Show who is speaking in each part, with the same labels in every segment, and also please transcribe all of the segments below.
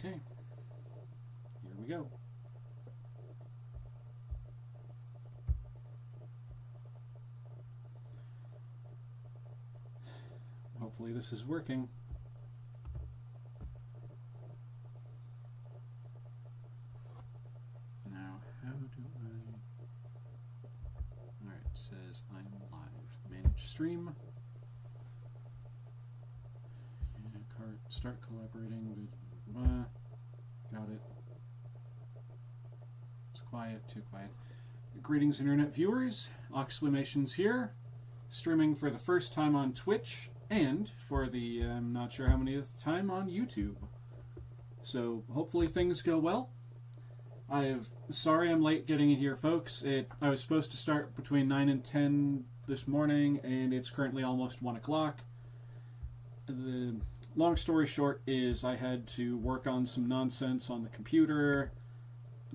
Speaker 1: Okay, here we go. Hopefully this is working. Now, how do I... Alright, it says I'm live. Manage stream. Start collaborating. Got it. It's quiet, too quiet. Greetings, internet viewers. OXLEYMATIONS here, streaming for the first time on Twitch and for the I'm not sure how many time on YouTube. So hopefully things go well. Sorry I'm late getting in here, folks. I was supposed to start between 9 and 10 this morning, and it's currently almost 1 o'clock. The long story short is I had to work on some nonsense on the computer,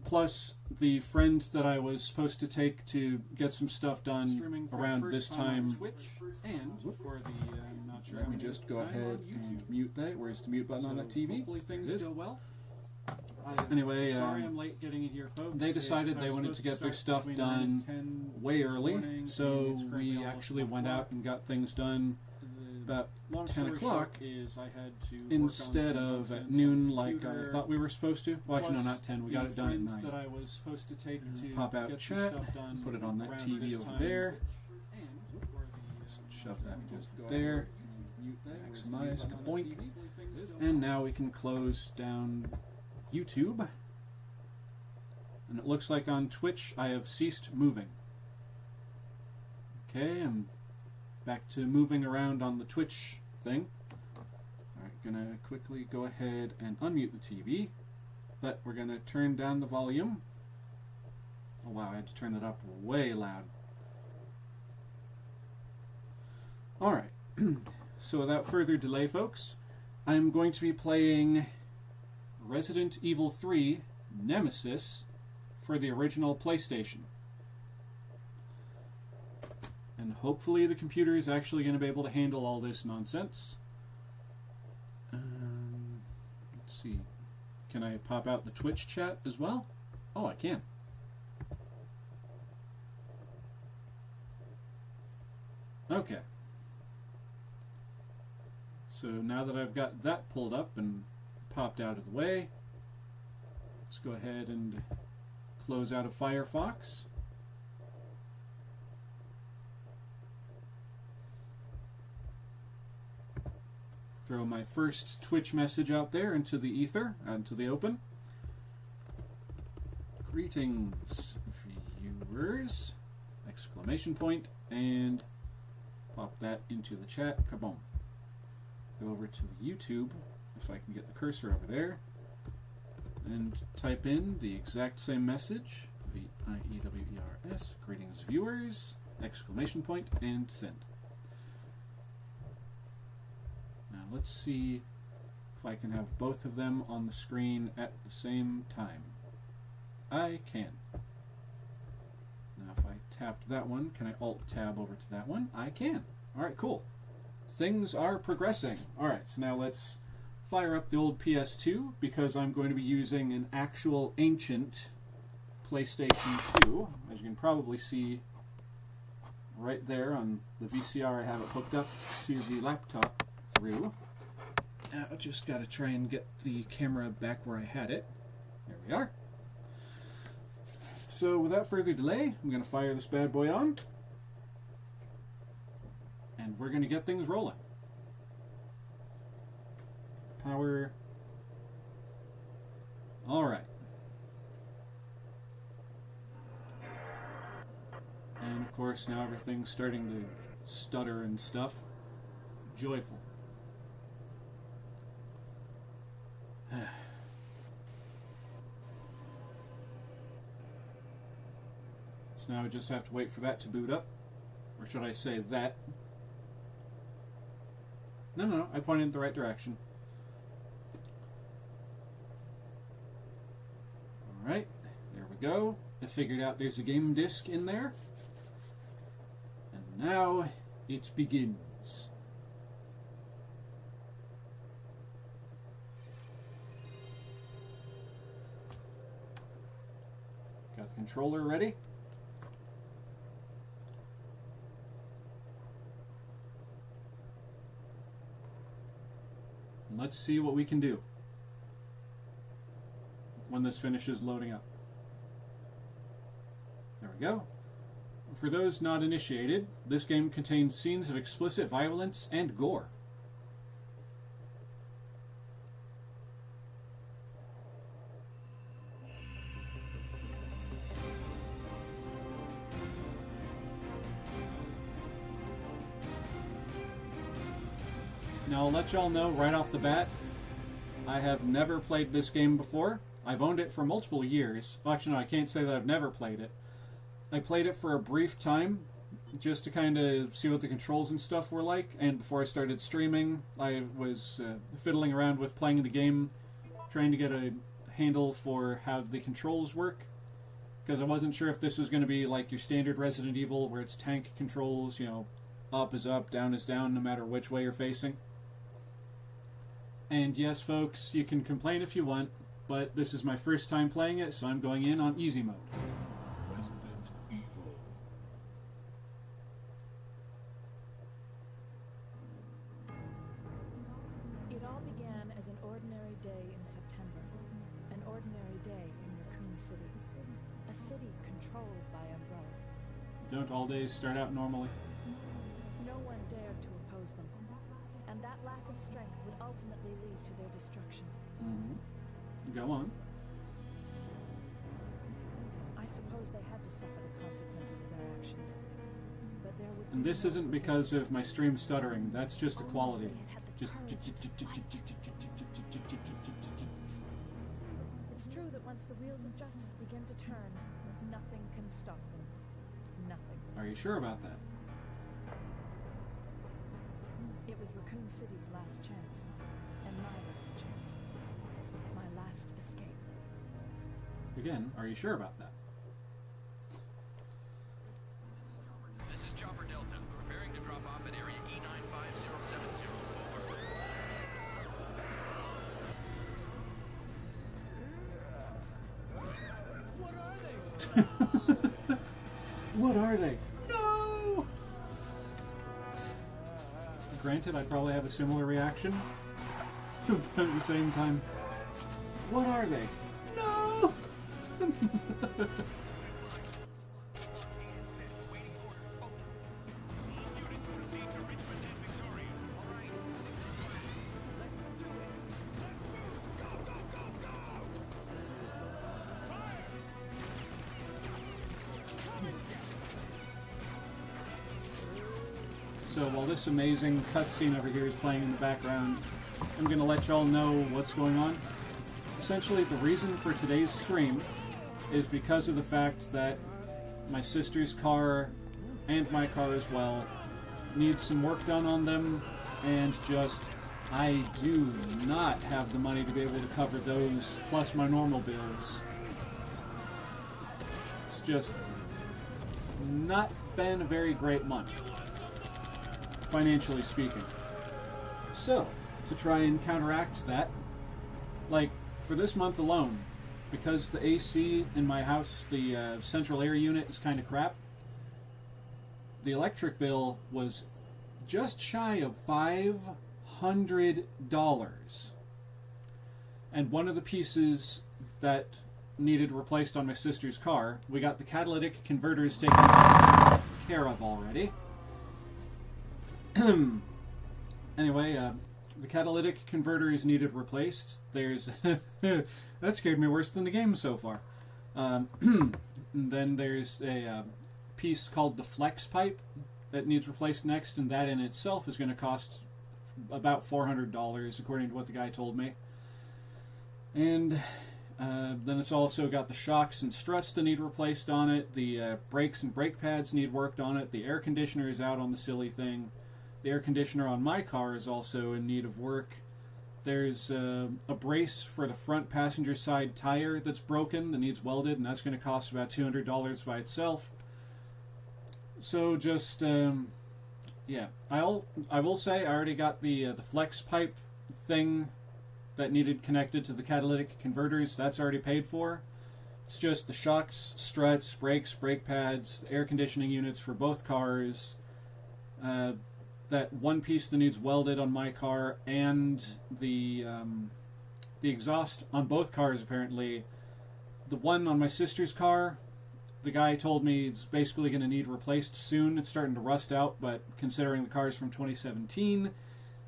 Speaker 1: plus the friend that I was supposed to take to get some stuff done around this time. Twitch and for the not sure. Let me just go ahead and mute that. Where's the mute button on that TV? Hopefully things go well. Anyway, sorry I'm late getting in here, folks. They decided they wanted to get their stuff done way early, so we actually went out and got things done about 10 o'clock instead of at noon like I thought we were supposed to. Well, actually, no, not 10. We got it done at 9. That I was supposed to take to pop out chat, put it on that TV over there. Just shove that just there. Maximize, boink. And now we can close down YouTube. And it looks like on Twitch I have ceased moving. Okay, I'm back to moving around on the Twitch thing. Alright, gonna quickly go ahead and unmute the TV, but we're gonna turn down the volume. Oh wow, I had to turn it up way loud. Alright, so without further delay, folks, I'm going to be playing Resident Evil 3 Nemesis for the original PlayStation. And hopefully the computer is actually going to be able to handle all this nonsense. Let's see. Can I pop out the Twitch chat as well? Oh, I can. Okay. So now that I've got that pulled up and popped out of the way, let's go ahead and close out of Firefox. Throw my first Twitch message out there into the ether, into the open. Greetings, viewers! Exclamation point, and pop that into the chat. Kaboom. Go over to YouTube, if I can get the cursor over there, and type in the exact same message, V-I-E-W-E-R-S, greetings, viewers! Exclamation point, and send. Now let's see if I can have both of them on the screen at the same time. I can. Now if I tapped that one, can I Alt-Tab over to that one? I can. Alright, cool. Things are progressing. Alright, so now let's fire up the old PS2, because I'm going to be using an actual ancient PlayStation 2. As you can probably see right there on the VCR, I have it hooked up to the laptop through. I just got to try and get the camera back where I had it. There we are. So without further delay, I'm going to fire this bad boy on, and we're going to get things rolling. Power. Alright. And of course now everything's starting to stutter and stuff. Joyful. So now I just have to wait for that to boot up. Or should I say that? No, I pointed in the right direction. Alright, there we go. I figured out there's a game disc in there. And now it begins. controller ready. Let's see what we can do when this finishes loading up. There we go. For those not initiated, this game contains scenes of explicit violence and gore. Now, I'll let y'all know right off the bat, I have never played this game before. I've owned it for multiple years. Well, actually, no, I can't say that I've never played it. I played it for a brief time, just to kind of see what the controls and stuff were like, and before I started streaming, I was fiddling around with playing the game, trying to get a handle for how the controls work, because I wasn't sure if this was going to be like your standard Resident Evil, where it's tank controls, you know, up is up, down is down, no matter which way you're facing. And yes, folks, you can complain if you want, but this is my first time playing it, so I'm going in on easy mode.
Speaker 2: Resident Evil.
Speaker 3: It all began as an ordinary day in September. An ordinary day in Raccoon City. A city controlled by Umbrella.
Speaker 1: Don't all days start out normally?
Speaker 3: No one dared to oppose them. And that lack of strength would ultimately lead to their destruction.
Speaker 1: Go on.
Speaker 3: I suppose they had to suffer the consequences of their actions. But there would
Speaker 1: And
Speaker 3: be
Speaker 1: this
Speaker 3: no
Speaker 1: isn't because
Speaker 3: peace.
Speaker 1: of my stream stuttering, that's just
Speaker 3: Only
Speaker 1: equality.
Speaker 3: they had the
Speaker 1: Just...
Speaker 3: courage to fight. It's true that once the wheels of justice begin to turn, nothing can stop them. Nothing.
Speaker 1: Are you sure about that?
Speaker 3: It was Raccoon City's last chance, and my last chance. My last escape.
Speaker 1: Again, are you sure about that?
Speaker 4: This is Chopper Delta, preparing to drop off at area E95070.
Speaker 1: What are they? No! Granted, I'd probably have a similar reaction, but at the same time, what are they? No! So while this amazing cutscene over here is playing in the background, I'm going to let y'all know what's going on. Essentially, the reason for today's stream is because of the fact that my sister's car, and my car as well, need some work done on them, and just, I do not have the money to be able to cover those, plus my normal bills. It's just not been a very great month, financially speaking. So, to try and counteract that, like, for this month alone, because the AC in my house, the central air unit, is kind of crap, the electric bill was just shy of $500. And one of the pieces that needed replaced on my sister's car, we got the catalytic converters taken care of already. Anyway, the catalytic converter is needed replaced. There's... that scared me worse than the game so far. And then there's a piece called the flex pipe that needs replaced next, and that in itself is going to cost about $400, according to what the guy told me. And then it's also got the shocks and struts that need replaced on it. The brakes and brake pads need worked on it. The air conditioner is out on the silly thing. The air conditioner on my car is also in need of work. There's a brace for the front passenger side tire that's broken that needs welded, and that's going to cost about $200 by itself. So just, yeah. I will say I already got the flex pipe thing that needed connected to the catalytic converters. That's already paid for. It's just the shocks, struts, brakes, brake pads, the air conditioning units for both cars, that one piece that needs welded on my car, and the exhaust on both cars, apparently. The one on my sister's car, the guy told me it's basically going to need replaced soon. It's starting to rust out, but considering the car's from 2017,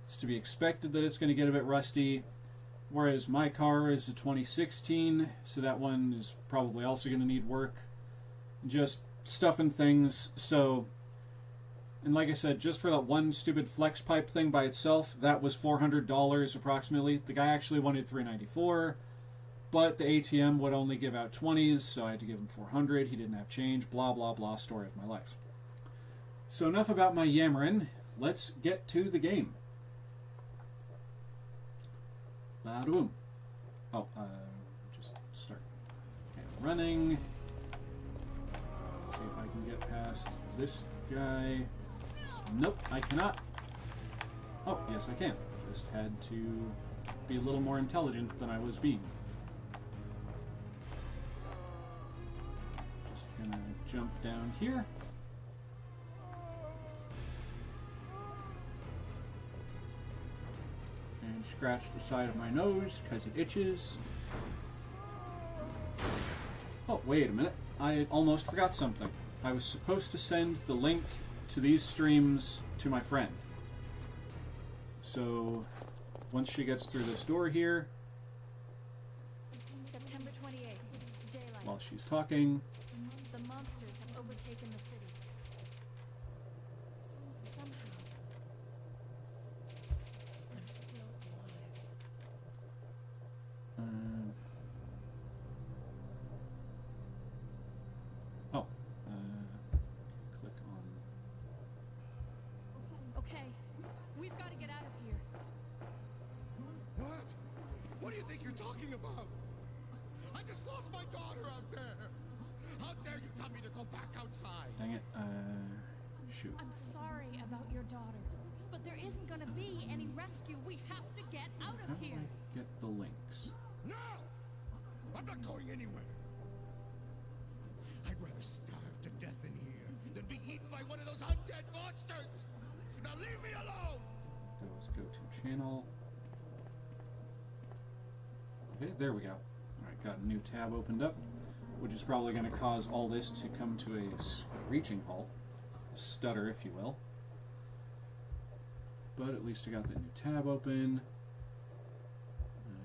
Speaker 1: it's to be expected that it's going to get a bit rusty. Whereas my car is a 2016, so that one is probably also going to need work. Just stuff and things. So, and like I said, just for that one stupid flex pipe thing by itself, that was $400 approximately. The guy actually wanted $394, but the ATM would only give out 20s, so I had to give him $400. He didn't have change. Blah blah blah. Story of my life. So enough about my yammering. Let's get to the game. Ba-doom. Oh, just start. Okay, running. Let's see if I can get past this guy. Nope, I cannot. Oh, yes I can. Just had to be a little more intelligent than I was being. Just gonna jump down here. And scratch the side of my nose because it itches. Oh, wait a minute. I almost forgot something. I was supposed to send the link to these streams to my friend. So, once she gets through this door here,
Speaker 3: September 28th, daylight.
Speaker 1: while she's talking,
Speaker 3: The monsters have overtaken the city. Somehow, I'm still alive.
Speaker 1: oh, click on.
Speaker 3: Okay, we've got to get out of here.
Speaker 5: What? What do you think you're talking about? I just lost my daughter out there. How dare you tell me to go back outside?
Speaker 1: Dang it, shoot.
Speaker 3: I'm sorry about your daughter, but there isn't going to be any rescue. We have to get out
Speaker 1: How
Speaker 3: of
Speaker 1: do
Speaker 3: here.
Speaker 1: I get the links?
Speaker 5: No! I'm not going anywhere. I'd rather starve to death in here than be eaten by one of those undead monsters. Now leave me alone!
Speaker 1: Go to channel. Okay, there we go. Alright, got a new tab opened up, which is probably going to cause all this to come to a screeching halt. A stutter, if you will. But at least I got that new tab open.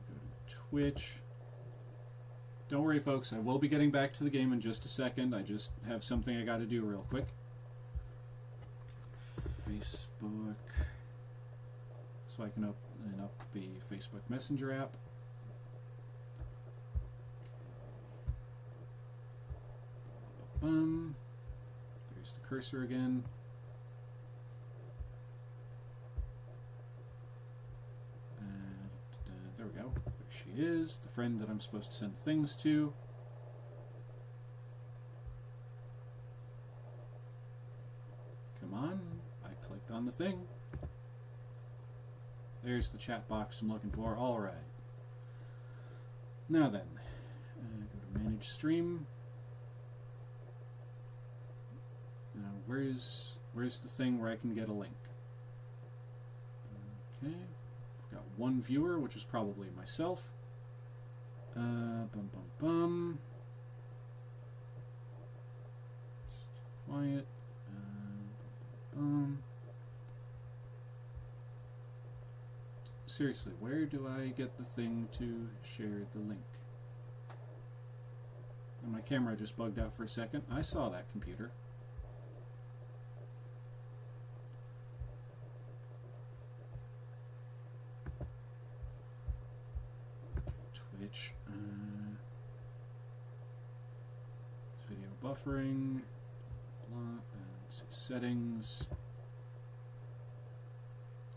Speaker 1: Go to Twitch. Don't worry, folks, I will be getting back to the game in just a second. I just have something I got to do real quick. Facebook. So I can open up the Facebook Messenger app. There's the cursor again. There we go. There she is, the friend that I'm supposed to send things to. Come on, I clicked on the thing. There's the chat box I'm looking for. Alright. Now then, go to Manage Stream. Now, where's the thing where I can get a link? Okay, I've got one viewer, which is probably myself. Quiet. Seriously, where do I get the thing to share the link? And my camera just bugged out for a second. I saw that computer. Twitch. Video buffering. Blah. Let's see, settings.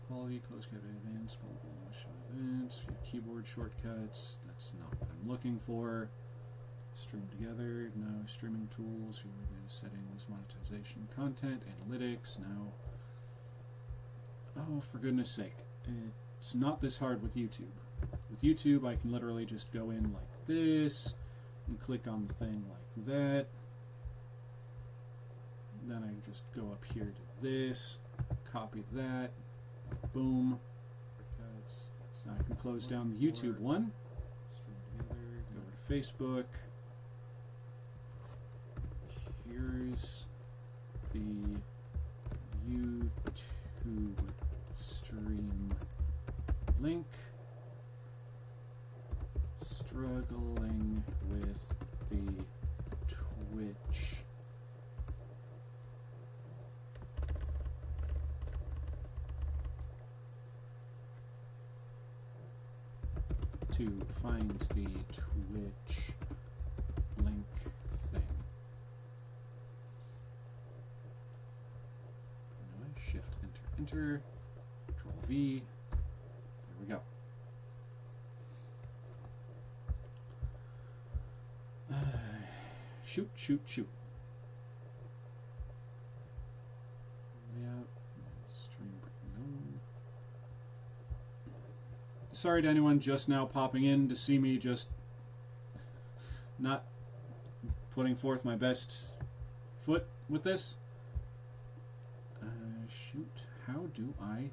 Speaker 1: Quality, close caption, advanced, blah, blah, blah, show events, view keyboard shortcuts. That's not what I'm looking for. Stream together, no. Streaming tools, view settings, monetization, content, analytics, no. Oh, for goodness sake. It's not this hard with YouTube. With YouTube, I can literally just go in like this, and click on the thing like that. Then I just go up here to this, copy that, boom. So I can close down the YouTube one. String together, go to Facebook. Here's the YouTube stream link. Struggling with the Twitch. To find the Twitch link thing. Anyway, Shift, Enter, Control V. There we go. Shoot. Layout. Stream. No. Sorry to anyone just now popping in to see me just not putting forth my best foot with this. Shoot. How do I...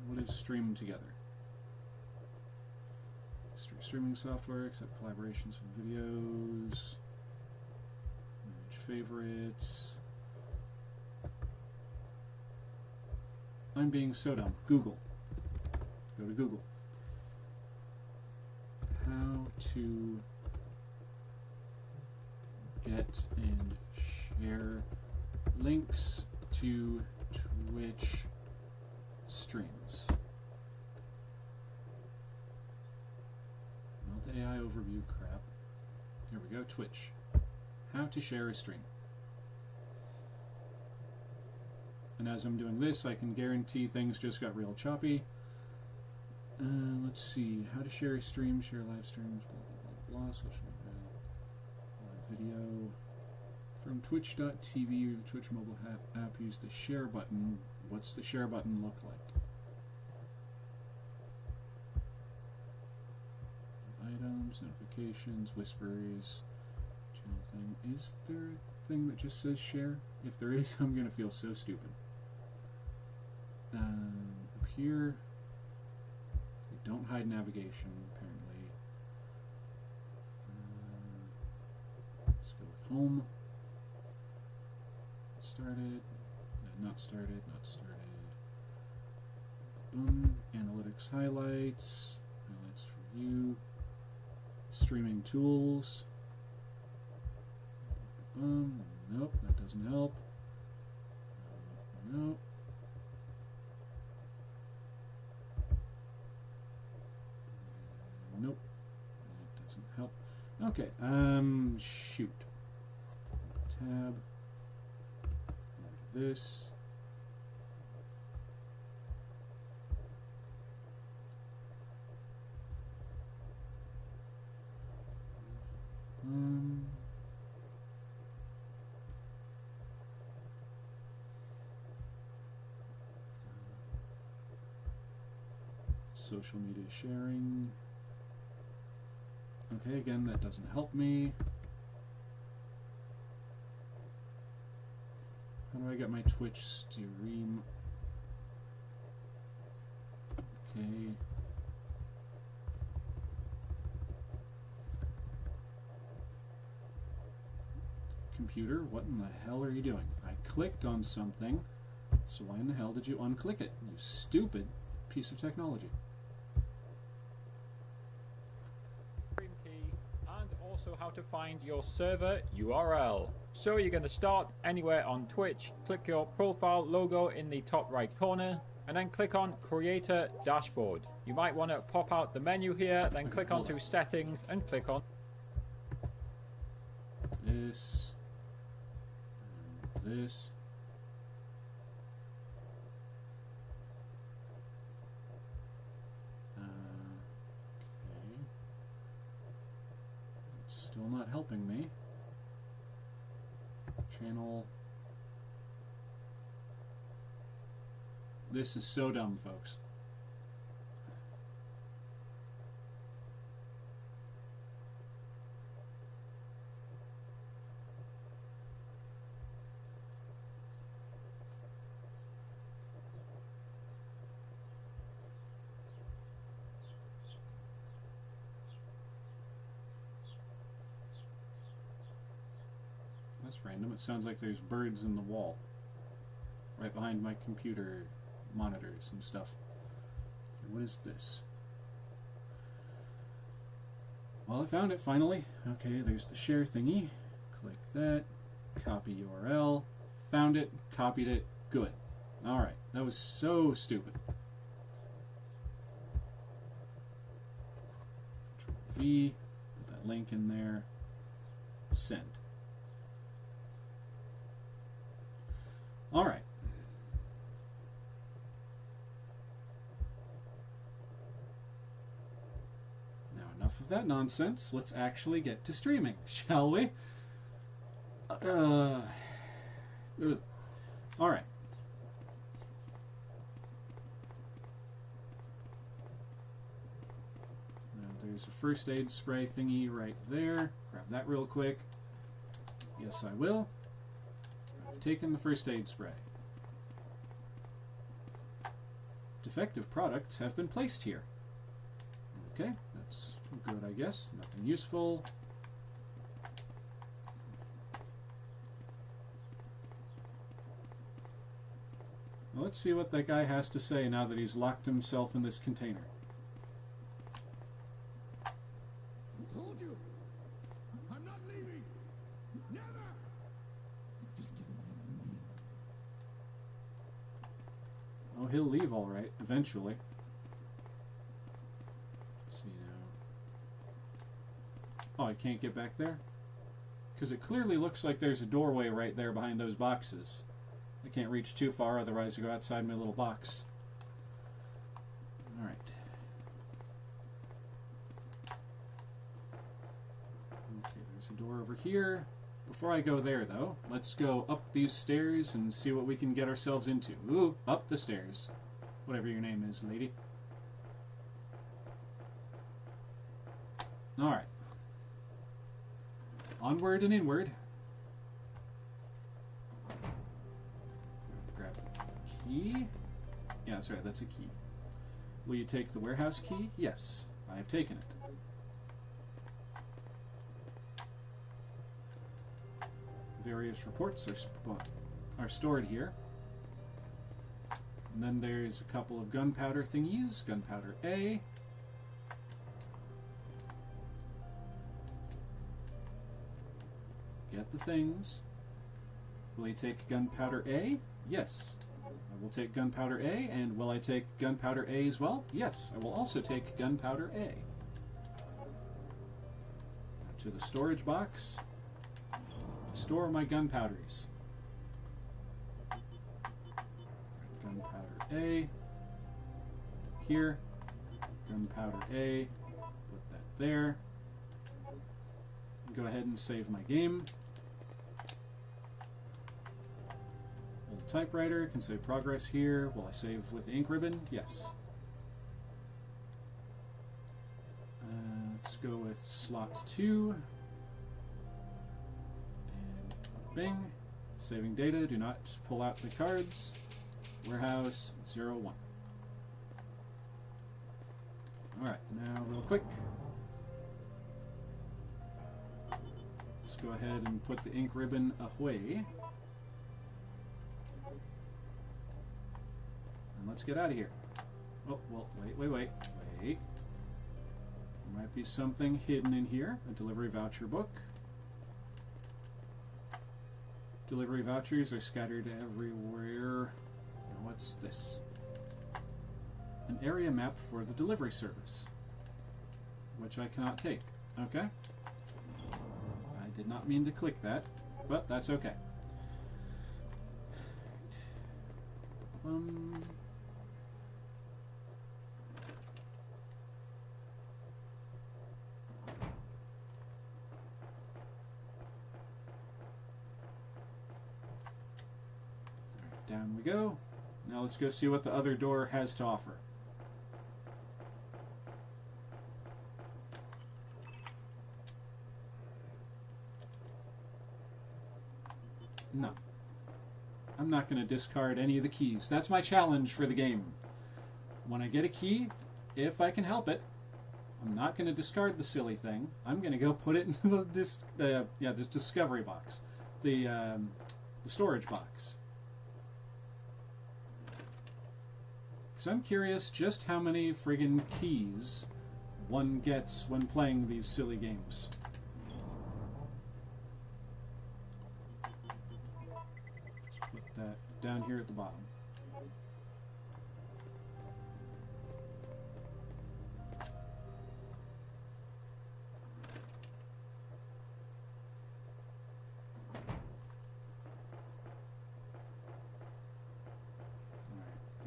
Speaker 1: what is stream together? Streaming software, accept collaborations and videos, manage favorites. I'm being so dumb. Google. Go to Google. How to get and share links to Twitch streams. Not the AI overview crap. Here we go, Twitch. How to share a stream. And as I'm doing this, I can guarantee things just got real choppy. Let's see. How to share a stream, share live streams, blah, blah, blah, blah, social media, live video. From twitch.tv, the Twitch mobile app, use the share button. What's the share button look like? Items, notifications, whispers, channel thing. Is there a thing that just says share? If there is, I'm going to feel so stupid. Up here, okay, don't hide navigation, apparently. Let's go with home. Started, not started, not started. Boom, analytics highlights, highlights for you. Streaming tools. Nope, that doesn't help. Nope. Nope, that doesn't help. Okay, shoot. Tab. This. Social media sharing. Okay, again, that doesn't help me. How do I get my Twitch stream? Okay. Computer, what in the hell are you doing? I clicked on something, so why in the hell did you unclick it? You stupid piece of technology.
Speaker 6: Key, and also how to find your server URL. So you're going to start anywhere on Twitch, click your profile logo in the top right corner, and then click on Creator Dashboard. You might want to pop out the menu here, then click onto Settings and click on
Speaker 1: this. This. Okay. It's still not helping me. Channel. This is so dumb, folks. That's random. It sounds like there's birds in the wall. Right behind my computer monitors and stuff. Okay, what is this? Well, I found it finally. Okay, there's the share thingy. Click that. Copy URL. Found it. Copied it. Good. Alright, that was so stupid. Control V. Put that link in there. Send. Alright. Now enough of that nonsense. Let's actually get to streaming, shall we? Alright. Now there's a first aid spray thingy right there. Grab that real quick. Yes, I will. Taken the first aid spray. Defective products have been placed here. Okay, that's good, I guess. Nothing useful. Well, let's see what that guy has to say now that he's locked himself in this container.
Speaker 5: I told you. I'm not leaving. Never. Just get away from me.
Speaker 1: Oh, he'll leave all right, eventually. Let's see now. Oh, I can't get back there? Because it clearly looks like there's a doorway right there behind those boxes. I can't reach too far, otherwise I go outside my little box. Alright. Okay, there's a door over here. Before I go there, though, let's go up these stairs and see what we can get ourselves into. Ooh, up the stairs. Whatever your name is, lady. Alright. Onward and inward. Grab a key. Yeah, that's right, that's a key. Will you take the warehouse key? Yes, I have taken it. Various reports are stored here. And then there's a couple of gunpowder thingies. Gunpowder A. Get the things. Will you take gunpowder A? Yes. I will take gunpowder A. And will I take gunpowder A as well? Yes. I will also take gunpowder A. To the storage box. Store my gunpowders. Gunpowder A. Here. Gunpowder A. Put that there. Go ahead and save my game. Old typewriter. Can save progress here. Will I save with the ink ribbon? Yes. Let's go with slot 2. Bing. Saving data. Do not pull out the cards. Warehouse 01. Alright, now real quick. Let's go ahead and put the ink ribbon away. And let's get out of here. Oh, well, wait. There might be something hidden in here. A delivery voucher book. Delivery vouchers are scattered everywhere. Now what's this? An area map for the delivery service, which I cannot take. Okay. I did not mean to click that, but that's okay. Down we go. Now let's go see what the other door has to offer. No. I'm not going to discard any of the keys. That's my challenge for the game. When I get a key, if I can help it, I'm not going to discard the silly thing. I'm going to go put it into the discovery box. The storage box. Because I'm curious just how many friggin' keys one gets when playing these silly games. Just put that down here at the bottom.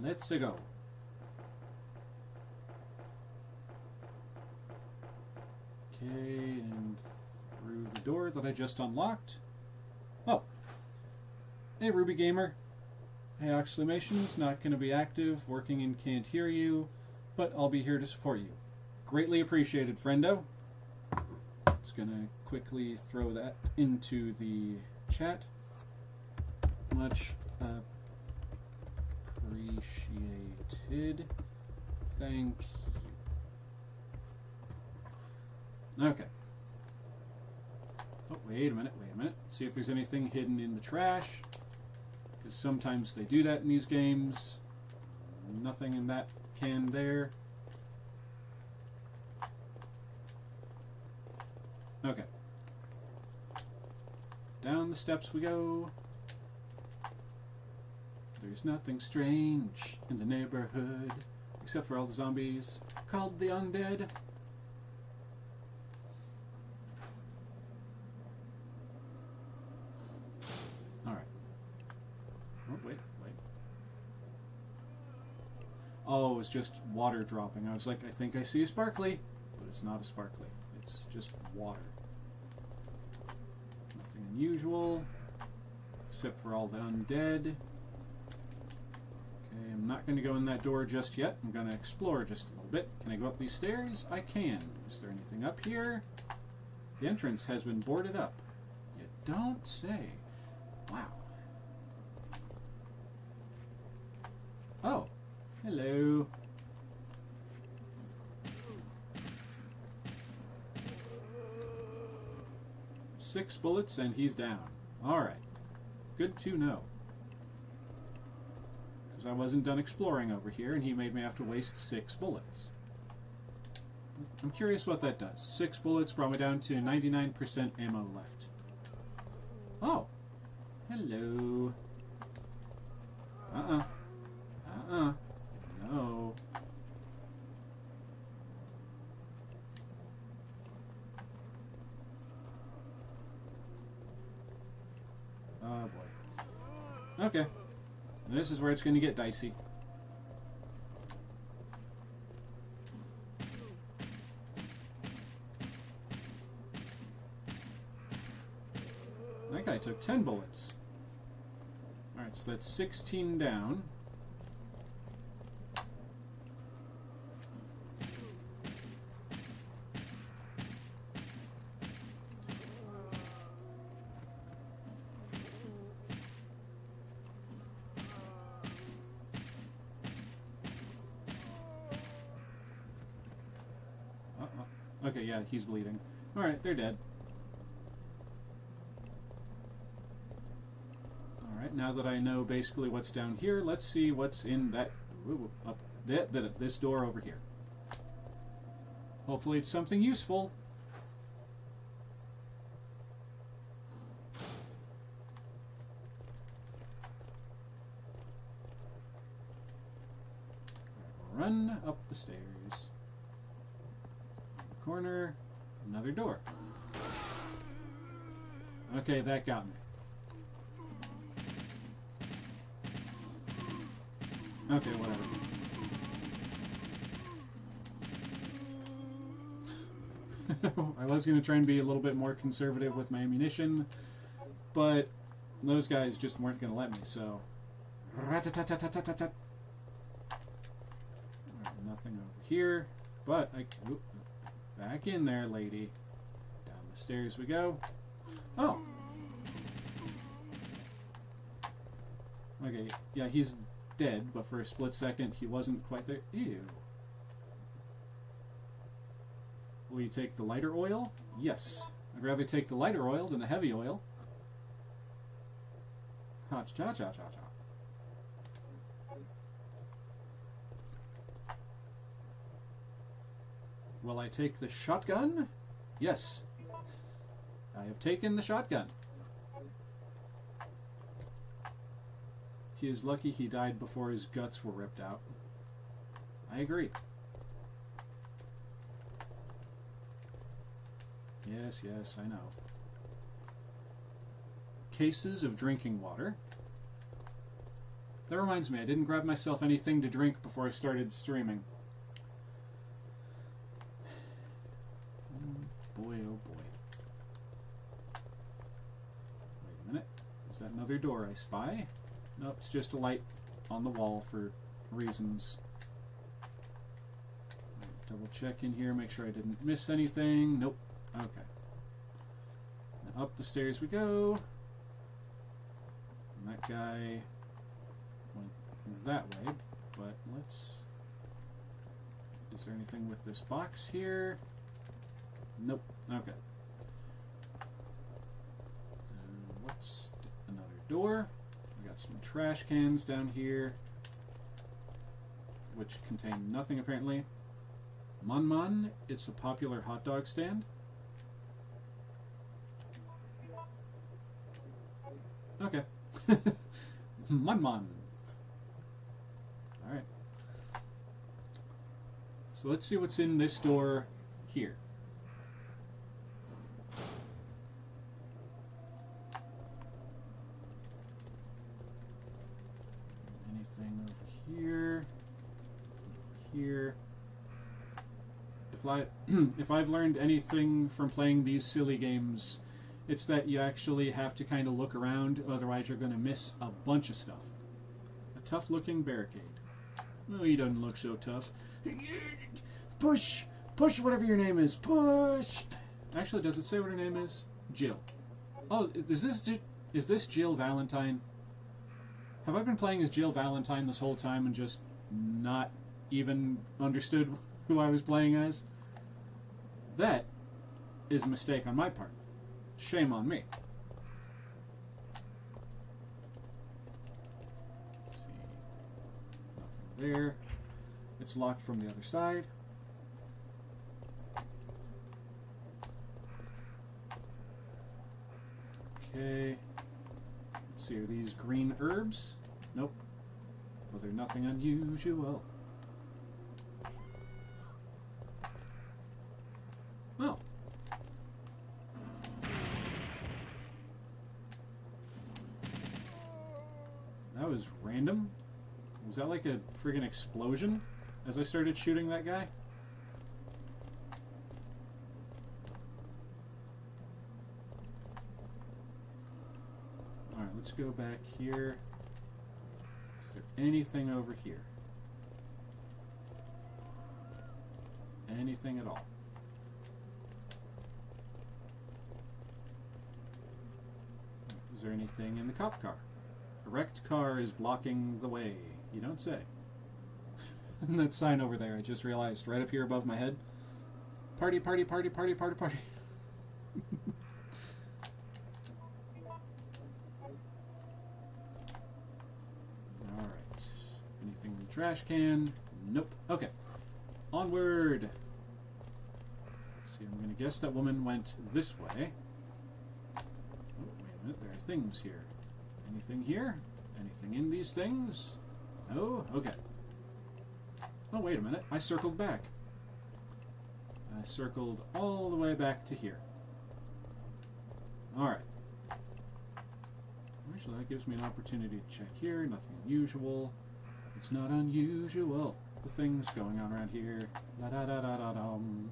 Speaker 1: Let's go. Okay, and through the door that I just unlocked. Oh. Hey, Ruby Gamer. Hey, OXLEYMATIONS, not going to be active, working and can't hear you, but I'll be here to support you. Greatly appreciated, friendo. Just going to quickly throw that into the chat. Much appreciated. Thank you. Okay. Oh, wait a minute. See if there's anything hidden in the trash. Because sometimes they do that in these games. Nothing in that can there. Okay. Down the steps we go. There's nothing strange in the neighborhood, except for all the zombies called the undead. Alright. Oh, wait. Oh, it's just water dropping. I was like, I think I see a sparkly, but it's not a sparkly. It's just water. Nothing unusual, except for all the undead. Okay, I'm not going to go in that door just yet. I'm going to explore just a little bit. Can I go up these stairs? I can. Is there anything up here? The entrance has been boarded up. You don't say. Wow. Oh. Hello. Six bullets and he's down. Alright. Good to know. I wasn't done exploring over here, and he made me have to waste 6 bullets. I'm curious what that does. 6 bullets brought me down to 99% ammo left. Oh! Hello. No. Oh boy. Okay. This is where it's going to get dicey. That guy took 10 bullets. Alright, so that's 16 down. Okay, yeah, he's bleeding. Alright, they're dead. Alright, now that I know basically what's down here, let's see what's in that... up this door over here. Hopefully it's something useful. Run up the stairs. Corner, another door. Okay, that got me. Okay, whatever. I was going to try and be a little bit more conservative with my ammunition, but those guys just weren't going to let me, so... Rat-a-tat-tat-tat-tat-tat. Alright, nothing over here, but oop, back in there, lady. Down the stairs we go. Oh. Okay, yeah, he's dead, but for a split second he wasn't quite there. Ew. Will you take the lighter oil? Yes. I'd rather take the lighter oil than the heavy oil. Ha cha cha cha cha. Will I take the shotgun? Yes. I have taken the shotgun. He is lucky he died before his guts were ripped out. I agree. Yes, yes, I know. Cases of drinking water. That reminds me, I didn't grab myself anything to drink before I started streaming. Boy, oh boy. Wait a minute. Is that another door I spy? Nope, it's just a light on the wall for reasons. Double check in here, make sure I didn't miss anything. Nope. Okay. Now up the stairs we go. And that guy went that way, but let's... Is there anything with this box here? Nope. Okay. What's another door? We got some trash cans down here, which contain nothing apparently. Mun Mun, it's a popular hot dog stand. Okay. Mun Mun. Alright. So let's see what's in this door here. Anything over here? Here. If I've learned anything from playing these silly games, it's that you actually have to kind of look around, otherwise you're going to miss a bunch of stuff. A tough-looking barricade. Oh, he doesn't look so tough. Push! Push whatever your name is. Push! Actually, does it say what her name is? Jill. Oh, is this Jill Valentine? Have I been playing as Jill Valentine this whole time and just not even understood who I was playing as? That is a mistake on my part. Shame on me. Let's see. Nothing there. It's locked from the other side. Okay. Let's see, are these green herbs? Nope. But they're nothing unusual. Oh. That was random. Was that like a friggin' explosion as I started shooting that guy? Alright, let's go back here. Is there anything over here? Anything at all? Is there anything in the cop car? A wrecked car is blocking the way. You don't say. And that sign over there, I just realized, right up here above my head. Party, party, party, party, party, party. Alright. Anything in the trash can? Nope. Okay. Onward. See, I'm going to guess that woman went this way. Oh, wait a minute. There are things here. Anything here? Anything in these things? No? Okay. Oh, wait a minute. I circled back. I circled all the way back to here. Alright. Actually, that gives me an opportunity to check here. Nothing unusual. It's not unusual. The things going on around here. La-da-da-da-da-dum.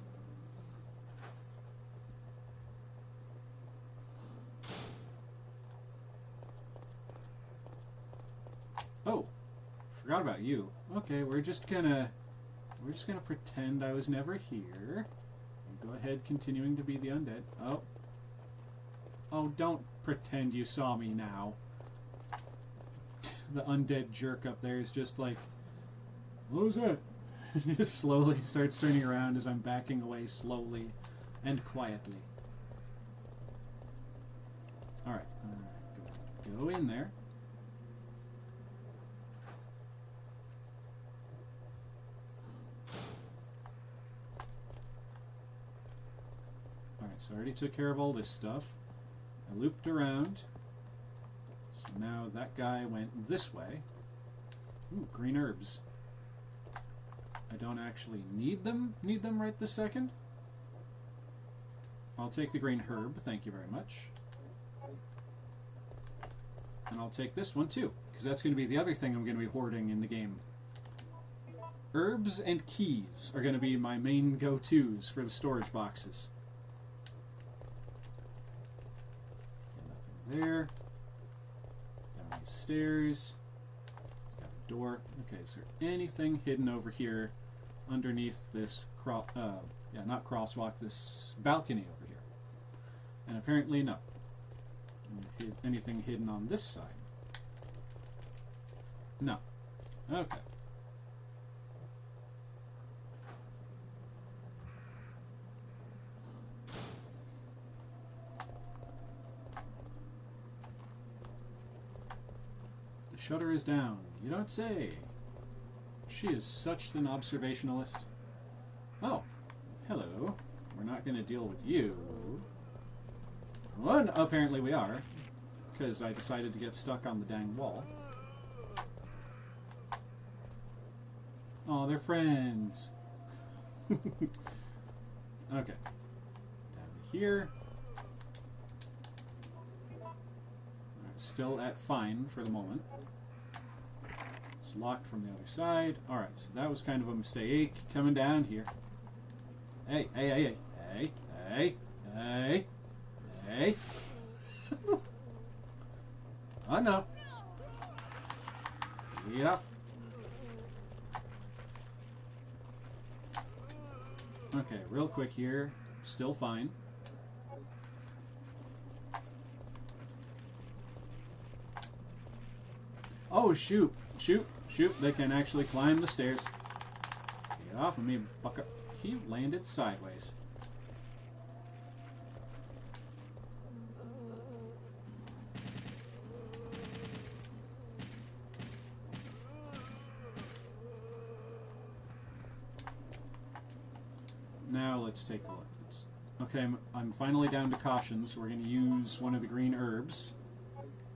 Speaker 1: Oh, forgot about you. Okay, we're just gonna pretend I was never here. You go ahead, continuing to be the undead. Oh. Oh, don't pretend you saw me now. The undead jerk up there is just like, what was that? Just slowly starts turning around as I'm backing away slowly and quietly. Alright, go in there. Alright, so I already took care of all this stuff. I looped around. So now that guy went this way. Ooh, green herbs. I don't actually need them right this second. I'll take the green herb, thank you very much. And I'll take this one too, because that's going to be the other thing I'm going to be hoarding in the game. Herbs and keys are going to be my main go-tos for the storage boxes. Nothing there. Down these stairs. Got a door. Okay, is there anything hidden over here underneath this not crosswalk, this balcony over here? And apparently no. Anything hidden on this side? No. Okay. The shutter is down. You don't say. She is such an observationalist. Oh, hello. We're not going to deal with you. Well, apparently we are, because I decided to get stuck on the dang wall. Oh, they're friends. Okay. Down here. Still at fine for the moment. It's locked from the other side. Alright, so that was kind of a mistake coming down here. Hey, hey, hey, hey, hey, hey, hey. Oh no. Get off. Okay, real quick here. Still fine. Oh, shoot. Shoot. Shoot. They can actually climb the stairs. Get off of me, bucka. He landed sideways. Now let's take a look. Okay, I'm finally down to caution, so we're going to use one of the green herbs.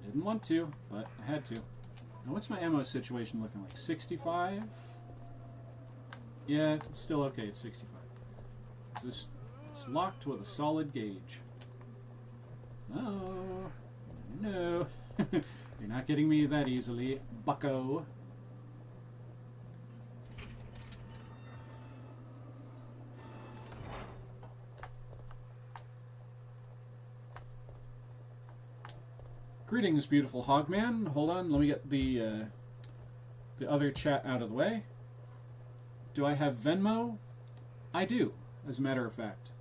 Speaker 1: Didn't want to, but I had to. Now what's my ammo situation looking like? 65? Yeah, it's still okay, it's 65. It's locked with a solid gauge. No. No. You're not getting me that easily, bucko. Greetings, beautiful Hogman. Hold on, let me get the other chat out of the way. Do I have Venmo? I do, as a matter of fact.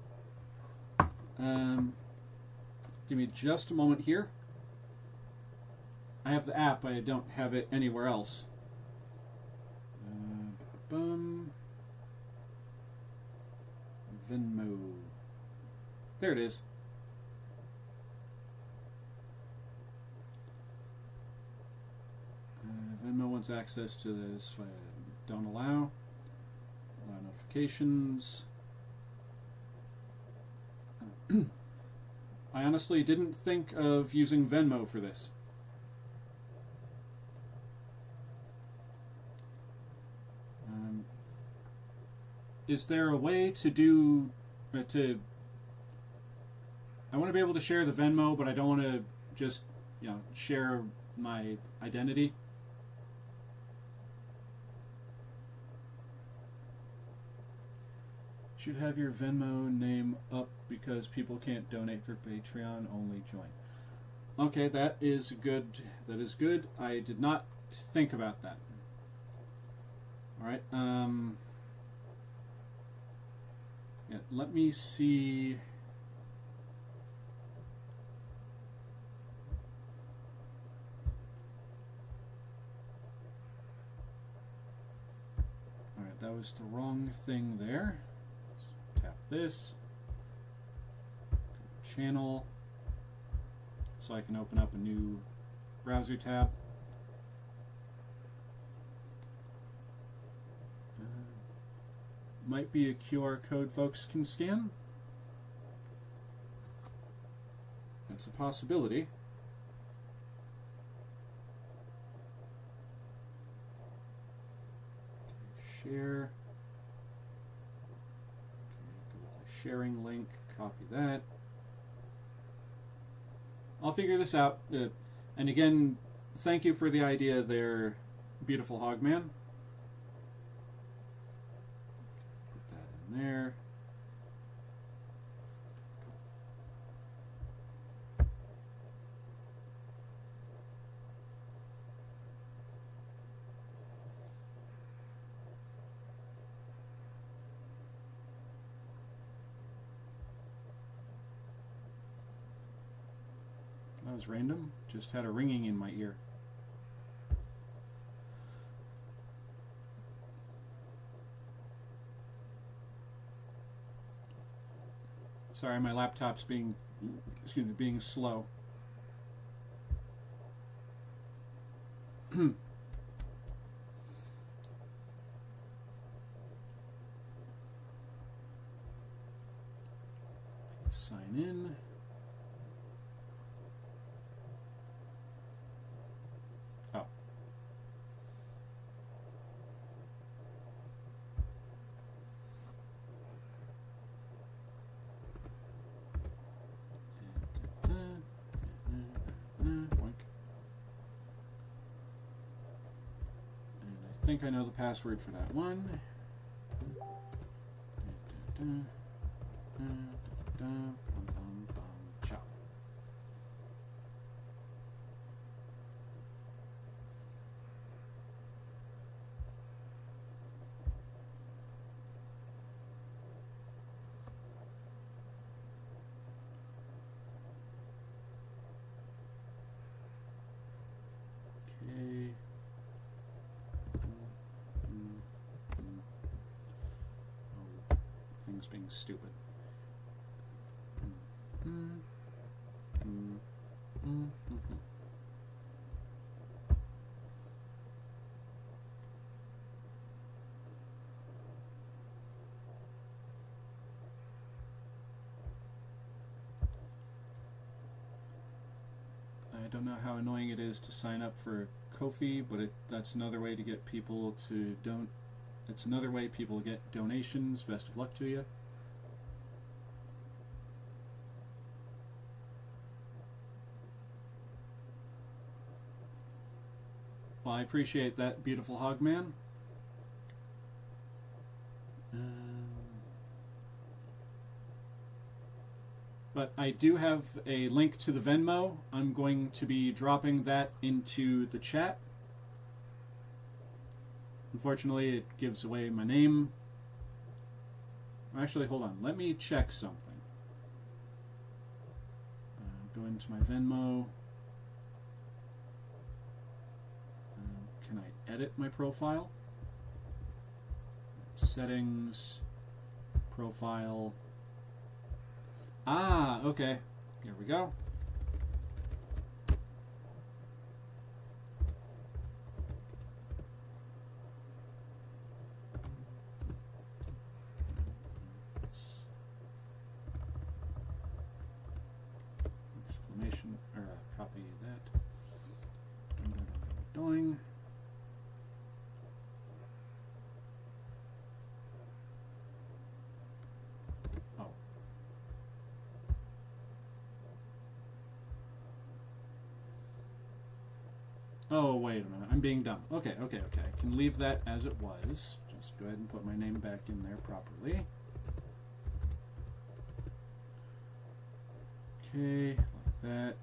Speaker 1: Give me just a moment here. I have the app, I don't have it anywhere else. Venmo. There it is. Venmo wants access to this. Don't allow. Allow notifications. I honestly didn't think of using Venmo for this. Is there a way to do... I want to be able to share the Venmo, but I don't want to just, share my identity. Should have your Venmo name up because people can't donate through Patreon, only join. Okay, that is good. That is good. I did not think about that. Alright, yeah, let me see. Alright, that was the wrong thing there. Let's tap this. Channel. So I can open up a new browser tab. Might be a QR code folks can scan. That's a possibility. Share. Okay, go with the sharing link, copy that. I'll figure this out. And again, thank you for the idea there, beautiful Hogman. Put that in there. That was random. Just had a ringing in my ear. Sorry, my laptop's being slow. Sign in. Oh. Boink. And I think I know the password for that one. Chop. Okay. Oh, things being stupid. I don't know how annoying it is to sign up for Ko-fi, but that's another way to get people to don't. It's another way people get donations. Best of luck to you. Well, I appreciate that, beautiful Hogman. But I do have a link to the Venmo. I'm going to be dropping that into the chat. Unfortunately, it gives away my name. Actually, hold on. Let me check something. Go into my Venmo. Can I edit my profile? Settings. Profile. Ah, okay. Here we go. Exclamation, or copy that. Doing. Oh, wait a minute. I'm being dumb. Okay. I can leave that as it was. Just go ahead and put my name back in there properly. Okay, like that.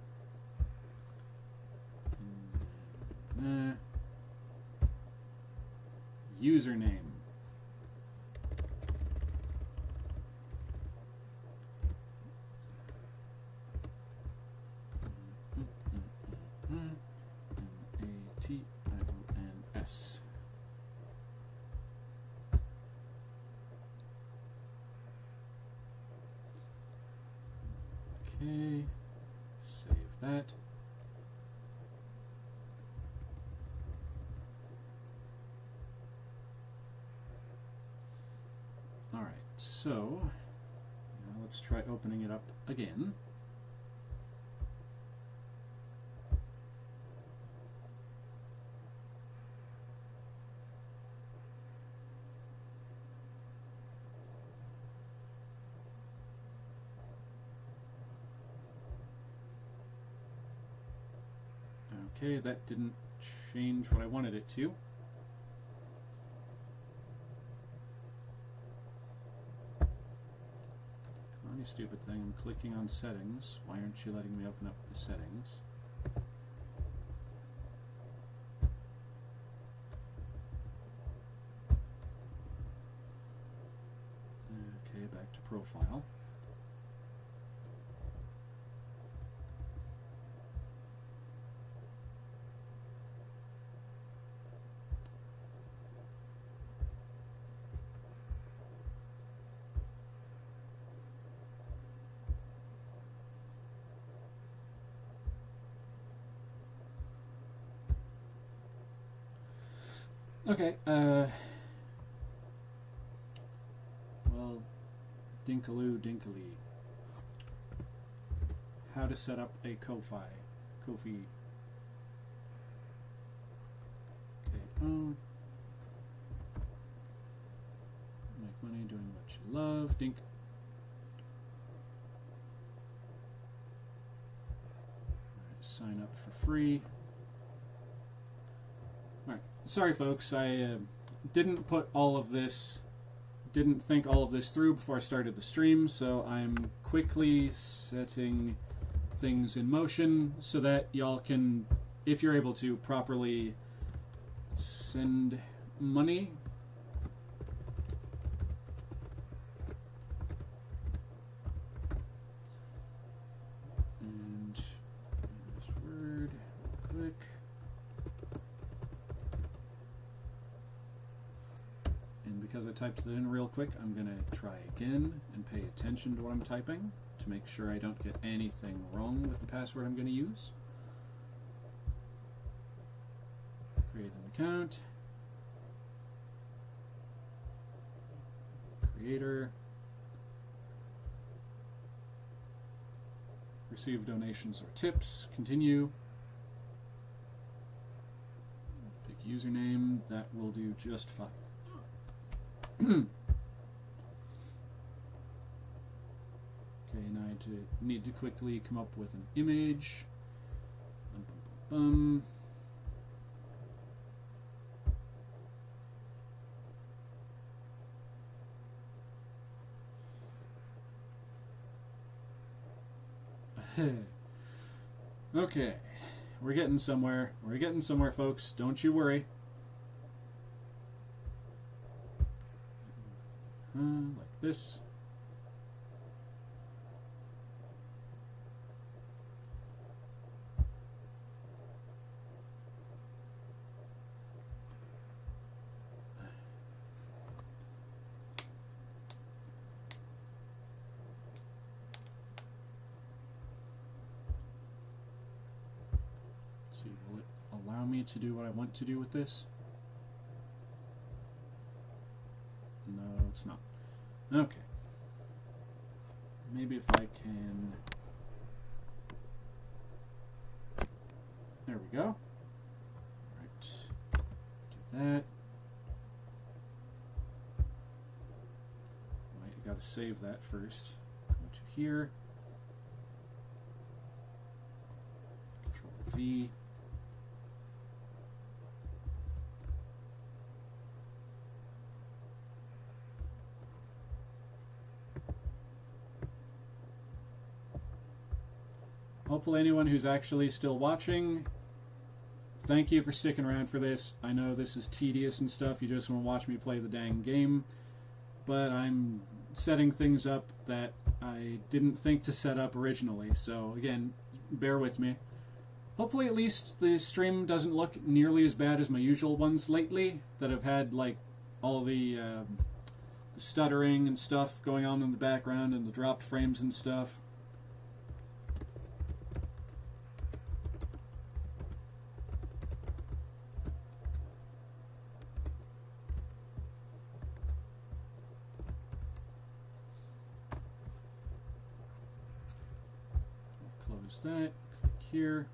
Speaker 1: username. Mations. Okay, save that. Alright, so now let's try opening it up again. Okay, that didn't change what I wanted it to. Come on, you stupid thing. I'm clicking on settings. Why aren't you letting me open up the settings? Okay, back to profile. Okay, well, dinkaloo dinkily. How to set up a Ko-fi. Ko-fi. Okay, make money doing what you love. Dink. Alright, sign up for free. Alright, sorry folks, I didn't think all of this through before I started the stream, so I'm quickly setting things in motion so that y'all can, if you're able to, properly send money. And password, click. And because I typed that in real quick, I'm going to try again and pay attention to what I'm typing to make sure I don't get anything wrong with the password I'm going to use. Create an account. Creator. Receive donations or tips. Continue. Pick username. That will do just fine. Okay, now I need to quickly come up with an image. Okay, we're getting somewhere. We're getting somewhere, folks. Don't you worry. Like this. Let's see, will it allow me to do what I want to do with this? No, it's not. Okay. Maybe if I can... There we go. Right. Do that. Right, you gotta save that first. Go to here. Control V. Hopefully anyone who's actually still watching thank you for sticking around for this. I know this is tedious and stuff. You just want to watch me play the dang game. But I'm setting things up that I didn't think to set up originally. So, again, bear with me. Hopefully at least the stream doesn't look nearly as bad as my usual ones lately, that have had, like, all the stuttering and stuff going on in the background and the dropped frames and stuff. Close that, click here.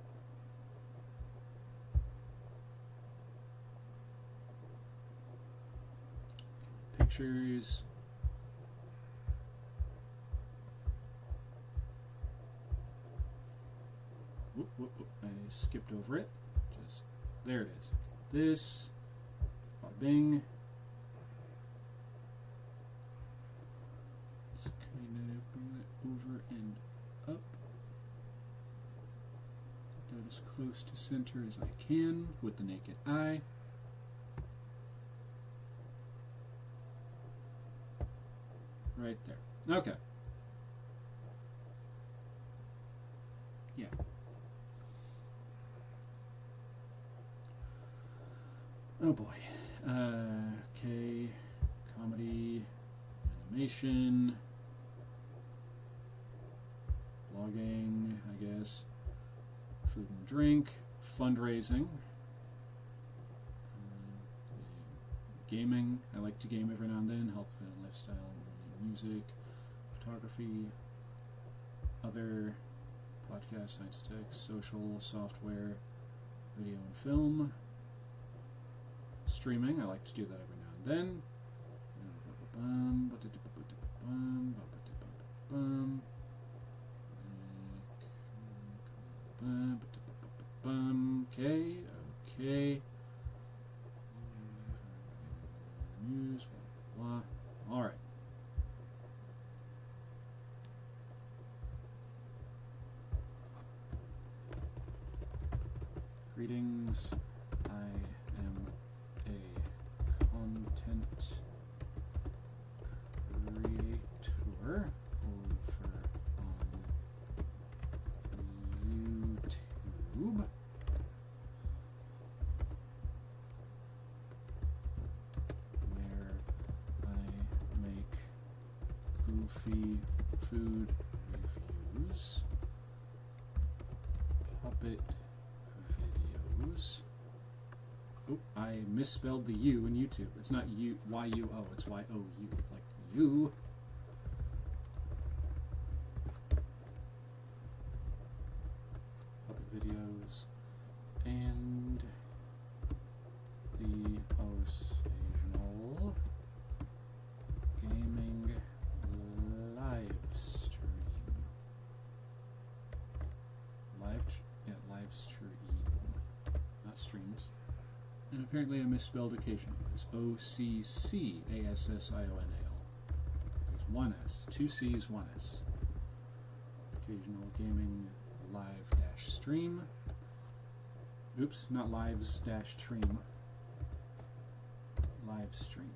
Speaker 1: Pictures. Whoop, whoop, whoop. I skipped over it. Just there it is. This. Bada bing. Let's kind of bring it over and up. Get that as close to center as I can with the naked eye. Right there. Okay. Yeah. Oh boy. Okay. Comedy, animation, blogging, I guess. Food and drink, fundraising, gaming. I like to game every now and then. Health and lifestyle. Music, photography, other podcasts, science tech, social, software, video and film, streaming. I like to do that every now and then. Okay, okay. News, blah, blah, blah. All right. Greetings, I am a content creator over on YouTube. Where I make goofy food reviews, puppet videos. Oh, I misspelled the U in YouTube. It's not U Y-U-O, it's Y-O-U, like you. Puppet videos and the occasional gaming live stream. Live stream. Not streams. And apparently I misspelled occasional. It's OCCASSIONAL. There's one S. Two C's, one S. Occasional gaming live dash stream. Oops, not lives dash stream. Live stream.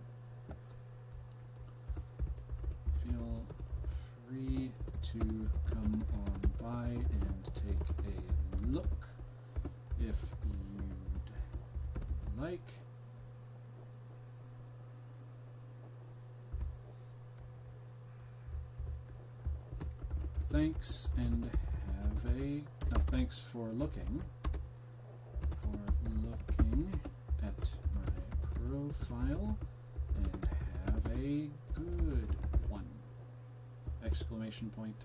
Speaker 1: Feel free to come on by and take a look if you'd like. Thanks and have a thanks for looking at my profile and have a good one. Exclamation point.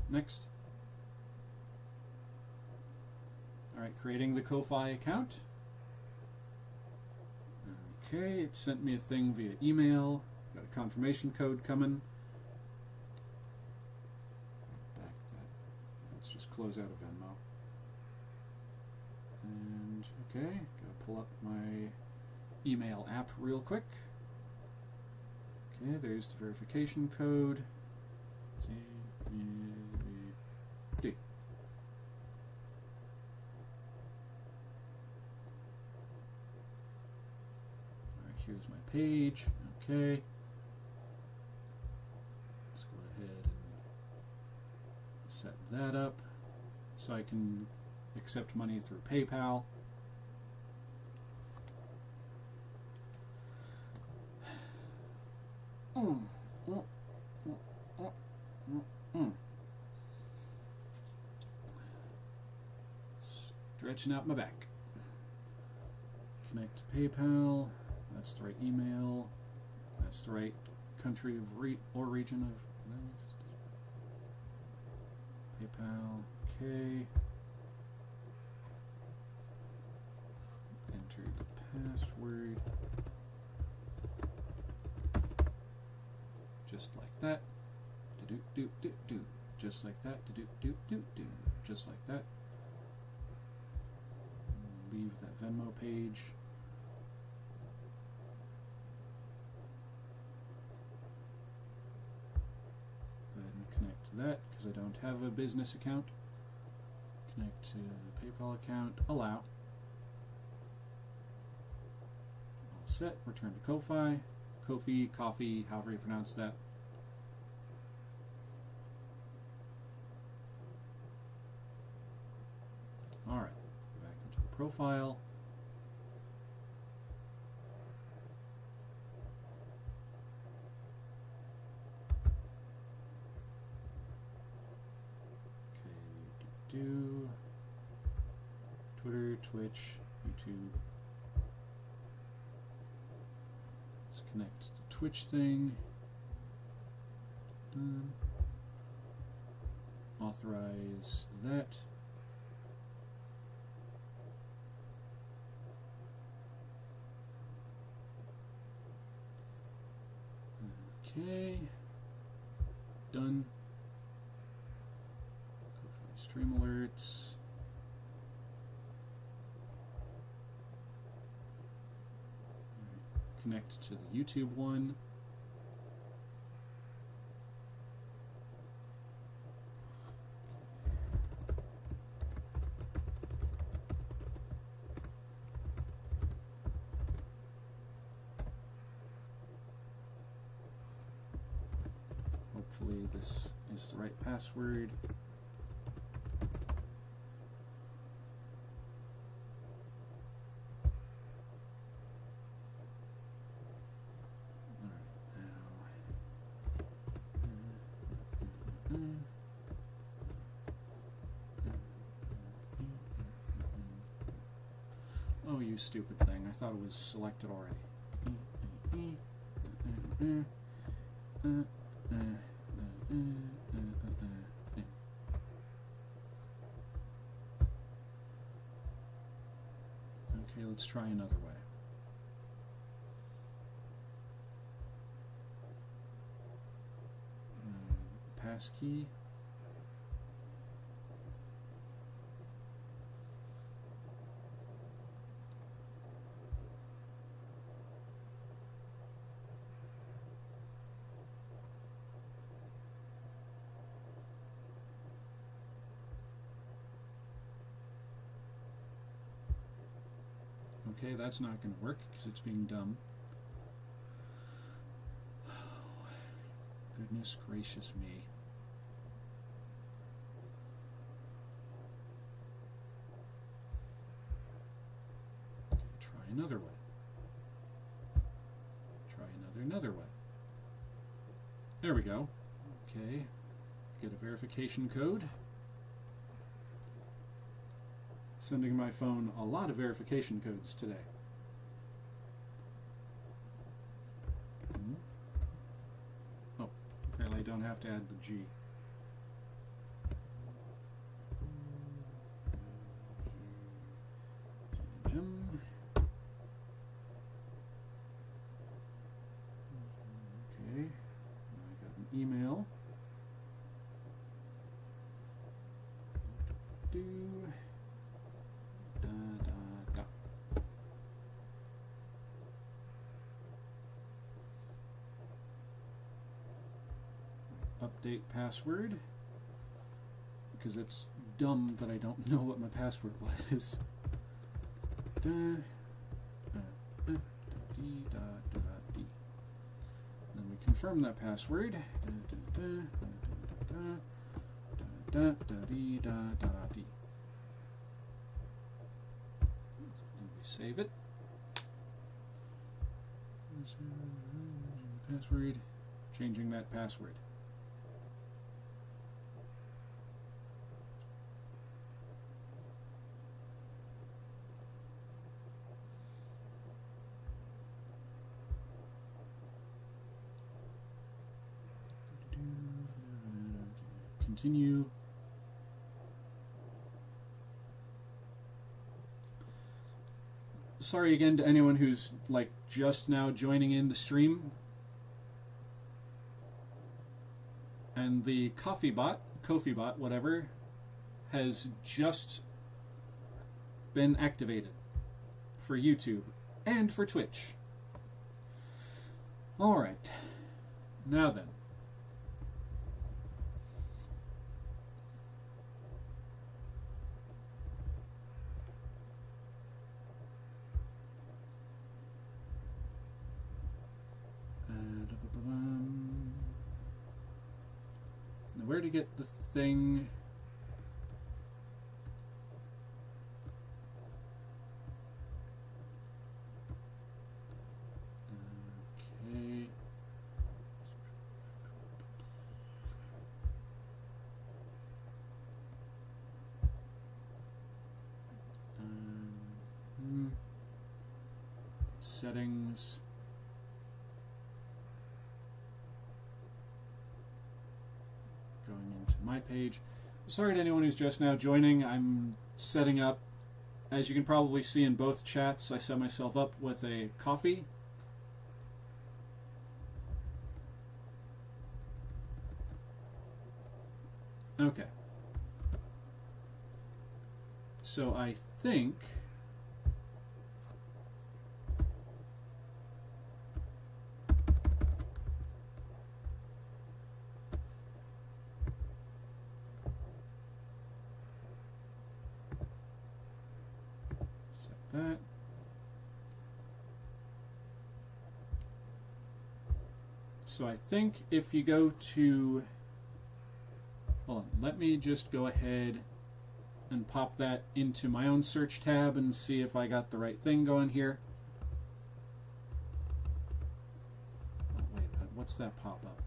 Speaker 1: Next. Alright, creating the Ko-Fi account. Okay, it sent me a thing via email. Got a confirmation code coming. Back that. Let's just close out of Venmo. And okay, gotta pull up my email app real quick. Okay, there's the verification code. here's my page. Okay. Let's go ahead and set that up so I can accept money through PayPal. Stretching out my back. Connect to PayPal. That's the right email. That's the right country of or region of PayPal. Okay. Enter the password. Just like that. Do do do do. Just like that. Do do do do. Just like that. Leave that Venmo page. Go ahead and connect to that because I don't have a business account. Connect to the PayPal account. Allow. All set. Return to Ko-Fi. Ko-Fi, coffee, however you pronounce that. Alright. Back into the profile. Do Twitter, Twitch, YouTube. Let's connect to the Twitch thing. Done. Authorize that. Okay. Done. Stream alerts. Connect to the YouTube one. Hopefully this is the right password. Oh, you stupid thing. I thought it was selected already. Okay, let's try another way. Passkey. Okay, that's not going to work because it's being dumb. Goodness gracious me. Okay, try another way. Try another way. There we go. Okay, get a verification code. Sending my phone a lot of verification codes today. Oh, apparently I don't have to add the G. Okay, I got an email. Update password, because it's dumb that I don't know what my password was. D. And then we confirm that password. And we save it. Password. Changing that password. Continue. Sorry again to anyone who's like just now joining in the stream. And the Ko-fi bot, whatever, has just been activated for YouTube and for Twitch. All right. Now then. Now where to get the thing? Okay. Settings. Going into my page. Sorry to anyone who's just now joining. I'm setting up, as you can probably see in both chats, I set myself up with a coffee. Okay. So I think that. So I think if you go to, hold on, let me just go ahead and pop that into my own search tab and see if I got the right thing going here. Oh, wait a minute, what's that pop up?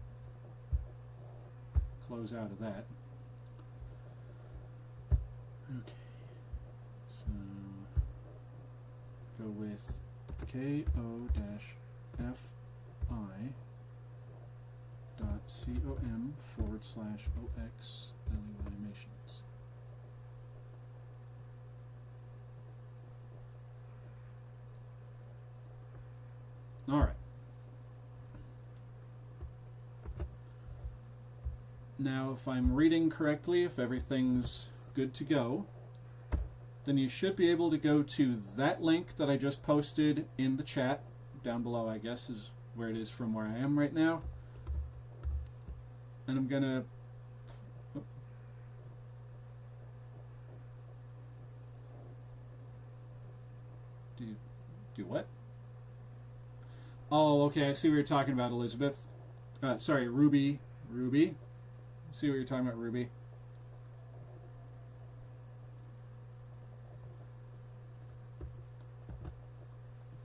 Speaker 1: Close out of that. Okay. So go with ko-fi.com/OXLEYMATIONS. All right. Now, if I'm reading correctly, if everything's good to go, then you should be able to go to that link that I just posted in the chat. Down below, I guess, is where it is from where I am right now. And I'm going to... Do what? Oh, okay, I see what you're talking about, Elizabeth. Sorry, Ruby. Ruby. See what you're talking about, Ruby.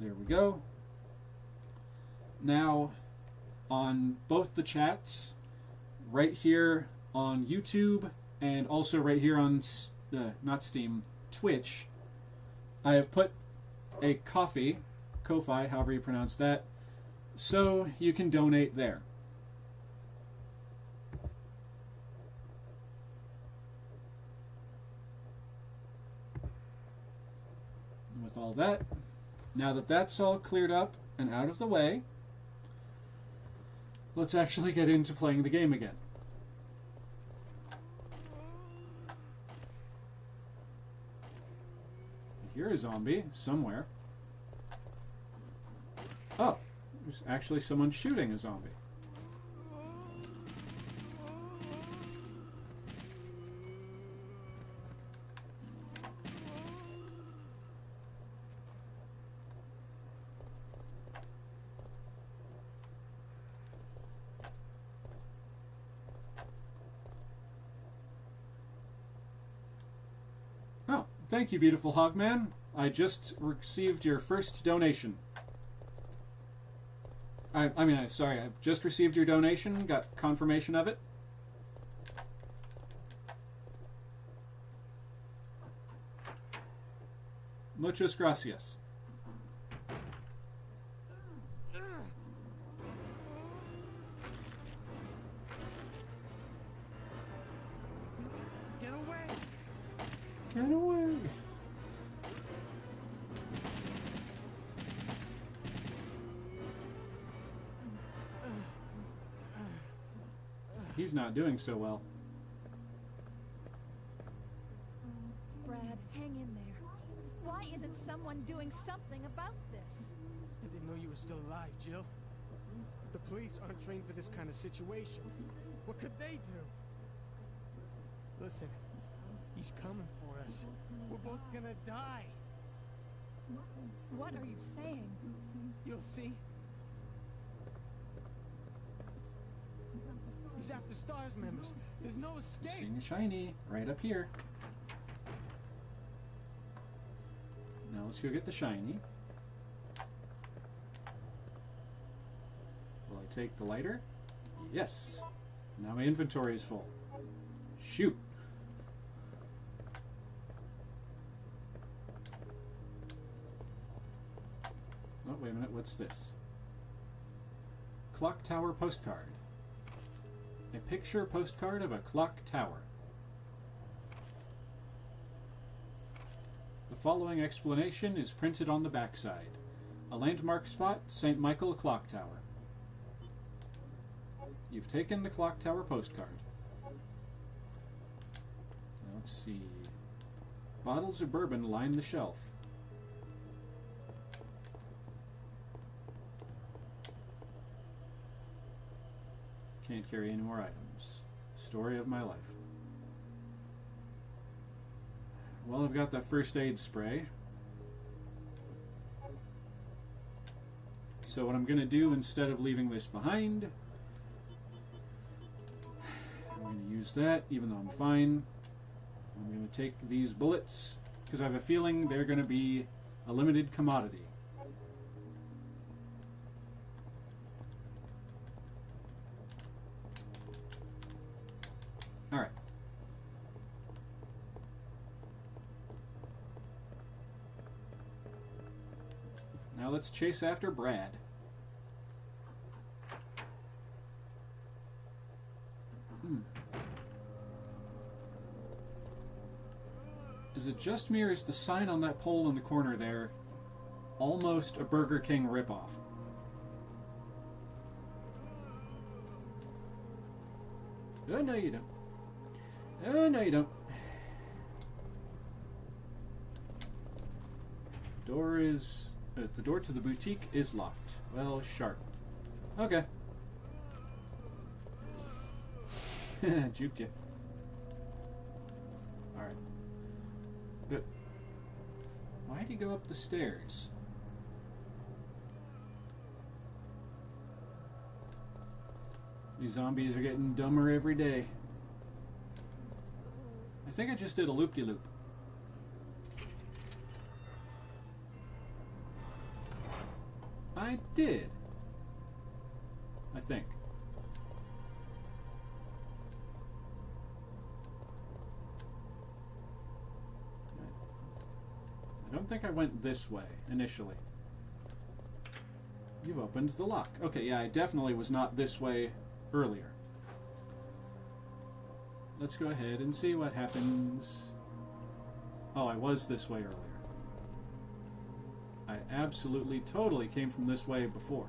Speaker 1: There we go. Now, on both the chats, right here on YouTube, and also right here on, not Steam, Twitch, I have put a Ko-fi, however you pronounce that, so you can donate there. With all that, now that that's all cleared up and out of the way, let's actually get into playing the game again. I hear a zombie somewhere. Oh, there's actually someone shooting a zombie. Thank you, beautiful Hogman. I just received your first donation. Sorry, I've just received your donation, got confirmation of it. Muchas gracias.
Speaker 5: Get away!
Speaker 1: Get away. He's not doing so well.
Speaker 3: Brad, hang in there. Why isn't someone doing something about this?
Speaker 7: I didn't know you were still alive, Jill.
Speaker 5: The police aren't trained for this kind of situation. What could they do? Listen, he's coming for us. We're both gonna die.
Speaker 3: What are you saying?
Speaker 5: You'll see. He's after STARS members. There's no escape.
Speaker 1: Seeing a shiny right up here. Now let's go get the shiny. Will I take the lighter? Yes. Now my inventory is full. Shoot. Oh, wait a minute. What's this? Clock Tower postcard. A picture postcard of a clock tower. The following explanation is printed on the backside. A landmark spot, St. Michael Clock Tower. You've taken the clock tower postcard. Now let's see. Bottles of bourbon line the shelf. Can't carry any more items. Story of my life. Well, I've got that first aid spray. So what I'm going to do instead of leaving this behind, I'm going to use that even though I'm fine. I'm going to take these bullets because I have a feeling they're going to be a limited commodity. Alright. Now let's chase after Brad. Is it just me or is the sign on that pole in the corner there almost a Burger King ripoff? Oh, no you don't. Oh, no you don't. The door to the boutique is locked. Well, sharp. Okay. Juked you. Alright. But why'd he go up the stairs? These zombies are getting dumber every day. I think I just did a loop-de-loop. I did. I think. I don't think I went this way initially. You've opened the lock. Okay, yeah, I definitely was not this way earlier. Let's go ahead and see what happens. Oh, I was this way earlier. I absolutely, totally came from this way before.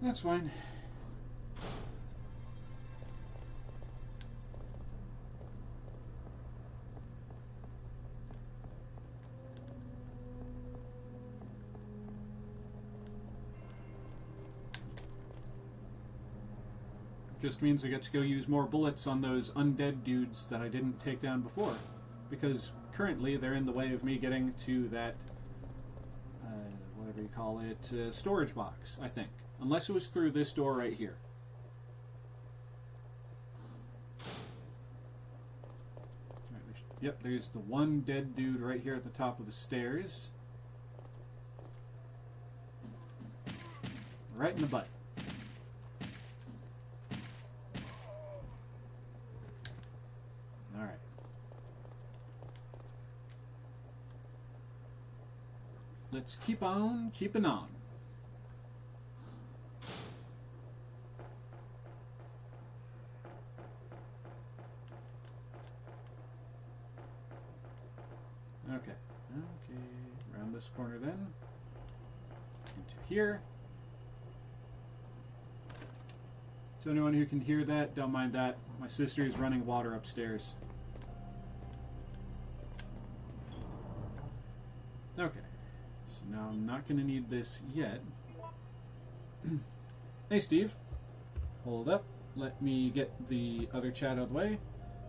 Speaker 1: That's fine. Just means I get to go use more bullets on those undead dudes that I didn't take down before. Because currently they're in the way of me getting to that, whatever you call it, storage box, I think. Unless it was through this door right here. Yep, there's the one dead dude right here at the top of the stairs. Right in the butt. Alright. Let's keep on keeping on. Okay. Okay. Around this corner then. Into here. So anyone who can hear that, don't mind that. My sister is running water upstairs. Okay. So now I'm not going to need this yet. Hey Steve. Hold up. Let me get the other chat out of the way.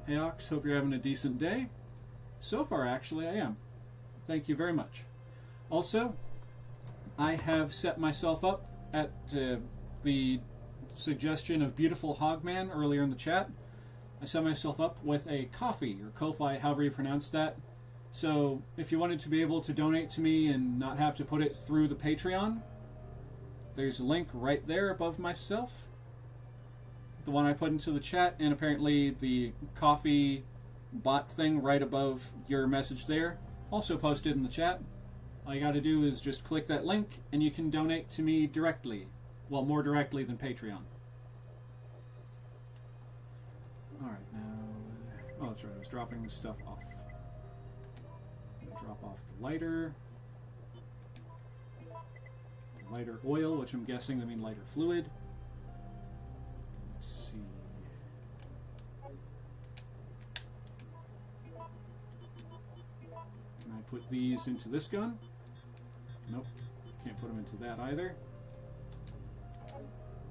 Speaker 1: Hey Ox, hope you're having a decent day. So far, actually, I am. Thank you very much. Also, I have set myself up at the suggestion of Beautiful Hogman earlier in the chat. I set myself up with a Ko-fi, or Ko-fi, however you pronounce that. So, if you wanted to be able to donate to me and not have to put it through the Patreon, there's a link right there above myself. The one I put into the chat, and apparently the Ko-fi bot thing right above your message there, also posted in the chat. All you gotta do is just click that link and you can donate to me directly. Well, more directly than Patreon. Alright, now... oh, that's right, I was dropping this stuff off. I'm gonna drop off the lighter. Lighter oil, which I'm guessing I mean lighter fluid. Let's see... can I put these into this gun? Nope. Can't put them into that either.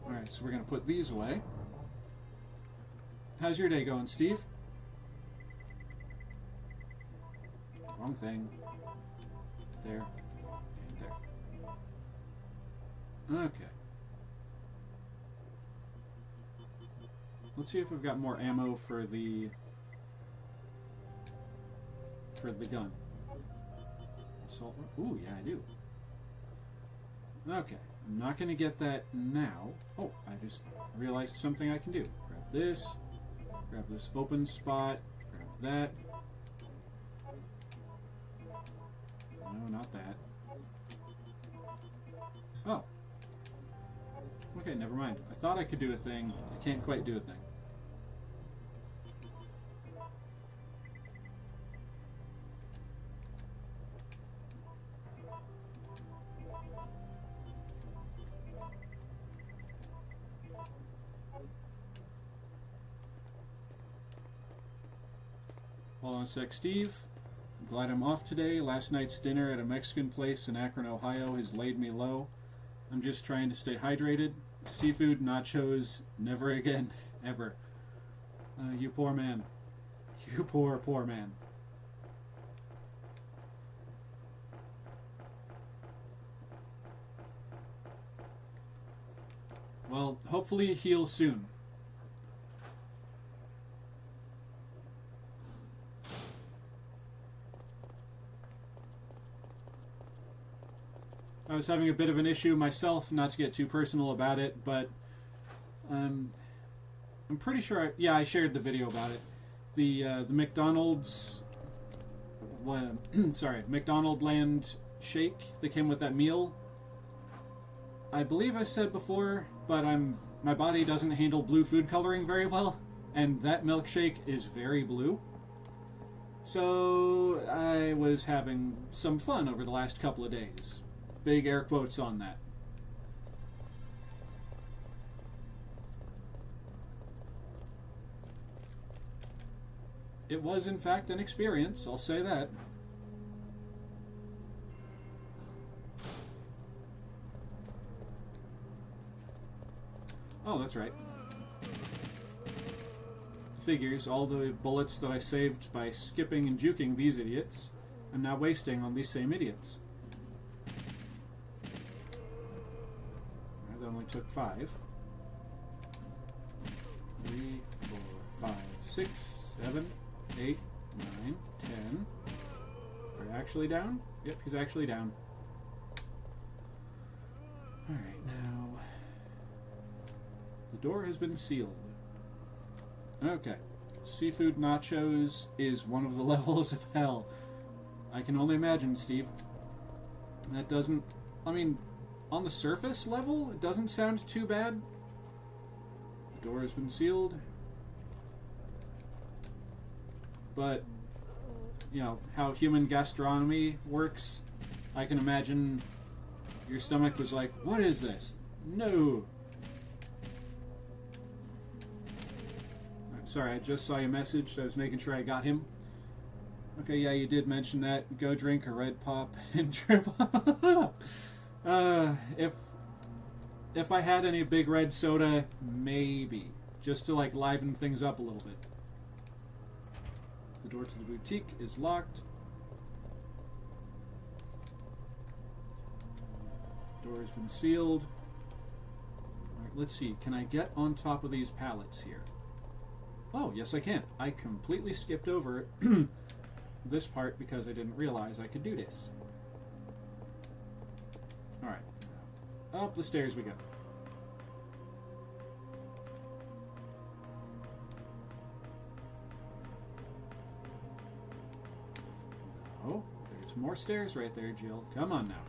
Speaker 1: Alright, so we're going to put these away. How's your day going, Steve? Wrong thing. There. And there. Okay. Let's see if we've got more ammo for the gun. Assault. Ooh, yeah, I do. Okay, I'm not going to get that now. Oh, I just realized something I can do. Grab this open spot, grab that. No, not that. Oh. Okay, never mind. I thought I could do a thing. I can't quite do a thing. Hold on a sec, Steve. I'm glad I'm off today. Last night's dinner at a Mexican place in Akron, Ohio has laid me low. I'm just trying to stay hydrated. Seafood, nachos, never again, ever. You poor man. You poor, poor man. Well, hopefully heal soon. I was having a bit of an issue myself, not to get too personal about it, but I'm pretty sure I shared the video about it. The McDonald's McDonald Land shake that came with that meal. I believe I said before, but my body doesn't handle blue food coloring very well, and that milkshake is very blue. So I was having some fun over the last couple of days. Big air quotes on that. It was, in fact, an experience, I'll say that. Oh, that's right. Figures, all the bullets that I saved by skipping and juking these idiots, I'm now wasting on these same idiots. That only took 5. 3, 4, 5, 6, 7, 8, 9, 10. Are you actually down? Yep, he's actually down. Alright, now... The door has been sealed. Okay. Seafood nachos is one of the levels of hell. I can only imagine, Steve. That doesn't... I mean, on the surface level, it doesn't sound too bad. The door has been sealed. But, you know, how human gastronomy works, I can imagine your stomach was like, what is this? No! Sorry, I just saw your message, so I was making sure I got him. Okay, yeah, you did mention that. Go drink a red pop and trip. If I had any big red soda, maybe. Just to, like, liven things up a little bit. The door to the boutique is locked. Door has been sealed. Alright, let's see. Can I get on top of these pallets here? Oh, yes I can. I completely skipped over this part because I didn't realize I could do this. Alright. Up the stairs we go. Oh, there's more stairs right there, Jill. Come on now.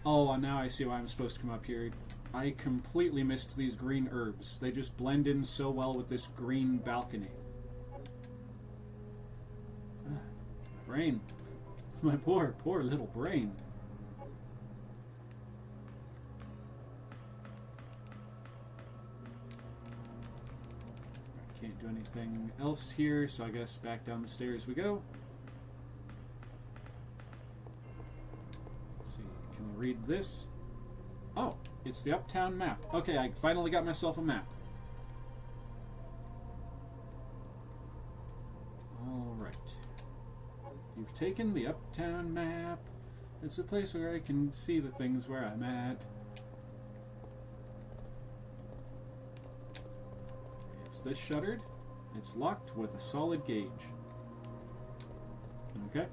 Speaker 1: Oh, now I see why I'm supposed to come up here. I completely missed these green herbs. They just blend in so well with this green balcony. Brain. My poor little brain. I can't do anything else here, so I guess back down the stairs we go. Can we read this? Oh, it's the Uptown map. Okay, I finally got myself a map. Alright. You've taken the Uptown map. It's a place where I can see the things where I'm at. Is this shuttered? It's locked with a solid gauge. Okay.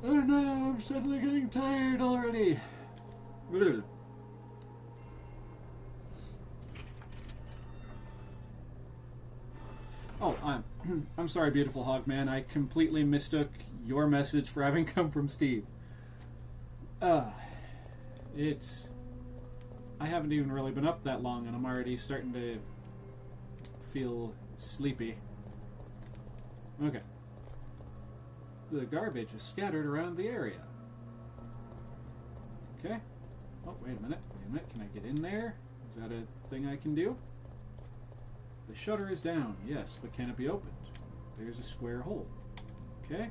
Speaker 1: Oh no, I'm suddenly getting tired already. Ugh. Oh, I'm sorry, beautiful hog man. I completely mistook your message for having come from Steve. It's... I haven't even really been up that long, and I'm already starting to feel sleepy. Okay. The garbage is scattered around the area. Okay. Oh, wait a minute. Can I get in there? Is that a thing I can do? The shutter is down, yes, but can it be opened? There's a square hole. Okay.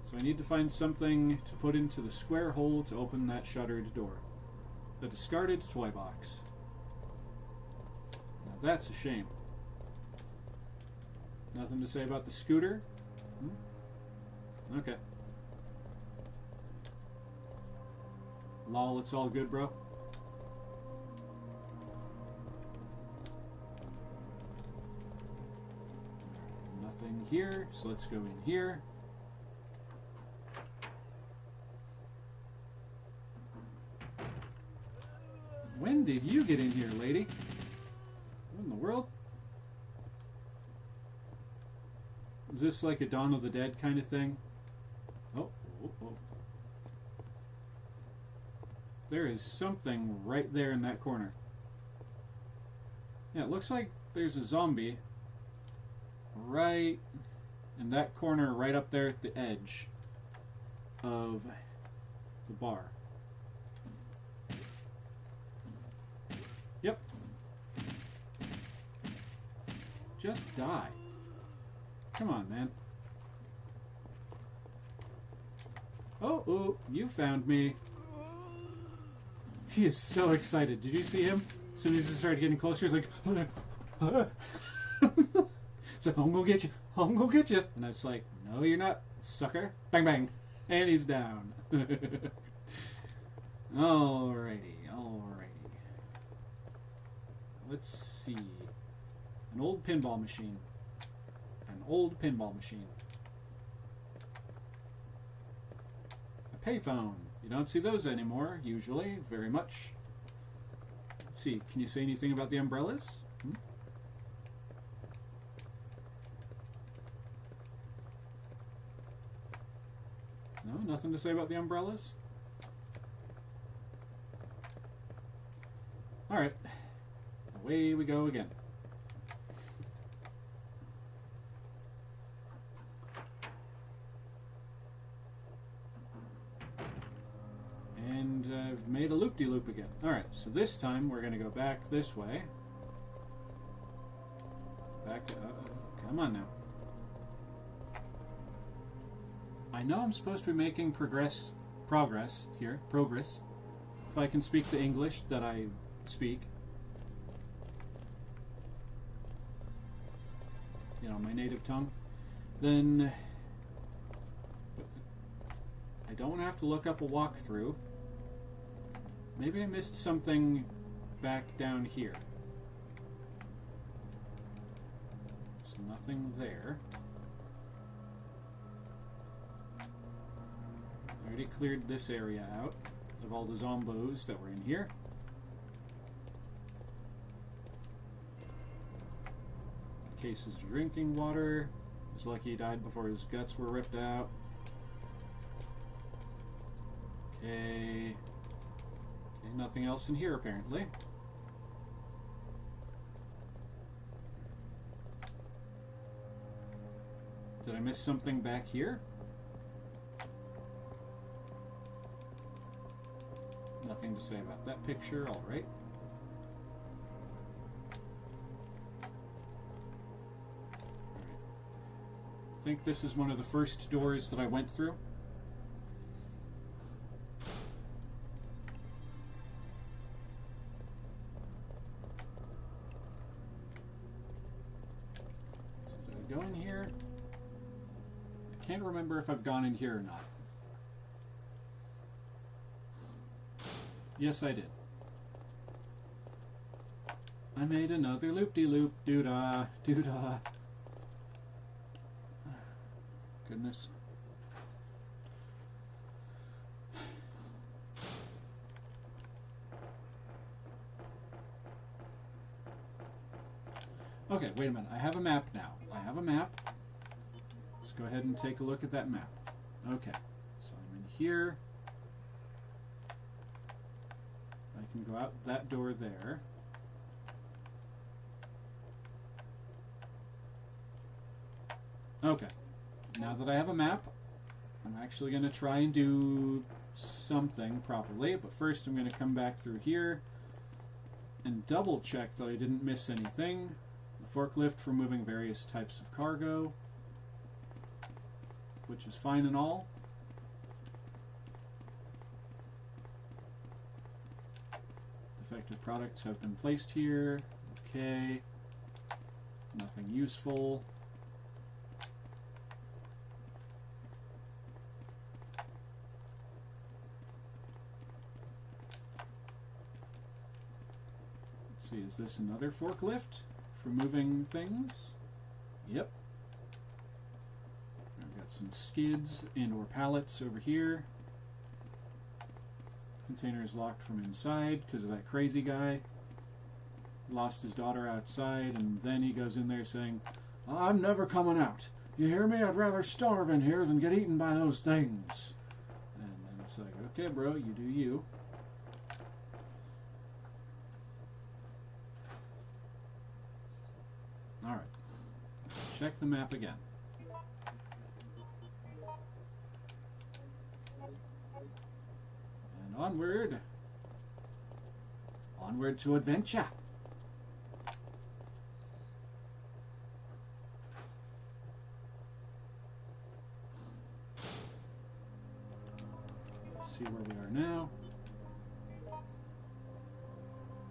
Speaker 1: So I need to find something to put into the square hole to open that shuttered door. A discarded toy box. Now that's a shame. Nothing to say about the scooter? Okay. Lol, it's all good, bro. Nothing here, so let's go in here. When did you get in here, lady? What in the world? Is this like a Dawn of the Dead kind of thing? Oh, oh, oh. There is something right there in that corner. Yeah, it looks like there's a zombie right in that corner, right up there at the edge of the bar. Yep. Just die. Come on, man. Oh, you found me. He is so excited. Did you see him? As soon as he started getting closer, he's like, it's like, I'm gonna get you. I'm gonna get you. And I was like, no, you're not, sucker. Bang, bang. And he's down. Alrighty. let's see. An old pinball machine. An old pinball machine. A payphone. You don't see those anymore, usually, very much. Let's see, can you say anything about the umbrellas? Hmm? No, nothing to say about the umbrellas? Alright, away we go again. And I've made a loop-de-loop again. Alright, so this time we're going to go back this way. Back to... come on now. I know I'm supposed to be making progress here. Progress. If I can speak the English that I speak. You know, my native tongue. Then... I don't have to look up a walkthrough. Maybe I missed something back down here. So nothing there. I already cleared this area out of all the zombos that were in here. Cases of drinking water. He's lucky he died before his guts were ripped out. Okay. Nothing else in here apparently. Did I miss something back here? Nothing to say about that picture, alright. I think this is one of the first doors that I went through. Go in here. I can't remember if I've gone in here or not. Yes, I did. I made another loop-de-loop. Doo-dah. Doo-dah. Goodness. Okay, wait a minute. I have a map now. I have a map. Let's go ahead and take a look at that map. Okay, so I'm in here. I can go out that door there. Okay, now that I have a map, I'm actually going to try and do something properly, but first I'm going to come back through here and double check that I didn't miss anything. The forklift for moving various types of cargo, which is fine and all. Defective products have been placed here. Okay. Nothing useful. Let's see, is this another forklift for moving things? Yep. I've got some skids and or pallets over here. Container is locked from inside because of that crazy guy. Lost his daughter outside, and then he goes in there saying, "I'm never coming out. You hear me? I'd rather starve in here than get eaten by those things." And then it's like, okay, bro, you do you. Alright. Check the map again. And onward. Onward to adventure. Let's see where we are now.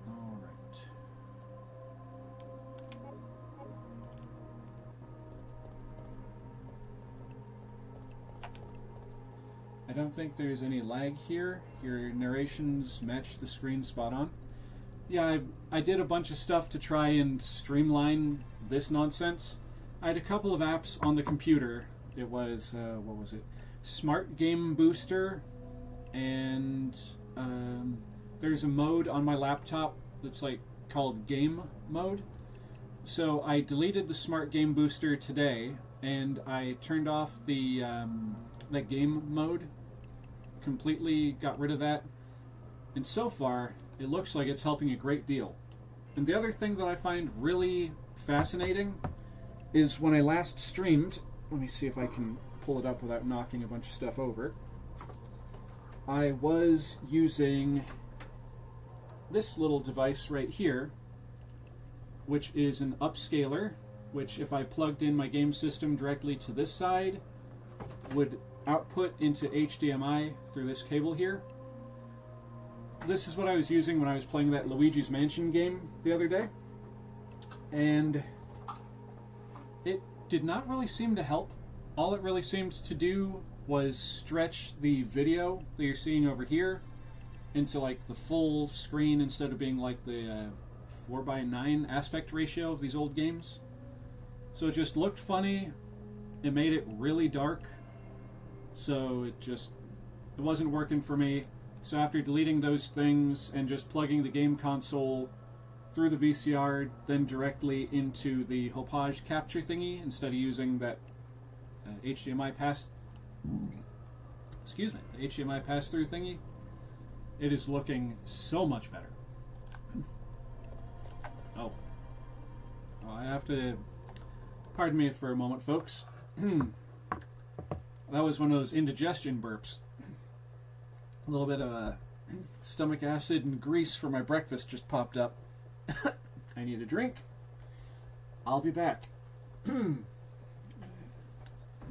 Speaker 1: Alright. I don't think there's any lag here. Your narrations match the screen spot on. yeah, I did a bunch of stuff to try and streamline this nonsense. I had a couple of apps on the computer. It was, what was it? Smart Game Booster, and there's a mode on my laptop that's like called Game Mode. So I deleted the Smart Game Booster today, and I turned off the that game mode. Completely got rid of that, and so far it looks like it's helping a great deal. And the other thing that I find really fascinating is when I last streamed, let me see if I can pull it up without knocking a bunch of stuff over. I was using this little device right here, which is an upscaler, which if I plugged in my game system directly to this side, would output into HDMI through this cable here. This is what I was using when I was playing that Luigi's Mansion game the other day, and it did not really seem to help. All it really seemed to do was stretch the video that you're seeing over here into like the full screen instead of being like the 4:9 aspect ratio of these old games. So it just looked funny. It made it really dark. So it wasn't working for me. So after deleting those things and just plugging the game console through the VCR, then directly into the Hopage capture thingy instead of using that HDMI the HDMI pass-through thingy, it is looking so much better. Oh, I have to pardon me for a moment, folks. That was one of those indigestion burps. A little bit of stomach acid and grease for my breakfast just popped up. I need a drink. I'll be back.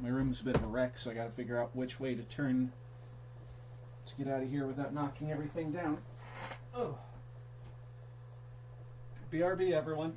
Speaker 1: My room's a bit of a wreck, so I gotta figure out which way to turn to get out of here without knocking everything down. Oh. BRB, everyone.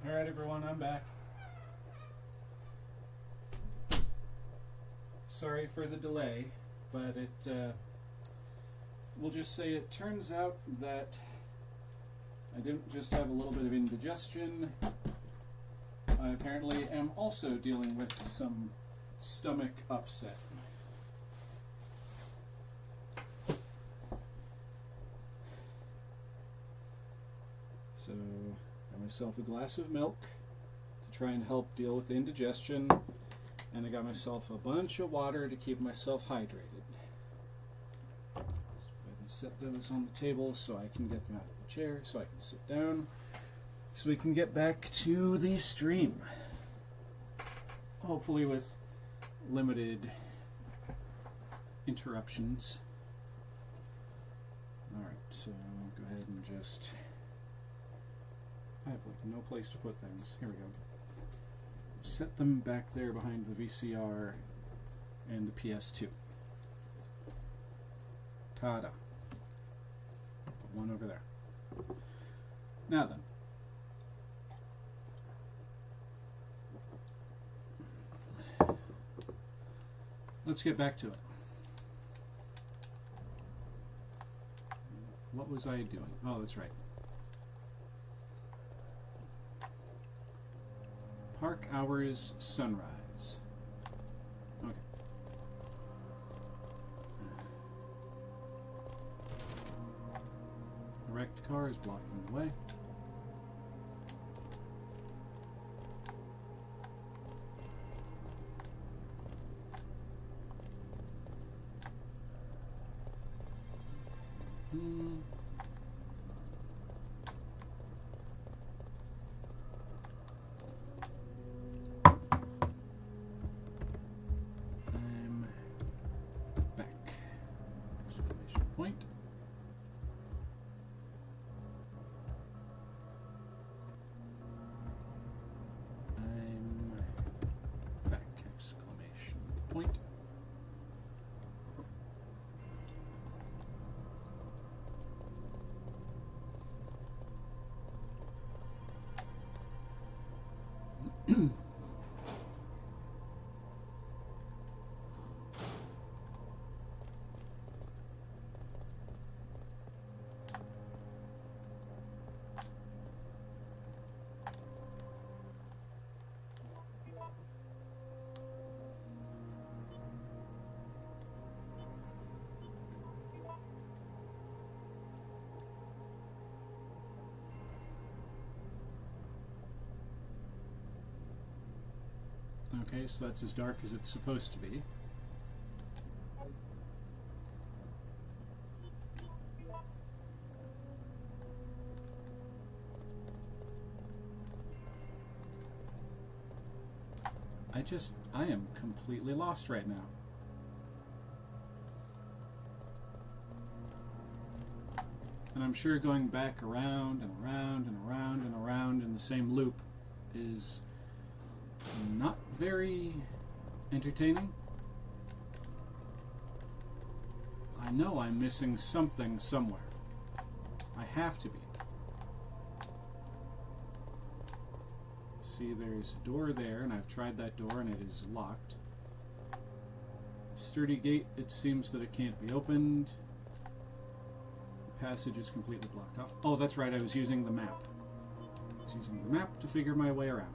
Speaker 1: Alright everyone, I'm back. Sorry for the delay, but we'll just say it turns out that I didn't just have a little bit of indigestion. I apparently am also dealing with some stomach upset. So, got myself a glass of milk to try and help deal with the indigestion, and I got myself a bunch of water to keep myself hydrated. Let's go ahead and set those on the table so I can get them out of the chair, so I can sit down, so we can get back to the stream. Hopefully with limited interruptions. Alright, so I'll go ahead and just... I have like no place to put things. Here we go. Set them back there behind the VCR and the PS2. Ta-da. Put one over there. Now then. Let's get back to it. What was I doing? Oh, that's right. Park hours sunrise. Okay. The wrecked car is blocking the way. I'm back. Exclamation point. I'm back. Exclamation point. Okay, so that's as dark as it's supposed to be. I am completely lost right now. And I'm sure going back around and around and around and around in the same loop is not very entertaining. I know I'm missing something somewhere. I have to be. See, there's a door there, and I've tried that door, and it is locked. Sturdy gate, it seems that it can't be opened. The passage is completely blocked off. Oh, that's right, I was using the map. I was using the map to figure my way around.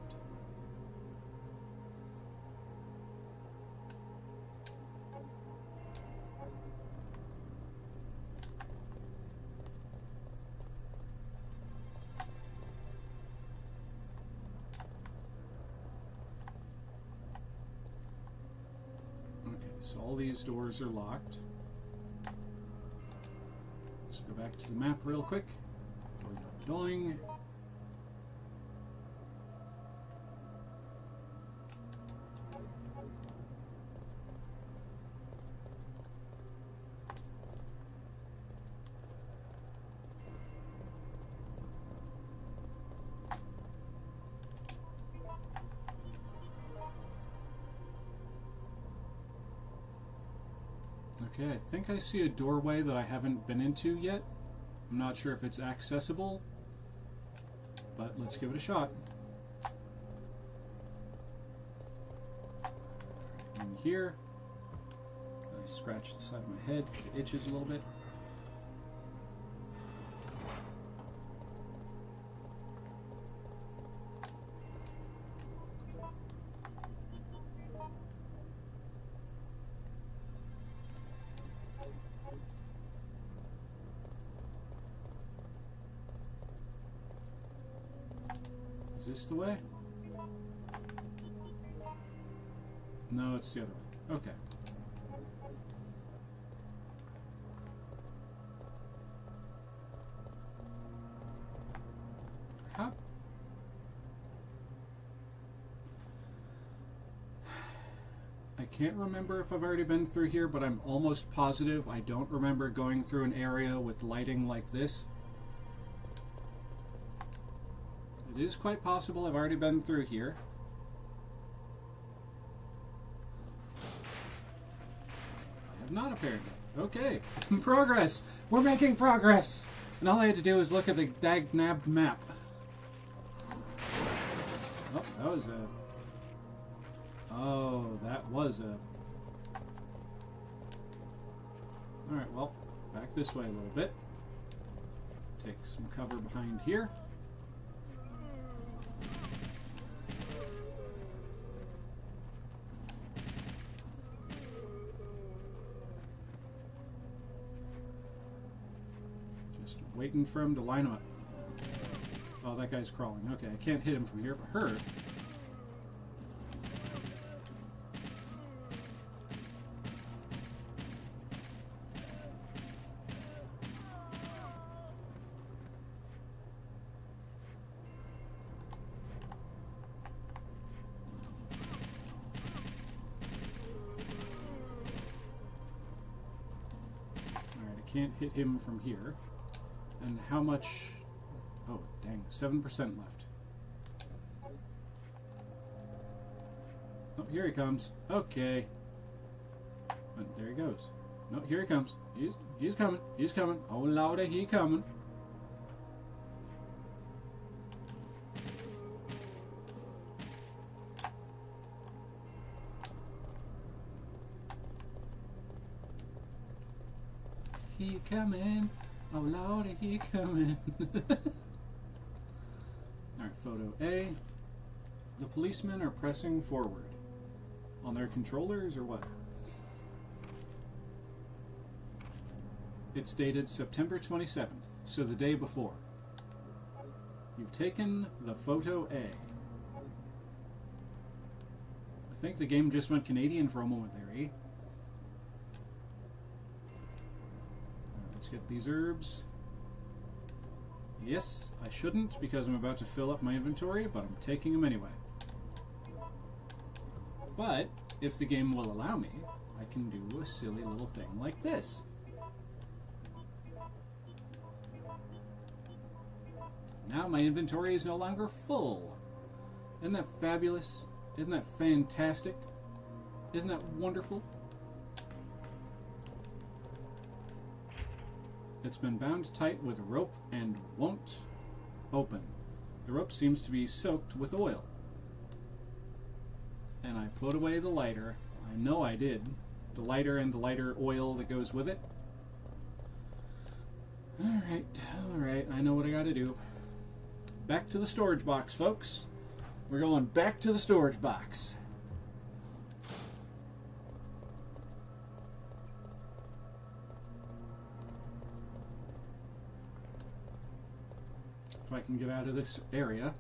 Speaker 1: So all these doors are locked. Let's go back to the map real quick. Doing. Okay, I think I see a doorway that I haven't been into yet. I'm not sure if it's accessible, but let's give it a shot. in here. I scratch the side of my head because it itches a little bit. Is this the way? No, it's the other way. Okay. How? I can't remember if I've already been through here, but I'm almost positive I don't remember going through an area with lighting like this. It is quite possible I've already been through here. I have not, apparently. Okay. Progress! We're making progress! And all I had to do was look at the dag-nabbed map. Oh, that was a... Oh, that was a... Alright, well, back this way a little bit. Take some cover behind here. Just waiting for him to line up. Oh, that guy's crawling. Okay, I can't hit him from here, but her. Can't hit him from here. And how much... Oh, dang. 7% left. Oh, here he comes. Okay. And there he goes. No, here he comes. He's coming. He's coming. Oh, lordy, he coming. He coming. Oh lordy, he coming. Alright, photo A. The policemen are pressing forward. On their controllers or what? It's dated September 27th, so the day before. You've taken the photo A. I think the game just went Canadian for a moment there, eh? Let's get these herbs. Yes, I shouldn't because I'm about to fill up my inventory, but I'm taking them anyway. But, if the game will allow me, I can do a silly little thing like this. Now my inventory is no longer full. Isn't that fabulous? Isn't that fantastic? Isn't that wonderful? It's been bound tight with rope and won't open. The rope seems to be soaked with oil. And I put away the lighter. I know I did. The lighter and the lighter oil that goes with it. Alright, I know what I gotta do. Back to the storage box, folks. We're going back to the storage box. If I can get out of this area.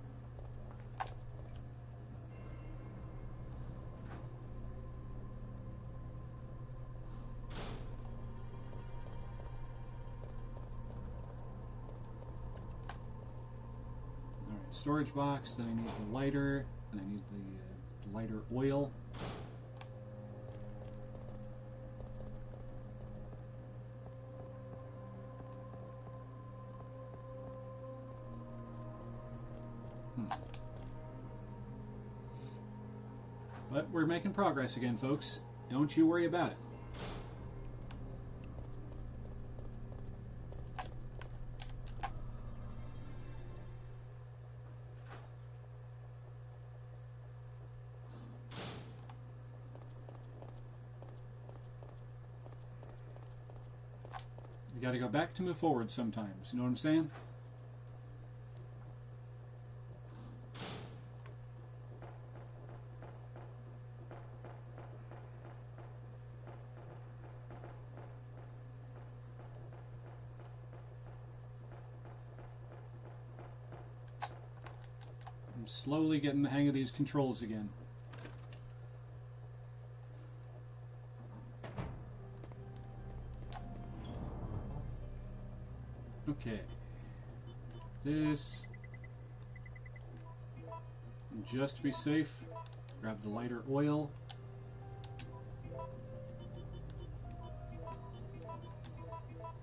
Speaker 1: Alright, storage box, then I need the lighter, and I need the lighter oil. But we're making progress again, folks. Don't you worry about it. You gotta go back to move forward sometimes. You know what I'm saying? I'm slowly getting the hang of these controls again. Okay. This. And just to be safe, grab the lighter oil.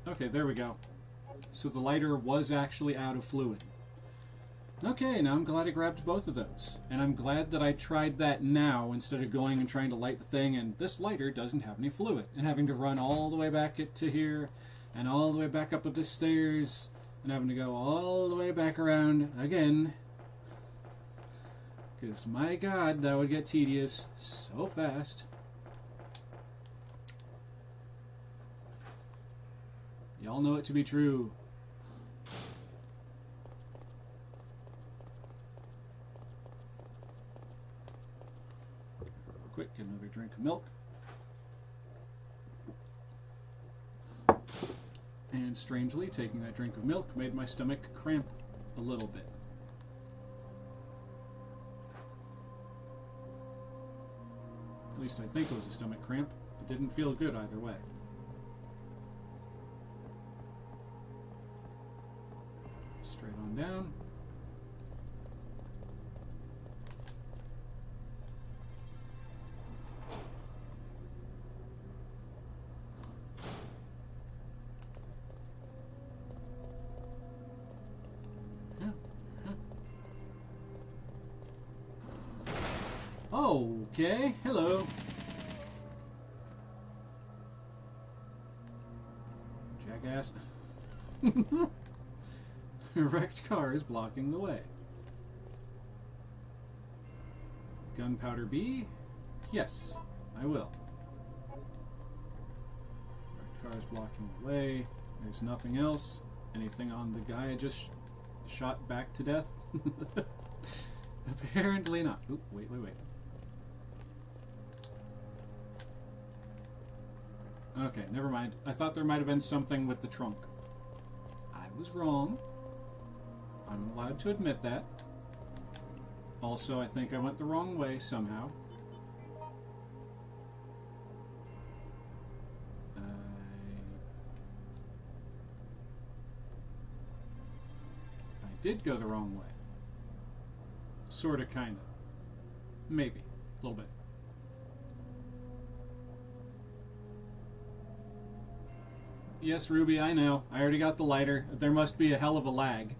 Speaker 1: Okay, there we go. So the lighter was actually out of fluid. Okay, now I'm glad I grabbed both of those. And I'm glad that I tried that now instead of going and trying to light the thing and this lighter doesn't have any fluid. And having to run all the way back to here and all the way back up the stairs and having to go all the way back around again. Because my god, that would get tedious so fast. Y'all know it to be true. Quick, get another drink of milk. And strangely, taking that drink of milk made my stomach cramp a little bit. At least I think it was a stomach cramp. It didn't feel good either way. Straight on down. Okay, hello. Jackass. Wrecked car is blocking the way. Gunpowder B? Yes, I will. Wrecked car is blocking the way. There's nothing else. Anything on the guy I just shot back to death? Apparently not. Oop, wait. Okay, never mind. I thought there might have been something with the trunk. I was wrong. I'm allowed to admit that. Also, I think I went the wrong way somehow. I did go the wrong way. Sorta, kinda. Maybe. A little bit. Yes, Ruby, I know. I already got the lighter. There must be a hell of a lag.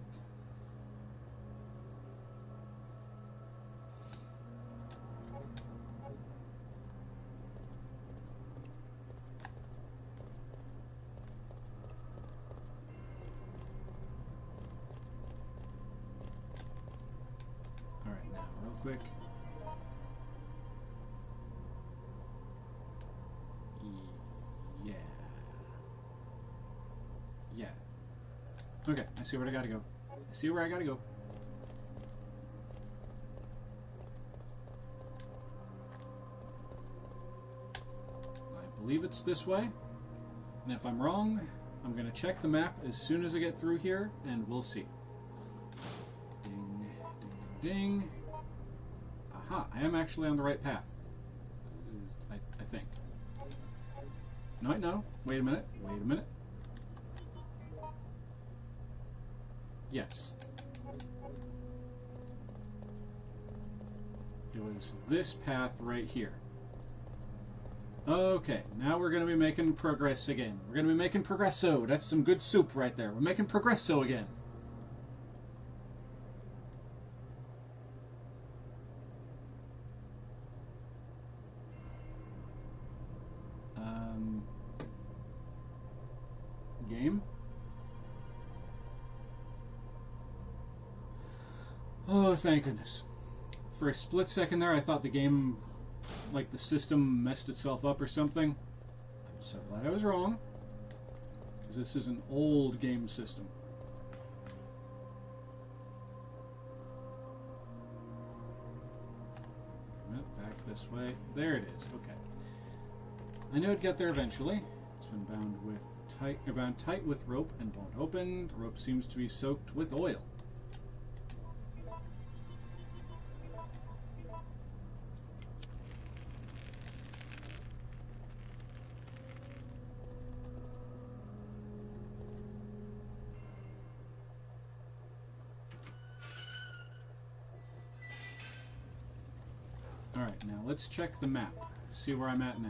Speaker 1: Alright, now, real quick. Yeah. Okay, I see where I gotta go. I believe it's this way. And if I'm wrong, I'm gonna check the map as soon as I get through here, and we'll see. Ding, ding, ding. Aha, I am actually on the right path. I think. No, wait a minute. Yes. It was this path right here. Okay, now we're going to be making progress again. We're going to be making progresso. That's some good soup right there. We're making progresso again. Game? Oh, thank goodness. For a split second there, I thought the game, like the system messed itself up or something. I'm so glad I was wrong. 'Cause this is an old game system. Back this way. There it is. Okay. I knew it'd get there eventually. It's been bound tight with rope and won't open. The rope seems to be soaked with oil. Alright, now let's check the map. See where I'm at now.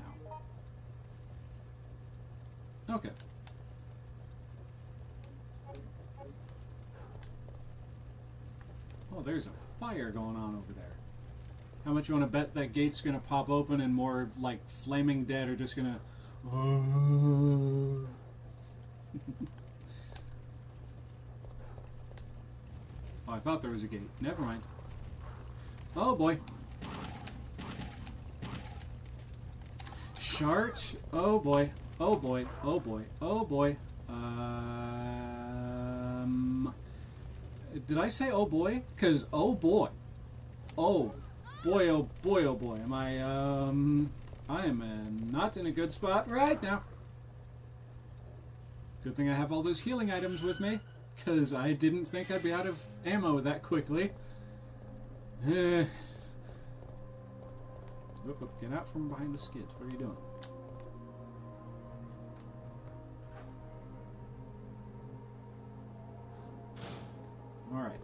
Speaker 1: Okay. Oh, there's a fire going on over there. How much you want to bet that gate's going to pop open and more, like, flaming dead are just going to... Oh, I thought there was a gate. Never mind. Oh, boy. Shart. Oh, boy. Oh, boy. Oh, boy. Oh, boy. Did I say oh, boy? Because, oh, boy. Oh, boy, oh, boy, oh, boy. Am I am not in a good spot right now. Good thing I have all those healing items with me, because I didn't think I'd be out of ammo that quickly. Whoop, whoop, get out from behind the skid. What are you doing? Alright.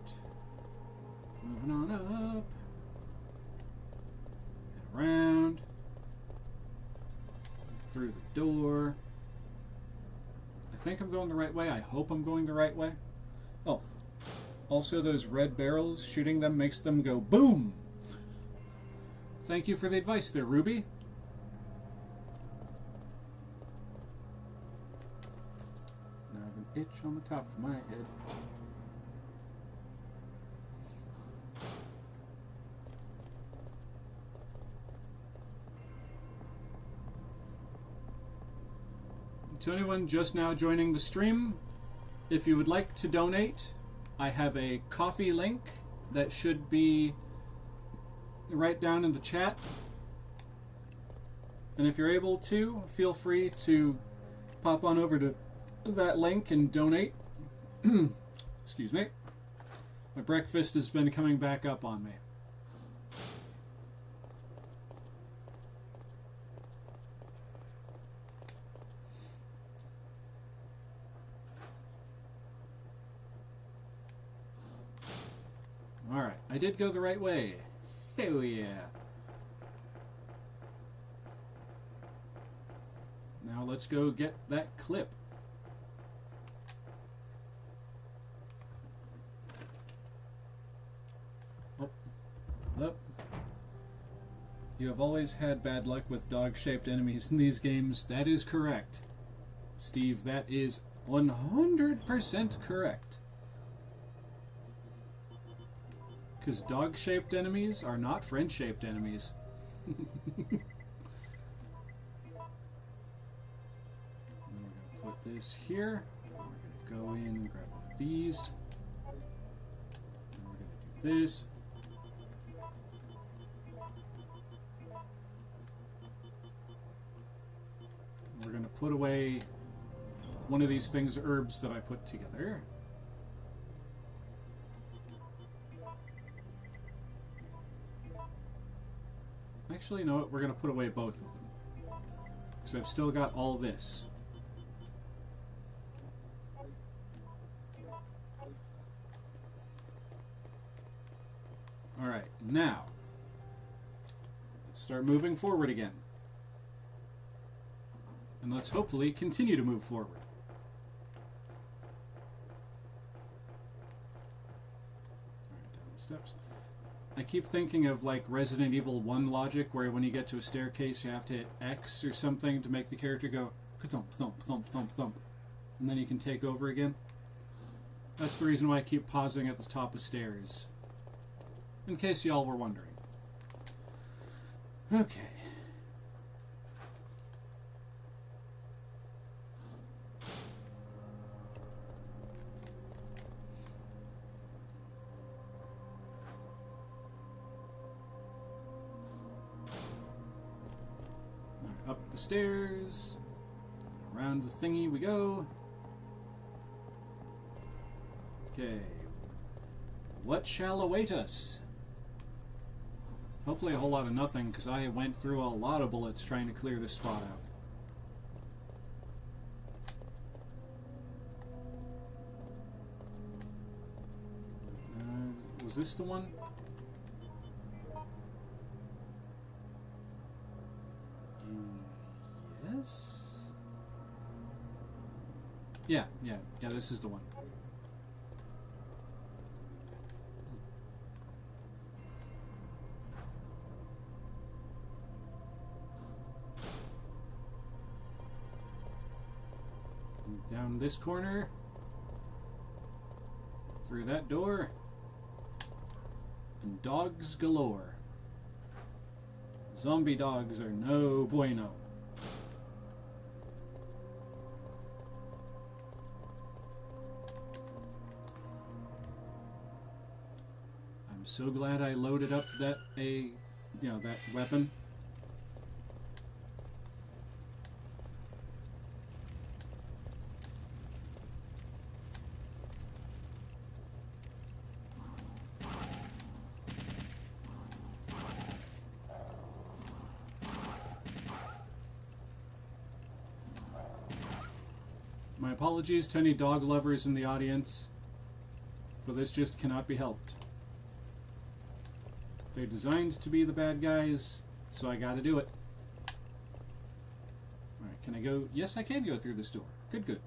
Speaker 1: Moving on up. And around. Through the door. I think I'm going the right way. I hope I'm going the right way. Oh. Also, those red barrels, shooting them makes them go boom! Thank you for the advice there, Ruby. Now I have an itch on the top of my head. To anyone just now joining the stream, if you would like to donate, I have a coffee link that should be right down in the chat. And if you're able to, feel free to pop on over to that link and donate. Excuse me. My breakfast has been coming back up on me. Alright, I did go the right way. Hell yeah. Now let's go get that clip. Oh. Oh. You have always had bad luck with dog-shaped enemies in these games. That is correct. Steve, that is 100% correct. Because dog-shaped enemies are not friend-shaped enemies. We're going to put this here. We're going to go in and grab one of these. And we're going to do this. We're going to put away one of these things, herbs that I put together. Actually, you know what? We're going to put away both of them. Because I've still got all this. Alright, now. Let's start moving forward again. And let's hopefully continue to move forward. Alright, down the steps. I keep thinking of like Resident Evil 1 logic, where when you get to a staircase you have to hit X or something to make the character go thump, thump, thump, thump, thump. And then you can take over again. That's the reason why I keep pausing at the top of stairs. In case y'all were wondering. Okay. Up the stairs. Around the thingy we go. Okay. What shall await us? Hopefully a whole lot of nothing, because I went through a lot of bullets trying to clear this spot out. Was this the one? Yes? Yeah, this is the one. Down this corner. Through that door. And dogs galore. Zombie dogs are no bueno. I'm so glad I loaded up that that weapon. My apologies to any dog lovers in the audience, but this just cannot be helped. They're designed to be the bad guys, so I gotta do it. Alright, can I go? Yes, I can go through this door. Good, good.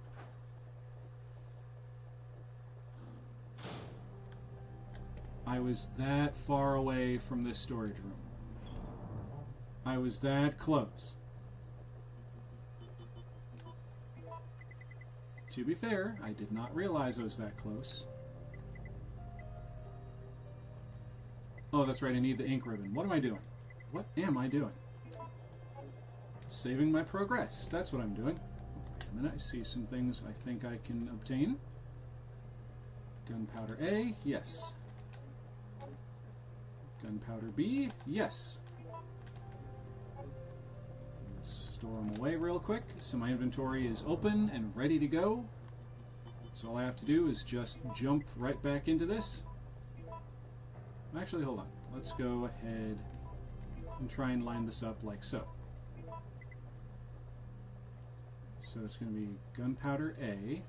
Speaker 1: I was that far away from this storage room. I was that close. To be fair, I did not realize I was that close. Oh, that's right, I need the ink ribbon. What am I doing? What am I doing? Saving my progress. That's what I'm doing. Wait a minute, I see some things I think I can obtain. Gunpowder A, yes. Gunpowder B, yes. Store them away real quick, so my inventory is open and ready to go. So all I have to do is just jump right back into this. Actually, hold on. Let's go ahead and try and line this up like so. So it's going to be gunpowder A,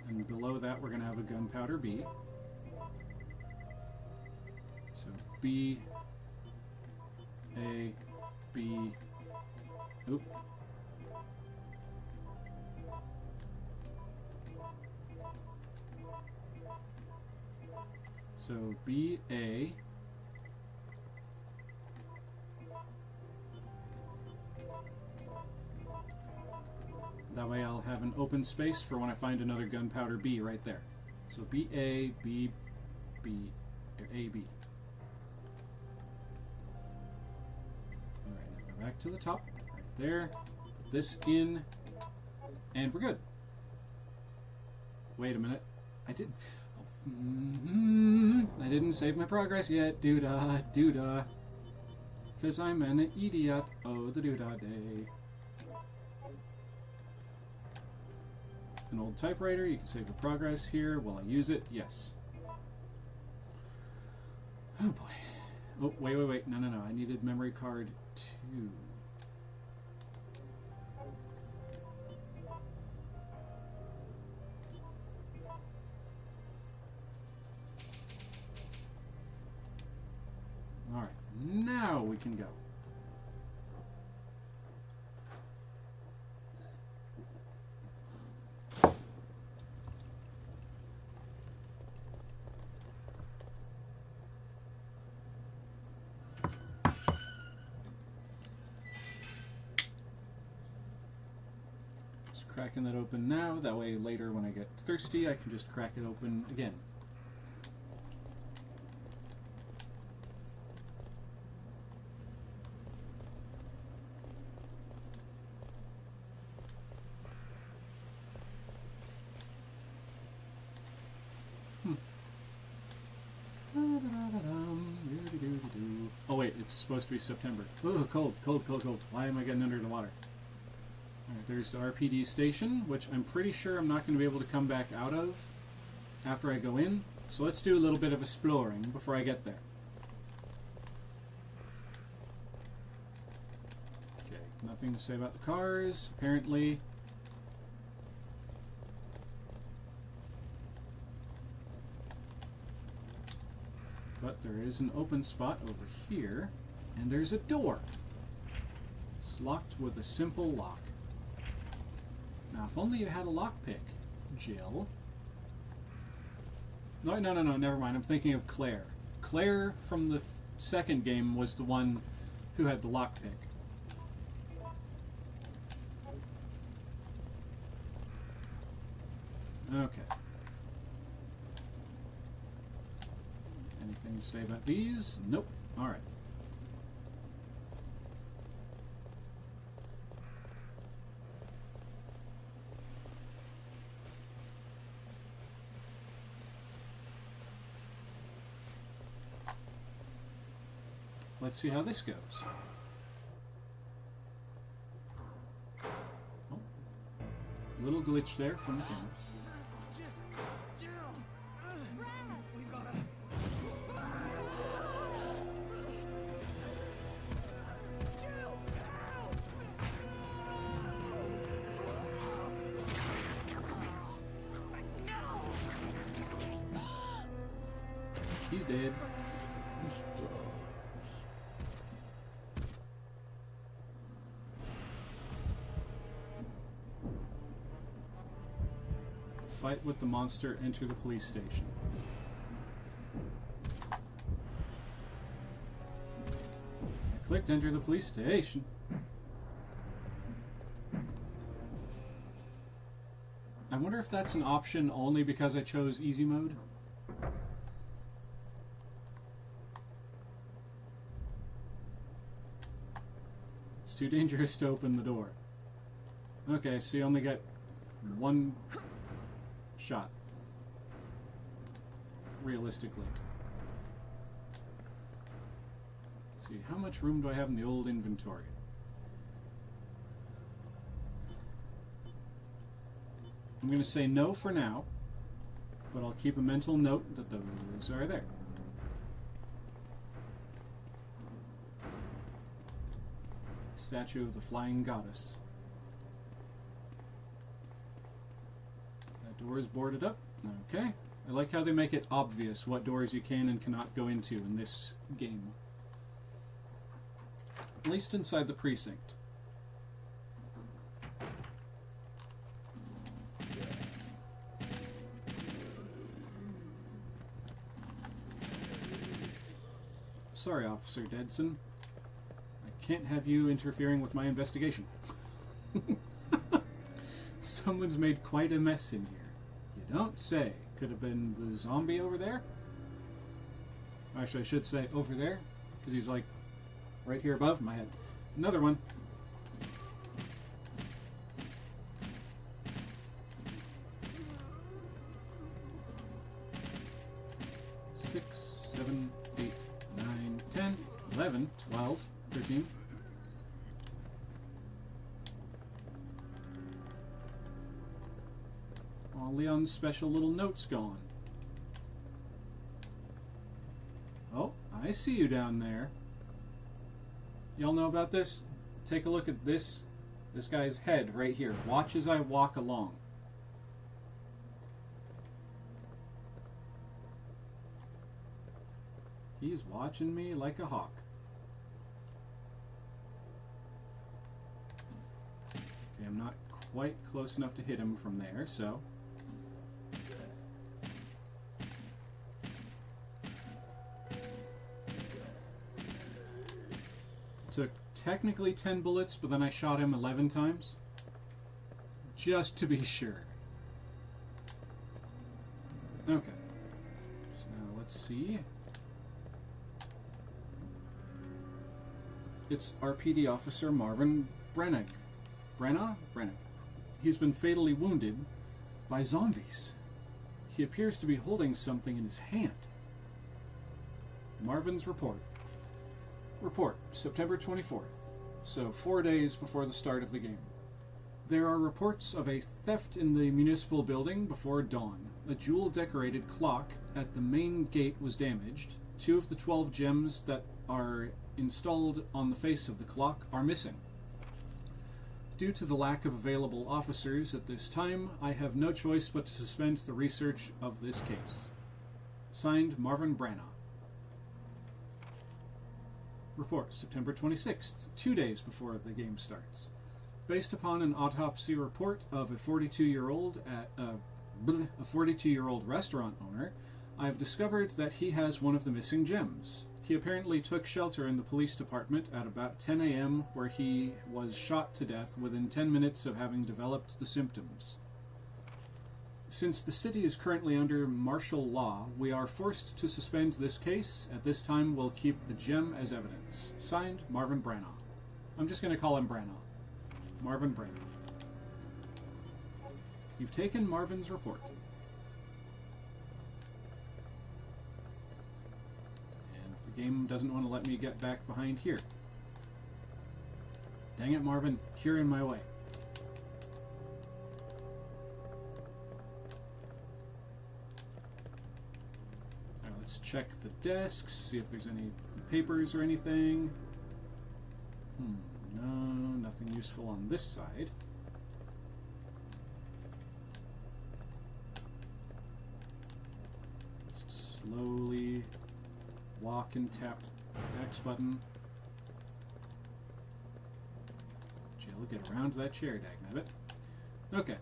Speaker 1: and below that we're going to have a gunpowder B. So B, A, B, oop. So B, A, that way I'll have an open space for when I find another gunpowder B right there. So B, A, B, B, or A, B. Back to the top, right there. Put this in, and we're good. Wait a minute, I didn't. I didn't save my progress yet. Doodah, doodah. Cause I'm an idiot. Oh, the doodah day. An old typewriter. You can save your progress here. Will I use it? Yes. Oh boy. Oh, wait. No. I needed memory card 2. Alright, now we can go. Cracking that open now, that way later when I get thirsty I can just crack it open again. Oh wait, it's supposed to be September. Oh, cold, cold, cold, cold. Why am I getting under the water? Alright, there's the RPD station, which I'm pretty sure I'm not going to be able to come back out of after I go in. So let's do a little bit of exploring before I get there. Okay, nothing to say about the cars, apparently. But there is an open spot over here, and there's a door. It's locked with a simple lock. Now, if only you had a lockpick, Jill. No, never mind. I'm thinking of Claire. Claire from the second game was the one who had the lockpick. Okay. Anything to say about these? Nope. Alright. Let's see how this goes. Oh. Little glitch there from the camera. He's dead. Fight with the monster, enter the police station. I clicked enter the police station. I wonder if that's an option only because I chose easy mode. It's too dangerous to open the door. Okay, so you only get one shot. Realistically. Let's see, how much room do I have in the old inventory? I'm going to say no for now, but I'll keep a mental note that those are there. Statue of the Flying Goddess. That door is boarded up. Okay. I like how they make it obvious what doors you can and cannot go into in this game. At least inside the precinct. Sorry, Officer Dedson. I can't have you interfering with my investigation. Someone's made quite a mess in here. You don't say. Could have been the zombie over there? Actually, I should say over there, because he's like right here above my head. Another one. Six, 7, 8, 9, 10, 11, 12, 13. All Leon's special little notes gone. Oh, I see you down there. Y'all know about this? Take a look at this guy's head right here. Watch as I walk along. He's watching me like a hawk. Okay, I'm not quite close enough to hit him from there, so... Took technically 10 bullets, but then I shot him 11 times. Just to be sure. Okay. So now let's see. It's RPD Officer Marvin Brennick. Brennick? He's been fatally wounded by zombies. He appears to be holding something in his hand. Marvin's report. Report, September 24th, so 4 days before the start of the game. There are reports of a theft in the municipal building before dawn. A jewel-decorated clock at the main gate was damaged. 2 of the 12 gems that are installed on the face of the clock are missing. Due to the lack of available officers at this time, I have no choice but to suspend the research of this case. Signed, Marvin Branagh. Report, September 26th, 2 days before the game starts. Based upon an autopsy report of a 42-year-old restaurant owner, I have discovered that he has one of the missing gems. He apparently took shelter in the police department at about 10 a.m., where he was shot to death within 10 minutes of having developed the symptoms. Since the city is currently under martial law, we are forced to suspend this case. At this time, we'll keep the gem as evidence. Signed, Marvin Branagh. I'm just going to call him Branagh. Marvin Branagh. You've taken Marvin's report. And the game doesn't want to let me get back behind here. Dang it, Marvin. You're in my way. Alright, let's check the desks, see if there's any papers or anything. No, nothing useful on this side. Just slowly walk and tap the X button. Jill, get around to that chair, dagnabbit. Okay.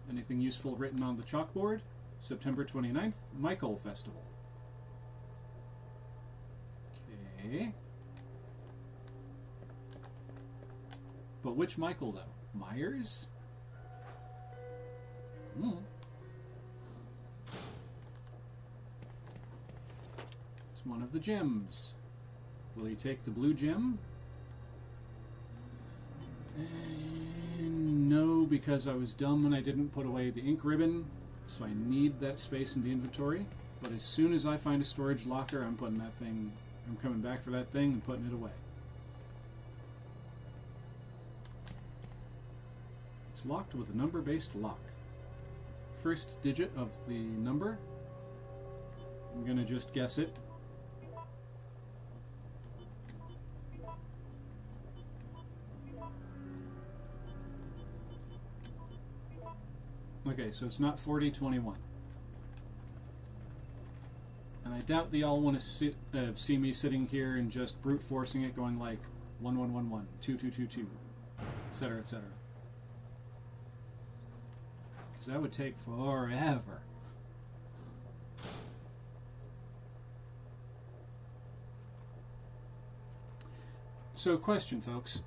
Speaker 1: Anything useful written on the chalkboard? September 29th, Michael Festival. Okay. But which Michael, though? Myers? It's one of the gems. Will he take the blue gem? No, because I was dumb and I didn't put away the ink ribbon, so I need that space in the inventory. But as soon as I find a storage locker, I'm putting that thing, I'm coming back for that thing and putting it away. It's locked with a number-based lock. First digit of the number, I'm gonna just guess it. Okay, so it's not 4021. And I doubt they all want to see me sitting here and just brute forcing it, going like 1111, 2222, etc., etc. Because that would take forever. So, question, folks.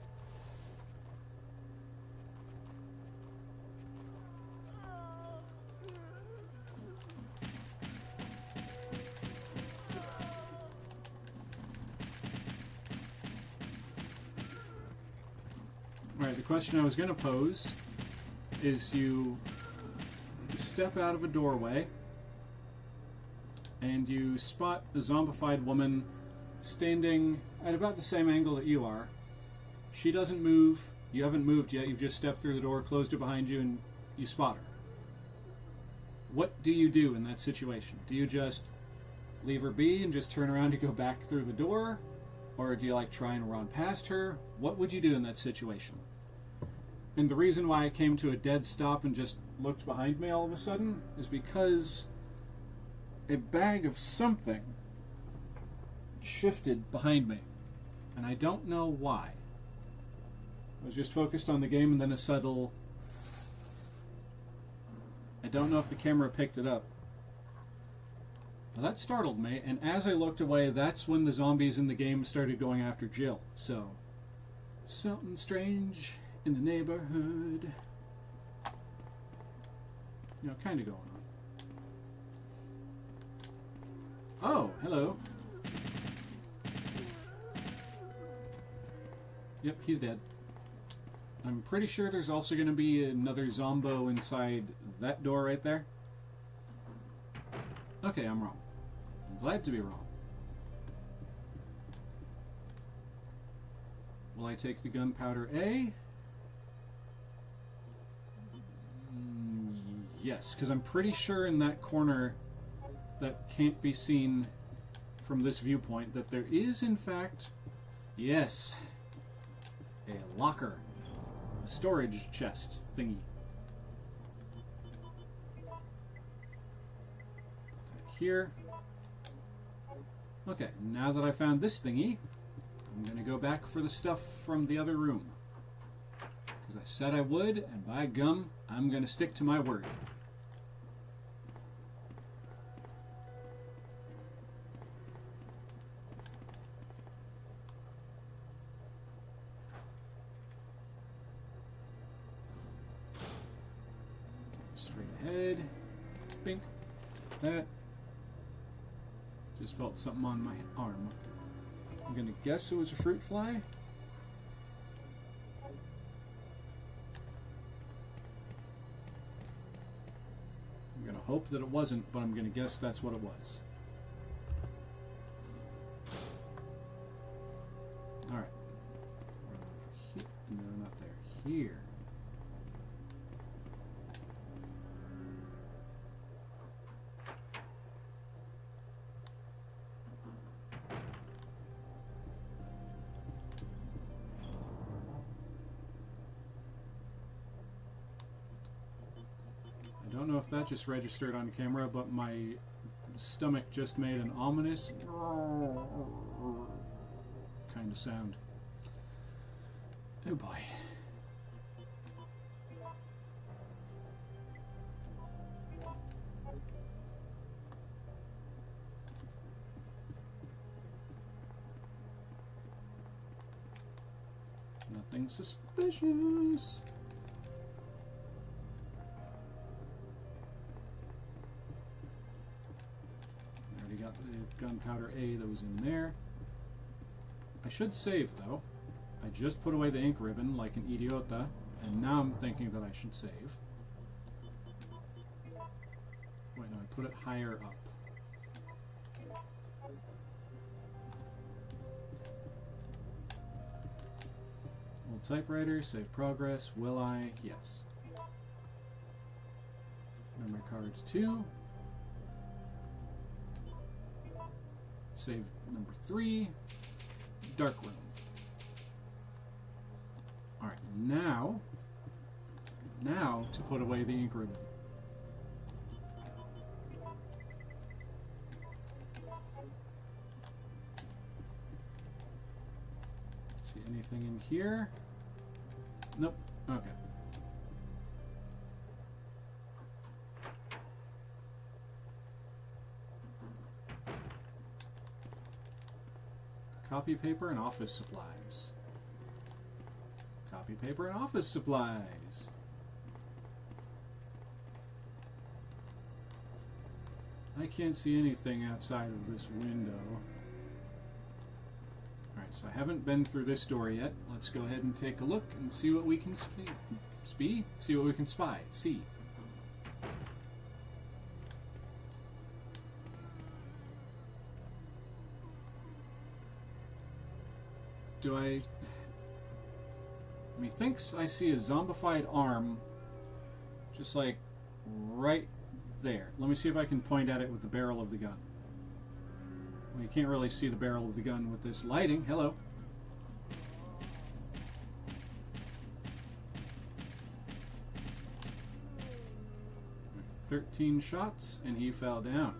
Speaker 1: Alright, the question I was going to pose is you step out of a doorway and you spot a zombified woman standing at about the same angle that you are. She doesn't move. You haven't moved yet. You've just stepped through the door, closed it behind you, and you spot her. What do you do in that situation? Do you just leave her be and just turn around to go back through the door? Or do you like try and run past her? What would you do in that situation? And the reason why I came to a dead stop and just looked behind me all of a sudden is because a bag of something shifted behind me. And I don't know why. I was just focused on the game and then a subtle... I don't know if the camera picked it up. Well, that startled me, and as I looked away, that's when the zombies in the game started going after Jill. So, something strange in the neighborhood. You know, kind of going on. Oh, hello. Yep, he's dead. I'm pretty sure there's also going to be another zombo inside that door right there. Okay, I'm wrong. I'm glad to be wrong. Will I take the gunpowder A? Yes, because I'm pretty sure in that corner that can't be seen from this viewpoint that there is, in fact, yes, a locker, a storage chest thingy. Here. Okay, now that I found this thingy, I'm going to go back for the stuff from the other room. Because I said I would, and by gum, I'm going to stick to my word. Straight ahead. Bink. That. Just felt something on my arm. I'm gonna guess it was a fruit fly. I'm gonna hope that it wasn't, but I'm gonna guess that's what it was. Alright. No, not there. Here. I don't know if that just registered on camera, but my stomach just made an ominous kind of sound. Oh boy. Nothing suspicious. Got the gunpowder A that was in there. I should save though. I just put away the ink ribbon like an idiota, and now I'm thinking that I should save. Wait, no, I put it higher up. Old typewriter, save progress. Will I? Yes. Memory cards 2. Save number 3, dark room. Alright, now to put away the ink ribbon. See anything in here? Nope. Okay. Copy paper and office supplies. Copy paper and office supplies. I can't see anything outside of this window. Alright, so I haven't been through this door yet. Let's go ahead and take a look and see what we can see what we can spy. See. Methinks I see a zombified arm just like right there. Let me see if I can point at it with the barrel of the gun. Well, you can't really see the barrel of the gun with this lighting. Hello. Right, 13 shots and he fell down.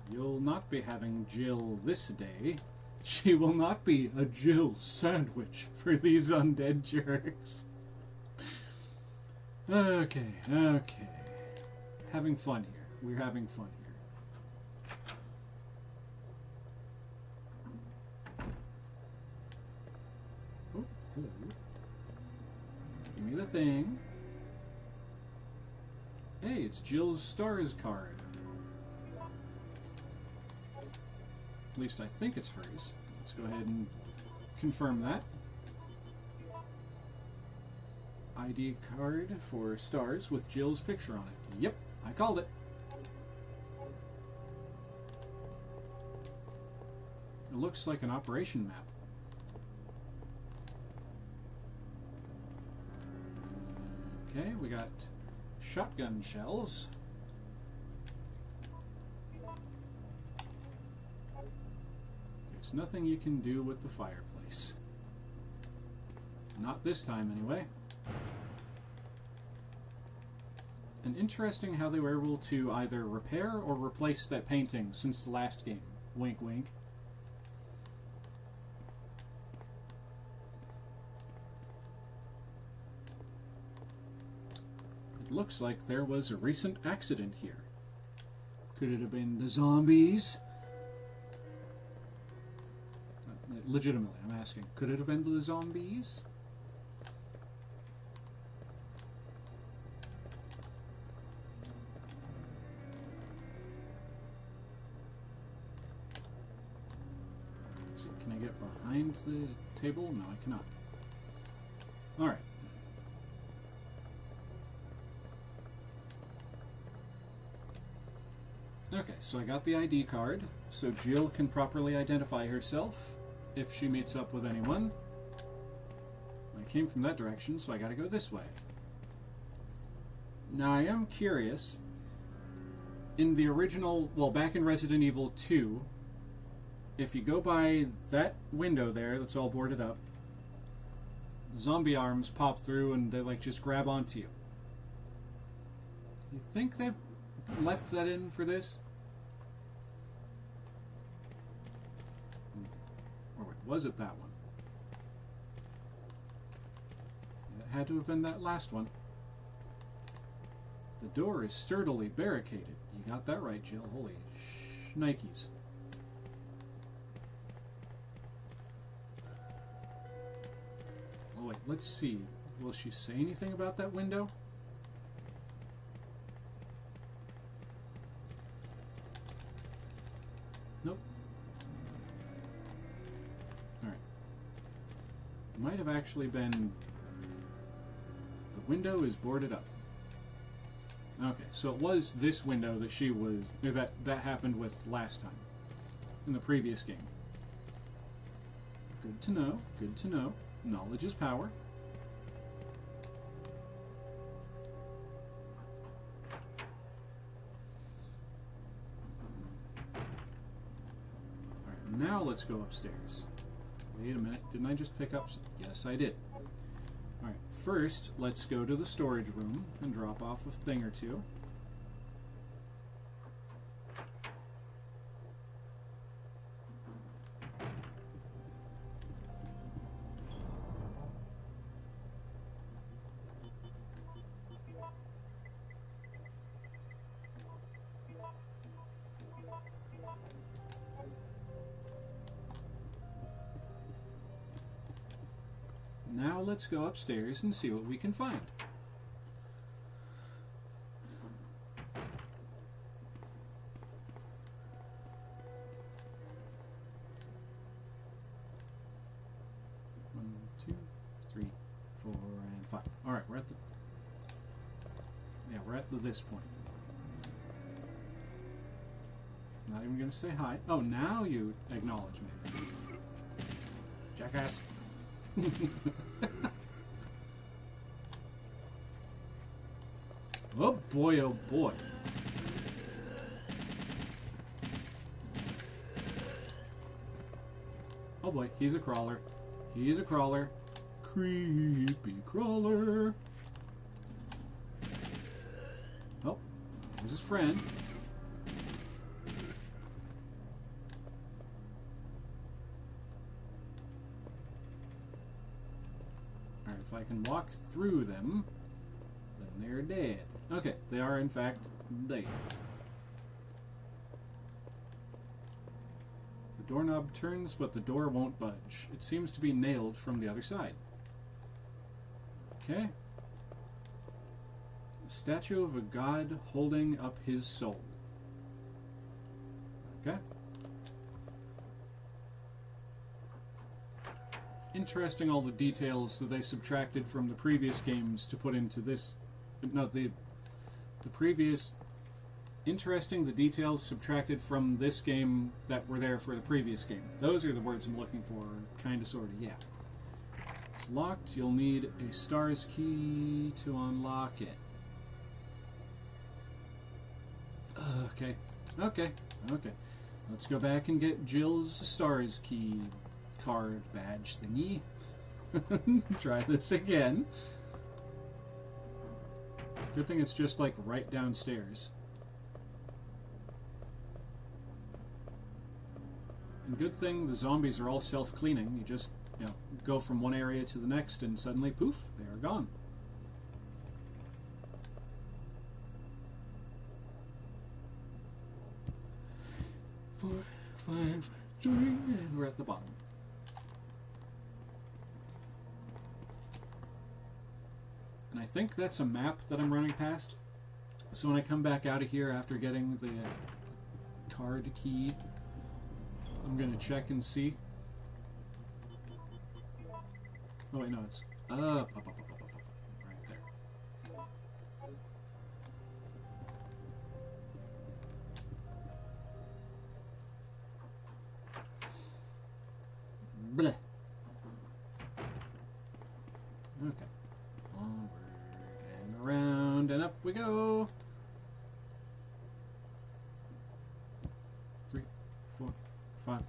Speaker 1: You'll not be having Jill this day. She will not be a Jill sandwich for these undead jerks. Okay. Having fun here. We're having fun here. Oh, hello. Give me the thing. Hey, it's Jill's Stars card. At least I think it's hers. Let's go ahead and confirm that. ID card for stars with Jill's picture on it. Yep, I called it. It looks like an operation map. Okay, we got shotgun shells. There's nothing you can do with the fireplace. Not this time, anyway. And interesting how they were able to either repair or replace that painting since the last game. Wink, wink. It looks like there was a recent accident here. Could it have been the zombies? Legitimately, I'm asking. Could it have been the zombies? Let's see, can I get behind the table? No, I cannot. Alright. Okay, so I got the ID card, so Jill can properly identify herself if she meets up with anyone. I came from that direction, so I gotta go this way. Now, I am curious. In the original, well, back in Resident Evil 2, if you go by that window there that's all boarded up, zombie arms pop through and they, like, just grab onto you. Do you think they left that in for this? Or wait, was it that one? It had to have been that last one. The door is sturdily barricaded. You got that right, Jill. Holy shnikes. Oh wait, let's see. Will she say anything about that window? Nope. Alright. Might have actually been... The window is boarded up. Okay, so it was this window that she was... Or that happened with last time. In the previous game. Good to know. Good to know. Knowledge is power. Alright, now let's go upstairs. Wait a minute, didn't I just pick up some? Yes, I did. Alright, first, let's go to the storage room and drop off a thing or two. Now let's go upstairs and see what we can find. One, two, three, 4, and 5. Alright, we're at the... Yeah, we're at this point. Not even gonna say hi. Oh, now you acknowledge me. Jackass. Oh boy, oh boy. Oh boy, he's a crawler. He's a crawler. Creepy crawler. Oh, there's his friend. If I can walk through them, then they're dead. Okay, they are in fact dead. The doorknob turns, but the door won't budge. It seems to be nailed from the other side. Okay. A statue of a god holding up his soul. Okay. interesting all the details that they subtracted from the previous games to put into this. No, the previous... Interesting the details subtracted from this game that were there for the previous game. Those are the words I'm looking for. Kinda, sorta, yeah. It's locked. You'll need a STARS key to unlock it. Okay. Let's go back and get Jill's STARS key card badge thingy. Try this again. Good thing it's just like right downstairs. And good thing the zombies are all self-cleaning. You just, go from one area to the next and suddenly, poof, they are gone. 4, 5, 3, and we're at the bottom. And I think that's a map that I'm running past. So when I come back out of here after getting the card key, I'm going to check and see. Oh wait, no, it's up, right there. Bleh. Okay. Onward and around and up we go. 3, 4, 5.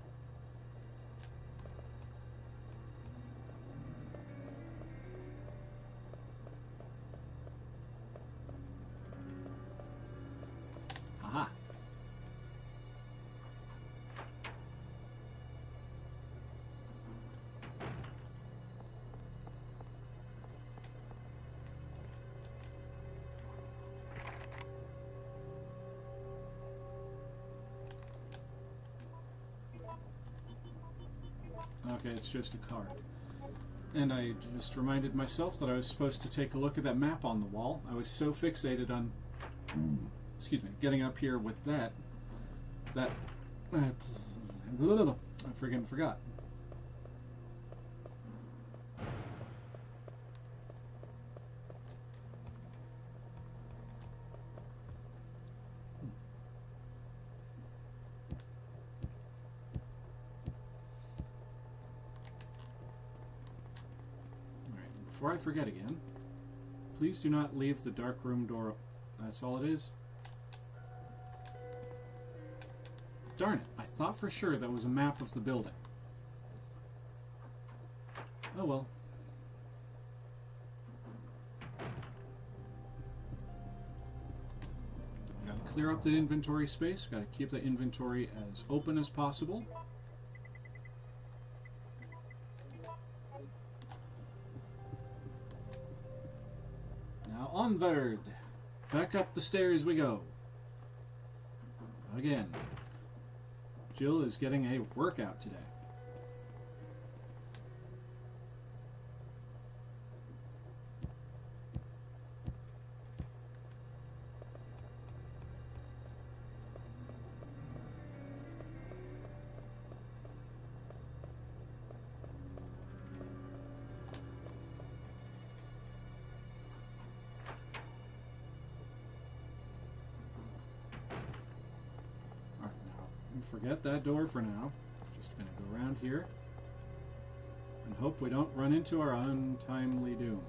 Speaker 1: Aha. Okay, it's just a card. And I just reminded myself that I was supposed to take a look at that map on the wall. I was so fixated on, getting up here with that I friggin' forgot. Before I forget again, please do not leave the dark room door. That's all it is? Darn it, I thought for sure that was a map of the building. Oh well. Gotta clear up the inventory space, gotta keep the inventory as open as possible. Now onward! Back up the stairs we go. Again. Jill is getting a workout today. Forget that door for now. Just gonna go around here and hope we don't run into our untimely doom.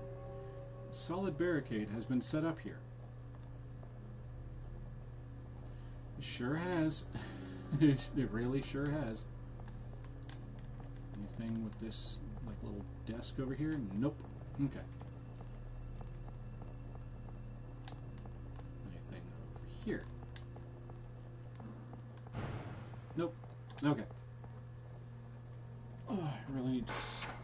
Speaker 1: A solid barricade has been set up here. It sure has. It really sure has. Anything with this like little desk over here? Nope. Okay. Anything over here? Nope. Okay. Oh, I really need to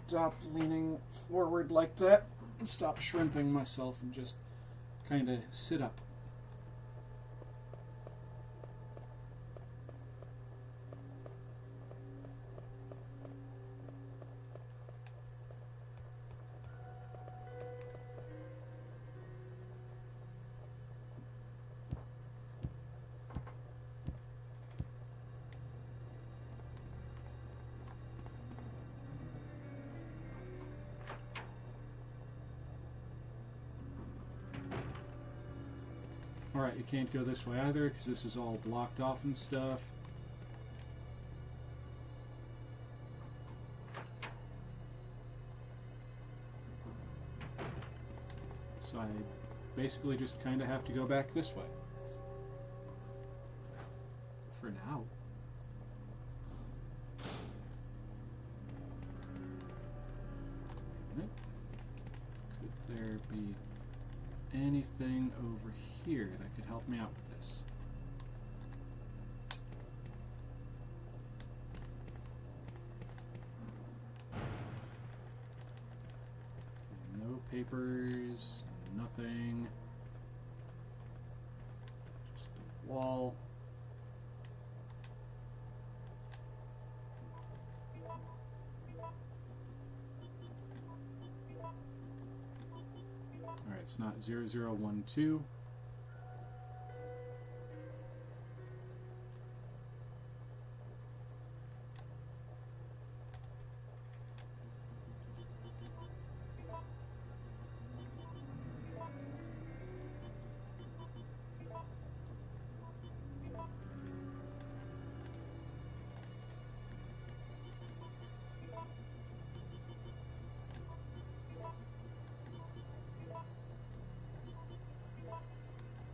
Speaker 1: stop leaning forward like that and stop shrimping myself and just kind of sit up. Alright, you can't go this way either because this is all blocked off and stuff. So I basically just kind of have to go back this way. For now. Could there be anything over here that could help me out with this? No papers, nothing. Just a wall. Alright, it's not 0012.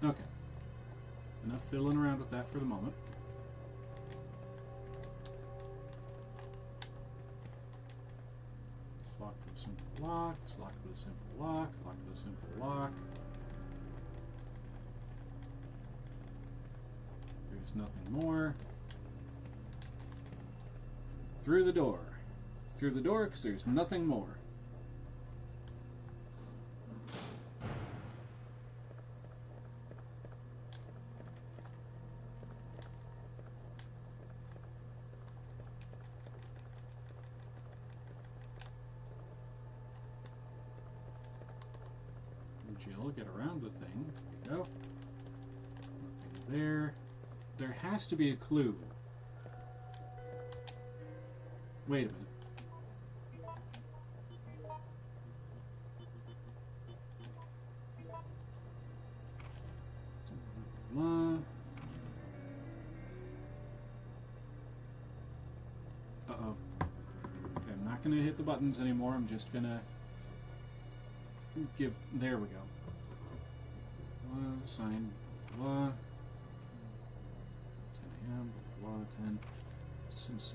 Speaker 1: Okay. Enough fiddling around with that for the moment. It's locked with a simple lock. It's locked with a simple lock. Locked with a simple lock. There's nothing more. Through the door. Through the door because there's nothing more. Jill, get around the thing. There you go. Nothing there. There has to be a clue. Wait a minute. Uh-oh. Okay, I'm not going to hit the buttons anymore. I'm just going to give... There we go. Sign, blah. 10 a.m., blah, 10. Since,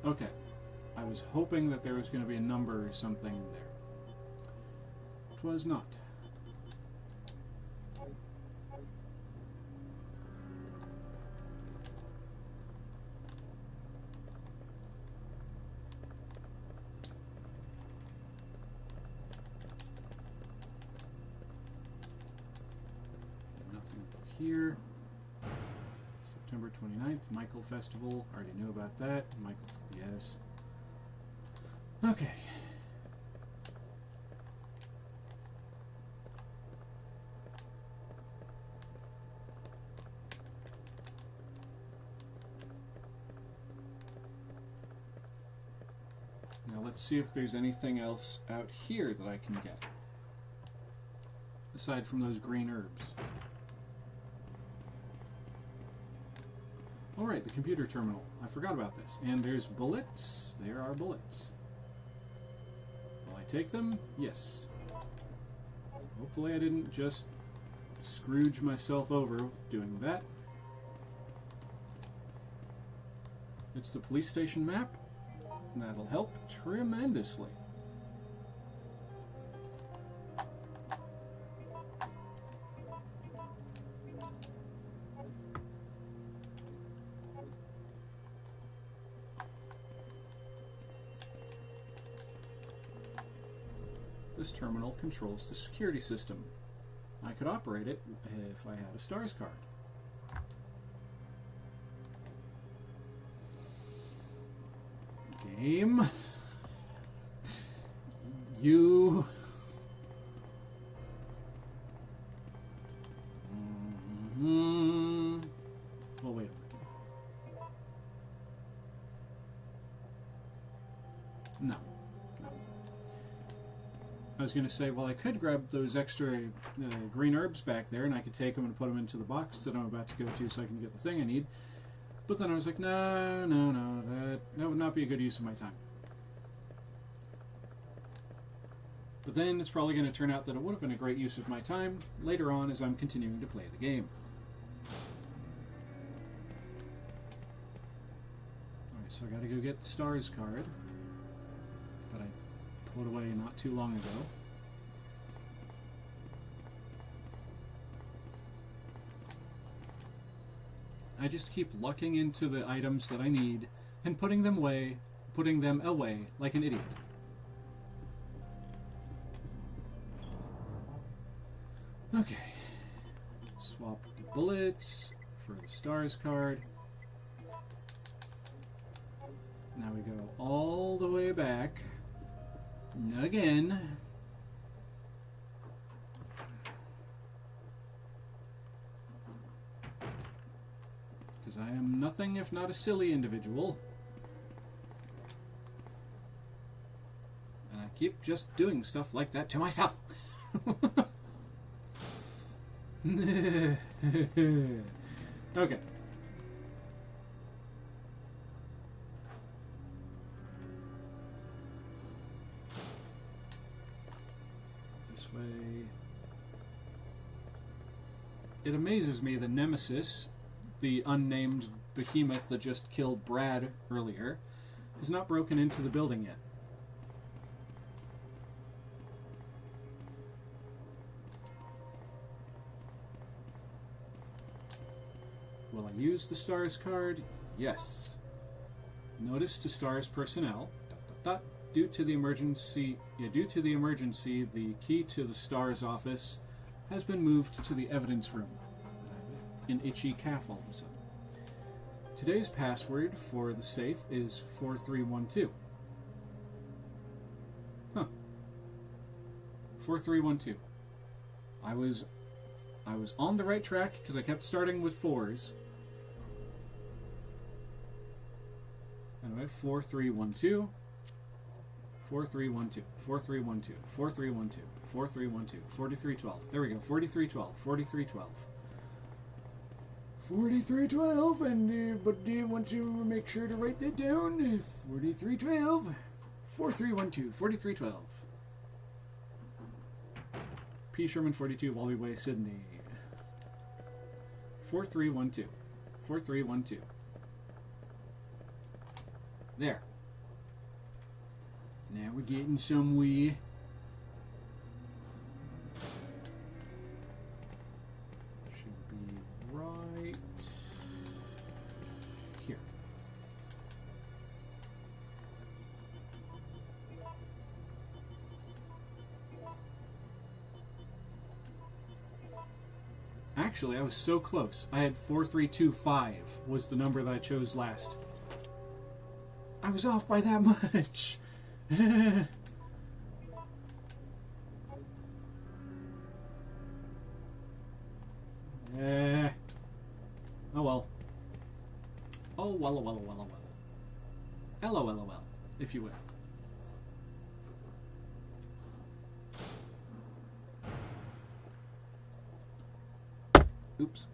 Speaker 1: okay. I was hoping that there was going to be a number or something there. It was not. Here, September 29th, Michael Festival. Already knew about that. Michael, yes. Okay. Now let's see if there's anything else out here that I can get. Aside from those green herbs. Alright, the computer terminal. I forgot about this. And there's bullets. There are bullets. Will I take them? Yes. Hopefully I didn't just Scrooge myself over doing that. It's the police station map. That'll help tremendously. This terminal controls the security system. I could operate it if I had a STARS card. Game. You. Well, wait a minute. No. I was going to say, well, I could grab those extra green herbs back there, and I could take them and put them into the box that I'm about to go to so I can get the thing I need. But then I was like, no, that would not be a good use of my time. But then it's probably going to turn out that it would have been a great use of my time later on as I'm continuing to play the game. Alright, so I got to go get the stars card that I put away not too long ago. I just keep lucking into the items that I need and putting them away like an idiot. Okay. Swap the bullets for the stars card. Now we go all the way back again. Because I am nothing if not a silly individual. And I keep just doing stuff like that to myself. Okay. This way. It amazes me that Nemesis, the unnamed behemoth that just killed Brad earlier, has not broken into the building yet. Will I use the stars card? Yes. Notice to stars personnel. ... Due to the emergency, the key to the stars office has been moved to the evidence room. An itchy calf all of a sudden. Today's password for the safe is 4312. Huh. 4312. I was on the right track because I kept starting with 4s. Anyway, 4312. 4312. 4312. 4312. 4312. 4312. There we go. 4312. 4312. 4312, but do you want to make sure to write that down? 4312. 4312. 4312. P. Sherman 42, Walby Way, Sydney. 4312. 4312. There. Now we're getting somewhere. Should be right here. Actually, I was so close. I had 4325 was the number that I chose last. I was off by that much. Oh well. Oh well, oh well, oh well, oh well. LOL, if you will. Oops.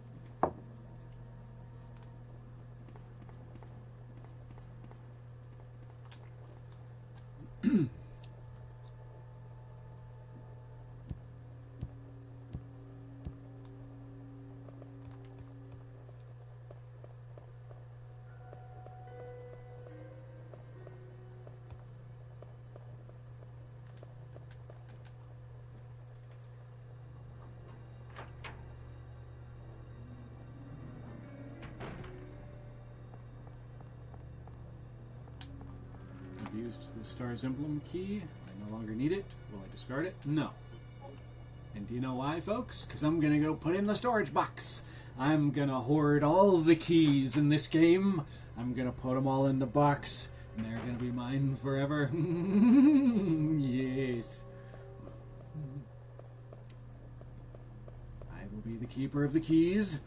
Speaker 1: I've used the star's emblem key. I no longer need it. Will I discard it? No. And do you know why, folks? Because I'm going to go put in the storage box. I'm going to hoard all the keys in this game. I'm going to put them all in the box. And they're going to be mine forever. Yes. I will be the keeper of the keys.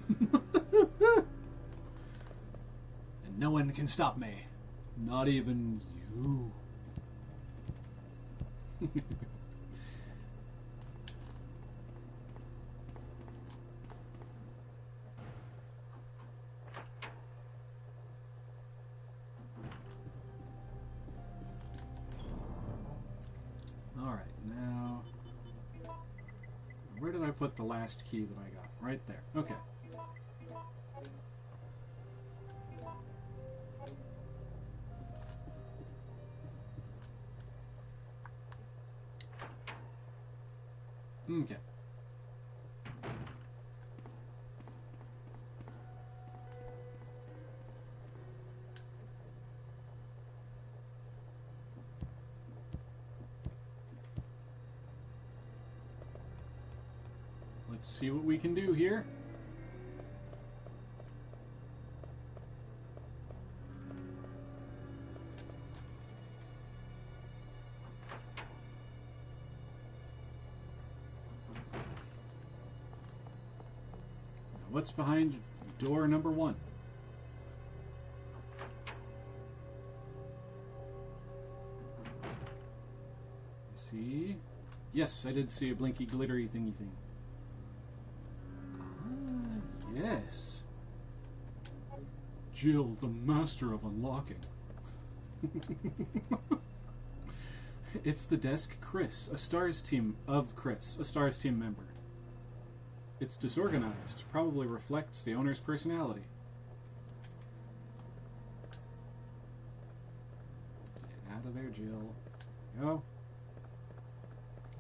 Speaker 1: And no one can stop me. Not even you. put the last key that I got? Right there. Okay. Okay. Let's see what we can do here. What's behind door number 1? See? Yes, I did see a blinky glittery thingy thing. Ah, yes. Jill, the master of unlocking. It's the desk Chris, a STARS team member. It's disorganized, probably reflects the owner's personality. Get out of there, Jill. Go.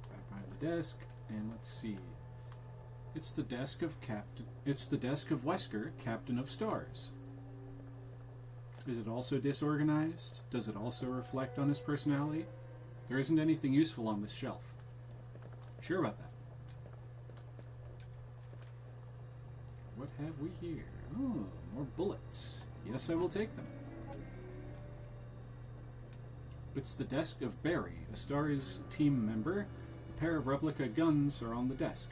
Speaker 1: Back behind the desk, and let's see. It's the desk of Wesker, Captain of Stars. Is it also disorganized? Does it also reflect on his personality? There isn't anything useful on this shelf. Sure about that. What have we here? Oh, more bullets. Yes, I will take them. It's the desk of Barry, a STARS team member. A pair of replica guns are on the desk.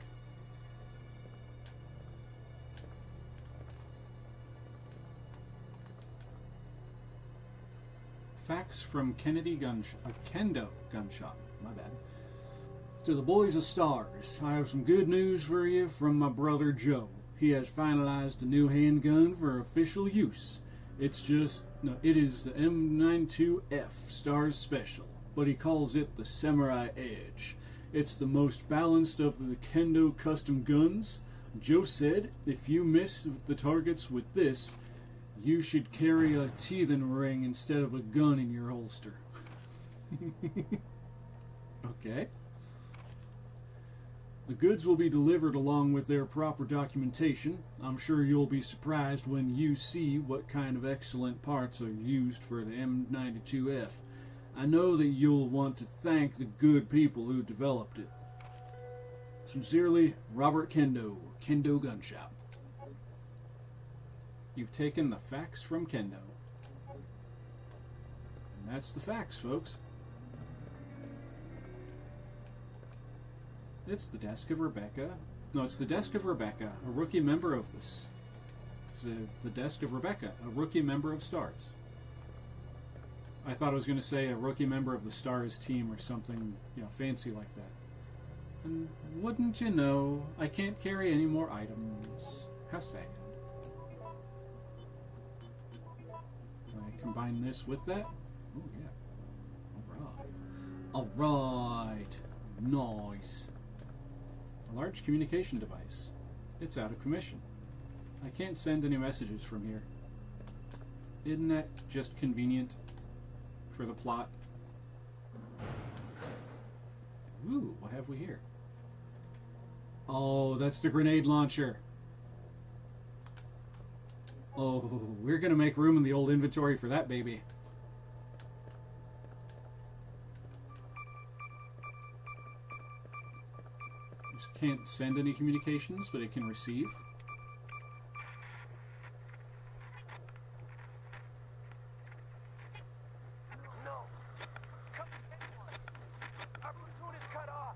Speaker 1: Fax from Kendo gun shop. My bad. To the boys of STARS, I have some good news for you from my brother Joe. He has finalized a new handgun for official use. It is the M92F STARS Special, but he calls it the Samurai Edge. It's the most balanced of the Kendo custom guns. Joe said, if you miss the targets with this, you should carry a teething ring instead of a gun in your holster. Okay. The goods will be delivered along with their proper documentation. I'm sure you'll be surprised when you see what kind of excellent parts are used for the M92F. I know that you'll want to thank the good people who developed it. Sincerely, Robert Kendo, Kendo Gun Shop. You've taken the fax from Kendo. And that's the fax, folks. It's the desk of Rebecca. No, it's the desk of Rebecca, a rookie member of this. It's the desk of Rebecca, a rookie member of STARS. I thought I was going to say a rookie member of the STARS team or something, fancy like that. And wouldn't you know, I can't carry any more items. How sad. Can I combine this with that? Oh, yeah. Alright. Nice. A large communication device. It's out of commission. I can't send any messages from here. Isn't that just convenient for the plot? Ooh, what have we here? Oh, that's the grenade launcher. Oh, we're gonna make room in the old inventory for that baby. Just can't send any communications, but it can receive.
Speaker 8: No. Come anyone. Our platoon is cut off.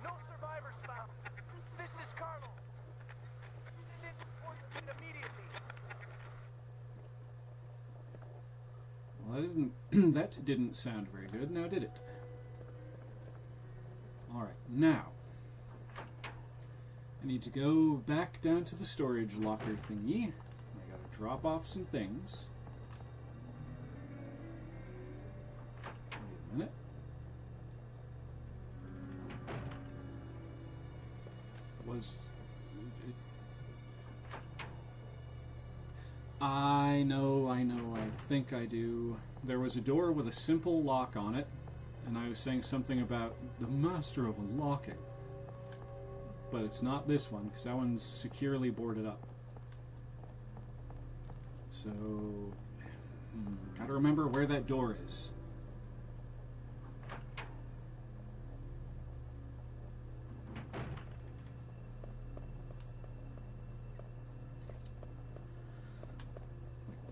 Speaker 8: No survivors found. This is Colonel. Immediately.
Speaker 1: Well, that didn't sound very good, now did it? Alright, now I need to go back down to the storage locker thingy. I gotta drop off some things. Wait a minute. was... I know, I think I do. There was a door with a simple lock on it, and I was saying something about the master of unlocking. But it's not this one, because that one's securely boarded up. So... gotta remember where that door is.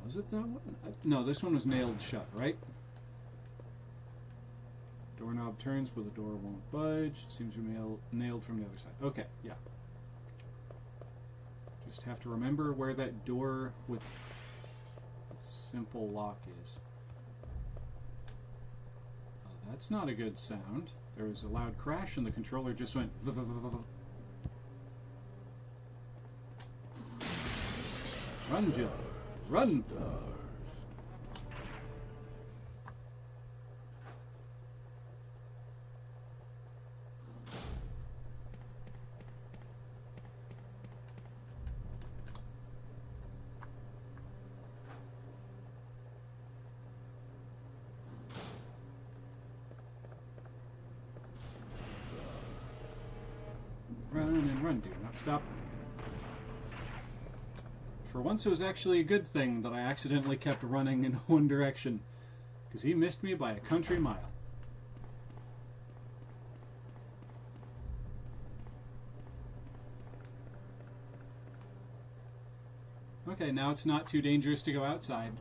Speaker 1: Was it that one? No, this one was nailed shut, right? Doorknob turns, but the door won't budge. It seems to be nailed from the other side. Okay, yeah. Just have to remember where that door with simple lock is. Oh, that's not a good sound. There was a loud crash and the controller just went... Run, Jill. Run! Run and run, do not stop. For once it was actually a good thing that I accidentally kept running in one direction, because he missed me by a country mile. Okay, now it's not too dangerous to go outside.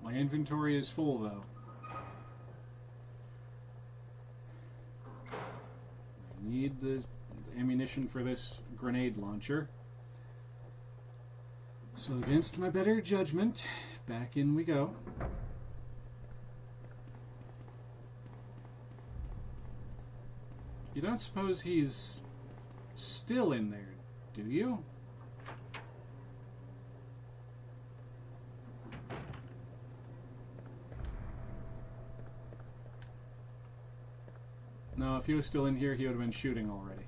Speaker 1: My inventory is full, though. I need the ammunition for this grenade launcher. So against my better judgment, back in we go. You don't suppose he's still in there, do you? No, if he was still in here, he would have been shooting already.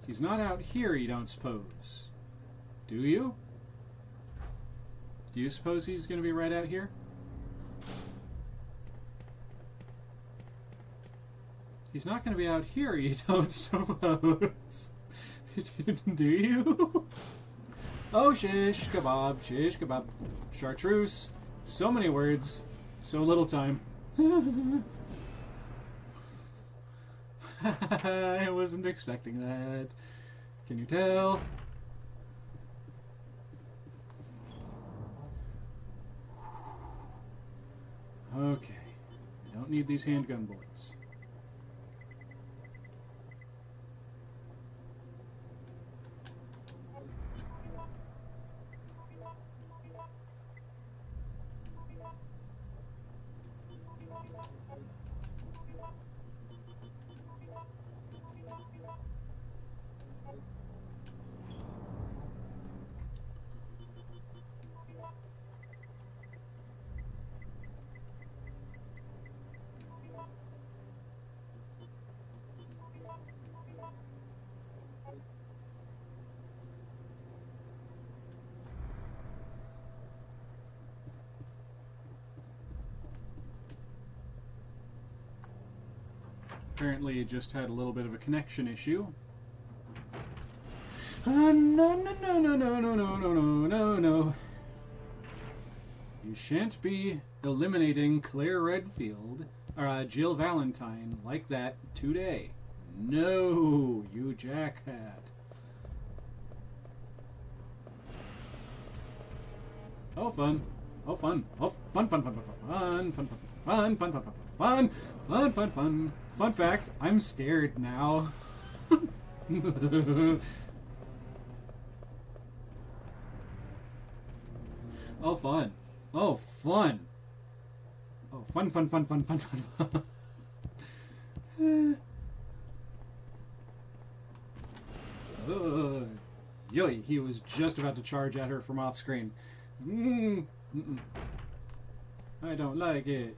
Speaker 1: He's not out here, you don't suppose. Do you? Do you suppose he's going to be right out here? He's not going to be out here, you don't suppose. Do you? Oh, shish kebab, shish kebab. Chartreuse. So many words, so little time. I wasn't expecting that. Can you tell? Okay. I don't need these handgun bullets. Apparently it just had a little bit of a connection issue. No, no, no, no, no, no, no, no, no, no, no. You shan't be eliminating Claire Redfield, or Jill Valentine, like that today. No, you jackhat. Oh, fun. Oh, fun. Oh, fun, fun, fun, fun, fun, fun, fun, fun, fun, fun, fun, fun, fun, fun, fun. Fun fact, I'm scared now. Oh, fun. Oh, fun. Oh, Oh, fun, fun, fun, fun, fun, fun. Yoy, he was just about to charge at her from off screen. I don't like it.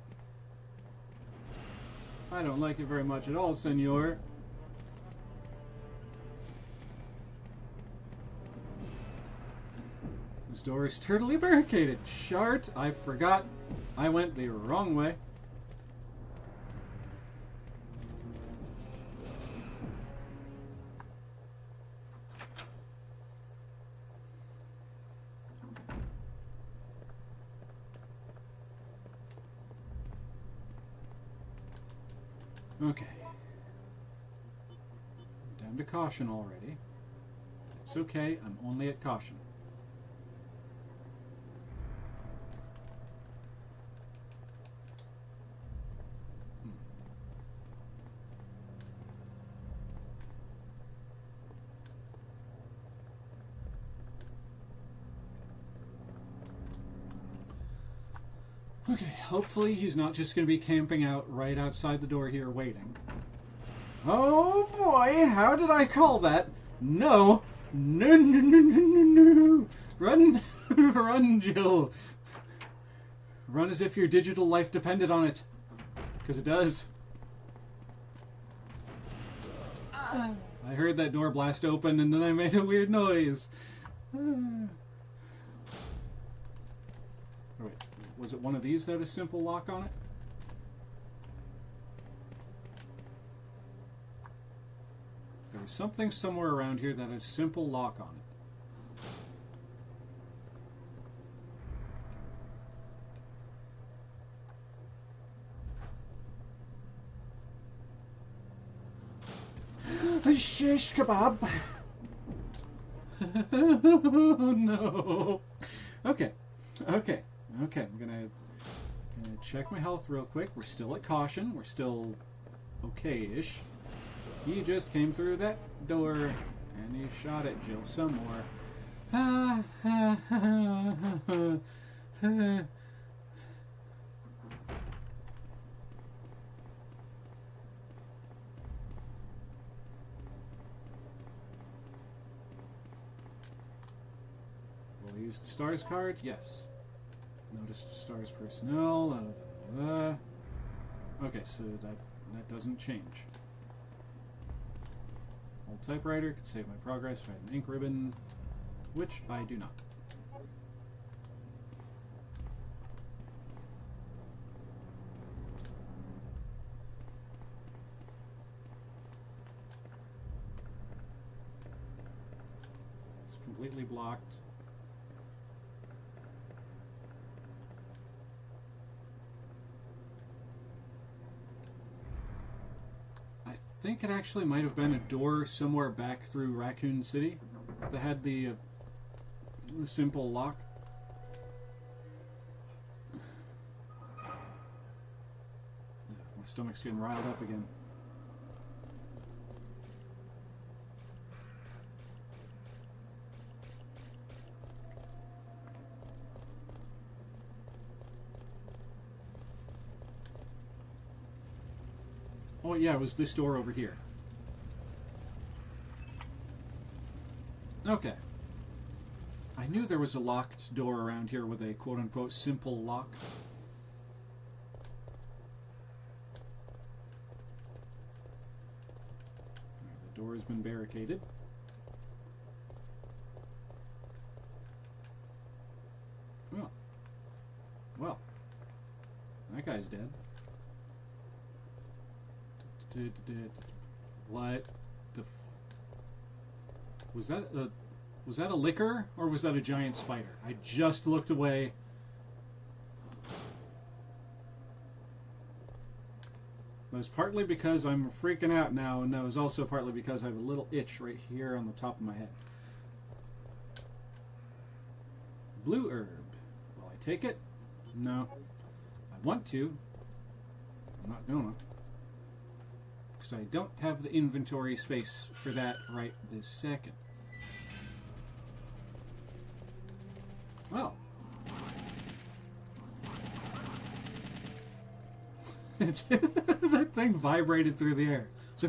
Speaker 1: I don't like it very much at all, senor. This door is sturdily barricaded. Shart, I forgot. I went the wrong way. Okay. I'm down to caution already. It's okay, I'm only at caution. Okay, hopefully he's not just going to be camping out right outside the door here waiting. Oh boy, how did I call that? No! No, no, no, no, no, no! Run! Run, Jill! Run as if your digital life depended on it. Because it does. I heard that door blast open and then I made a weird noise. Alright. Was it one of these that had a simple lock on it? There was something somewhere around here that had a simple lock on it. A shish kebab! Oh no! Okay. Okay. Okay, I'm gonna check my health real quick. We're still at caution. We're still okay-ish. He just came through that door and he shot at Jill some more. Will we use the stars card? Yes. Notice the stars personnel. Okay, so that doesn't change. Old typewriter could save my progress if I had an ink ribbon, which I do not. It's completely blocked. I think it actually might have been a door somewhere back through Raccoon City that had the simple lock. My stomach's getting riled up again. Oh yeah, it was this door over here. Okay. I knew there was a locked door around here with a quote-unquote simple lock. The door has been barricaded. Well. That guy's dead. What the was that a licker or was that a giant spider? I just looked away. That was partly because I'm freaking out now, and that was also partly because I have a little itch right here on the top of my head. Blue herb. Will I take it? No. I want to. I'm not gonna. Because I don't have the inventory space for that right this second. Well. That thing vibrated through the air. So,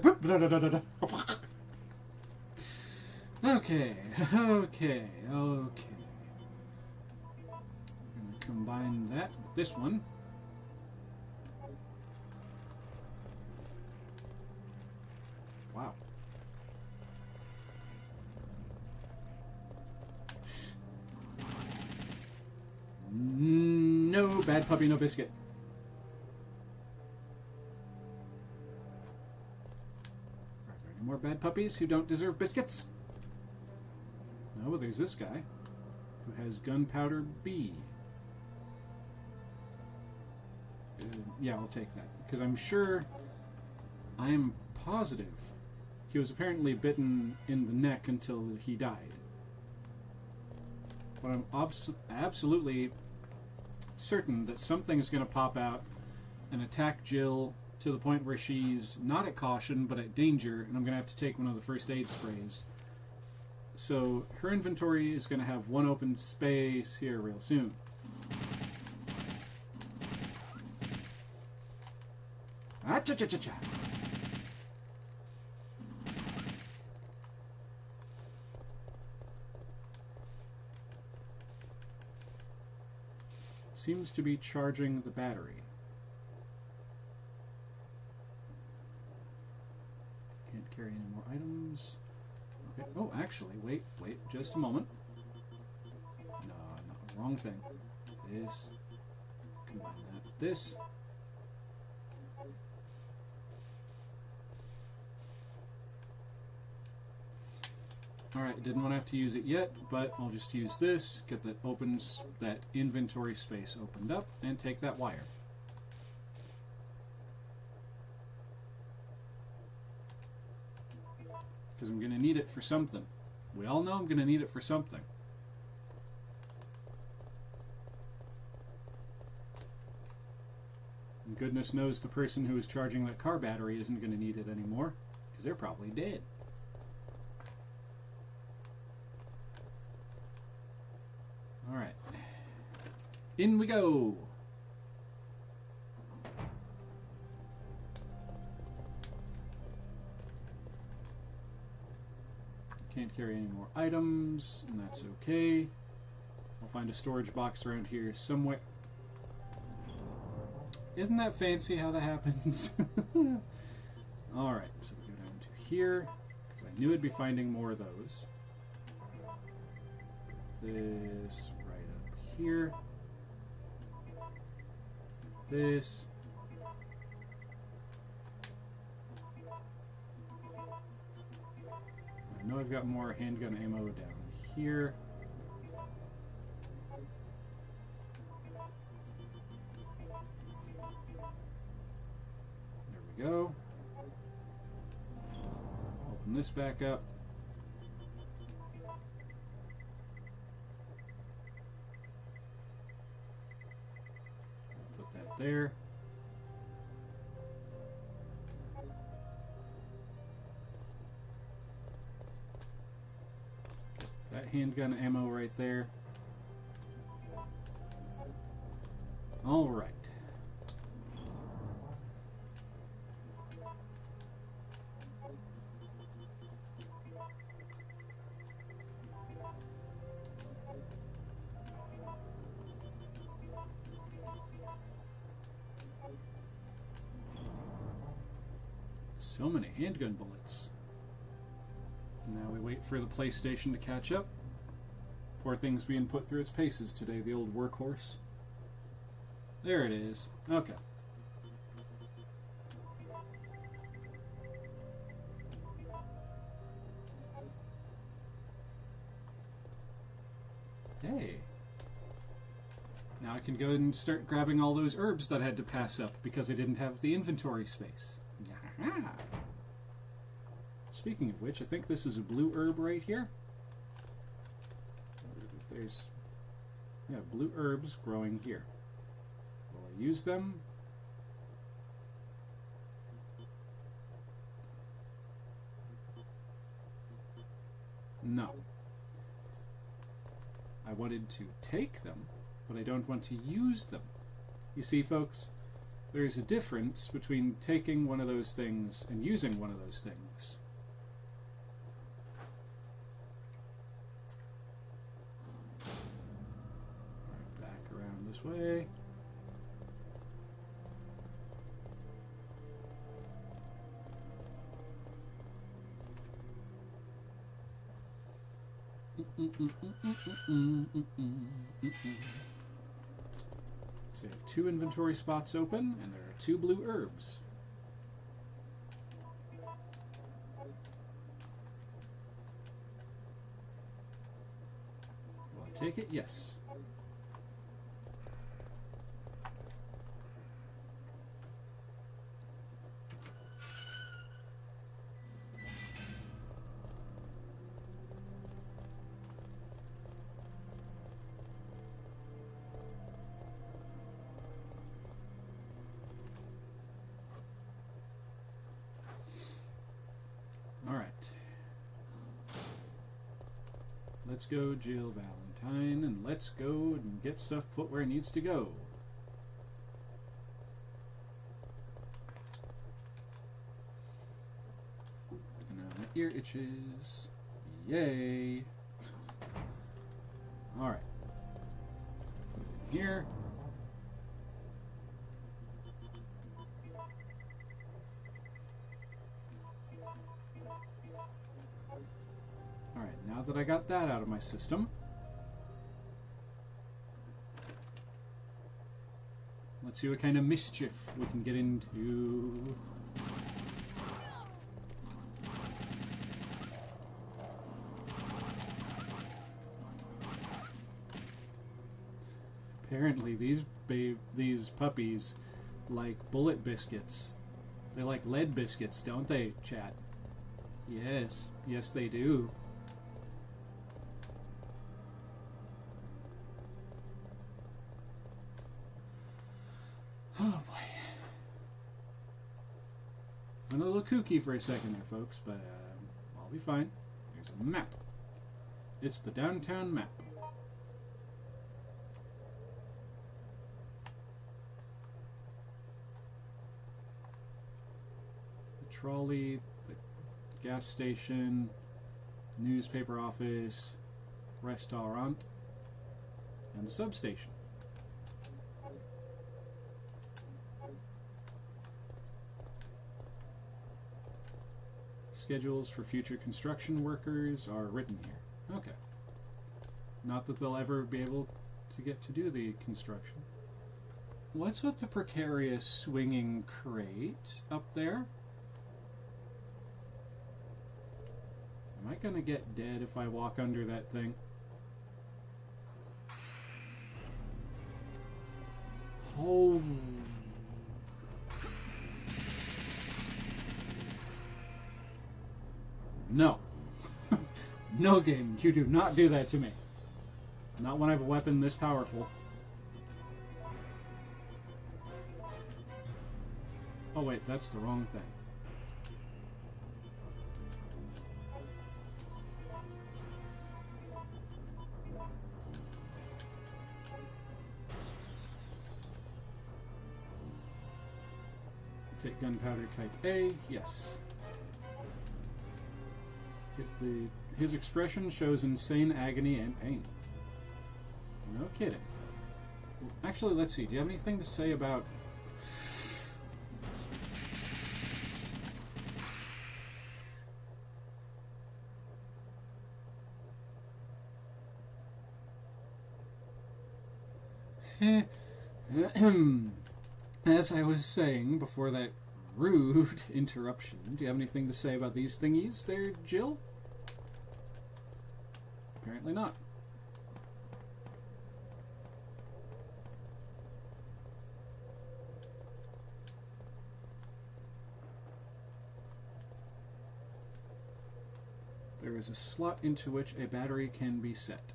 Speaker 1: okay. I'm gonna combine that with this one. Wow. No, bad puppy, no biscuit. Are there any more bad puppies who don't deserve biscuits? No, there's this guy who has gunpowder B. Yeah, I'll take that. Because I'm sure, I am positive, he was apparently bitten in the neck until he died. But I'm absolutely certain that something is going to pop out and attack Jill to the point where she's not at caution but at danger, and I'm going to have to take one of the first aid sprays. So her inventory is going to have one open space here real soon. Ah-cha-cha-cha-cha! Seems to be charging the battery. Can't carry any more items. Okay. Oh, actually, wait, just a moment. No, wrong thing. This. Combine that with this. Alright, didn't want to have to use it yet, but I'll just use this, get that inventory space opened up, and take that wire. Because I'm going to need it for something. We all know I'm going to need it for something. And goodness knows the person who is charging that car battery isn't going to need it anymore, because they're probably dead. Alright. In we go! Can't carry any more items, and that's okay. I'll find a storage box around here somewhere. Isn't that fancy how that happens? Alright, so we go down to here, because I knew I'd be finding more of those. This right up here. This. I know I've got more handgun ammo down here. There we go. Open this back up. Put that there. That handgun ammo right there. All right. So many handgun bullets. Now we wait for the PlayStation to catch up. Poor thing's being put through its paces today, the old workhorse. There it is. Okay. Hey. Now I can go and start grabbing all those herbs that I had to pass up because I didn't have the inventory space. Yaha! Speaking of which, I think this is a blue herb right here. There's, yeah, blue herbs growing here. Will I use them? No. I wanted to take them, but I don't want to use them. You see, folks? There's a difference between taking one of those things and using one of those things. Alright, back around this way. So you have 2 inventory spots open, and there are 2 blue herbs. Will I take it? Yes. Let's go, Jill Valentine, and let's go and get stuff put where it needs to go. And now my ear itches. Yay! Alright. Put it in here. Alright, now that I got that out of my system, let's see what kind of mischief we can get into. Apparently these puppies like bullet biscuits. They like lead biscuits, don't they, chat? Yes. Yes, they do. Oh boy. Went a little kooky for a second there, folks, but I'll be fine. Here's a map. It's the downtown map. The trolley, the gas station, newspaper office, restaurant, and the substation. Schedules for future construction workers are written here. Okay. Not that they'll ever be able to get to do the construction. What's with the precarious swinging crate up there? Am I gonna get dead if I walk under that thing? Oh. No. No game, you do not do that to me. Not when I have a weapon this powerful. Oh wait, that's the wrong thing. Take gunpowder type A, yes. His expression shows insane agony and pain. No kidding. Actually, let's see. Do you have anything to say about... As I was saying before that rude interruption, do you have anything to say about these thingies there, Jill? Apparently not. There is a slot into which a battery can be set.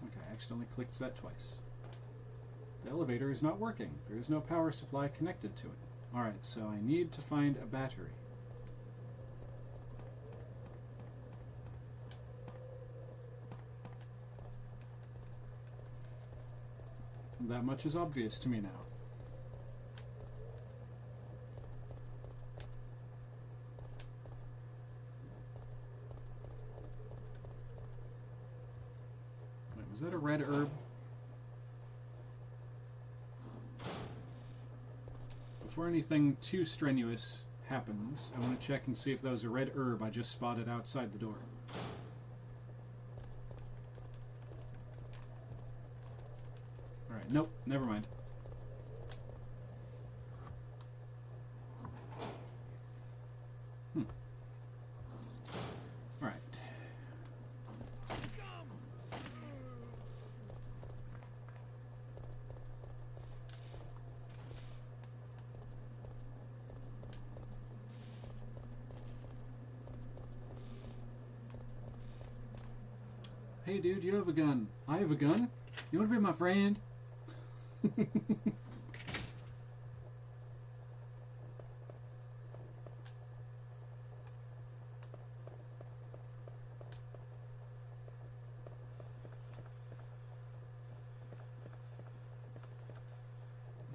Speaker 1: Okay, I accidentally clicked that twice. The elevator is not working. There is no power supply connected to it. Alright, so I need to find a battery. That much is obvious to me now. Was that a red herb? Before anything too strenuous happens, I want to check and see if that was a red herb I just spotted outside the door. Alright, nope, never mind. Alright. Hey dude, you have a gun. I have a gun? You want to be my friend?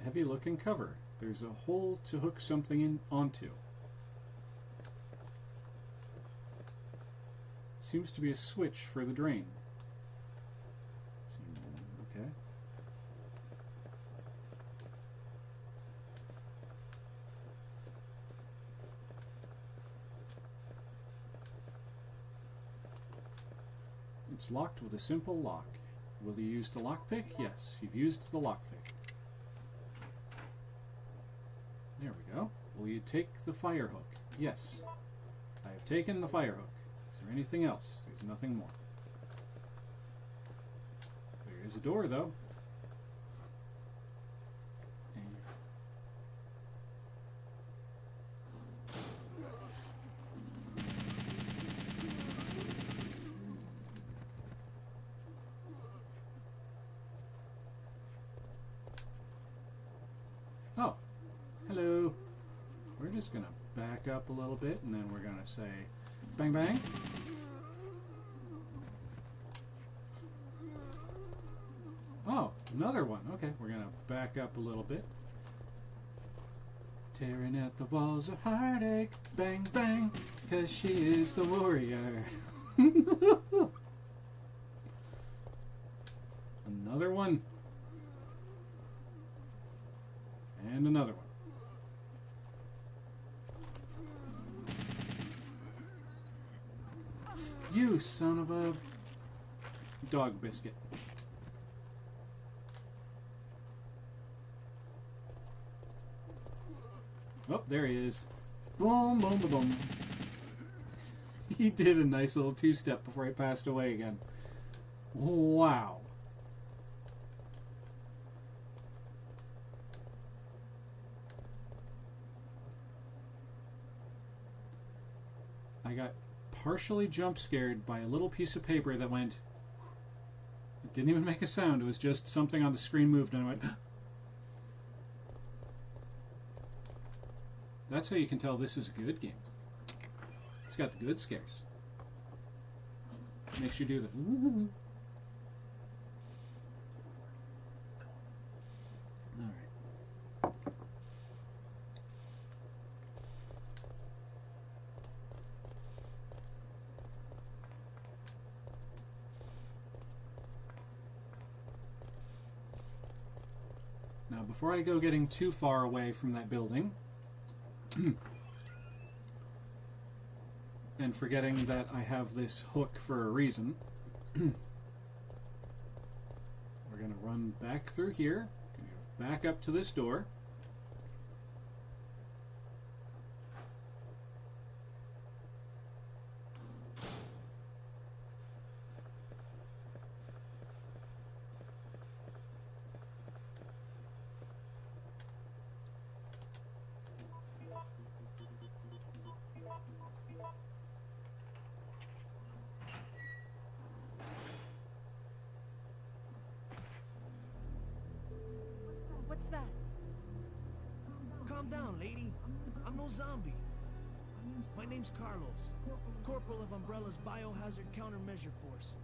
Speaker 1: Heavy looking cover. There's a hole to hook something in onto. Seems to be a switch for the drain. Okay. It's locked with a simple lock. Will you use the lockpick? Yes, you've used the lockpick. There we go. Will you take the fire hook? Yes. I have taken the fire hook. Is there anything else? There's nothing more. There is a door, though. And oh, hello. We're just going to back up a little bit, and then we're going to say, bang, bang. Oh, another one. Okay, we're going to back up a little bit. Tearing at the walls of heartache, bang, bang, 'cause she is the warrior. Another one. And another one. You son of a dog biscuit. Oh, there he is. Boom, boom, boom, boom. He did a nice little two-step before he passed away again. Wow. I got partially jump scared by a little piece of paper that went. It didn't even make a sound. It was just something on the screen moved and I went. That's how you can tell this is a good game. It's got the good scares. Makes you do the. All right. Now, before I go getting too far away from that building, and forgetting that I have this hook for a reason, we're going to run back through here, back up to this door.
Speaker 3: What's that?
Speaker 7: Calm down, lady. I'm no zombie. My name's Carlos, Corporal of Umbrella's Biohazard Countermeasure Force.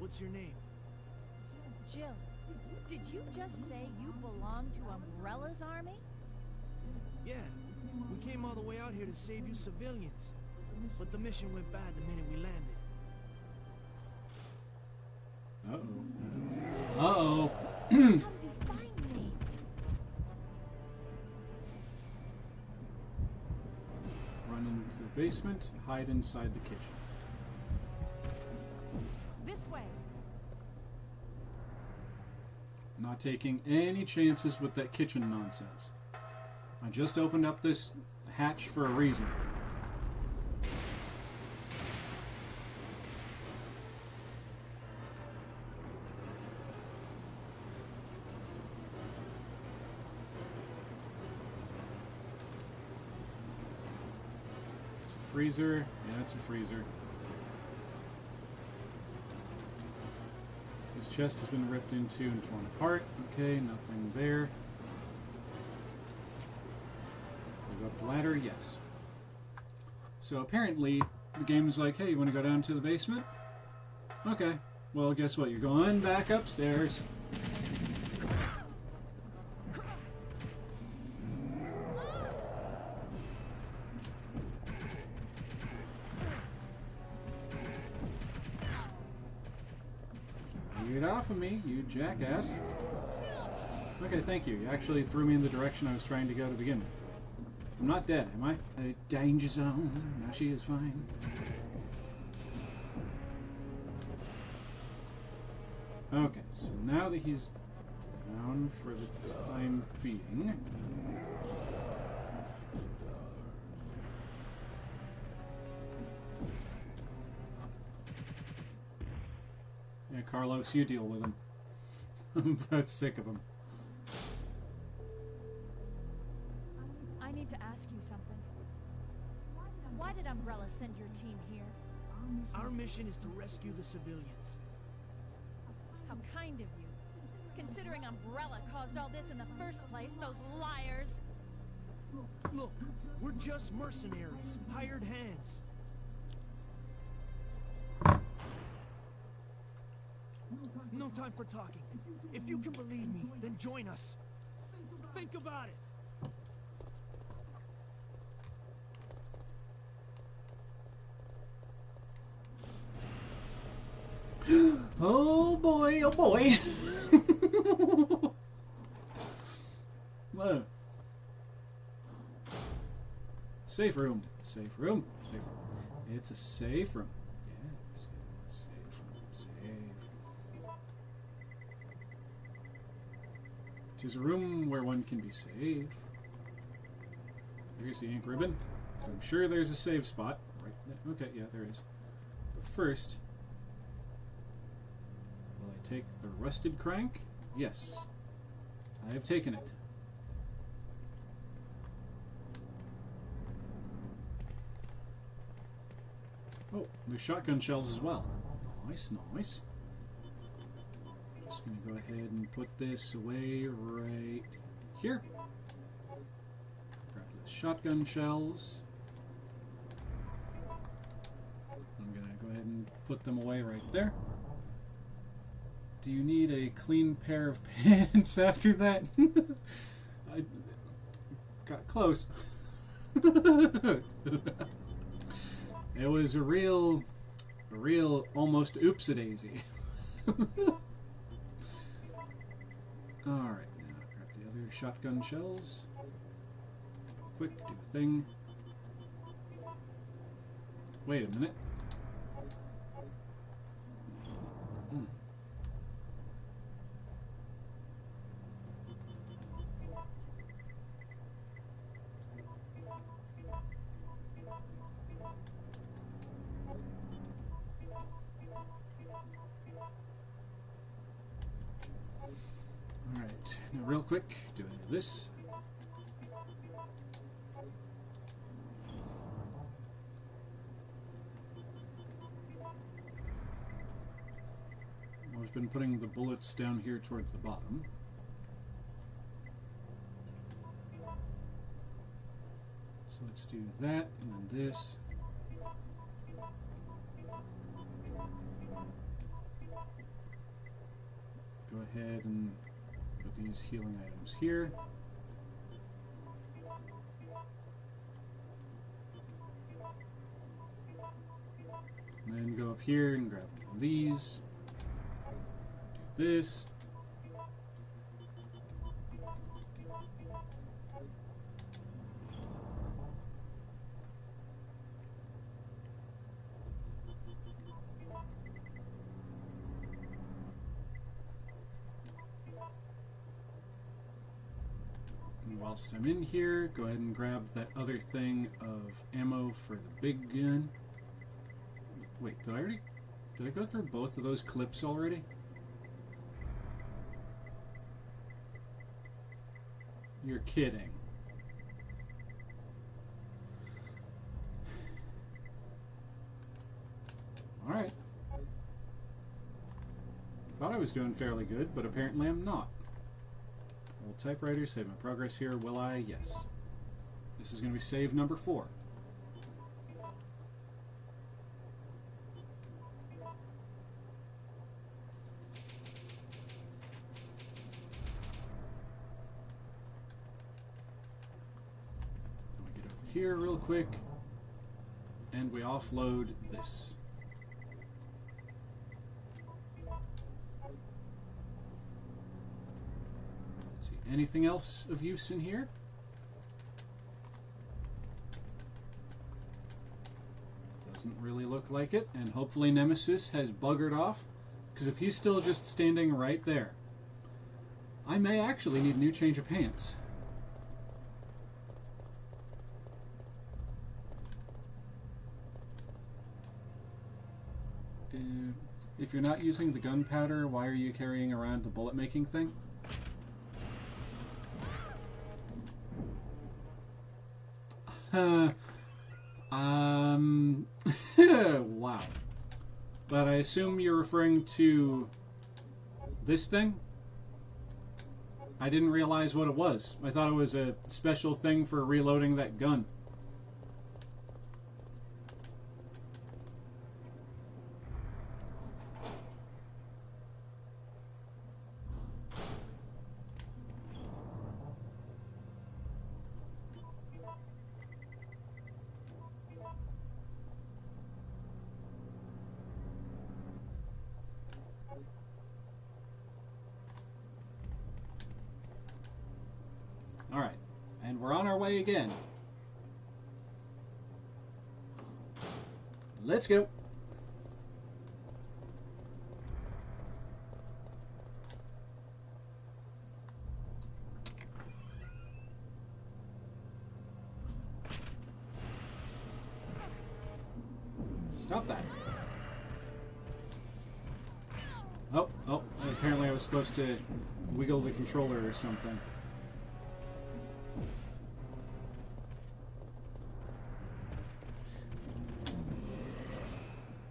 Speaker 7: What's your name?
Speaker 3: Jill, did you just say you belong to Umbrella's army?
Speaker 7: Yeah, we came all the way out here to save you civilians. But the mission went bad the minute we landed.
Speaker 1: Uh-oh. Uh-oh.
Speaker 3: How did he find me?
Speaker 1: Run into the basement, hide inside the kitchen.
Speaker 3: This way.
Speaker 1: Not taking any chances with that kitchen nonsense. I just opened up this hatch for a reason. It's a freezer. Yeah, it's a freezer. His chest has been ripped into and torn apart. Okay, nothing there. We go up the ladder? Yes. So apparently, the game is like, hey, you want to go down to the basement? Okay. Well, guess what? You're going back upstairs. Get off of me, you jackass. Okay, thank you. You actually threw me in the direction I was trying to go to begin with. I'm not dead, am I? A danger zone. Now she is fine. Okay, so now that he's down for the time being... Yeah, Carlos, you deal with him. I'm about sick of him.
Speaker 3: I need to ask you something. Why did Umbrella send your team here?
Speaker 7: Our mission is to rescue the civilians.
Speaker 3: How kind of you. Considering Umbrella caused all this in the first place, those liars.
Speaker 7: Look, we're just mercenaries, hired hands. No time for talking. If you can believe me, then join us. Think about it.
Speaker 1: Oh boy, oh boy. Whoa. Safe room. Safe room. Safe room. It's a safe room. Yes. Safe room. Safe. Tis a room where one can be safe. Here's the ink ribbon. I'm sure there's a save spot. Right there. Okay, yeah, there is. But first, will I take the rusted crank? Yes. I have taken it. Oh, there's shotgun shells as well. Nice, nice. Just gonna go ahead and put this away right here. Grab the shotgun shells. I'm gonna go ahead and put them away right there. Do you need a clean pair of pants after that? I got close. It was a real almost oopsie-daisy. Alright, now grab the other shotgun shells. Quick, do a thing. Wait a minute. Alright, now real quick, do this. I've been putting the bullets down here towards the bottom. So let's do that, and then this. Go ahead and put these healing items here. And then go up here and grab these. this. And whilst I'm in here, go ahead and grab that other thing of ammo for the big gun. Wait, did I go through both of those clips already? You're kidding. Alright. Thought I was doing fairly good, but apparently I'm not. Old typewriter, save my progress here. Will I? Yes. This is going to be save number 4. We get over here real quick, and we offload this. Anything else of use in here? Doesn't really look like it, and hopefully Nemesis has buggered off, because if he's still just standing right there, I may actually need a new change of pants. If you're not using the gunpowder, why are you carrying around the bullet making thing? Wow. But I assume you're referring to this thing? I didn't realize what it was. I thought it was a special thing for reloading that gun. Alright, and we're on our way again. Let's go. Stop that. Oh, apparently I was supposed to wiggle the controller or something.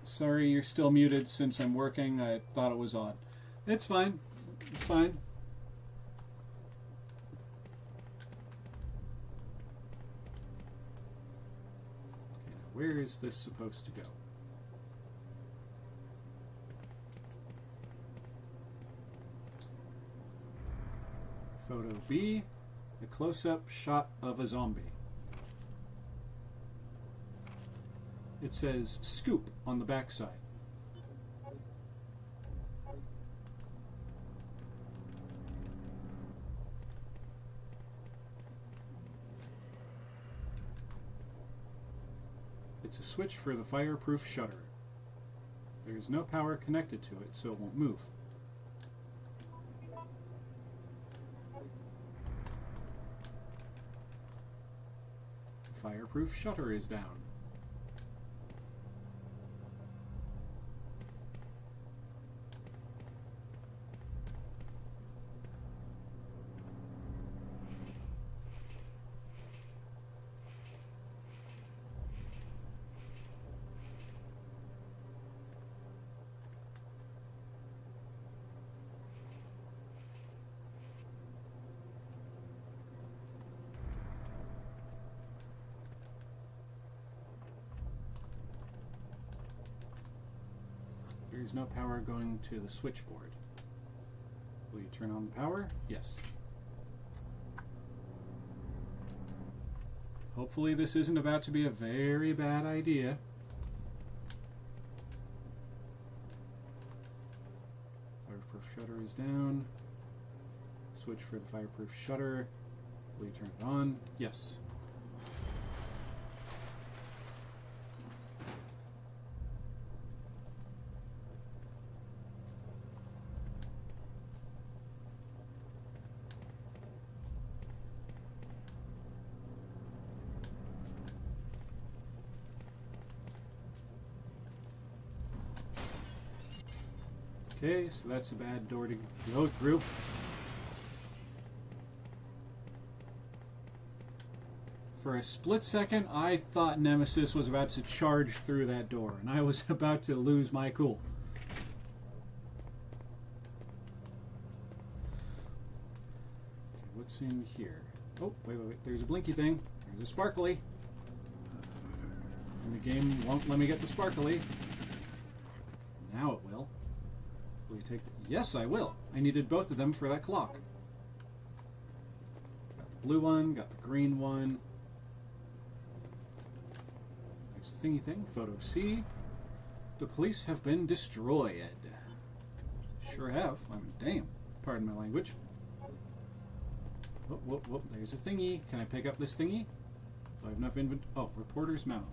Speaker 1: Sorry, you're still muted since I'm working. I thought it was odd. It's fine. It's fine. Okay, now where is this supposed to go? Photo B, a close-up shot of a zombie. It says scoop on the backside. It's a switch for the fireproof shutter. There is no power connected to it, so it won't move. The fireproof shutter is down. There's no power going to the switchboard. Will you turn on the power? Yes. Hopefully this isn't about to be a very bad idea. Fireproof shutter is down. Switch for the fireproof shutter. Will you turn it on? Yes. Okay, so that's a bad door to go through. For a split second, I thought Nemesis was about to charge through that door, and I was about to lose my cool. Okay, what's in here? Oh, wait. There's a blinky thing. There's a sparkly. And the game won't let me get the sparkly. Now it will. Will you take the... Yes, I will. I needed both of them for that clock. Got the blue one, got the green one. There's a thingy thing. Photo C. The police have been destroyed. Sure have. I mean, damn. Pardon my language. Whoop. There's a thingy. Can I pick up this thingy? Do I have enough inventory? Oh, reporter's memo.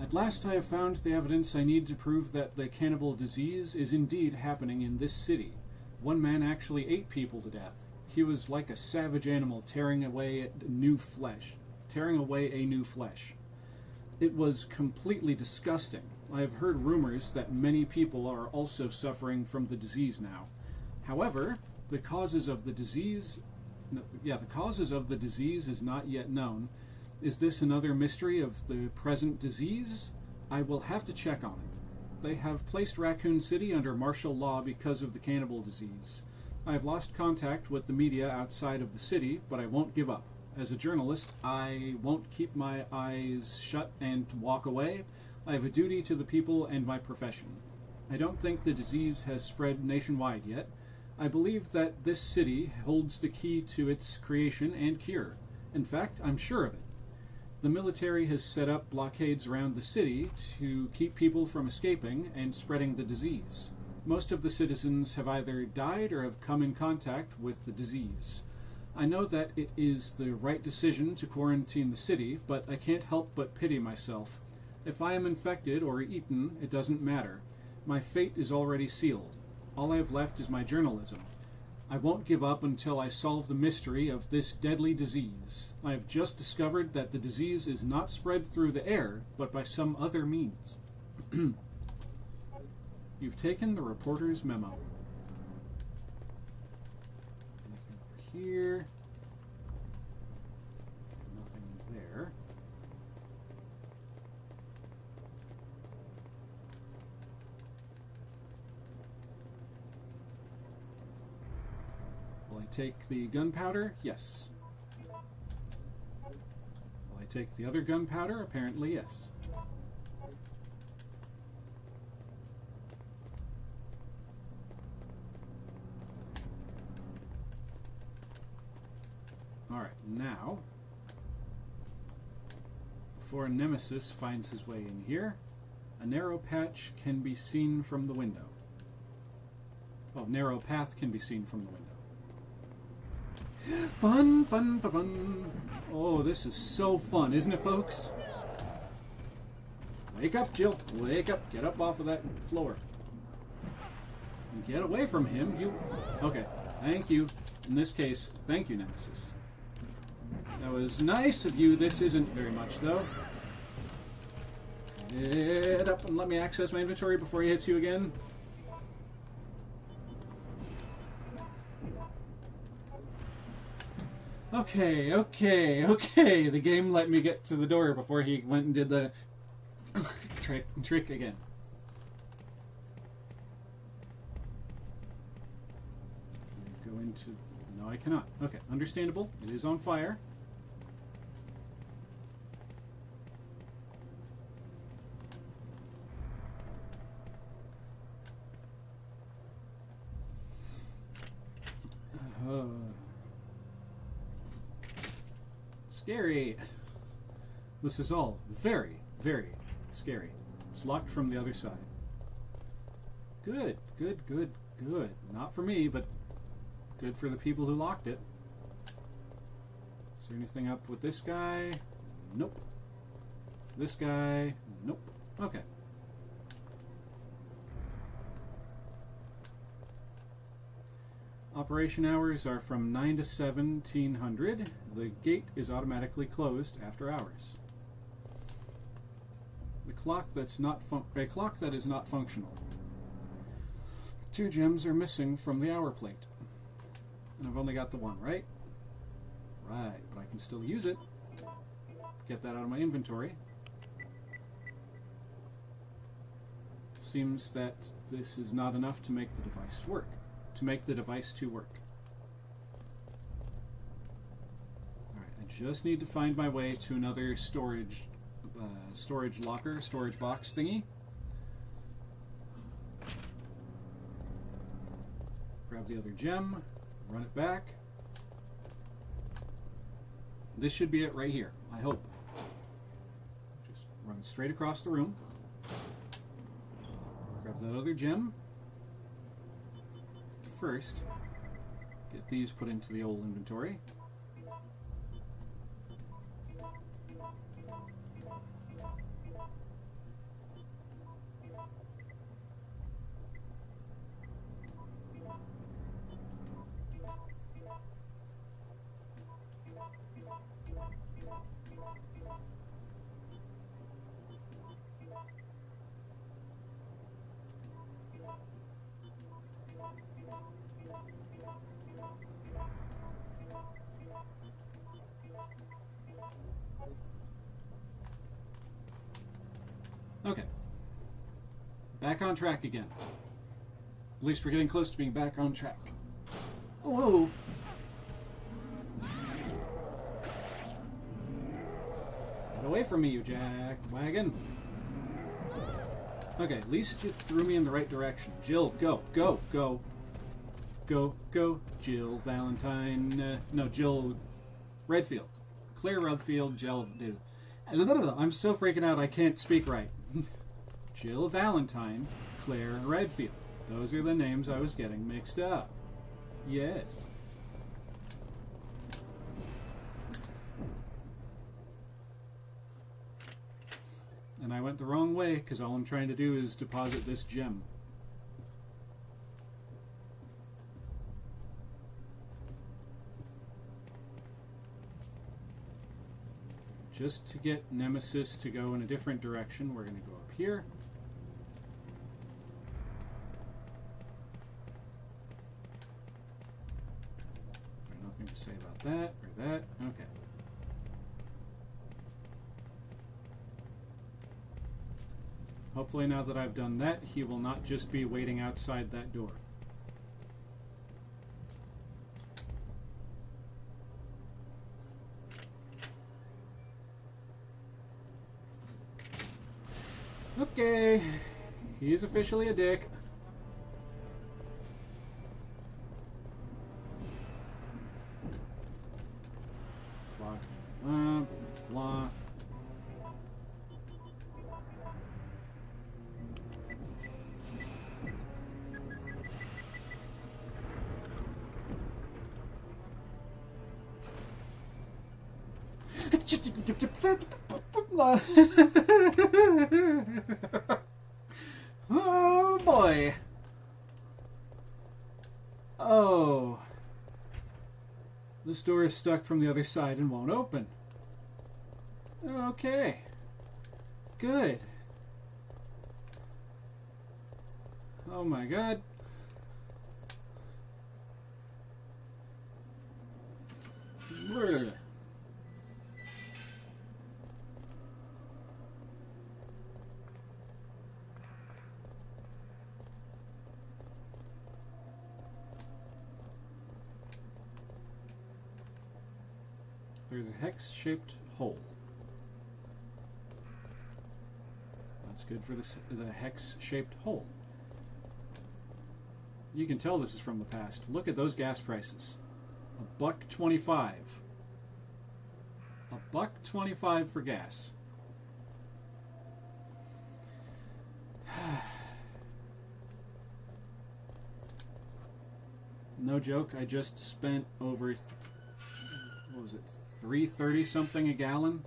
Speaker 1: At last I have found the evidence I need to prove that the cannibal disease is indeed happening in this city. One man actually ate people to death. He was like a savage animal tearing away a new flesh. It was completely disgusting. I have heard rumors that many people are also suffering from the disease now. However, the causes of the disease is not yet known. Is this another mystery of the present disease? I will have to check on it. They have placed Raccoon City under martial law because of the cannibal disease. I have lost contact with the media outside of the city, but I won't give up. As a journalist, I won't keep my eyes shut and walk away. I have a duty to the people and my profession. I don't think the disease has spread nationwide yet. I believe that this city holds the key to its creation and cure. In fact, I'm sure of it. The military has set up blockades around the city to keep people from escaping and spreading the disease. Most of the citizens have either died or have come in contact with the disease. I know that it is the right decision to quarantine the city, but I can't help but pity myself. If I am infected or eaten, it doesn't matter. My fate is already sealed. All I have left is my journalism. I won't give up until I solve the mystery of this deadly disease. I have just discovered that the disease is not spread through the air, but by some other means. You've taken the reporter's memo. Anything over here? Nothing there. Will I take the gunpowder? Yes. Will I take the other gunpowder? Apparently, yes. Alright, now, before Nemesis finds his way in here, a narrow patch can be seen from the window. Oh, narrow path can be seen from the window. Fun, fun, fun, fun. Oh, this is so fun, isn't it, folks? Wake up, Jill. Wake up. Get up off of that floor. Get away from him. You... Okay. Thank you. In this case, thank you, Nemesis. That was nice of you. This isn't very much, though. Get up and let me access my inventory before he hits you again. Okay. The game let me get to the door before he went and did the trick again. Go into... No, I cannot. Okay, understandable. It is on fire. Scary. This is all very, very scary. It's locked from the other side. Good, good, good, good. Not for me, but good for the people who locked it. Is there anything up with this guy? Nope. This guy? Nope. Okay. Operation hours are from 9 to 1700. The gate is automatically closed after hours. A clock that is not functional. 2 gems are missing from the hour plate. And I've only got the one, right? Right, but I can still use it. Get that out of my inventory. Seems that this is not enough to make the device work. To make the device to work. Alright, I just need to find my way to another storage locker, storage box thingy. Grab the other gem, run it back. This should be it right here, I hope. Just run straight across the room. Grab that other gem. First, get these put into the old inventory. Okay. Back on track again. At least we're getting close to being back on track. Whoa! Get away from me, you jackwagon. Okay, at least you threw me in the right direction. Jill, go, go, go. Go, go. Jill Valentine. No, Jill Redfield. Claire Redfield, Jill. I'm so freaking out I can't speak right. Jill Valentine, Claire Redfield. Those are the names I was getting mixed up. Yes. And I went the wrong way because all I'm trying to do is deposit this gem. Just to get Nemesis to go in a different direction, we're going to go up here. Nothing to say about that or that. Okay. Hopefully now that I've done that, he will not just be waiting outside that door. Okay, he's officially a dick. Clock, blah. Oh boy. Oh. This door is stuck from the other side and won't open. Okay. Good. Oh my god. Brr. There's a hex-shaped hole. That's good for the hex-shaped hole. You can tell this is from the past. Look at those gas prices. $1.25. $1.25 for gas. No joke, I just spent over, what was it, $3.30 something a gallon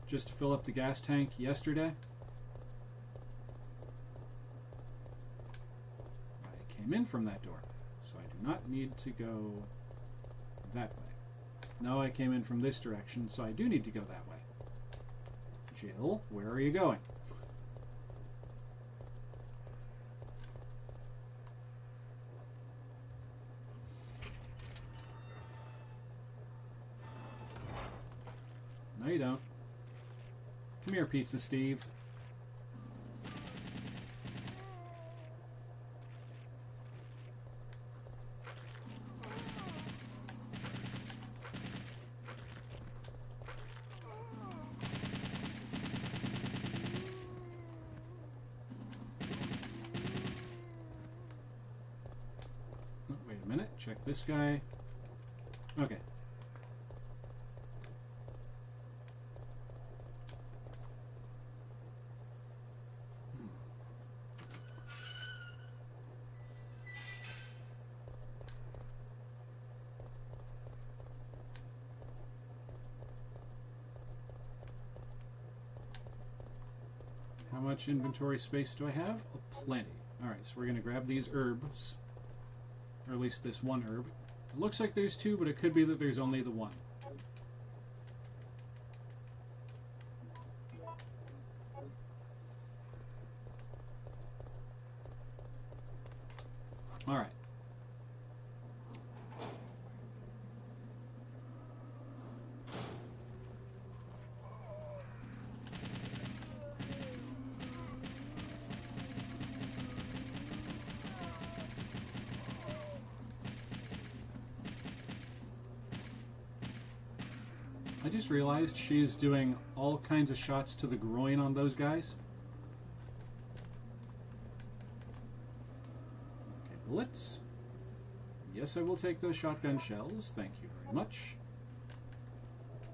Speaker 1: just to fill up the gas tank yesterday. I came in from that door, so I do not need to go that way. No, I came in from this direction, so I do need to go that way. Jill, where are you going? No, you don't. Come here, Pizza Steve. Oh, wait a minute. Check this guy. Okay. How much inventory space do I have? Oh, plenty. Alright, so we're going to grab these herbs. Or at least this one herb. It looks like there's two, but it could be that there's only the one. Alright. I just realized she is doing all kinds of shots to the groin on those guys. Okay, bullets. Yes, I will take those shotgun shells. Thank you very much.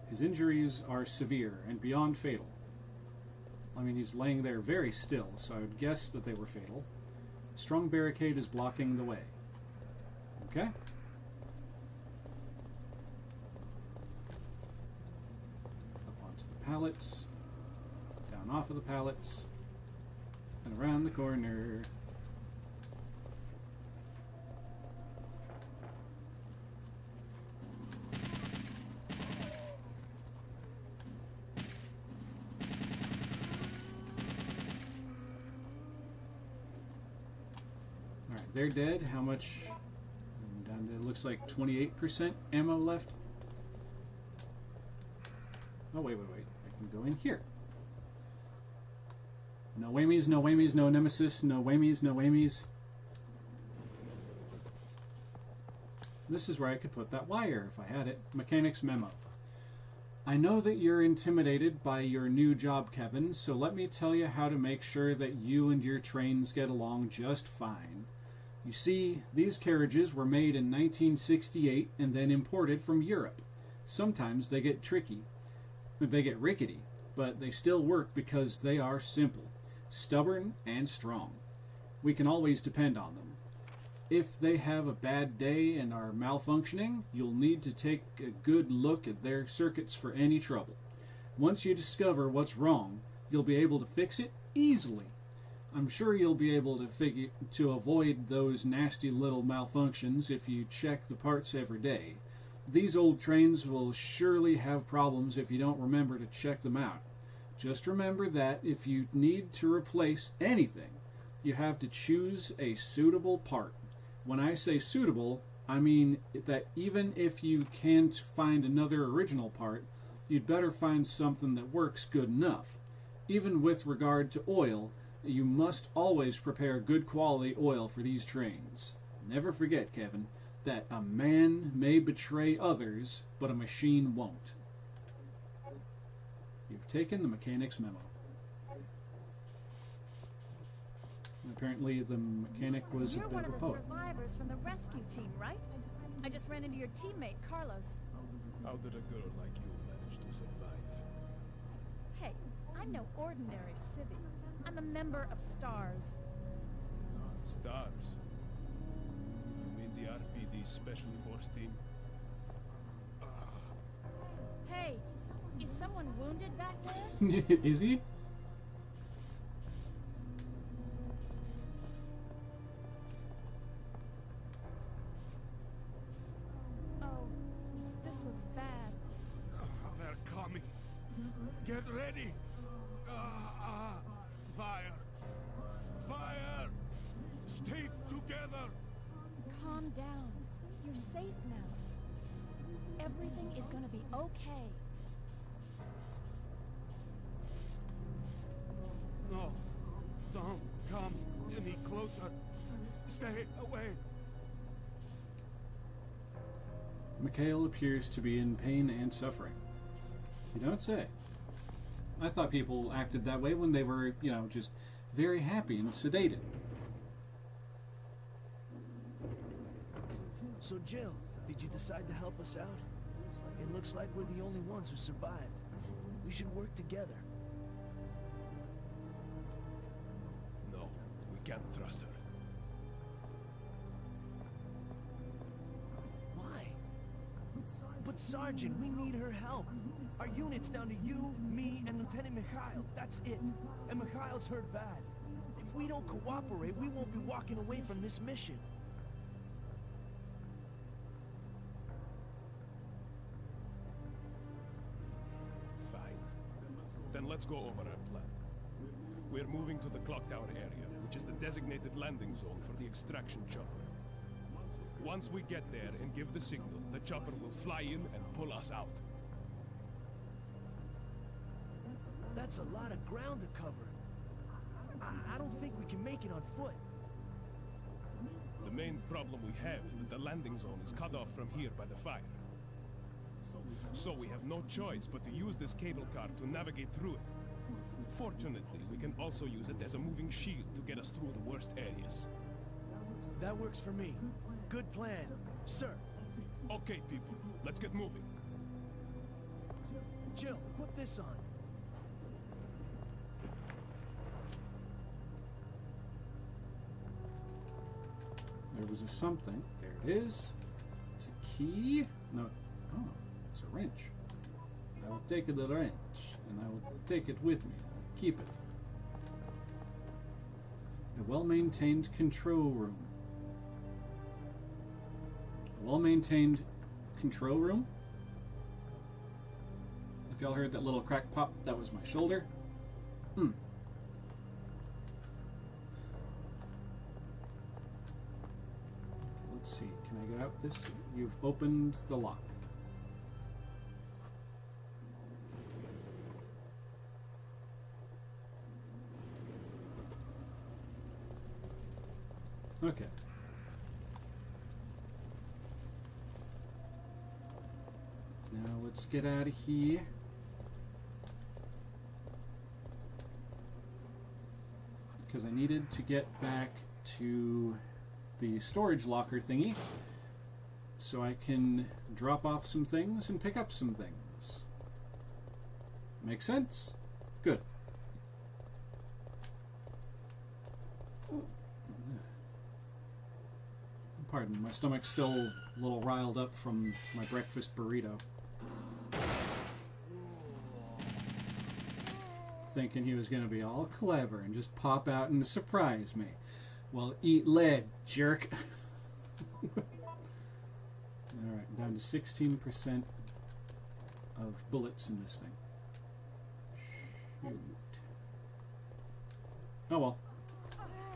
Speaker 1: His injuries are severe and beyond fatal. I mean, he's laying there very still, so I would guess that they were fatal. A strong barricade is blocking the way. Okay. Pallets, down off of the pallets, and around the corner. Alright, they're dead. How much? Down to, it looks like 28% ammo left. Oh, wait. I can go in here. No whammies, no whammies, no nemesis, no whammies, no whammies. This is where I could put that wire if I had it. Mechanic's memo. I know that you're intimidated by your new job, Kevin, so let me tell you how to make sure that you and your trains get along just fine. You see, these carriages were made in 1968 and then imported from Europe. Sometimes they get tricky. They get rickety, but they still work because they are simple, stubborn, and strong. We can always depend on them. If they have a bad day and are malfunctioning, you'll need to take a good look at their circuits for any trouble. Once you discover what's wrong, you'll be able to fix it easily. I'm sure you'll be able to avoid those nasty little malfunctions if you check the parts every day. These old trains will surely have problems if you don't remember to check them out. Just remember that if you need to replace anything, you have to choose a suitable part. When I say suitable, I mean that even if you can't find another original part, you'd better find something that works good enough. Even with regard to oil, you must always prepare good quality oil for these trains. Never forget, Kevin, that a man may betray others, but a machine won't. You've taken the mechanic's memo. Apparently the mechanic was
Speaker 3: You're
Speaker 1: a bit
Speaker 3: one
Speaker 1: of
Speaker 3: of
Speaker 1: a
Speaker 3: the
Speaker 1: poet.
Speaker 3: survivors from the rescue team, right? I just ran into your teammate, Carlos.
Speaker 2: How did a girl like you manage to survive?
Speaker 3: Hey, I'm no ordinary civvy. I'm a member of STARS.
Speaker 2: Stars. You mean the RP Special Force team.
Speaker 3: Hey, is someone wounded back there?
Speaker 1: Is he?
Speaker 3: Oh, this looks bad.
Speaker 5: They're coming. Get ready. Fire. Fire. Stay together.
Speaker 3: Calm down. You're safe now. Everything is gonna be okay.
Speaker 5: No. Don't come any closer. Stay away.
Speaker 1: Mikhail appears to be in pain and suffering. You don't say. I thought people acted that way when they were, you know, just very happy and sedated.
Speaker 7: So, Jill, did you decide to help us out? It looks like we're the only ones who survived. We should work together.
Speaker 2: No, we can't trust her.
Speaker 7: Why? But Sergeant, we need her help. Our unit's down to you, me, and Lieutenant Mikhail. That's it. And Mikhail's hurt bad. If we don't cooperate, we won't be walking away from this mission.
Speaker 2: Fine. Then let's go over our plan. We're moving to the clock tower area, which is the designated landing zone for the extraction chopper. Once we get there and give the signal, the chopper will fly in and pull us out.
Speaker 7: That's a lot of ground to cover. I don't think we can make it on foot.
Speaker 2: The main problem we have is that the landing zone is cut off from here by the fire. So we have no choice but to use this cable car to navigate through it. Fortunately, we can also use it as a moving shield to get us through the worst areas.
Speaker 7: That works for me. Good plan, sir.
Speaker 2: Okay, people, let's get moving.
Speaker 7: Jill, put this on.
Speaker 1: There was a something. There it is. It's a key. No. Oh, it's a wrench. I will take the wrench, and I will take it with me. Keep it. A well-maintained control room. A well-maintained control room? If y'all heard that little crack pop, that was my shoulder. Let's see, can I get out this? You've opened the lock. Okay. Now let's get out of here. Because I needed to get back to the storage locker thingy so I can drop off some things and pick up some things. Make sense? Good. Pardon, my stomach's still a little riled up from my breakfast burrito. Thinking he was going to be all clever and just pop out and surprise me. Well, eat lead, jerk. Alright, down to 16% of bullets in this thing. Shoot. Oh well.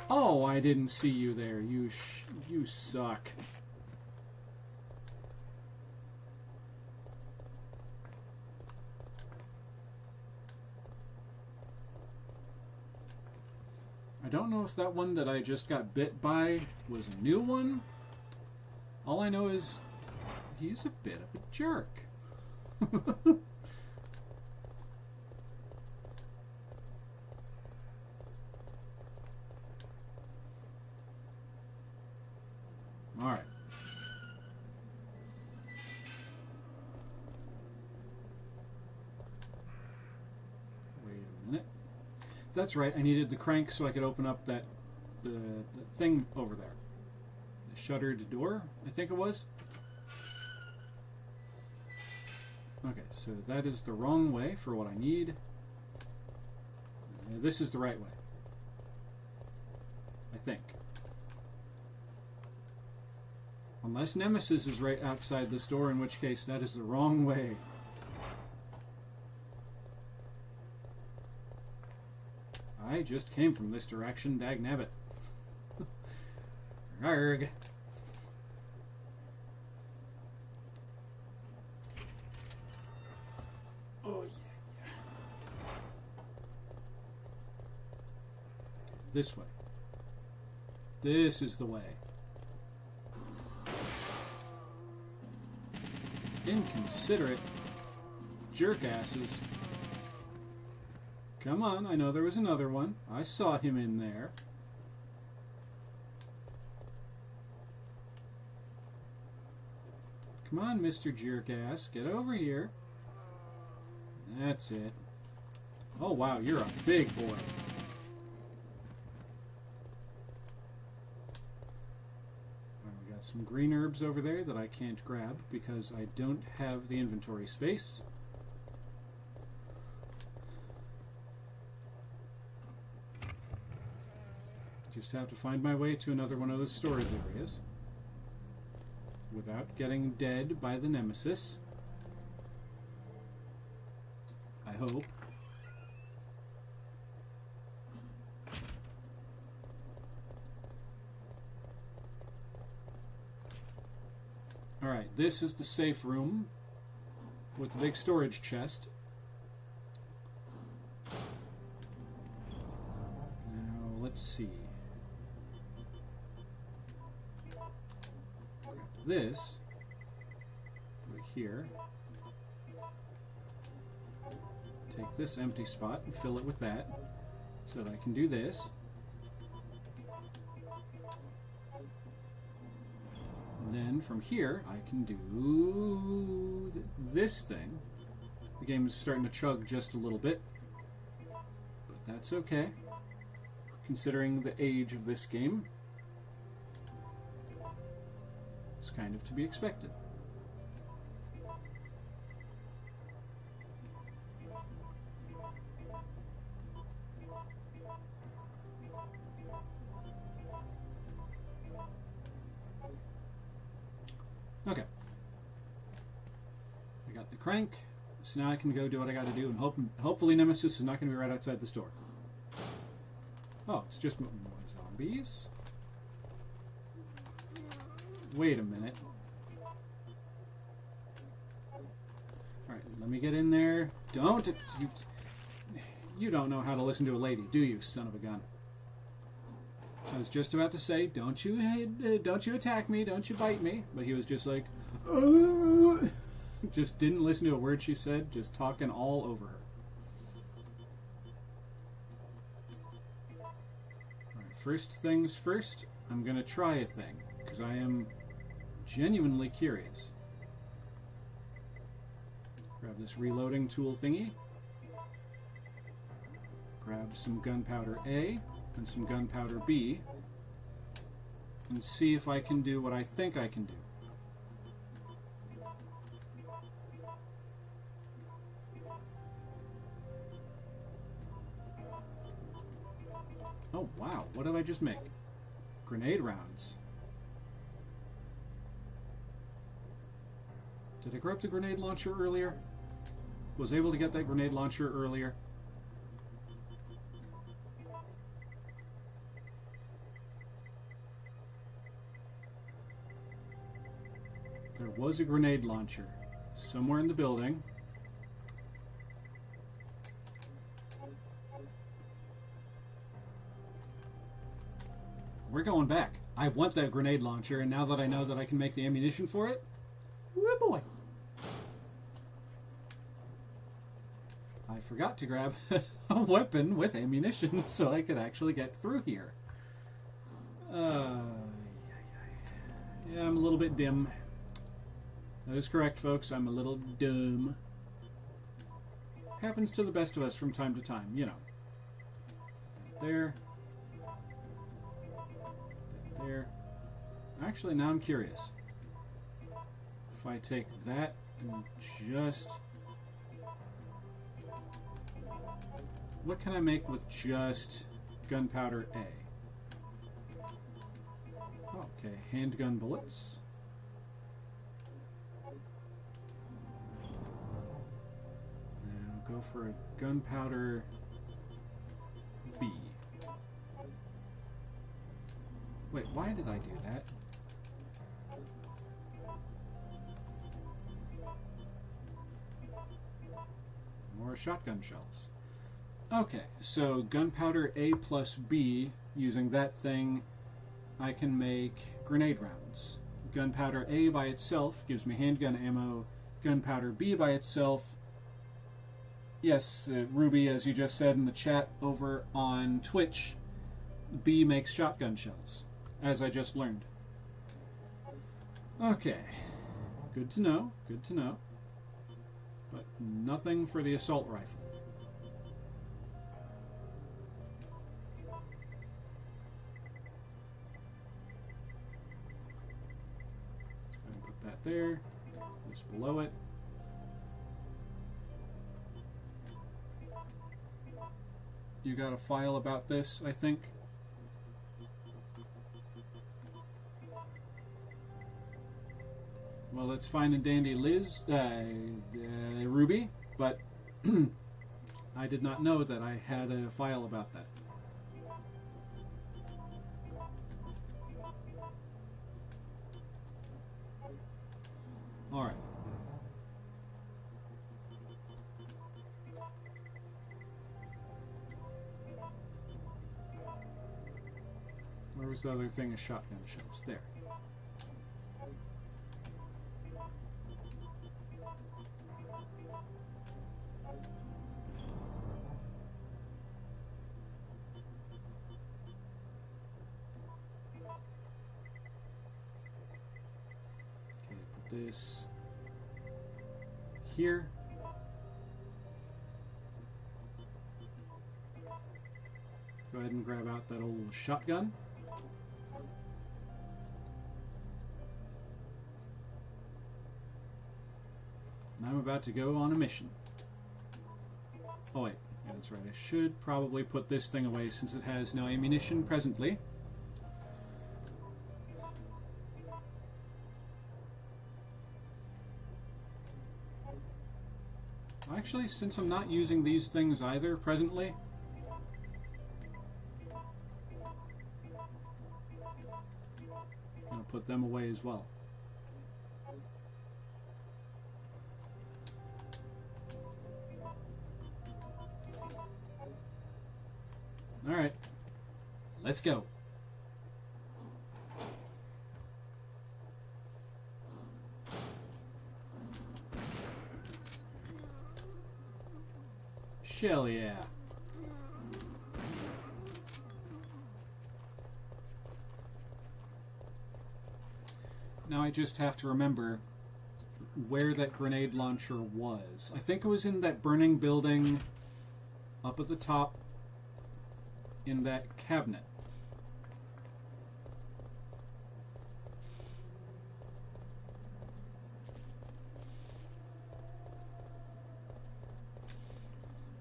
Speaker 1: Oh, I didn't see you there. You suck. I don't know if that one that I just got bit by was a new one. All I know is he's a bit of a jerk. Alright. Wait a minute. That's right, I needed the crank so I could open up the thing over there. The shuttered door, I think it was. Okay, so that is the wrong way for what I need. This is the right way. I think. Unless Nemesis is right outside this door, in which case that is the wrong way. I just came from this direction, dagnabbit. Arg. Oh, yeah. This way. This is the way. Inconsiderate jerkasses. Come on, I know there was another one. I saw him in there. Come on, Mr. Jerkass, get over here. That's it. Oh wow, you're a big boy. We got some green herbs over there that I can't grab because I don't have the inventory space. Just have to find my way to another one of those storage areas without getting dead by the Nemesis. I hope. Alright, this is the safe room with the big storage chest. Now, let's see. This, put it here, take this empty spot and fill it with that, so that I can do this. And then from here, I can do this thing. The game is starting to chug just a little bit, but that's okay, considering the age of this game. Kind of to be expected. Okay. I got the crank, so now I can go do what I got to do, and hopefully Nemesis is not going to be right outside this door. Oh, it's just more zombies. Wait a minute. Alright, let me get in there. Don't... You don't know how to listen to a lady, do you, son of a gun? I was just about to say, don't you attack me, don't you bite me. But he was just like... just didn't listen to a word she said, just talking all over her. Alright, first things first, I'm gonna try a thing. Because I am genuinely curious. Grab this reloading tool thingy. Grab some gunpowder A and some gunpowder B. And see if I can do what I think I can do. Oh wow, what did I just make? Grenade rounds. Did I grab the grenade launcher earlier? Was able to get that grenade launcher earlier? There was a grenade launcher somewhere in the building. We're going back. I want that grenade launcher, and now that I know that I can make the ammunition for it, woo boy! I forgot to grab a weapon with ammunition so I could actually get through here. Yeah, I'm a little bit dim. That is correct, folks. I'm a little dumb. Happens to the best of us from time to time, you know. There. There. Actually, now I'm curious. If I take that and just... What can I make with just gunpowder A? Okay, handgun bullets. Now go for a gunpowder B. Wait, why did I do that? More shotgun shells. Okay, so gunpowder A plus B, using that thing, I can make grenade rounds. Gunpowder A by itself gives me handgun ammo. Gunpowder B by itself, yes, Ruby, as you just said in the chat over on Twitch, B makes shotgun shells, as I just learned. Okay, good to know, good to know. But nothing for the assault rifle. Put that there, just below it. You got a file about this, I think. Well, that's fine and dandy, Liz, Ruby, but I did not know that I had a file about that. All right. Where was the other thing of shotgun shells? There. Okay, put this here. Go ahead and grab out that old shotgun. And I'm about to go on a mission. Oh wait, yeah, that's right. I should probably put this thing away since it has no ammunition presently. Actually, since I'm not using these things either presently, I'm going to put them away as well. Alright, let's go. Shell, yeah. Now I just have to remember where that grenade launcher was. I think it was in that burning building up at the top in that cabinet.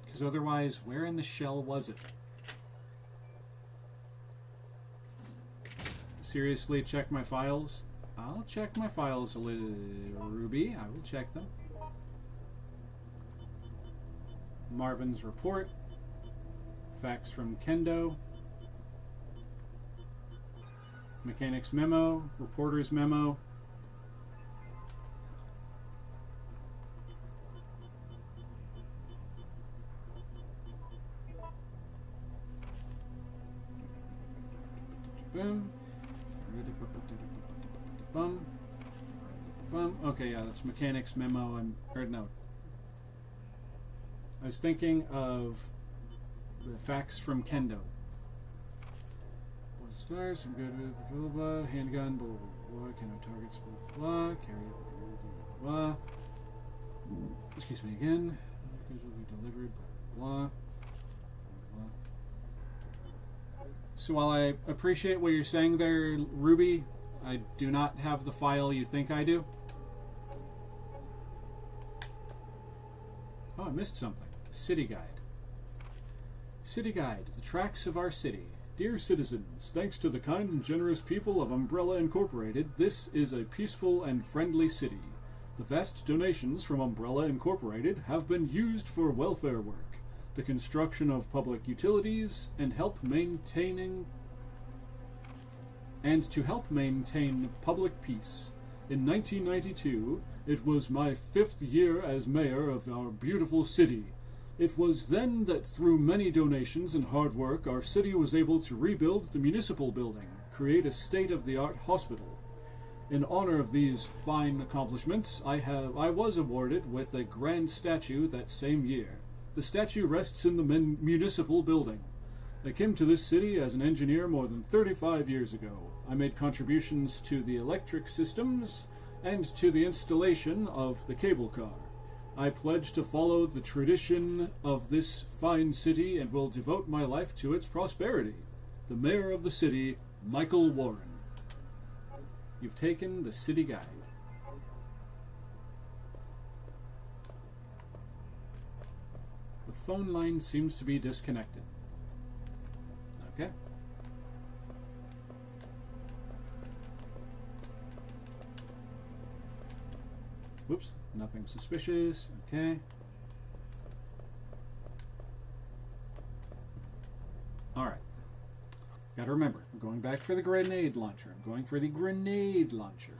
Speaker 1: Because otherwise, where in the shell was it? Seriously, check my files? I'll check my files, Ruby. I will check them. Marvin's report. Facts from Kendo. Mechanic's memo. Reporter's memo. Boom. Bum. Bum. Okay, yeah, that's Mechanic's memo. Or no. I was thinking of the facts from Kendo. 4 stars, some good, blah, blah, blah, handgun, blah, blah, blah, can I targets, blah, blah, blah, carry, blah, blah, blah. Excuse me again. Goods will be delivered, blah, blah, blah. So while I appreciate what you're saying there, Ruby, I do not have the file you think I do. Oh, I missed something. City Guide. City Guide, the tracks of our city. Dear citizens, thanks to the kind and generous people of Umbrella Incorporated, this is a peaceful and friendly city. The vast donations from Umbrella Incorporated have been used for welfare work, the construction of public utilities, and to help maintain public peace. In 1992, it was my 5th year as mayor of our beautiful city. It was then that through many donations and hard work, our city was able to rebuild the municipal building, create a state-of-the-art hospital. In honor of these fine accomplishments, I was awarded with a grand statue that same year. The statue rests in the municipal building. I came to this city as an engineer more than 35 years ago. I made contributions to the electric systems and to the installation of the cable car. I pledge to follow the tradition of this fine city and will devote my life to its prosperity. The mayor of the city, Michael Warren. You've taken the city guide. The phone line seems to be disconnected. Okay. Whoops, nothing suspicious. Okay. Alright. Gotta remember, I'm going back for the grenade launcher. I'm going for the grenade launcher.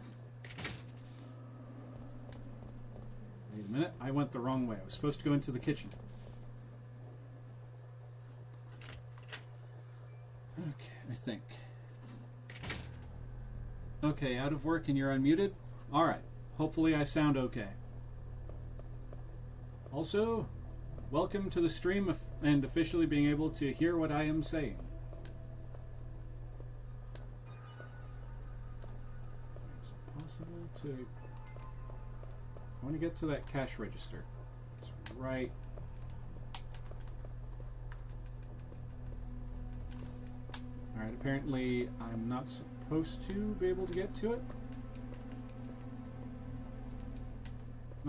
Speaker 1: Wait a minute, I went the wrong way. I was supposed to go into the kitchen. Okay, I think. Okay, out of work and you're unmuted? Alright. Hopefully I sound okay. Also, welcome to the stream and officially being able to hear what I am saying. Is it possible to... I want to get to that cash register. It's right... Alright, apparently I'm not supposed to be able to get to it.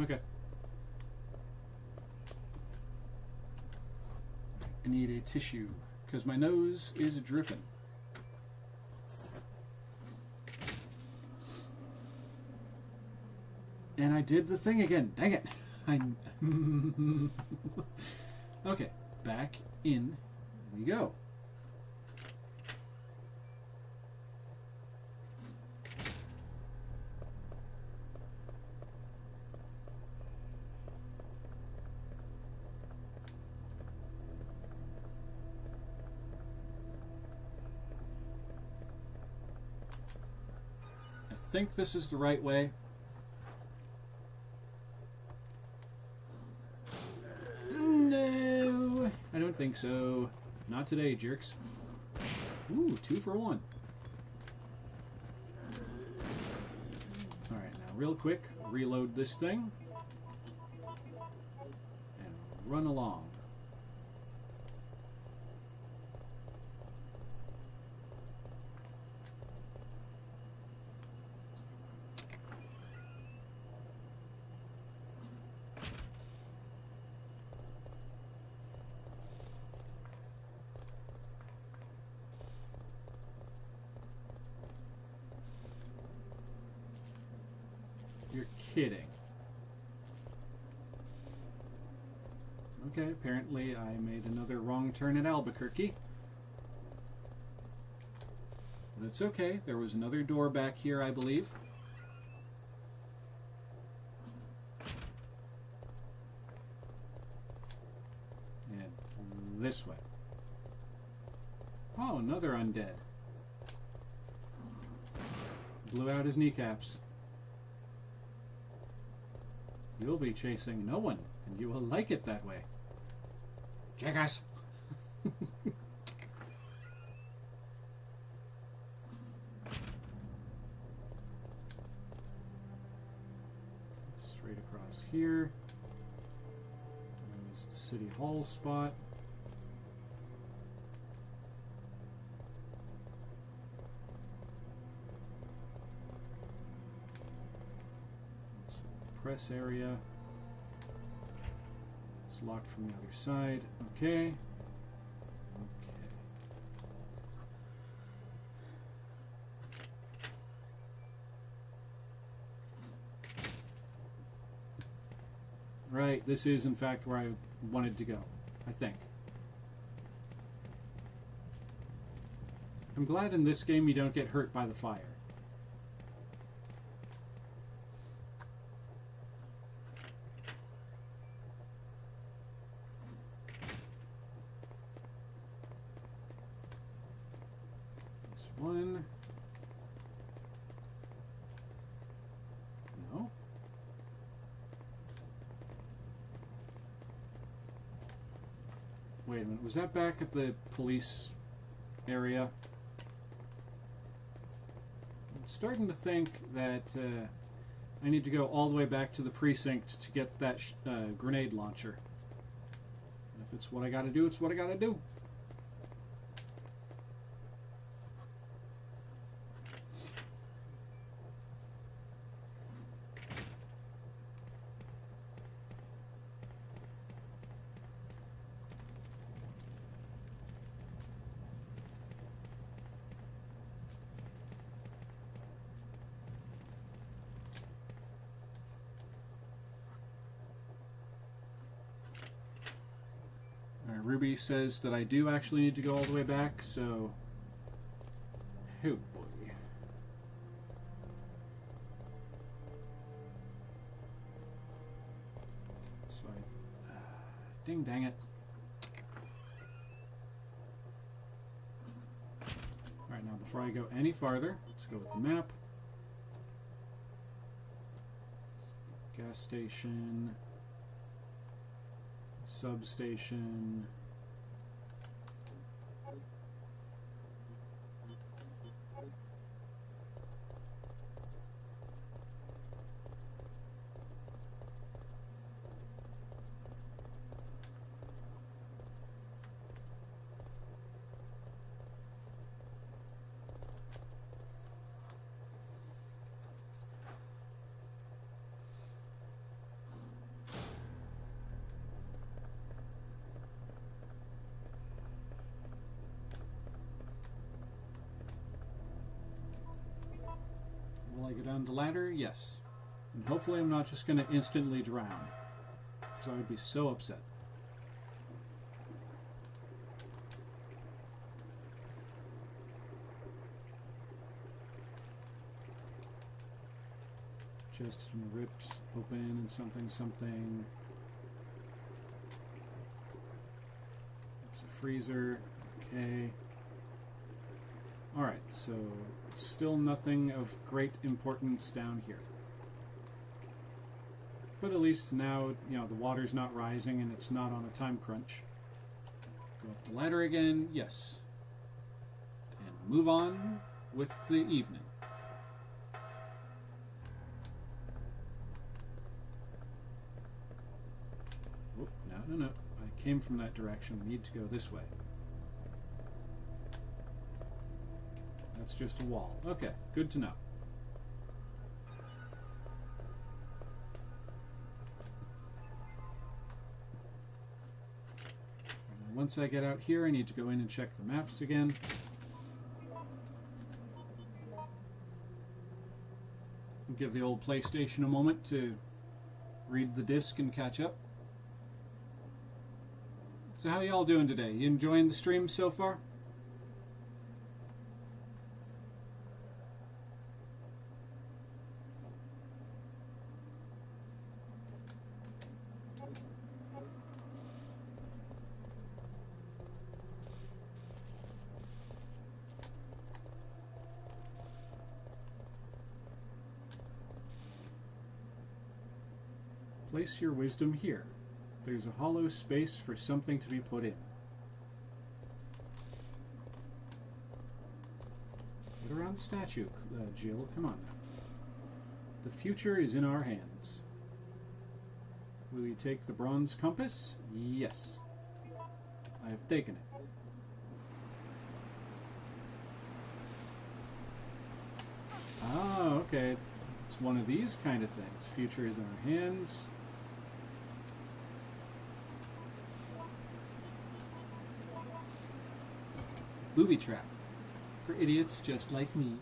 Speaker 1: Okay. I need a tissue because my nose is dripping. And I did the thing again. Dang it. Okay, back in we go. I think this is the right way. No, I don't think so. Not today, jerks. Ooh, 2 for 1. Alright, now real quick, reload this thing. And run along. You're kidding. Okay, apparently I made another wrong turn at Albuquerque. But it's okay. There was another door back here, I believe. And this way. Oh, another undead. Blew out his kneecaps. You'll be chasing no one, and you will like it that way. Jackass! Straight across here. There's the City Hall spot. press area. It's locked from the other side. Okay. Right, this is in fact where I wanted to go, I think. I'm glad in this game you don't get hurt by the fire. This one. No. Wait a minute, was that back at the police area? I'm starting to think that I need to go all the way back to the precinct to get that grenade launcher. And if it's what I gotta do, it's what I gotta do. Ruby says that I do actually need to go all the way back, so... Oh boy. So I... ding dang it. Alright, now before I go any farther, let's go with the map. Gas station... Substation... Will I go down the ladder? Yes. And hopefully I'm not just going to instantly drown. Because I would be so upset. Just ripped open and something. It's a freezer. Okay. Alright, so still nothing of great importance down here. But at least now, you know, the water's not rising and it's not on a time crunch. Go up the ladder again, yes. And move on with the evening. Oh, no. I came from that direction. We need to go this way. That's just a wall. Okay, good to know. And once I get out here, I need to go in and check the maps again. Give the old PlayStation a moment to read the disc and catch up. So how y'all doing today? You enjoying the stream so far? Place your wisdom here. There's a hollow space for something to be put in. Get around the statue, Jill. Come on now. The future is in our hands. Will you take the bronze compass? Yes. I have taken it. Ah, okay. It's one of these kind of things. Future is in our hands. Booby trap. For idiots just like me.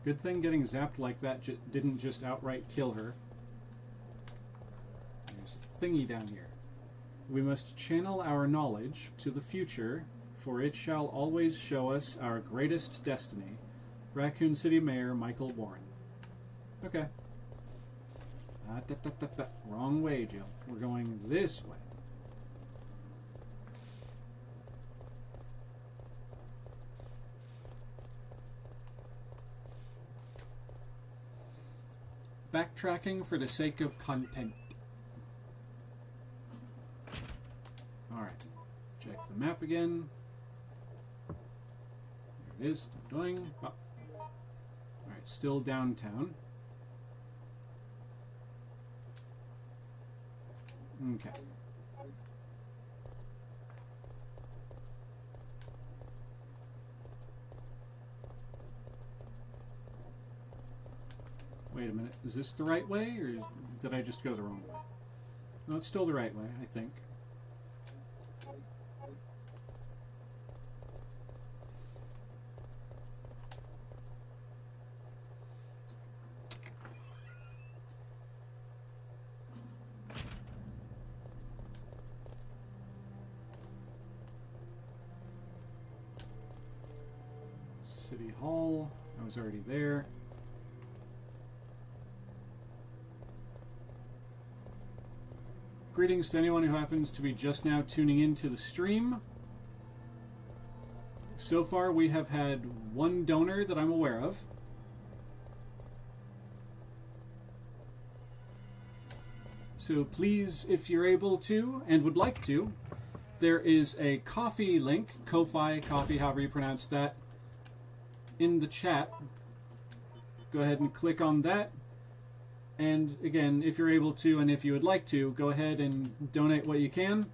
Speaker 1: Good thing getting zapped like that didn't just outright kill her. There's a thingy down here. We must channel our knowledge to the future, for it shall always show us our greatest destiny. Raccoon City Mayor Michael Warren. Okay. Wrong way, Jill. We're going this way. Backtracking for the sake of content. Alright. Check the map again. There it is. Doing. Oh. Alright, still downtown. Okay. Wait a minute. Is this the right way, or did I just go the wrong way? No, it's still the right way, I think. City Hall. I was already there. Greetings to anyone who happens to be just now tuning into the stream. So far we have had one donor that I'm aware of. So please, if you're able to and would like to, there is a coffee link, Ko-Fi, coffee, however you pronounce that, in the chat. Go ahead and click on that. And again, if you're able to and if you would like to, go ahead and donate what you can.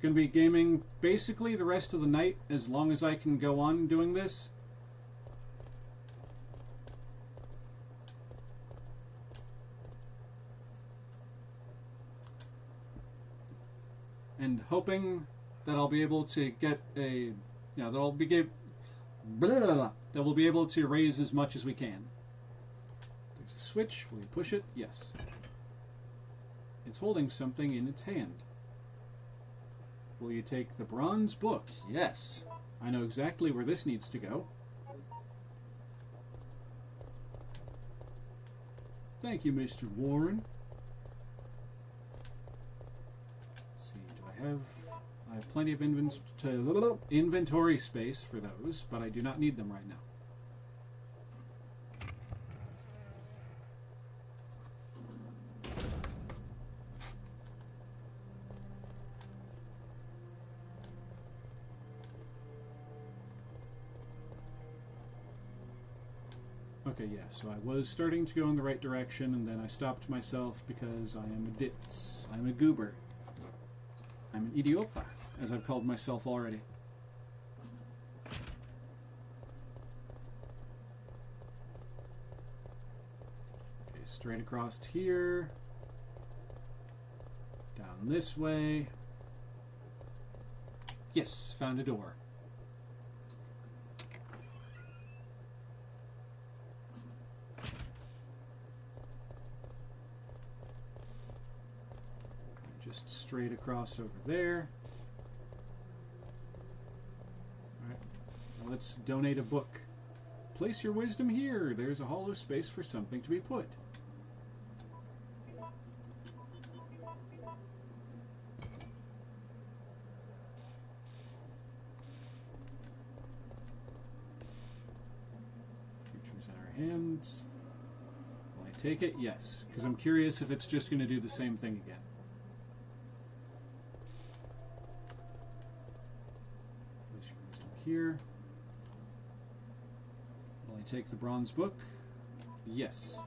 Speaker 1: Going to be gaming basically the rest of the night as long as I can go on doing this. And hoping that I'll be able to get a, that I'll be that we'll be able to raise as much as we can. There's a switch. Will you push it? Yes. It's holding something in its hand. Will you take the bronze book? Yes. I know exactly where this needs to go. Thank you, Mr. Warren. Let's see, do I have plenty of inventory space for those, but I do not need them right now. Okay, yeah, so I was starting to go in the right direction, and then I stopped myself because I am a ditz. I'm a goober. I'm an idiota, as I've called myself already. Okay, straight across here. Down this way. Yes, found a door. Just straight across over there. Alright, now let's donate a book. Place your wisdom here. There's a hollow space for something to be put. Future's in our hands. Will I take it? Yes, because I'm curious if it's just going to do the same thing again. Here. Will I take the bronze book? Yes.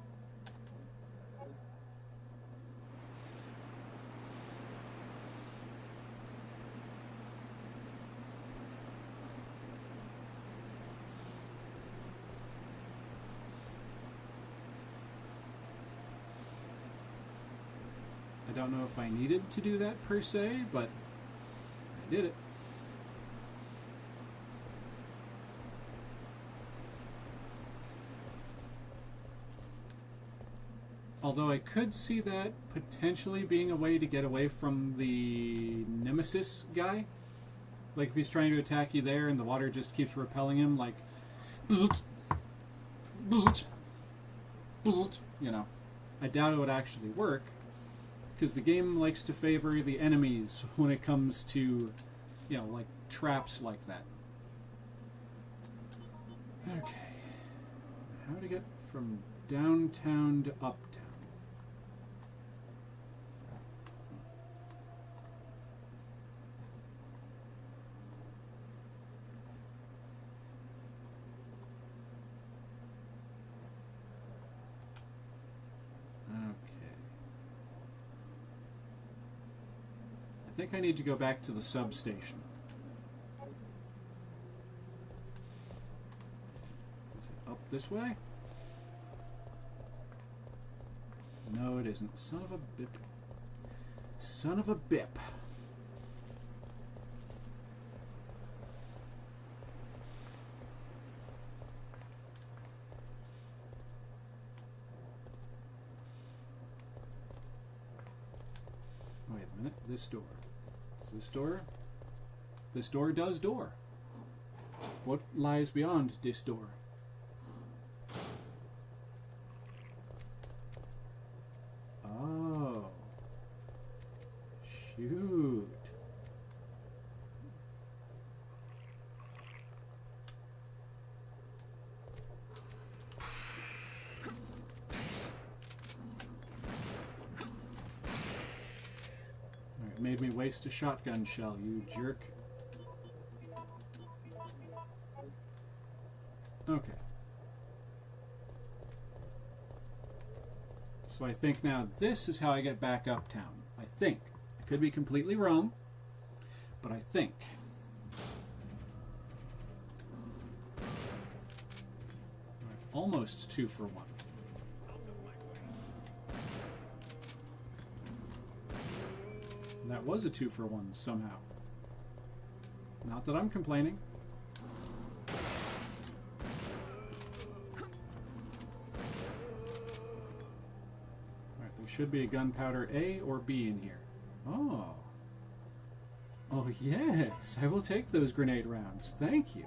Speaker 1: I don't know if I needed to do that per se, but I did it. Although I could see that potentially being a way to get away from the Nemesis guy. Like if he's trying to attack you there and the water just keeps repelling him, like, bzzzt, bzzzt, bzzzt, you know. I doubt it would actually work, because the game likes to favor the enemies when it comes to, you know, like traps like that. Okay. How to get from downtown to uptown? I think I need to go back to the substation. Is it up this way? No, it isn't. Son of a bip. Son of a bip. Wait a minute. This door. Is this door? This door does door. What lies beyond this door? Oh. Shoot. Made me waste a shotgun shell, you jerk. Okay. So I think now this is how I get back uptown. I think. I could be completely wrong, but I think. Almost 2 for 1. That was a 2 for 1 somehow. Not that I'm complaining. Alright, there should be a gunpowder A or B in here. Oh. Oh yes, I will take those grenade rounds. Thank you.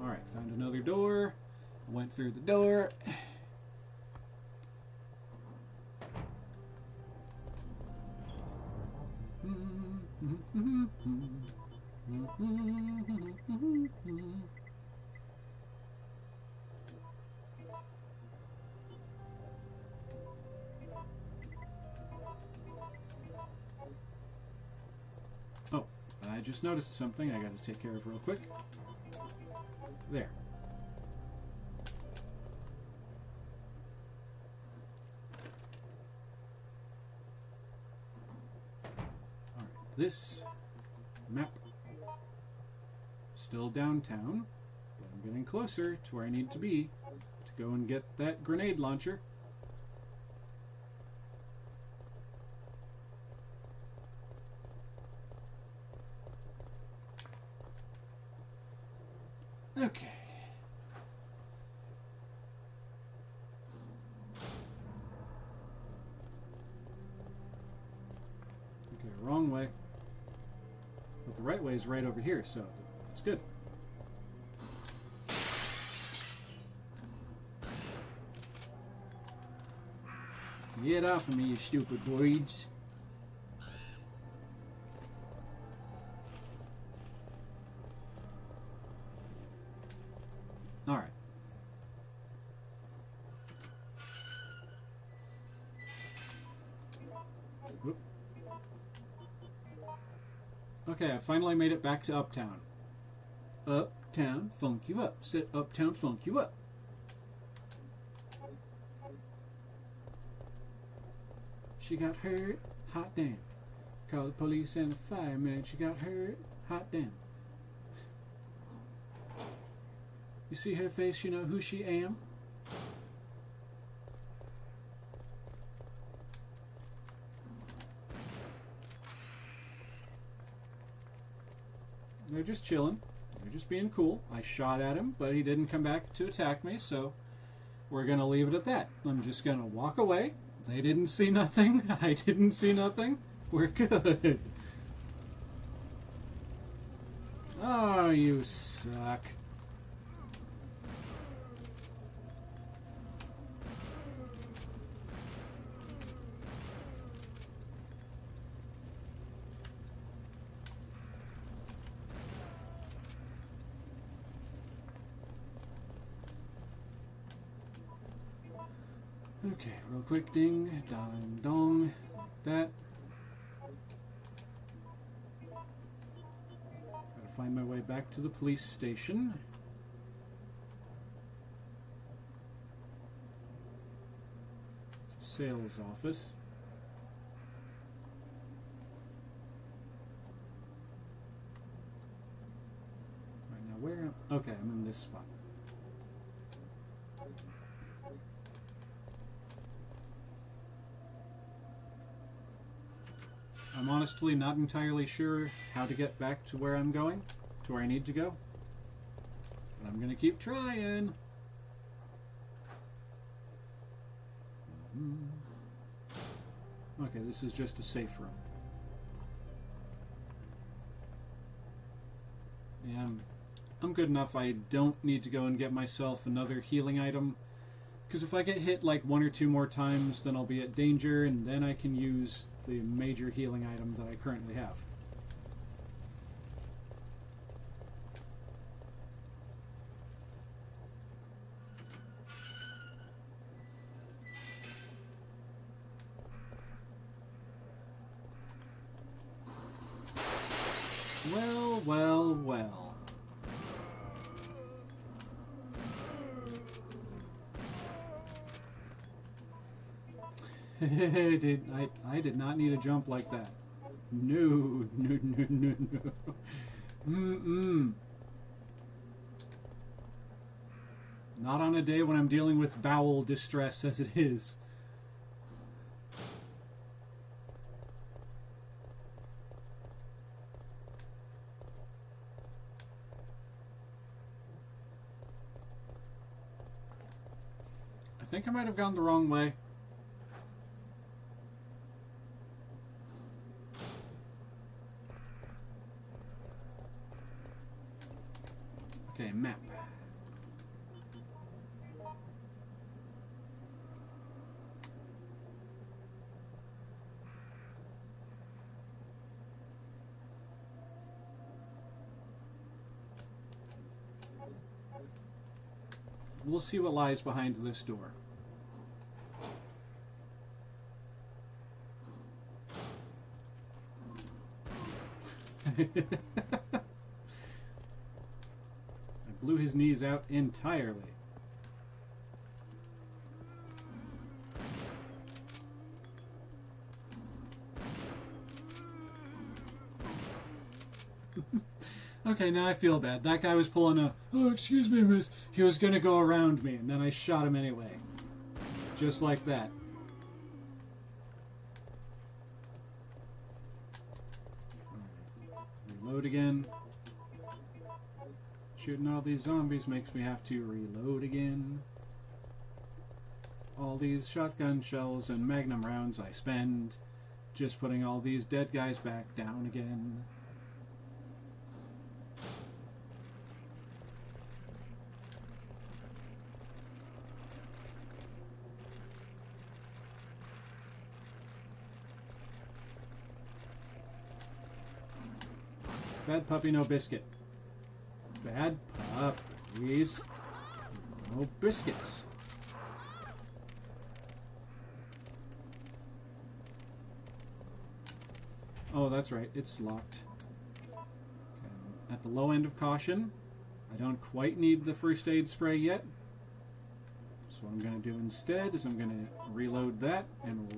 Speaker 1: Alright, found another door. Went through the door. Oh, I just noticed something I gotta take care of real quick. There. This map, still downtown, but I'm getting closer to where I need to be to go and get that grenade launcher. Okay. Okay, wrong way. But the right way is right over here, so it's good. Get off of me, you stupid boys. Alright. Whoop. Okay, I finally made it back to Uptown. Uptown, funk you up. Sit Uptown, funk you up. She got hurt, hot damn. Call the police and the fireman. She got hurt, hot damn. You see her face, you know who she am? They're just chilling. They're just being cool. I shot at him, but he didn't come back to attack me, so we're going to leave it at that. I'm just going to walk away. They didn't see nothing. I didn't see nothing. We're good. Oh, you suck. Okay, real quick, ding, dong, dong, that. Gotta find my way back to the police station. It's a sales office. Right now, where? Okay, I'm in this spot. I'm honestly not entirely sure how to get back to where I'm going, to where I need to go. But I'm gonna keep trying. Okay, this is just a safe room. Yeah, I'm good enough. I don't need to go and get myself another healing item. Because if I get hit like 1 or 2 more times, then I'll be at danger, and then I can use the major healing item that I currently have. Well, well, well. I did not need a jump like that. No, no, no, no, no. Not on a day when I'm dealing with bowel distress as it is. I think I might have gone the wrong way. Okay, map. We'll see what lies behind this door. I blew his knees out entirely. Okay, now I feel bad. That guy was pulling a, "Oh, excuse me, miss." He was going to go around me, and then I shot him anyway. Just like that. Reload again. Shooting all these zombies makes me have to reload again. All these shotgun shells and magnum rounds I spend just putting all these dead guys back down again. Bad puppy, no biscuit. Bad puppies, no biscuits. Oh, that's right, it's locked. Okay. At the low end of caution, I don't quite need the first aid spray yet. So what I'm going to do instead is I'm going to reload that and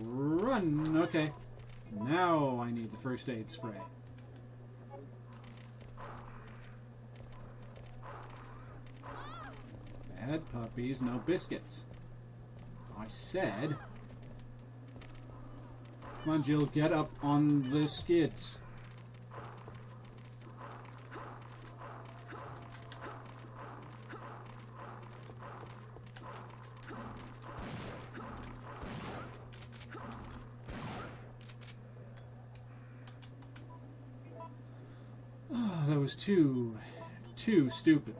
Speaker 1: run. Okay, now I need the first aid spray. Bad puppies, no biscuits. I said... Come on, Jill, get up on the skids. Oh, that was too stupid.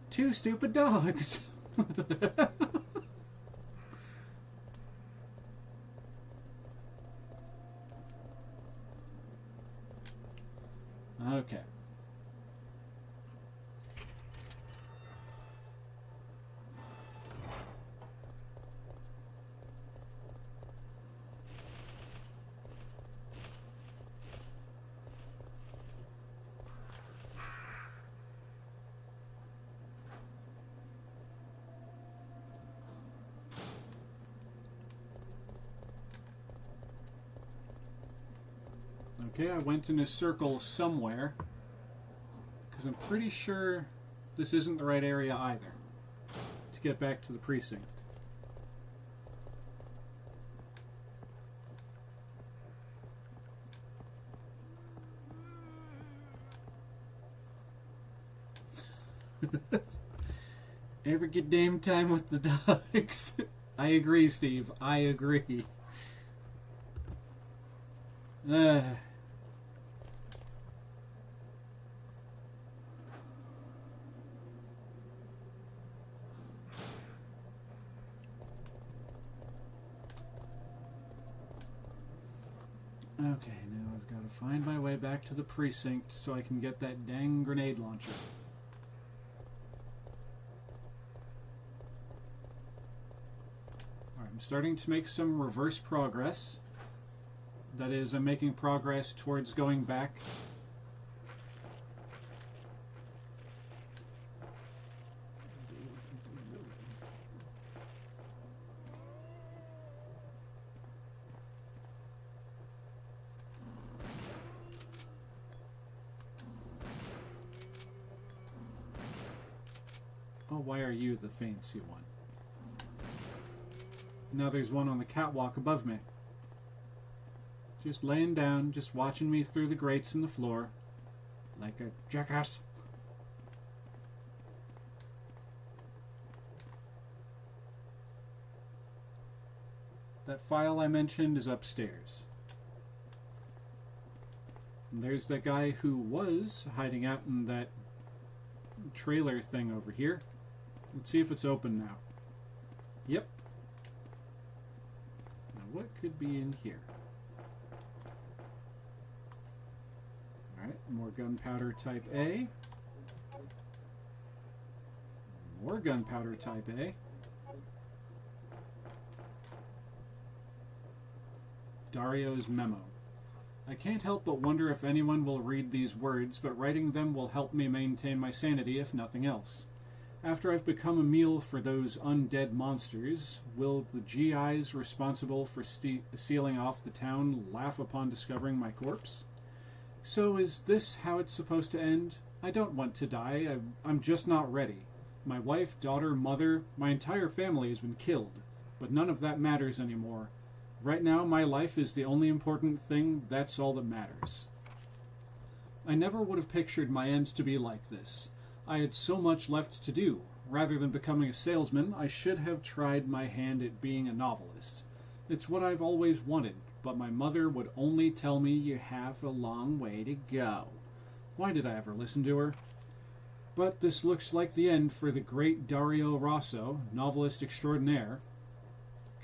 Speaker 1: Two stupid dogs. Okay. Okay, I went in a circle somewhere, because I'm pretty sure this isn't the right area either, to get back to the precinct. Ever get damn time with the dogs? I agree, Steve. I agree. Okay, now I've got to find my way back to the precinct so I can get that dang grenade launcher. Alright, I'm starting to make some reverse progress. That is, I'm making progress towards going back. Oh, why are you the fancy one? Now there's one on the catwalk above me. Just laying down, just watching me through the grates in the floor. Like a jackass. That file I mentioned is upstairs. And there's that guy who was hiding out in that trailer thing over here. Let's see if it's open now. Yep. Now what could be in here? Alright, more gunpowder type A. More gunpowder type A. Dario's memo. I can't help but wonder if anyone will read these words, but writing them will help me maintain my sanity if nothing else. After I've become a meal for those undead monsters, will the GIs responsible for sealing off the town laugh upon discovering my corpse? So is this how it's supposed to end? I don't want to die. I'm just not ready. My wife, daughter, mother, my entire family has been killed, but none of that matters anymore. Right now, my life is the only important thing. That's all that matters. I never would have pictured my end to be like this. I had so much left to do. Rather than becoming a salesman, I should have tried my hand at being a novelist. It's what I've always wanted, but my mother would only tell me you have a long way to go. Why did I ever listen to her? But this looks like the end for the great Dario Rosso, novelist extraordinaire,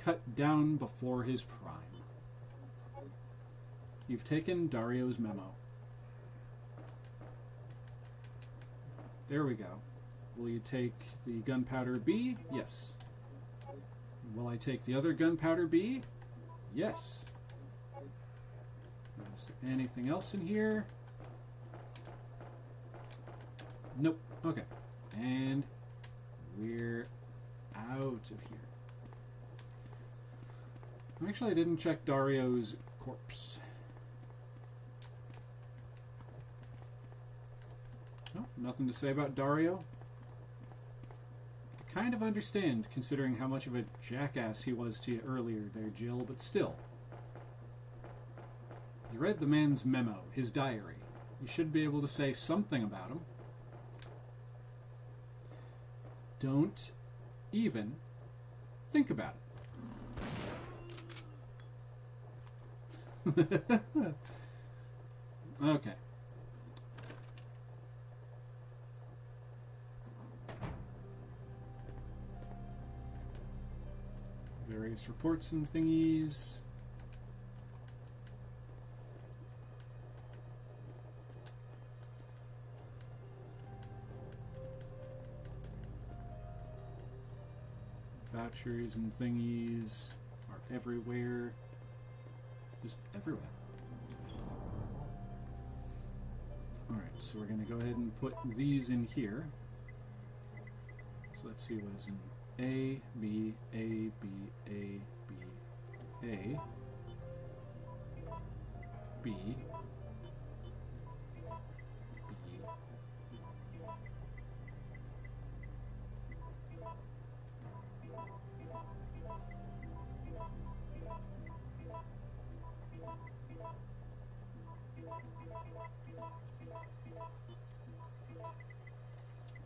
Speaker 1: cut down before his prime. You've taken Dario's memo. There we go. Will you take the gunpowder B? Yes. Will I take the other gunpowder B? Yes. Is there anything else in here? Nope. Okay. And we're out of here. Actually, I didn't check Dario's corpse. No, nothing to say about Dario. kind of understand, considering how much of a jackass he was to you earlier there, Jill, but still. You read the man's memo, his diary. You should be able to say something about him. Don't even think about it. Okay. Various reports and thingies. Vouchers and thingies are everywhere. Just everywhere. Alright, so we're going to go ahead and put these in here. So let's see what is in A, B, A, B, A, B, A, B, B.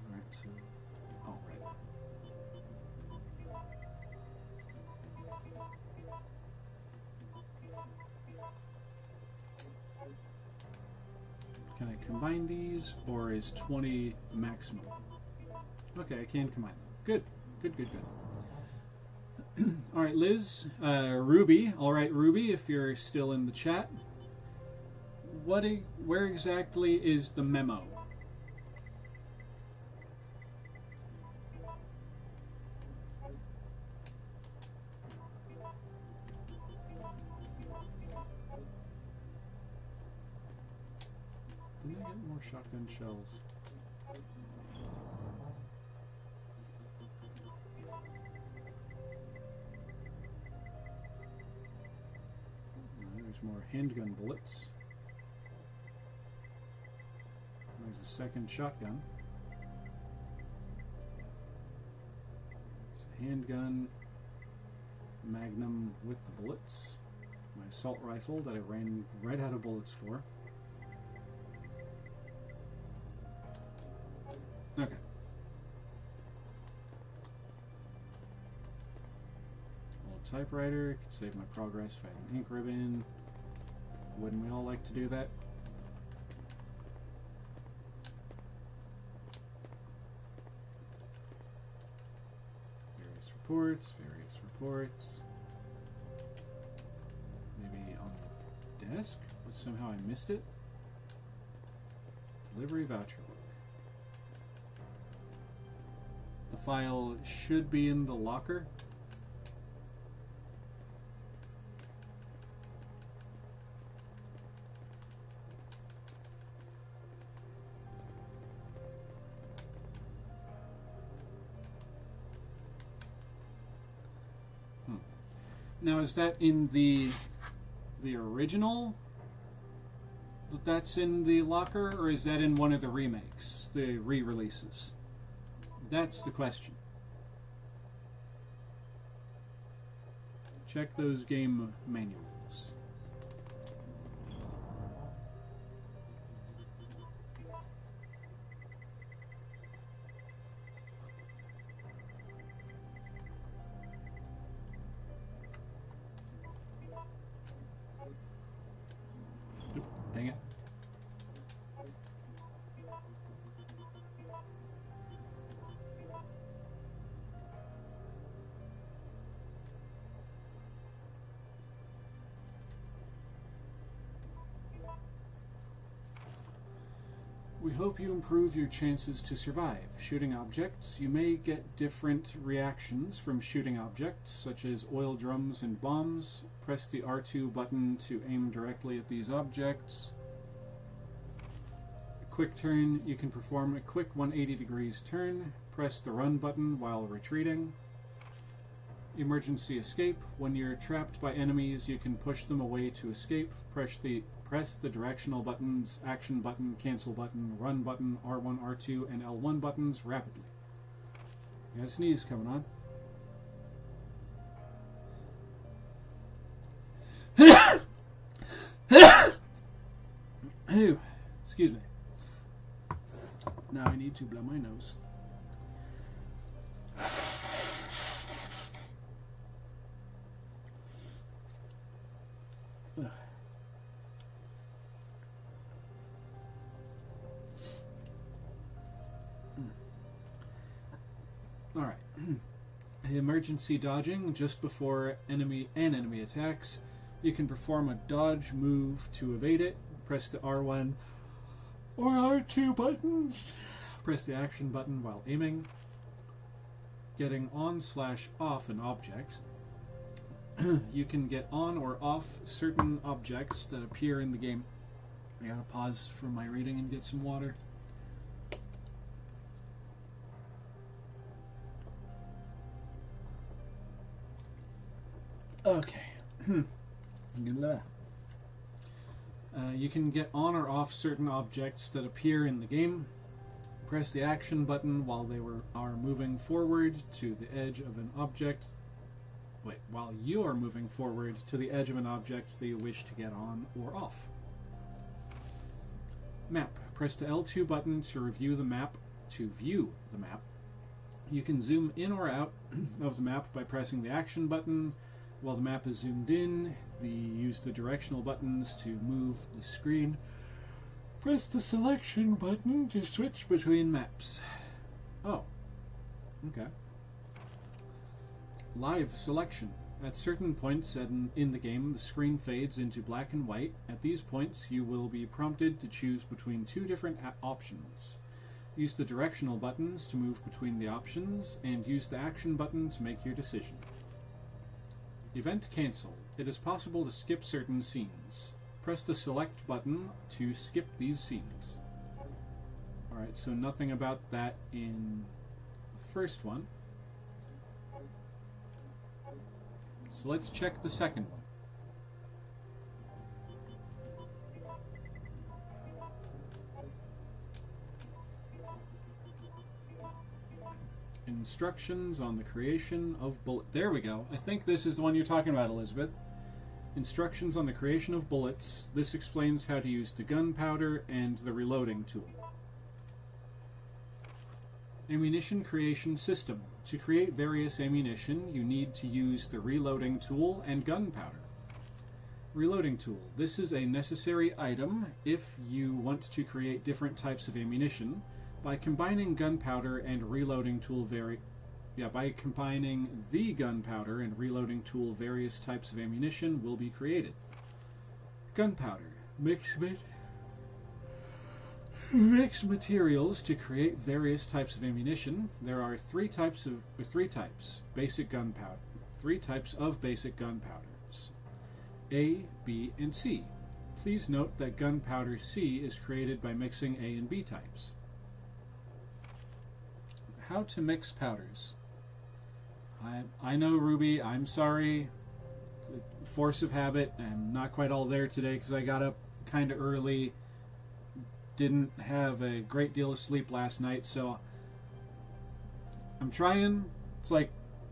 Speaker 1: Alright, so, oh, right. Can I combine these, or is 20 maximum? Okay, I can combine them. Good, good, good, good. Alright, Liz, Ruby. Alright, Ruby, if you're still in the chat. Where exactly is the memo? Didn't I get more shotgun shells? There's more handgun bullets. There's a second shotgun. There's a handgun. Magnum with the bullets. My assault rifle that I ran right out of bullets for. Okay. Old typewriter. Could save my progress if I had an ink ribbon. Wouldn't we all like to do that? Various reports. Maybe on the desk, but somehow I missed it. Delivery voucher book. The file should be in the locker. Now, is that in the original that's in the locker, or is that in one of the remakes, the re-releases? That's the question. Check those game manuals. Dang it. We hope you improve your chances to survive. Shooting objects. You may get different reactions from shooting objects, such as oil drums and bombs. Press the R2 button to aim directly at these objects. Quick turn. You can perform a quick 180 degrees turn. Press the run button while retreating. Emergency escape. When you're trapped by enemies, you can push them away to escape. Press the directional buttons, action button, cancel button, run button, R1, R2, and L1 buttons rapidly. I got a sneeze coming on. Ew, excuse me. Now I need to blow my nose. Alright. Emergency dodging just before enemy attacks. You can perform a dodge move to evade it. Press the R1 or R2 buttons. Press the action button while aiming. Getting on/off an object. You can get on or off certain objects that appear in the game. I gotta pause for my reading and get some water. Okay. You can get on or off certain objects that appear in the game. Press the action button while they are moving forward to the edge of an object. While you are moving forward to the edge of an object that you wish to get on or off. Map. Press the L2 button to view the map. You can zoom in or out of the map by pressing the action button. While the map is zoomed in, use the directional buttons to move the screen. Press the selection button to switch between maps. Oh. Okay. Live selection. At certain points in the game, the screen fades into black and white. At these points, you will be prompted to choose between two different options. Use the directional buttons to move between the options, and use the action button to make your decision. Event cancel. It is possible to skip certain scenes. Press the select button to skip these scenes. Alright, so nothing about that in the first one. So let's check the second one. Instructions on the creation of bullet. There we go. I think this is the one you're talking about, Elizabeth. Instructions on the creation of bullets. This explains how to use the gunpowder and the reloading tool. Ammunition creation system. To create various ammunition, you need to use the reloading tool and gunpowder. Reloading tool. This is a necessary item if you want to create different types of ammunition. By combining gunpowder and reloading tool by combining the gunpowder and reloading tool, various types of ammunition will be created. Gunpowder. Mix materials to create various types of ammunition. There are three types. Basic gunpowder. 3 types of basic gunpowders. A, B, and C. Please note that gunpowder C is created by mixing A and B types. How to mix powders. I know, Ruby, I'm sorry. Force of habit. I'm not quite all there today because I got up kind of early. Didn't have a great deal of sleep last night, so I'm trying. It's like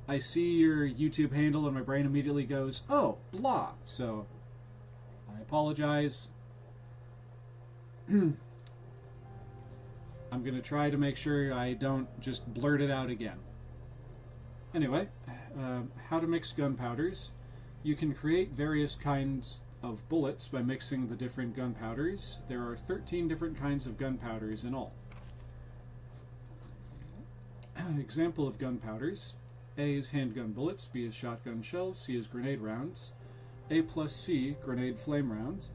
Speaker 1: I see your YouTube handle and my brain immediately goes, oh, blah. So I apologize. I'm going to try to make sure I don't just blurt it out again. Anyway, how to mix gunpowders. You can create various kinds of bullets by mixing the different gunpowders. There are 13 different kinds of gunpowders in all. Example of gunpowders. A is handgun bullets, B is shotgun shells, C is grenade rounds, A plus C, grenade flame rounds,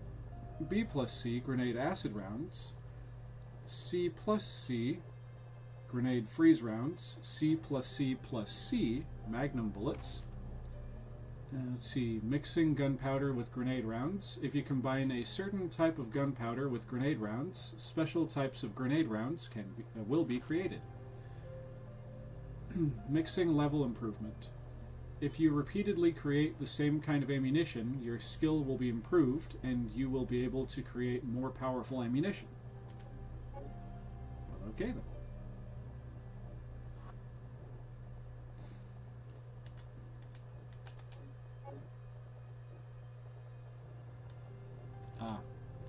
Speaker 1: B plus C, grenade acid rounds, C plus C, grenade freeze rounds, C plus C plus C, magnum bullets. Let's see, mixing gunpowder with grenade rounds. If you combine a certain type of gunpowder with grenade rounds, special types of grenade rounds will be created. Mixing level improvement. If you repeatedly create the same kind of ammunition, your skill will be improved and you will be able to create more powerful ammunition. Well, okay then.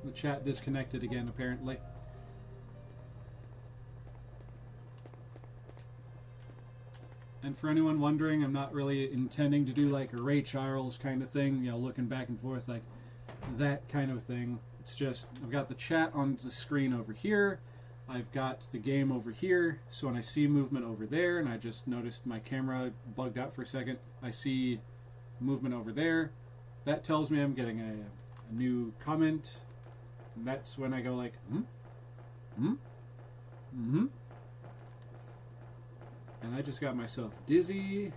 Speaker 1: The chat disconnected again, apparently. And for anyone wondering, I'm not really intending to do like a Ray Charles kind of thing, you know, looking back and forth like that kind of thing. It's just, I've got the chat on the screen over here. I've got the game over here. So when I see movement over there, and I just noticed my camera bugged out for a second, I see movement over there. That tells me I'm getting a new comment. And that's when I go like, and I just got myself dizzy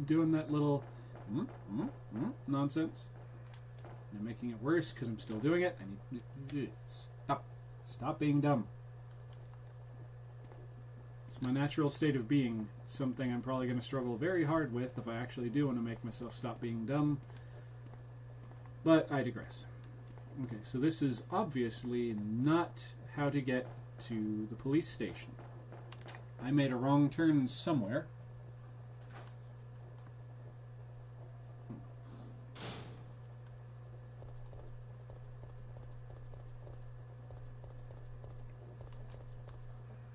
Speaker 1: doing that little nonsense. And making it worse because I'm still doing it. I need to stop being dumb. It's my natural state of being. Something I'm probably going to struggle very hard with if I actually do want to make myself stop being dumb. But I digress. Okay, so this is obviously not how to get to the police station. I made a wrong turn somewhere.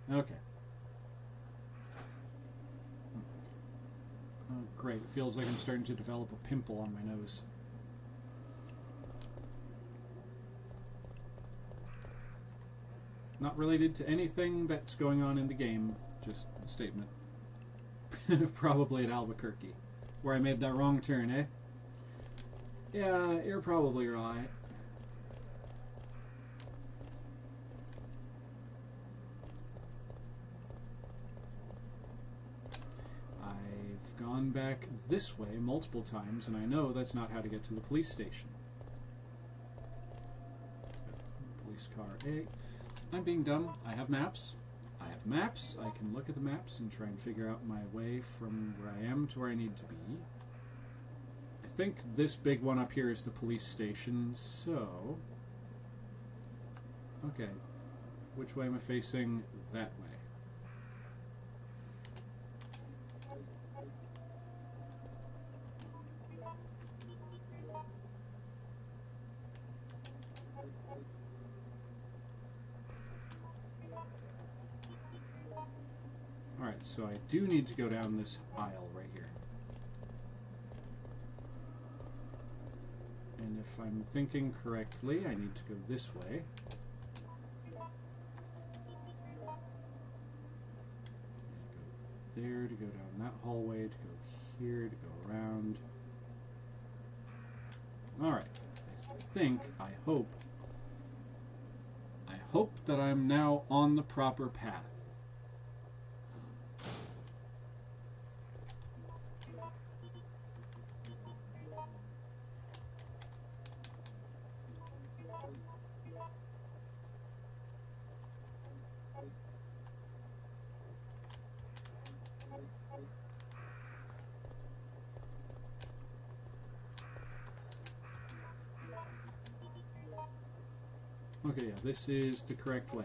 Speaker 1: Okay. Oh, great. It feels like I'm starting to develop a pimple on my nose. Not related to anything that's going on in the game, just a statement. Probably at Albuquerque, where I made that wrong turn, eh? Yeah, you're probably right. I've gone back this way multiple times, and I know that's not how to get to the police station. Police car A. I'm being dumb. I have maps. I can look at the maps and try and figure out my way from where I am to where I need to be. I think this big one up here is the police station, so... Okay. Which way am I facing? That way. Alright, so I do need to go down this aisle right here. And if I'm thinking correctly, I need to go this way. Go there to go down that hallway, to go here, to go around. Alright, I hope that I'm now on the proper path. Okay, yeah, this is the correct way.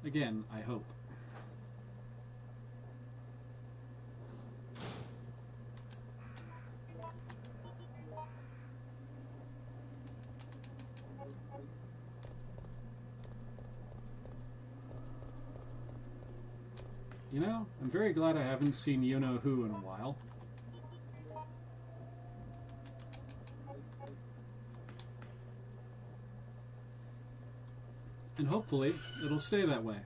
Speaker 1: Again, I hope. You know, I'm very glad I haven't seen You Know Who in a while. And hopefully, it'll stay that way.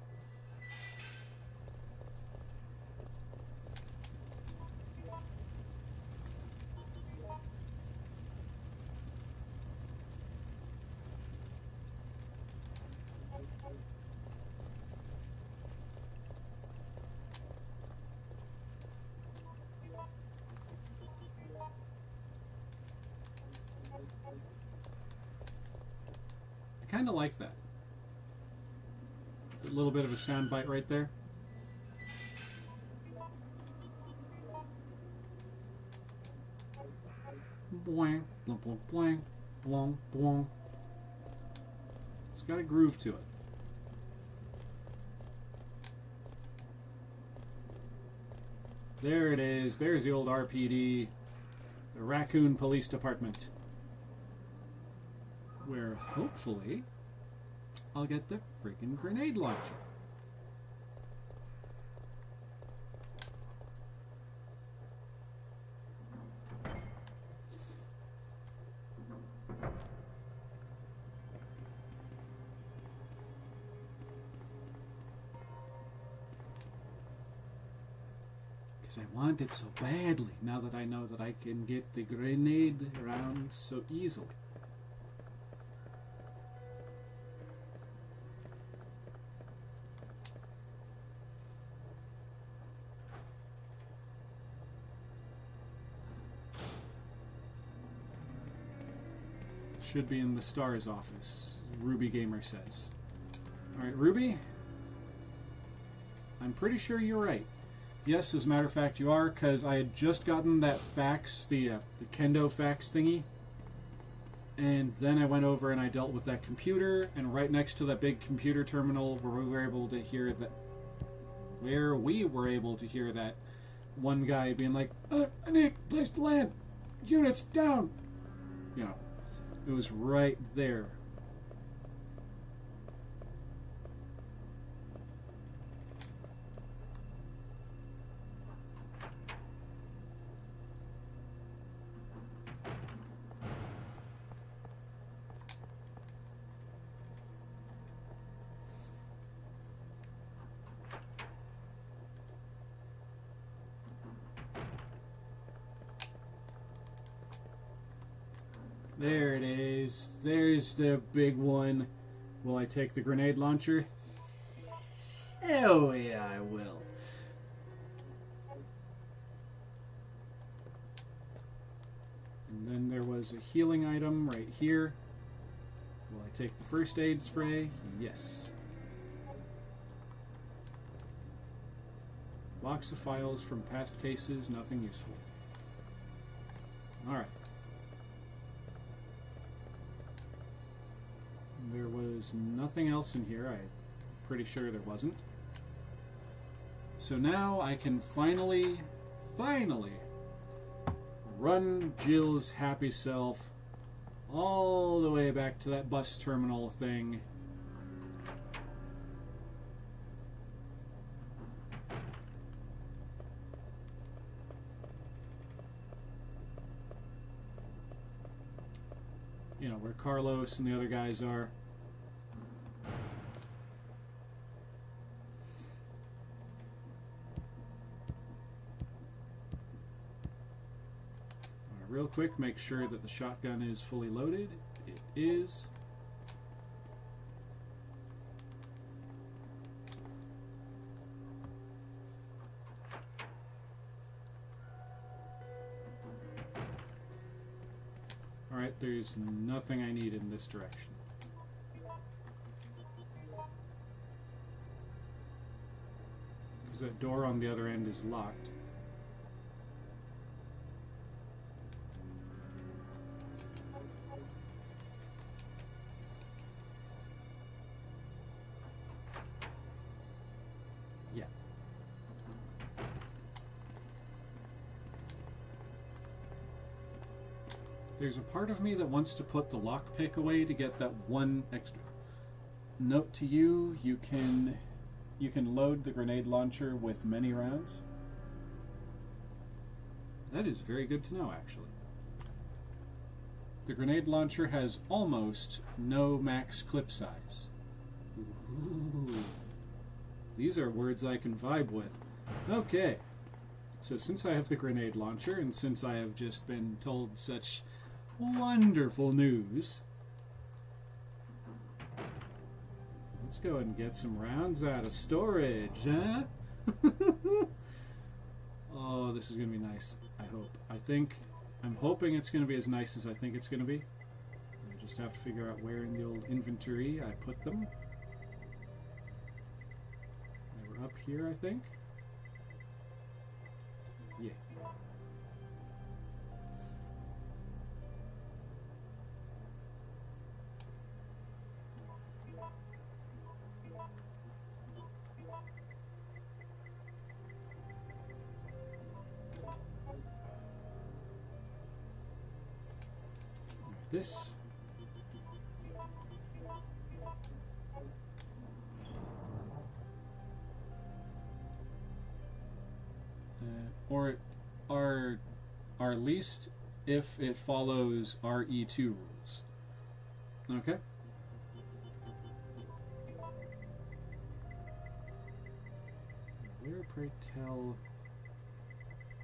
Speaker 1: I kind of like that. A little bit of a sound bite right there. Boing, blong, blong, boing, blong, blong. It's got a groove to it. There it is. There's the old RPD. the Raccoon Police Department, where hopefully I'll get the freaking grenade launcher. Because I want it so badly, now that I know that I can get the grenade round so easily. Should be in the STARS office, Ruby Gamer says. Alright, Ruby? I'm pretty sure you're right. Yes, as a matter of fact, you are, because I had just gotten that fax, the Kendo fax thingy, and then I went over and I dealt with that computer, and right next to that big computer terminal where we were able to hear that one guy being like, I need a place to land, units down, you know, it was right there. There it is. There's the big one. Will I take the grenade launcher? Hell yeah, I will. And then there was a healing item right here. Will I take the first aid spray? Yes. Box of files from past cases, nothing useful. Alright. There was nothing else in here. I'm pretty sure there wasn't. So now I can finally run Jill's happy self all the way back to that bus terminal thing. You know, where Carlos and the other guys are. Real quick, make sure that the shotgun is fully loaded. It is. Alright, there's nothing I need in this direction. Because that door on the other end is locked. There's a part of me that wants to put the lockpick away to get that one extra. Note to you, you can load the grenade launcher with many rounds. That is very good to know, actually. The grenade launcher has almost no max clip size. Ooh. These are words I can vibe with. Okay. So since I have the grenade launcher, and since I have just been told such wonderful news, let's go and get some rounds out of storage, huh? Oh, this is going to be nice, I hope. I'm hoping it's going to be as nice as I think it's going to be. I just have to figure out where in the old inventory I put them. They were up here, I think. Yeah. this. Or are least if it follows RE2 rules. Okay. Where, pray tell,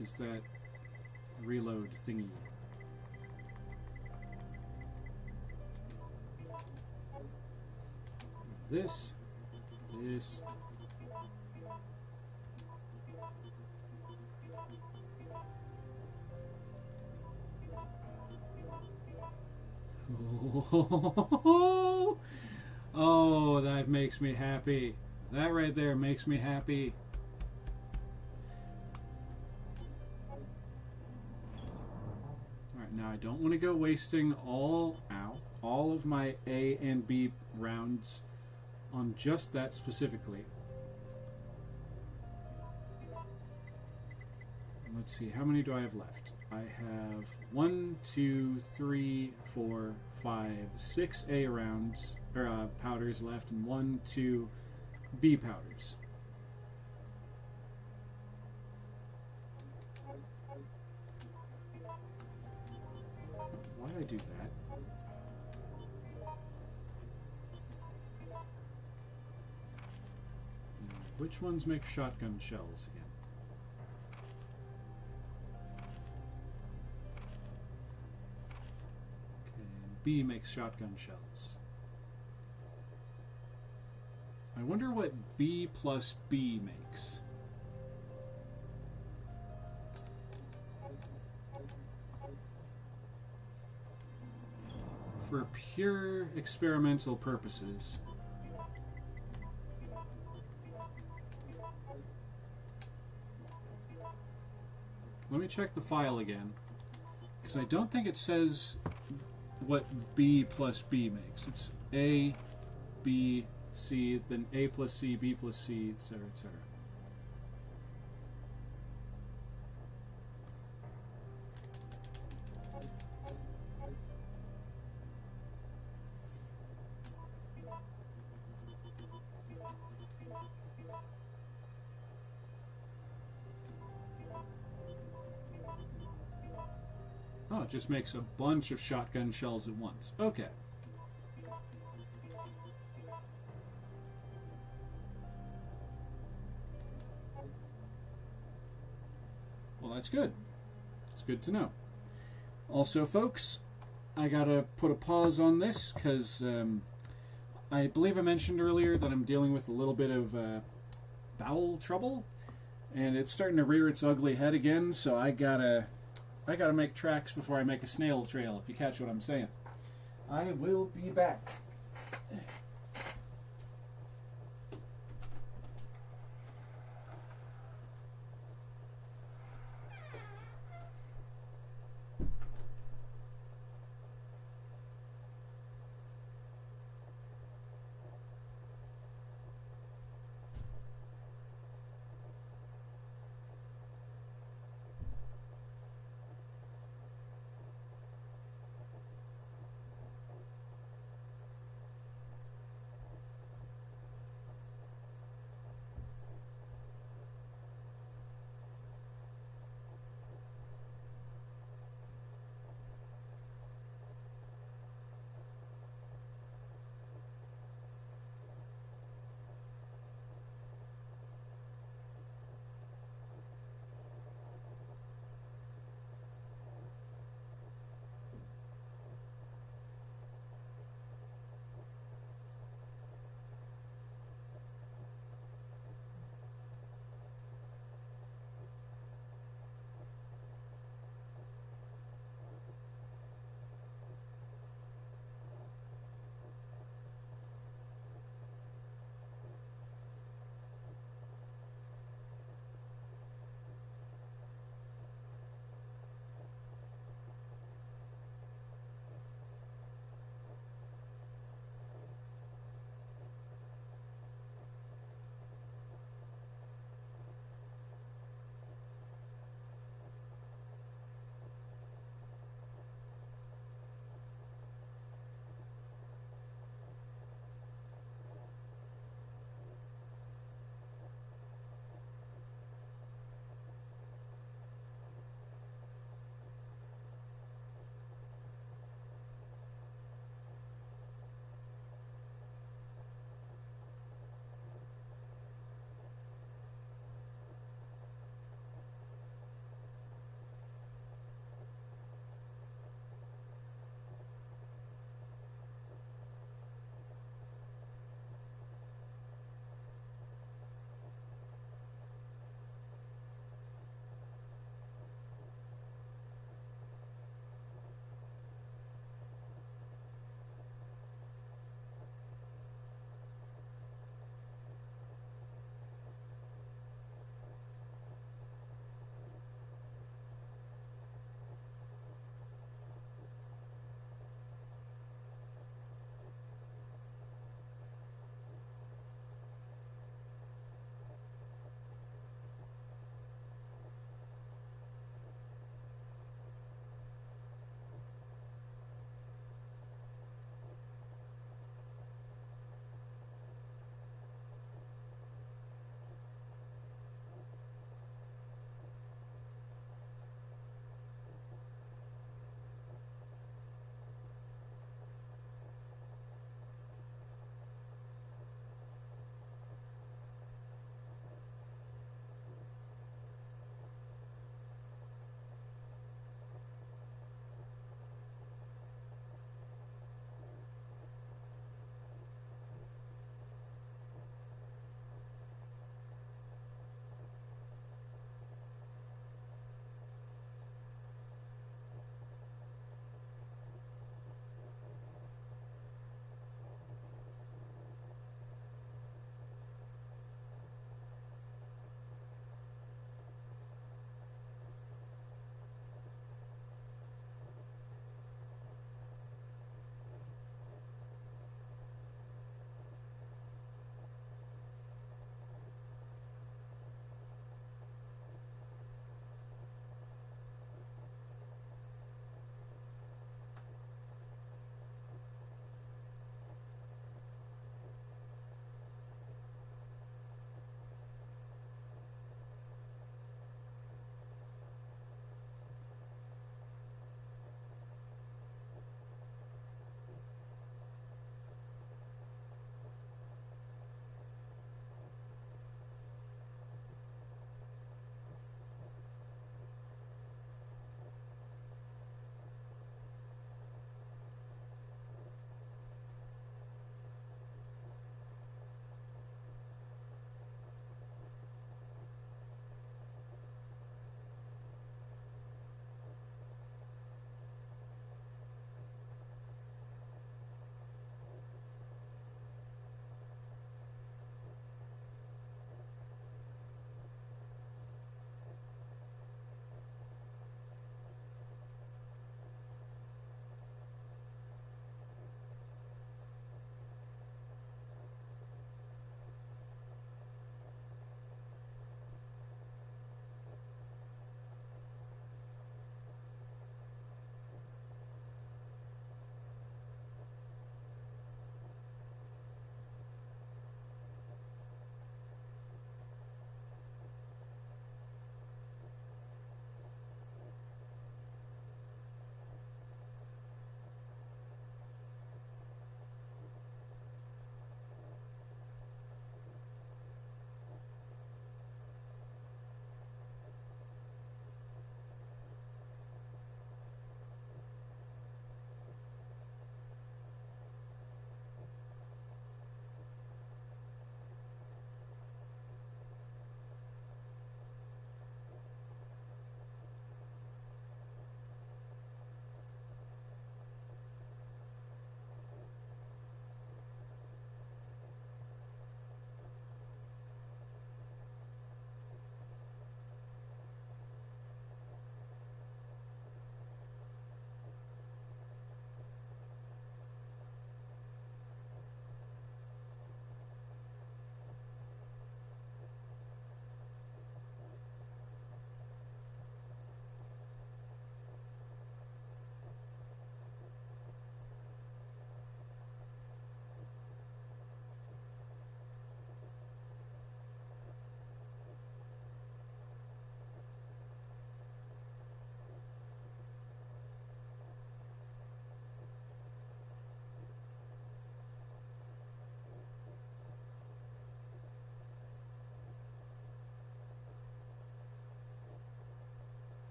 Speaker 1: is that reload thingy? This. Oh, that makes me happy. That right there makes me happy. Alright, now I don't want to go wasting all of my A and B rounds on just that specifically. Let's see, how many do I have left? I have 1, 2, 3, 4, 5, 6 A rounds, or powders left, and 1, 2 B powders. Why did I do that? Which ones make shotgun shells again? B makes shotgun shells. I wonder what B plus B makes. For pure experimental purposes. Let me check the file again, because I don't think it says what B plus B makes. It's A, B, C, then A plus C, B plus C, etc., etc. Oh, it just makes a bunch of shotgun shells at once. Okay. Well, that's good. It's good to know. Also, folks, I gotta put a pause on this because I believe I mentioned earlier that I'm dealing with a little bit of bowel trouble, and it's starting to rear its ugly head again, so I gotta make tracks before I make a snail trail, if you catch what I'm saying. I will be back.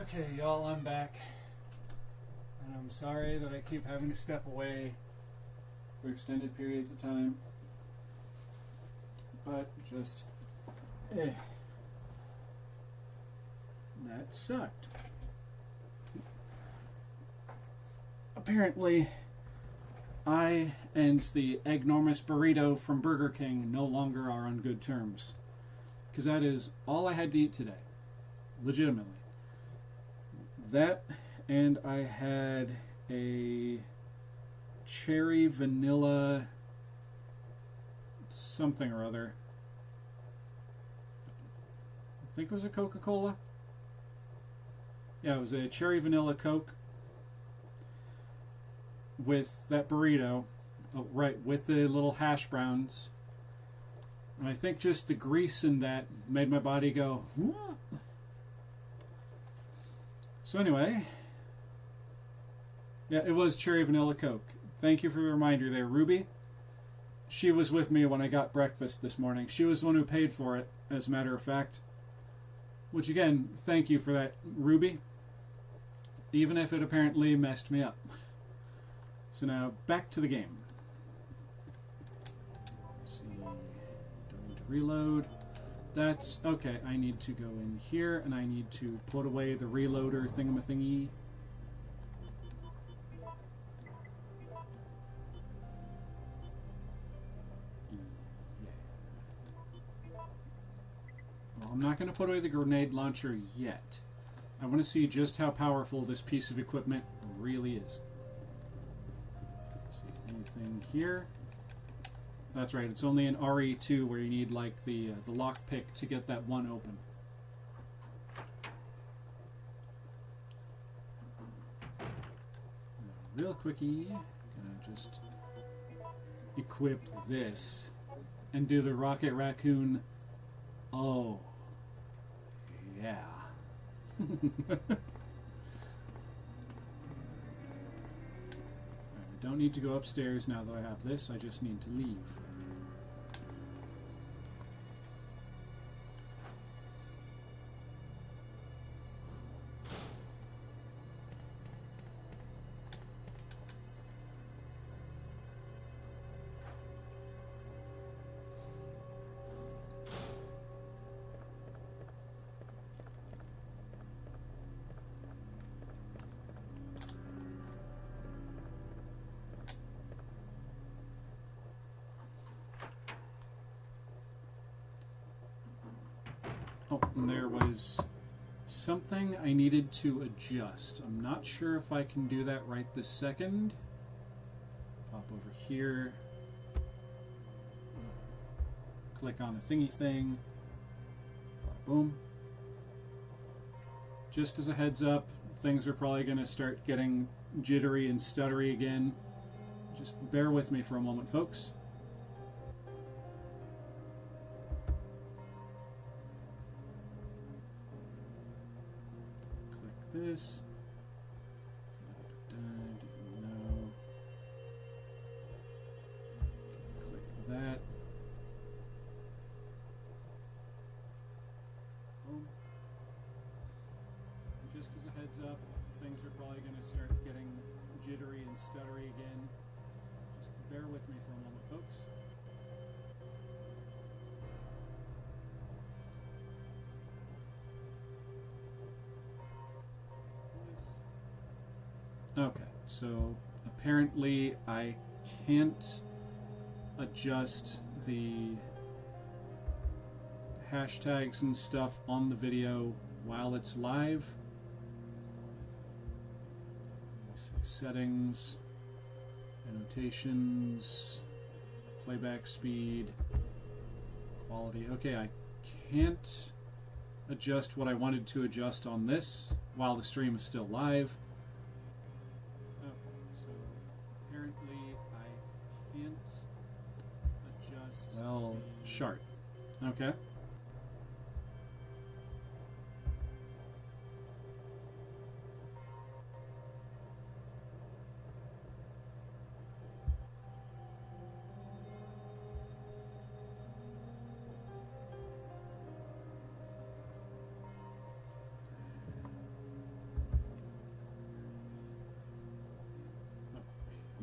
Speaker 1: Okay, y'all, I'm back. And I'm sorry that I keep having to step away for extended periods of time. But just... that sucked. Apparently, I and the enormous burrito from Burger King no longer are on good terms. Because that is all I had to eat today. Legitimately. That, and I had a cherry vanilla something or other. I think it was a Coca-Cola. Yeah, it was a cherry vanilla Coke with that burrito. Oh, right, with the little hash browns. And I think just the grease in that made my body go, what? So anyway, yeah, it was cherry vanilla Coke. Thank you for the reminder there, Ruby. She was with me when I got breakfast this morning. She was the one who paid for it, as a matter of fact. Which again, thank you for that, Ruby. Even if it apparently messed me up. So now, back to the game. Let's see. Don't need to reload. That's... okay, I need to go in here, and I need to put away the reloader thingamathingy. Well, I'm not going to put away the grenade launcher yet. I want to see just how powerful this piece of equipment really is. Let's see, anything here? That's right, it's only an RE2 where you need like the lockpick to get that one open. Real quickie, gonna just equip this and do the Rocket Raccoon. Oh, yeah. I don't need to go upstairs now that I have this, I just need to leave. Oh, and there was something I needed to adjust. I'm not sure if I can do that right this second. Pop over here. Click on a thingy thing. Boom. Just as a heads up, things are probably going to start getting jittery and stuttery again. Just bear with me for a moment, folks. This. No. Click that. Boom. Just as a heads up, things are probably going to start getting jittery and stuttery again. Just bear with me for a moment, folks. Okay, so apparently I can't adjust the hashtags and stuff on the video while it's live. Settings, annotations, playback speed, quality. Okay, I can't adjust what I wanted to adjust on this while the stream is still live. Well, sharp. Okay.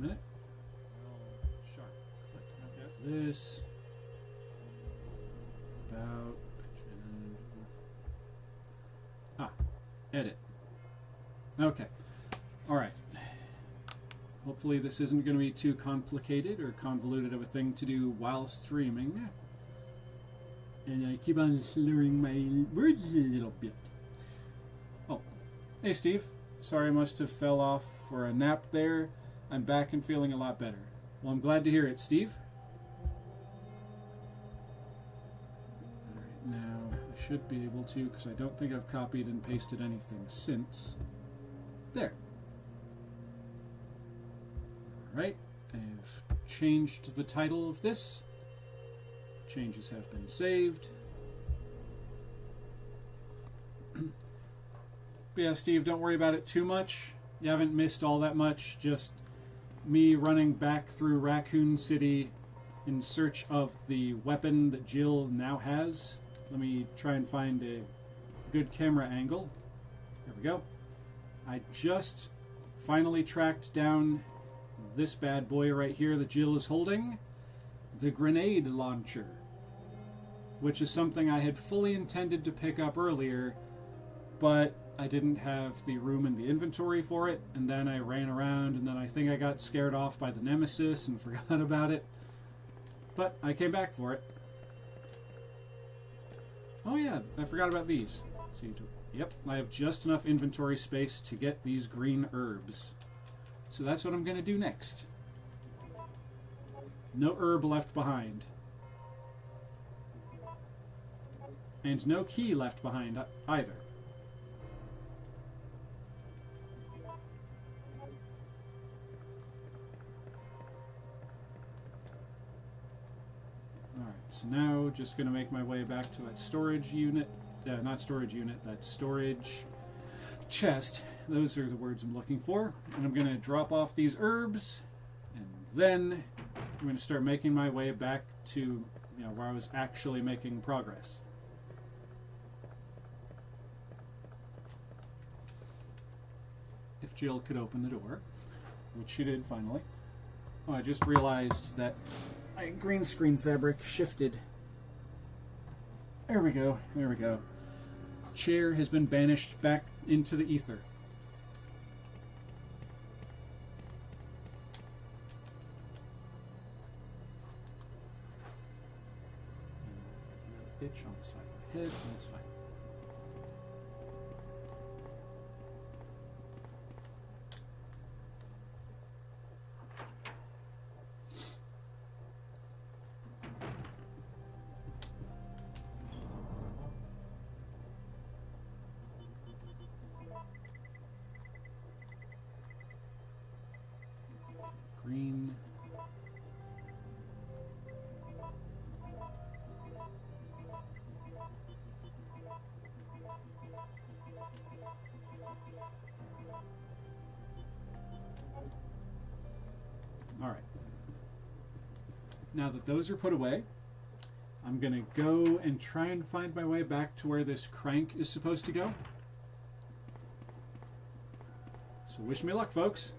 Speaker 1: minute. Sharp click. Okay. This. About. Edit. Okay. Alright. Hopefully this isn't going to be too complicated or convoluted of a thing to do while streaming. And I keep on slurring my words a little bit. Oh. Hey Steve. Sorry I must have fell off for a nap there. I'm back and feeling a lot better. Well, I'm glad to hear it, Steve. Alright, now I should be able to, because I don't think I've copied and pasted anything since. There. Alright, I've changed the title of this. Changes have been saved. But yeah, Steve, don't worry about it too much. You haven't missed all that much. Just me running back through Raccoon City in search of the weapon that Jill now has. Let me try and find a good camera angle. There we go. I just finally tracked down this bad boy right here that Jill is holding. The grenade launcher. Which is something I had fully intended to pick up earlier, but I didn't have the room in the inventory for it, and then I ran around, and then I think I got scared off by the Nemesis and forgot about it. But I came back for it. Oh yeah, I forgot about these. Yep, I have just enough inventory space to get these green herbs. So that's what I'm going to do next. No herb left behind. And no key left behind either. Alright, so now just going to make my way back to that storage unit. Not storage unit, that storage chest. Those are the words I'm looking for. And I'm going to drop off these herbs. And then I'm going to start making my way back to where I was actually making progress. If Jill could open the door, which she did finally. Oh, I just realized that my green screen fabric shifted. There we go, there we go. Chair has been banished back into the ether. Itch on the side of my head, that's fine. Green. All right. Now that those are put away, I'm going to go and try and find my way back to where this crank is supposed to go. So wish me luck, folks.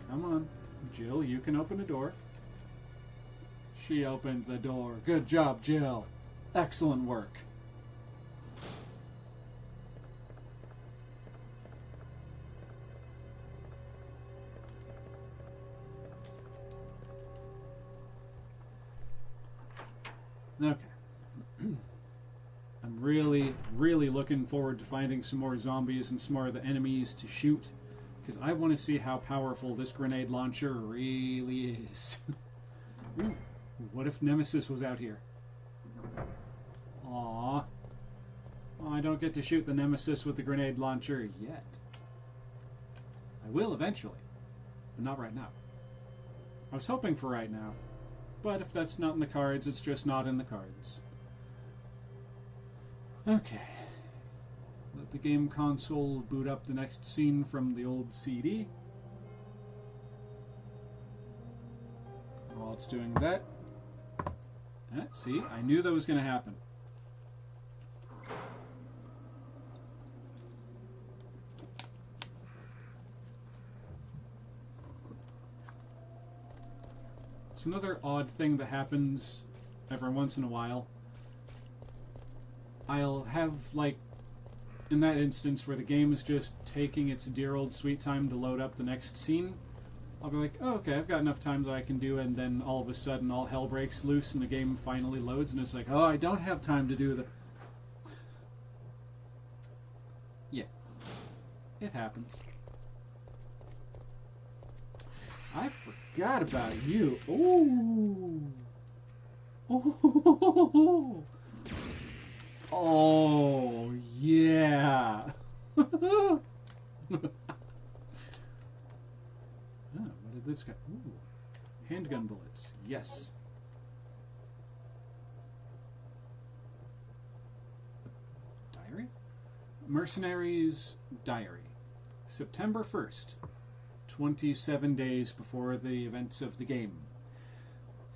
Speaker 1: Come on, Jill, you can open the door. She opened the door. Good job, Jill. Excellent work. Okay. I'm really looking forward to finding some more zombies and some more of the enemies to shoot, because I want to see how powerful this grenade launcher really is. Ooh, what if Nemesis was out here? Aww. Oh, I don't get to shoot the Nemesis with the grenade launcher yet. I will eventually, but not right now. I was hoping for right now, but if that's not in the cards, it's just not in the cards. Okay. Let the game console boot up the next scene from the old CD. while it's doing that. See, I knew that was going to happen. It's another odd thing that happens every once in a while. I'll have, like, in that instance where the game is just taking its dear old sweet time to load up the next scene, I'll be like, oh, okay, I've got enough time that I can do, and then all of a sudden all hell breaks loose and the game finally loads, and it's like, oh, I don't have time to do the... Yeah. It happens. I forgot about you. Ooh. Ooh. Oh, yeah. Oh, what did this guy... Ooh. Handgun bullets. Yes. Diary? Mercenaries' Diary. September 1st. 27 days before the events of the game.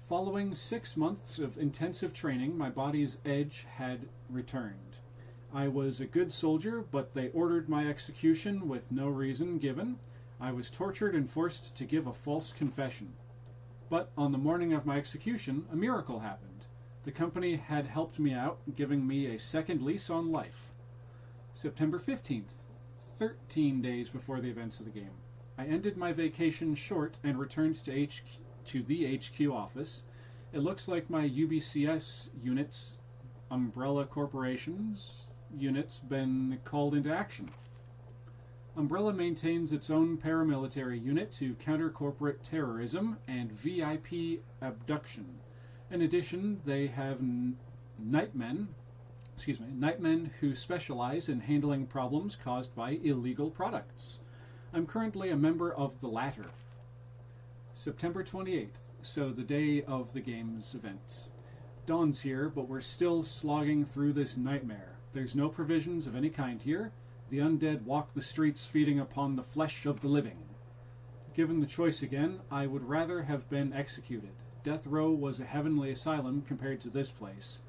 Speaker 1: Following 6 months of intensive training, my body's edge had returned. I was a good soldier, but they ordered my execution with no reason given. I was tortured and forced to give a false confession. But on the morning of my execution, a miracle happened. The company had helped me out, giving me a second lease on life. September 15th, 13 days before the events of the game. I ended my vacation short and returned to the HQ office. It looks like my UBCS units, Umbrella Corporation's units, been called into action. Umbrella maintains its own paramilitary unit to counter corporate terrorism and VIP abduction. In addition, they have nightmen who specialize in handling problems caused by illegal products. I'm currently a member of the latter. September 28th, so the day of the game's events. Dawn's here, but we're still slogging through this nightmare. There's no provisions of any kind here. The undead walk the streets feeding upon the flesh of the living. Given the choice again, I would rather have been executed. Death Row was a heavenly asylum compared to this place.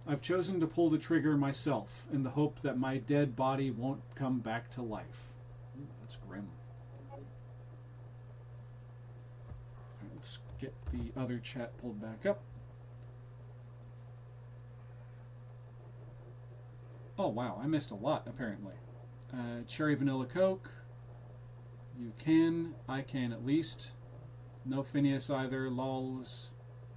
Speaker 1: I've chosen to pull the trigger myself, in the hope that my dead body won't come back to life. Ooh, that's grim. Let's get the other chat pulled back up. Oh wow, I missed a lot apparently. Cherry Vanilla Coke. You can. I can at least. No Phineas either. Lols.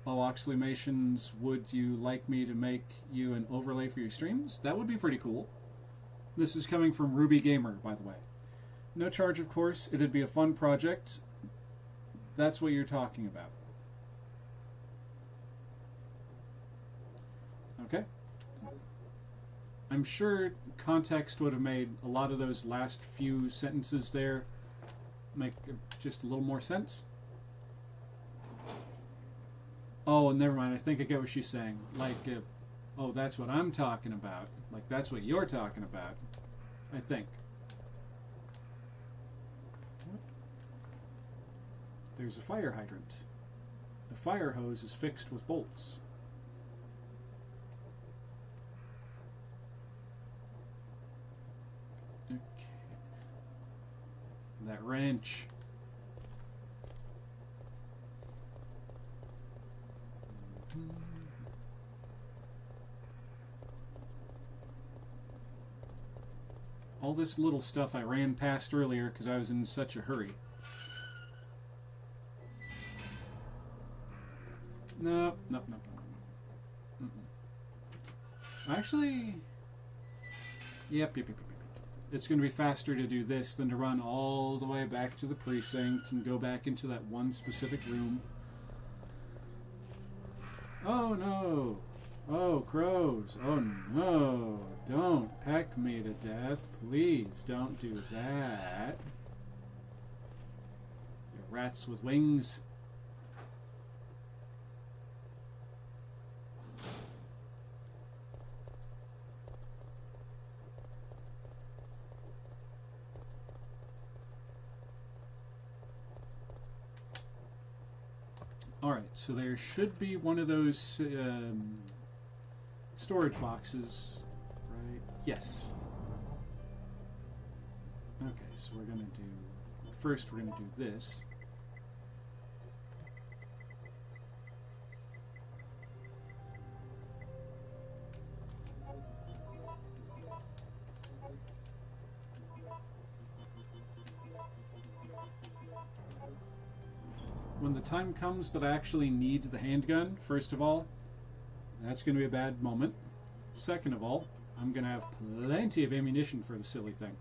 Speaker 1: Oh, OXLEYMATIONS, would you like me to make you an overlay for your streams? That would be pretty cool. This is coming from Ruby Gamer, by the way. No charge, of course. It'd be a fun project. That's what you're talking about. Okay. I'm sure context would have made a lot of those last few sentences there make just a little more sense. Oh, never mind. I think I get what she's saying. Like, oh, that's what I'm talking about. Like, that's what you're talking about. I think. There's a fire hydrant. The fire hose is fixed with bolts. Okay. That wrench. All this little stuff I ran past earlier because I was in such a hurry. No. Actually, yep. It's going to be faster to do this than to run all the way back to the precinct and go back into that one specific room. Oh no! Oh, crows! Oh no! Don't peck me to death. Please don't do that. You rats with wings. Alright, so there should be one of those storage boxes, right? Yes. Okay, so we're going to do... First, we're going to do this. When the time comes that I actually need the handgun, first of all, that's going to be a bad moment. Second of all, I'm going to have plenty of ammunition for the silly thing.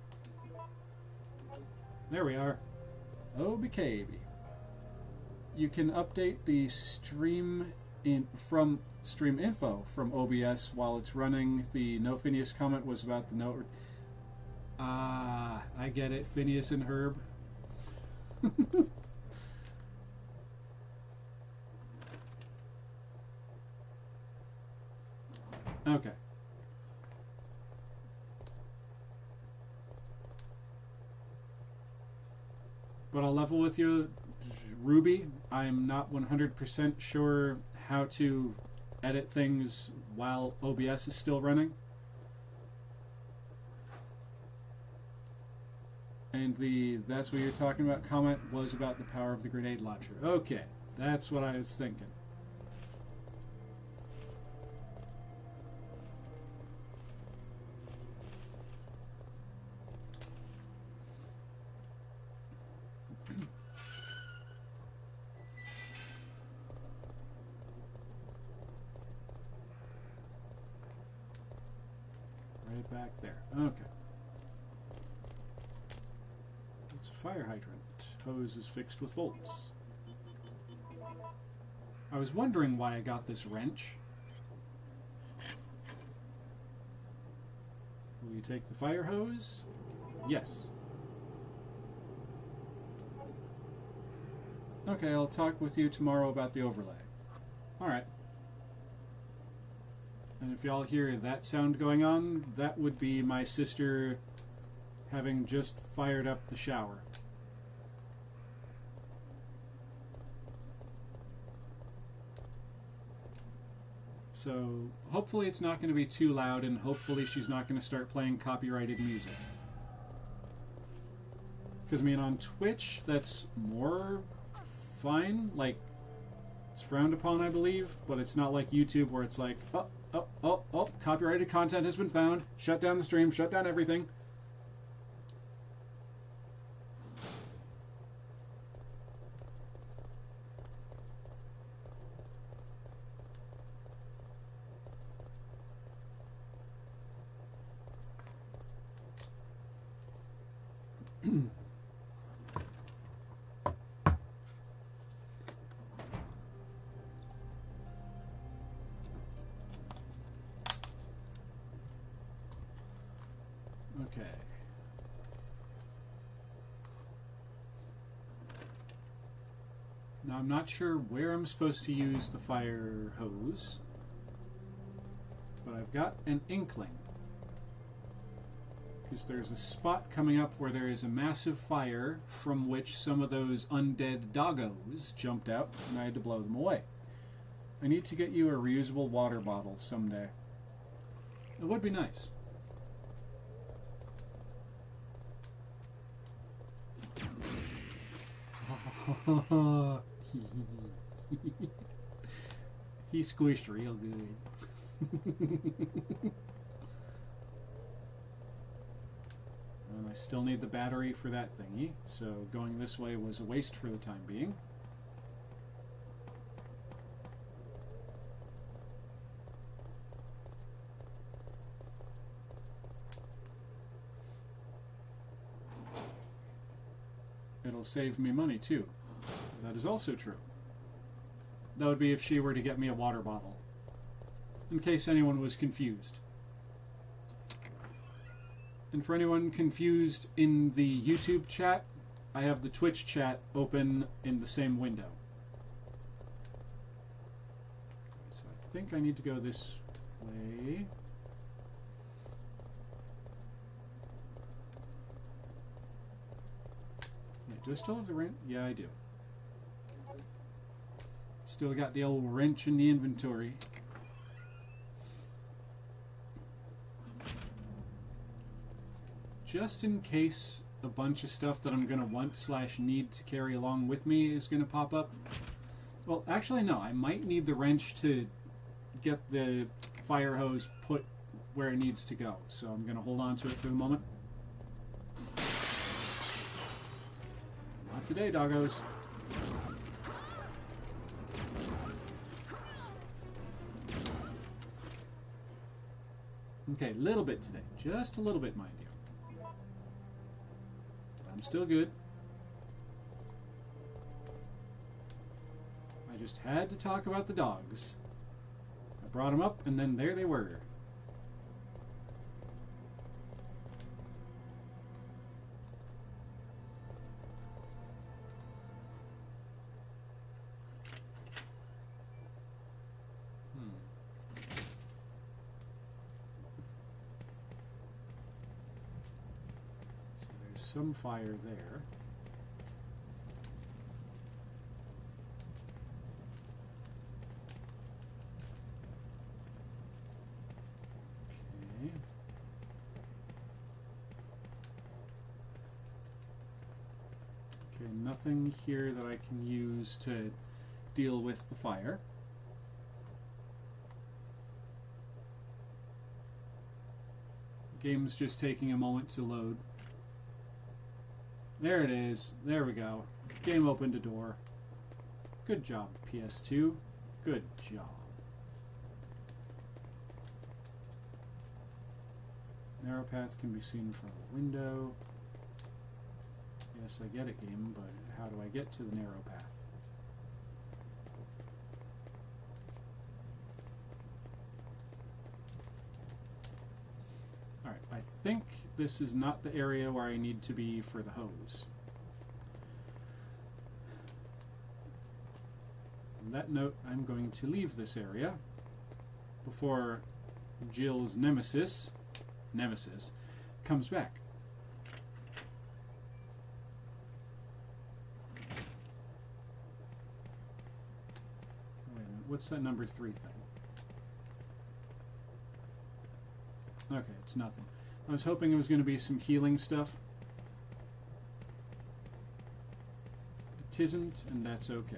Speaker 1: There we are. Okay. You can update the stream info from OBS while it's running. The No Phineas comment was about the note. Ah, I get it. Phineas and Herb. Okay. But I'll level with you, Ruby. I'm not 100% sure how to edit things while OBS is still running. And the "that's what you're talking about" comment was about the power of the grenade launcher. Okay, that's what I was thinking. Right back there. Okay. It's a fire hydrant. Hose is fixed with bolts. I was wondering why I got this wrench. Will you take the fire hose? Yes. Okay, I'll talk with you tomorrow about the overlay. Alright. And if y'all hear that sound going on, that would be my sister having just fired up the shower. So hopefully it's not going to be too loud, and hopefully she's not going to start playing copyrighted music. Because, I mean, on Twitch, that's more fine. Like, it's frowned upon, I believe, but it's not like YouTube where it's like, oh, copyrighted content has been found. Shut down the stream, shut down everything. Okay. Now I'm not sure where I'm supposed to use the fire hose, but I've got an inkling. Because there's a spot coming up where there is a massive fire from which some of those undead doggos jumped out, and I had to blow them away. I need to get you a reusable water bottle someday. It would be nice. He squished real good. And I still need the battery for that thingy, so going this way was a waste for the time being. It'll save me money too. That is also true. That would be if she were to get me a water bottle. In case anyone was confused. And for anyone confused in the YouTube chat, I have the Twitch chat open in the same window. So I think I need to go this way. Yeah, do I still have the rent? Yeah, I do. Still got the old wrench in the inventory. Just in case a bunch of stuff that I'm going to want / need to carry along with me is going to pop up. Well, actually, no. I might need the wrench to get the fire hose put where it needs to go. So I'm going to hold on to it for the moment. Not today, doggos. Okay, a little bit today. Just a little bit, mind you. I'm still good. I just had to talk about the dogs. I brought them up, and then there they were. Some fire there. Okay. Okay, nothing here that I can use to deal with the fire. The game's just taking a moment to load. There it is. There we go. Game opened a door. Good job, PS2. Good job. Narrow path can be seen from a window. Yes, I get it, game, but how do I get to the narrow path? Alright, I think this is not the area where I need to be for the hose. On that note, I'm going to leave this area before Jill's nemesis comes back. Wait a minute, what's that number 3 thing? Okay, it's nothing. I was hoping it was going to be some healing stuff. It isn't, and that's okay.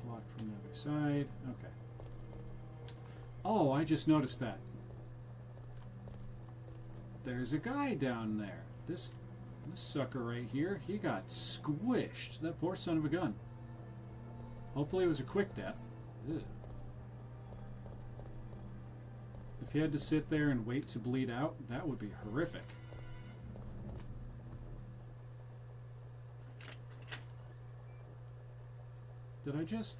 Speaker 1: Locked from the other side. Okay. Oh, I just noticed that. There's a guy down there. This sucker right here, he got squished. That poor son of a gun. Hopefully it was a quick death. Ugh. If he had to sit there and wait to bleed out, that would be horrific. Did I just...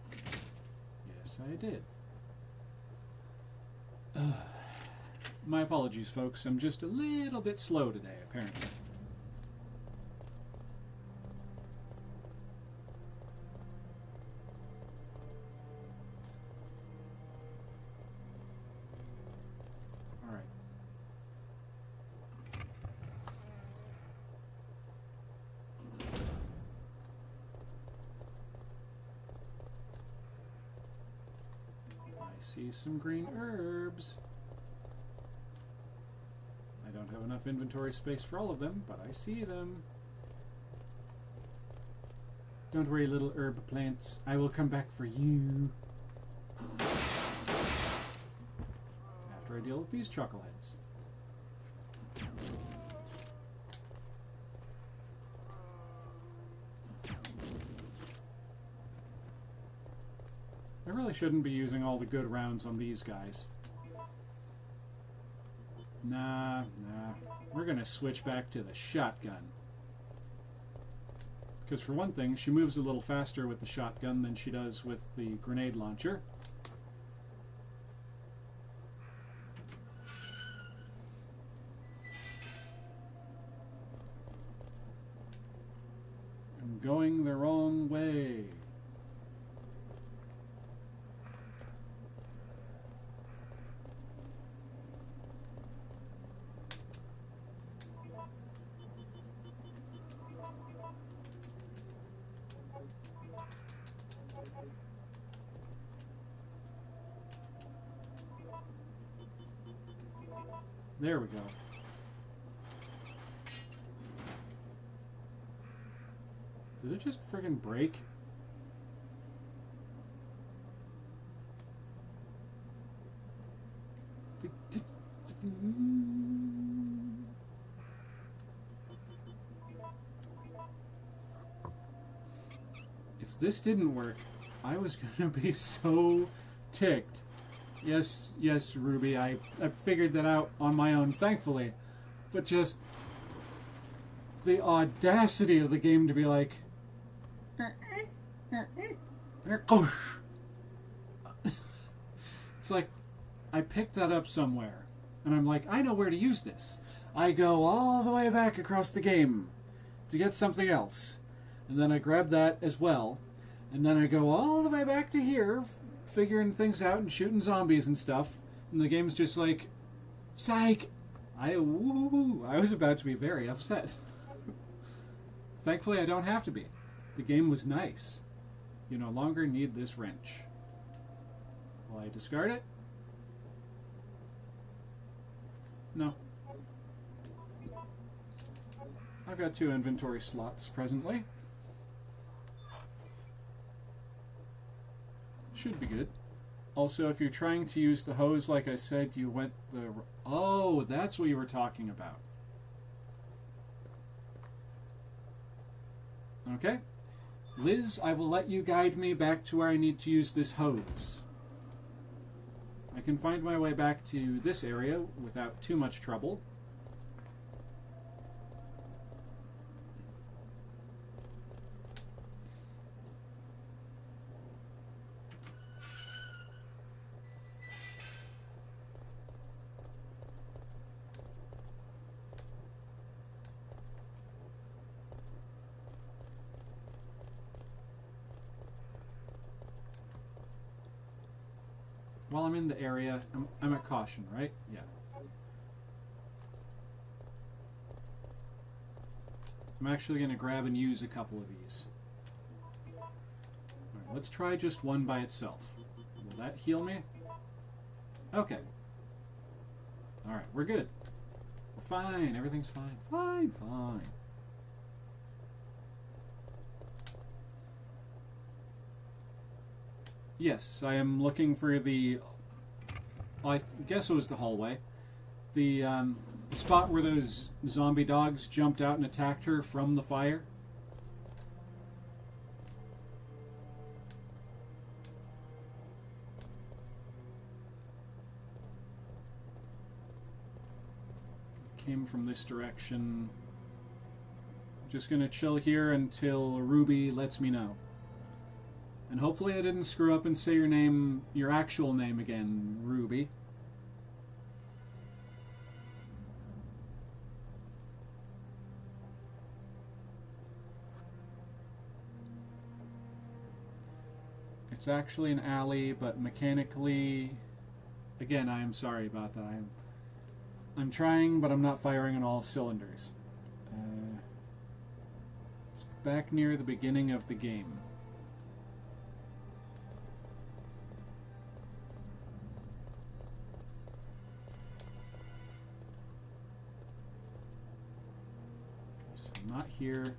Speaker 1: Yes, I did. My apologies, folks. I'm just a little bit slow today, apparently. All right. I see some green herbs. I don't have enough inventory space for all of them, but I see them. Don't worry, little herb plants. I will come back for you. After I deal with these chuckleheads. I really shouldn't be using all the good rounds on these guys. Nah. We're gonna switch back to the shotgun. Because for one thing, she moves a little faster with the shotgun than she does with the grenade launcher. going the wrong way. There we go. Did it just friggin' break? If this didn't work, I was gonna be so ticked. Yes, Ruby, I figured that out on my own, thankfully. But just the audacity of the game to be like... It's like, I picked that up somewhere, and I'm like, I know where to use this. I go all the way back across the game to get something else. And then I grab that as well. And then I go all the way back to here, figuring things out and shooting zombies and stuff, and the game's just like, psych! I was about to be very upset. Thankfully, I don't have to be. The game was nice. You no longer need this wrench. Will I discard it? No. I've got 2 inventory slots presently. Should be good. Also, if you're trying to use the hose, like I said, you went the... Oh, that's what you were talking about. Okay. Liz, I will let you guide me back to where I need to use this hose. I can find my way back to this area without too much trouble. While I'm in the area, I'm at caution, right? Yeah. I'm actually going to grab and use a couple of these. Alright, let's try just one by itself. Will that heal me? Okay. Alright, we're good. We're fine. Everything's fine. Fine. Yes, I am looking for the... Well, I guess it was the hallway. The spot where those zombie dogs jumped out and attacked her from the fire. Came from this direction. Just gonna chill here until Ruby lets me know. And hopefully I didn't screw up and say your name, your actual name again, Ruby. It's actually an alley, but mechanically, again, I am sorry about that. I'm trying, but I'm not firing on all cylinders. It's back near the beginning of the game. Not here.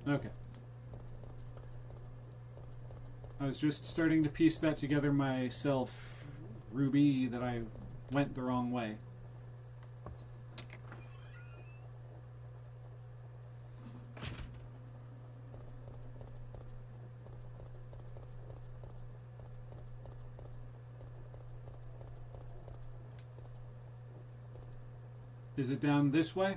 Speaker 1: Okay. I was just starting to piece that together myself, Ruby, that I went the wrong way. Is it down this way?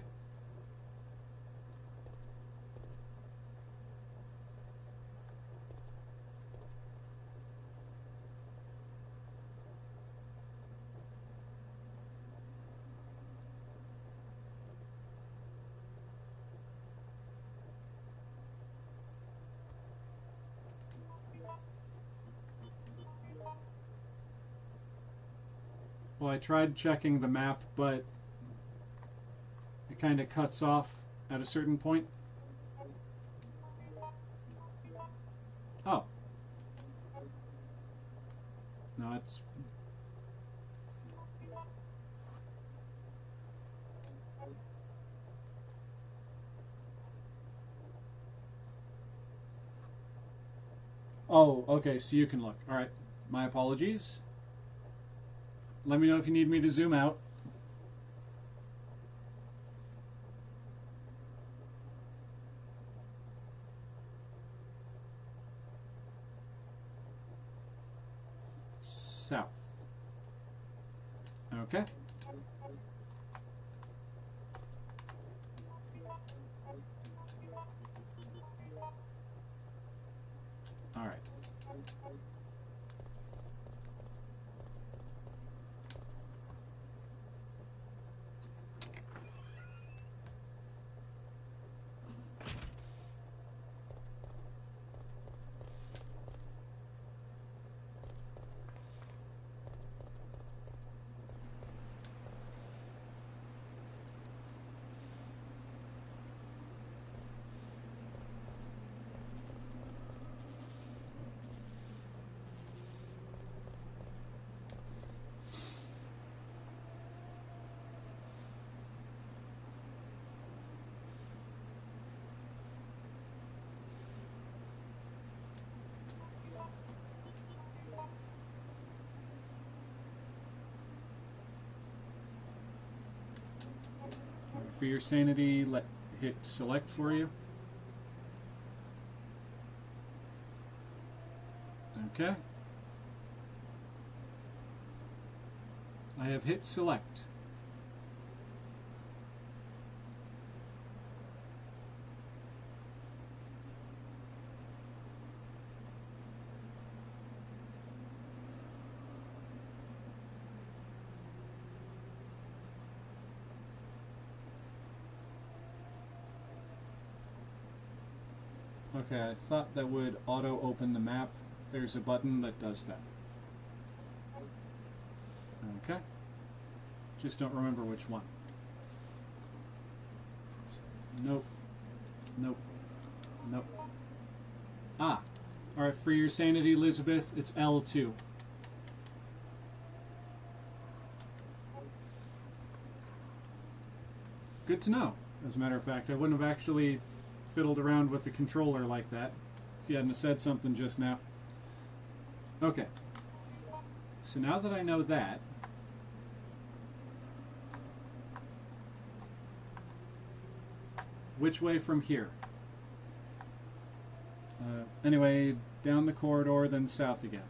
Speaker 1: Well, I tried checking the map, but it kind of cuts off at a certain point. Oh. No, it's... Oh, okay, so you can look. Alright, my apologies. Let me know if you need me to zoom out. South. Okay. All right. For your sanity, hit select for you. Okay. I have hit select. Okay, I thought that would auto-open the map. There's a button that does that. Okay. Just don't remember which one. Nope. Nope. Nope. Ah. Alright, for your sanity, Elizabeth, it's L2. Good to know, as a matter of fact. I wouldn't have actually fiddled around with the controller like that if you hadn't said something just now. Okay. So now that I know that, which way from here? Anyway, down the corridor, then south again.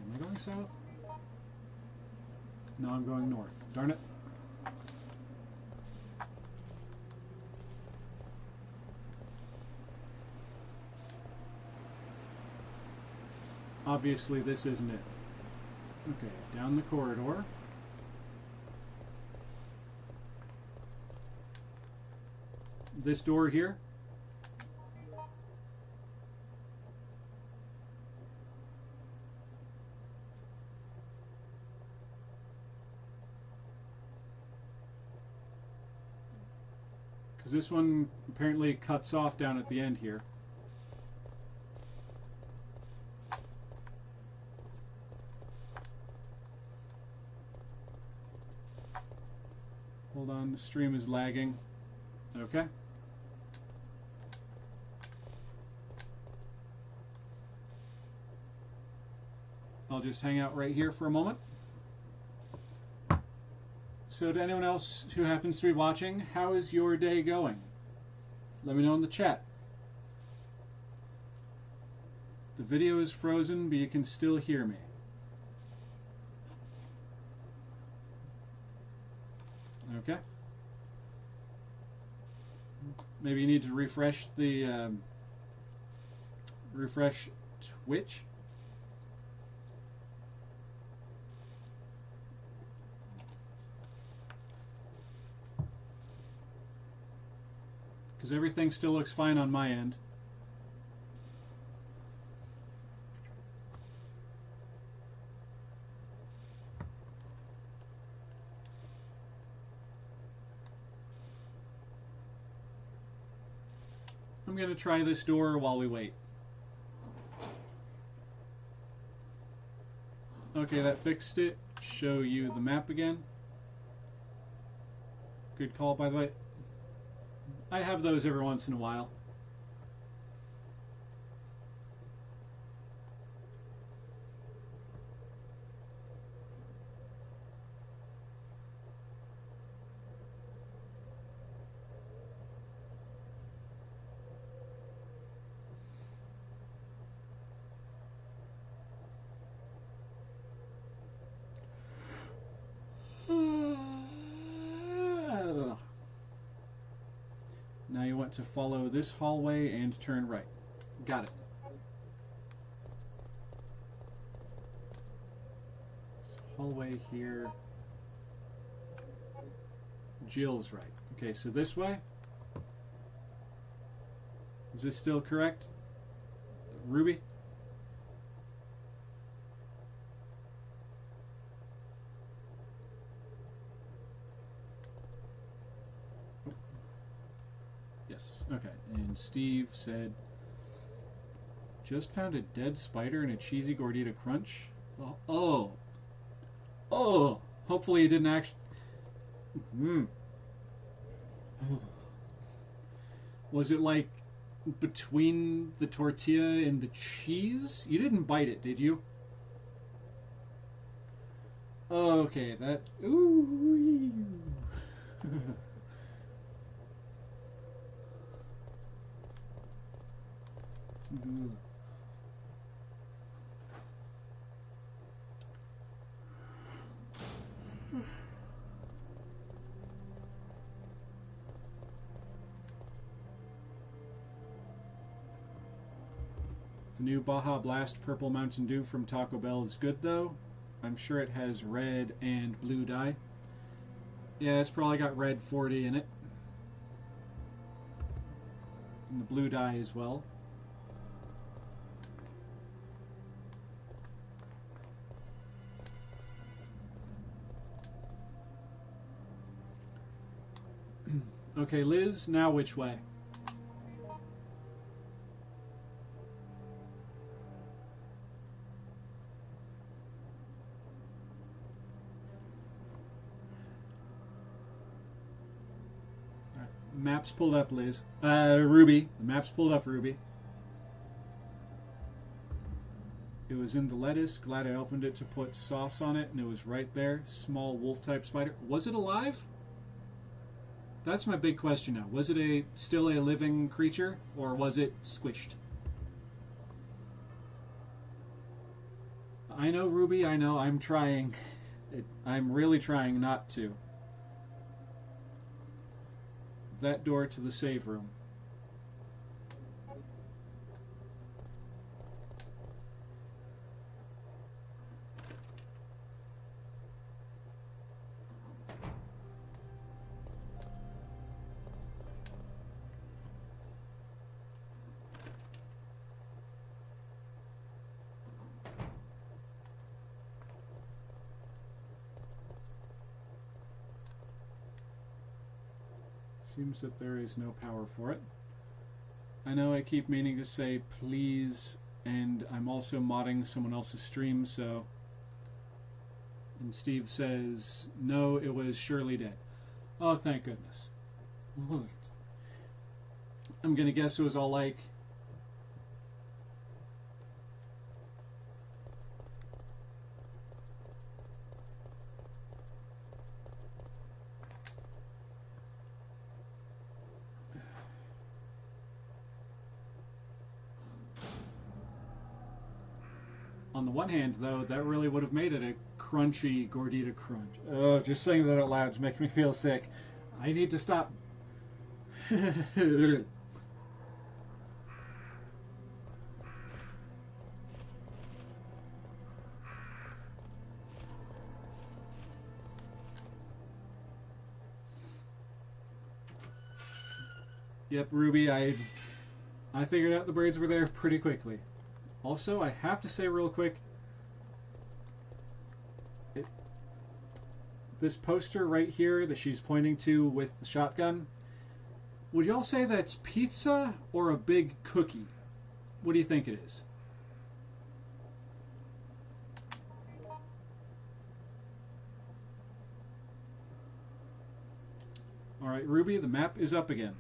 Speaker 1: Am I going south? No, I'm going north. Darn it. Obviously, this isn't it. Okay, down the corridor. This door here. Because this one apparently cuts off down at the end here. Hold on, the stream is lagging. Okay. I'll just hang out right here for a moment. So to anyone else who happens to be watching, how is your day going? Let me know in the chat. The video is frozen, but you can still hear me. Okay. Maybe you need to refresh the refresh Twitch. Because Because everything still looks fine on my end. I'm going to try this door while we wait. Okay, that fixed it. Show you the map again. Good call, by the way. I have those every once in a while. Now you want to follow this hallway and turn right. Got it. This hallway here. Jill's right. Okay, so this way. Is this still correct? Ruby? Yes, okay. And Steve said, just found a dead spider in a cheesy gordita crunch. Oh. Oh. Hopefully it didn't actually... Was it like between the tortilla and the cheese? You didn't bite it, did you? Okay, that... Ooh. The new Baja Blast Purple Mountain Dew from Taco Bell is good, though. I'm sure it has red and blue dye. Yeah, it's probably got red 40 in it. And the blue dye as well. Okay, Liz, now which way? Maps pulled up, Liz. Ruby. The map's pulled up, Ruby. It was in the lettuce. Glad I opened it to put sauce on it, and it was right there. Small wolf-type spider. Was it alive? That's my big question now. Was it still a living creature, or was it squished? I know, Ruby, I know. I'm trying. I'm really trying not to. That door to the save room. Seems that there is no power for it. I know I keep meaning to say please, and I'm also modding someone else's stream, so... And Steve says, no, it was surely dead. Oh, thank goodness. I'm gonna guess it was all like... On the one hand, though, that really would have made it a crunchy gordita crunch. Oh, just saying that out loud is making me feel sick. I need to stop. Yep, Ruby, I figured out the birds were there pretty quickly. Also, I have to say real quick, this poster right here that she's pointing to with the shotgun, would y'all say that's pizza or a big cookie? What do you think it is? Alright, Ruby, the map is up again.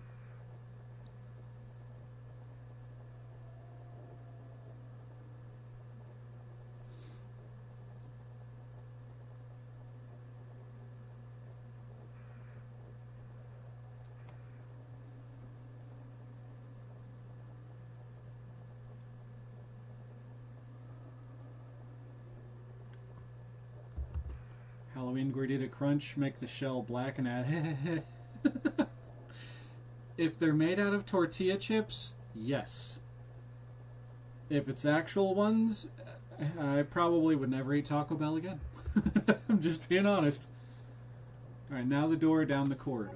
Speaker 1: Halloween gordita crunch, make the shell black and add If they're made out of tortilla chips, yes. If it's actual ones, I probably would never eat Taco Bell again. I'm just being honest. Alright, now the door down the corridor.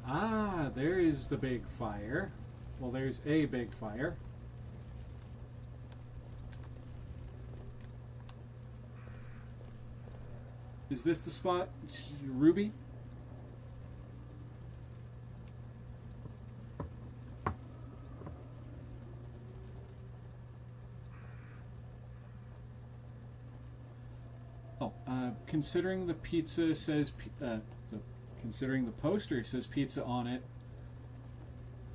Speaker 1: Ah, there is the big fire. Well, there's a big fire. Is this the spot, Ruby? Oh, considering the pizza says considering the poster says pizza on it,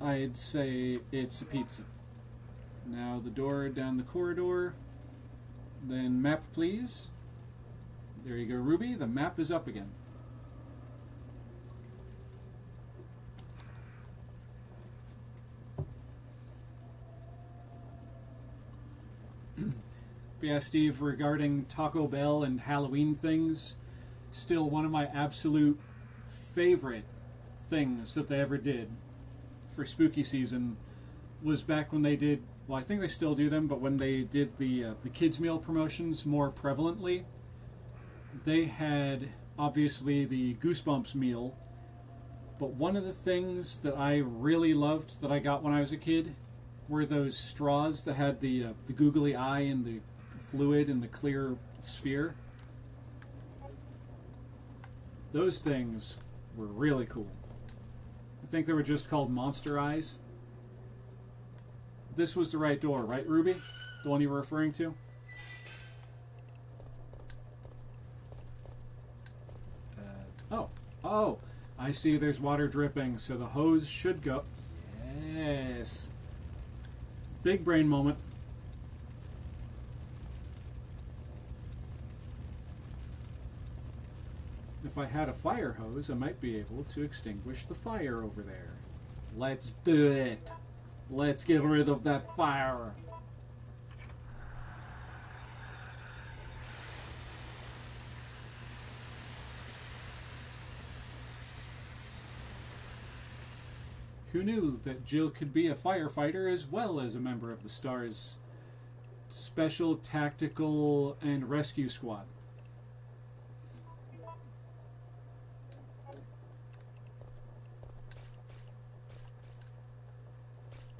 Speaker 1: I'd say it's a pizza. Now the door down the corridor. Then map, please. There you go, Ruby. The map is up again. But yeah, Steve, regarding Taco Bell and Halloween things, still one of my absolute favorite things that they ever did for spooky season was back when they did, well, I think they still do them, but when they did the kids meal promotions more prevalently, they had obviously the Goosebumps meal, but one of the things that I really loved that I got when I was a kid were those straws that had the googly eye and the fluid and the clear sphere. Those things were really cool. I think they were just called Monster Eyes. This was the right door, right, Ruby? The one you were referring to? Oh, I see there's water dripping, so the hose should go. Yes. Big brain moment. If I had a fire hose, I might be able to extinguish the fire over there. Let's do it. Let's get rid of that fire. Who knew that Jill could be a firefighter as well as a member of the STARS Special Tactical and Rescue Squad?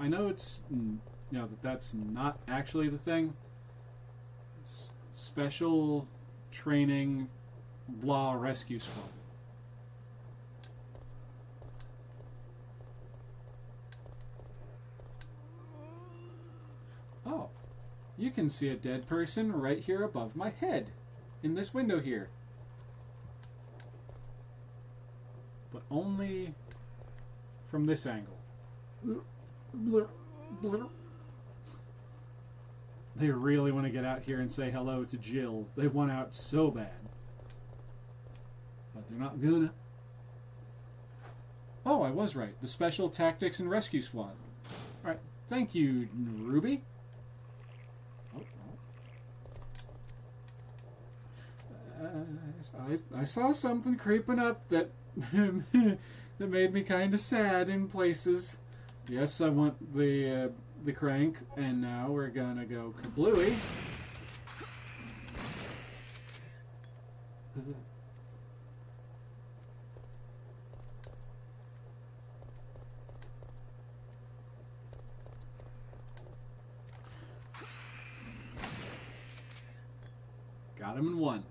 Speaker 1: I know it's, that's not actually the thing. Special Training Blah Rescue Squad. Oh, you can see a dead person right here above my head, in this window here. But only from this angle. They really want to get out here and say hello to Jill. They want out so bad. But they're not gonna. Oh, I was right. The Special Tactics and Rescue Squad. Alright, thank you, Ruby. Oh, I saw something creeping up that that made me kind of sad in places. Yes, I want the crank, and now we're gonna go kablooey. Got him in one.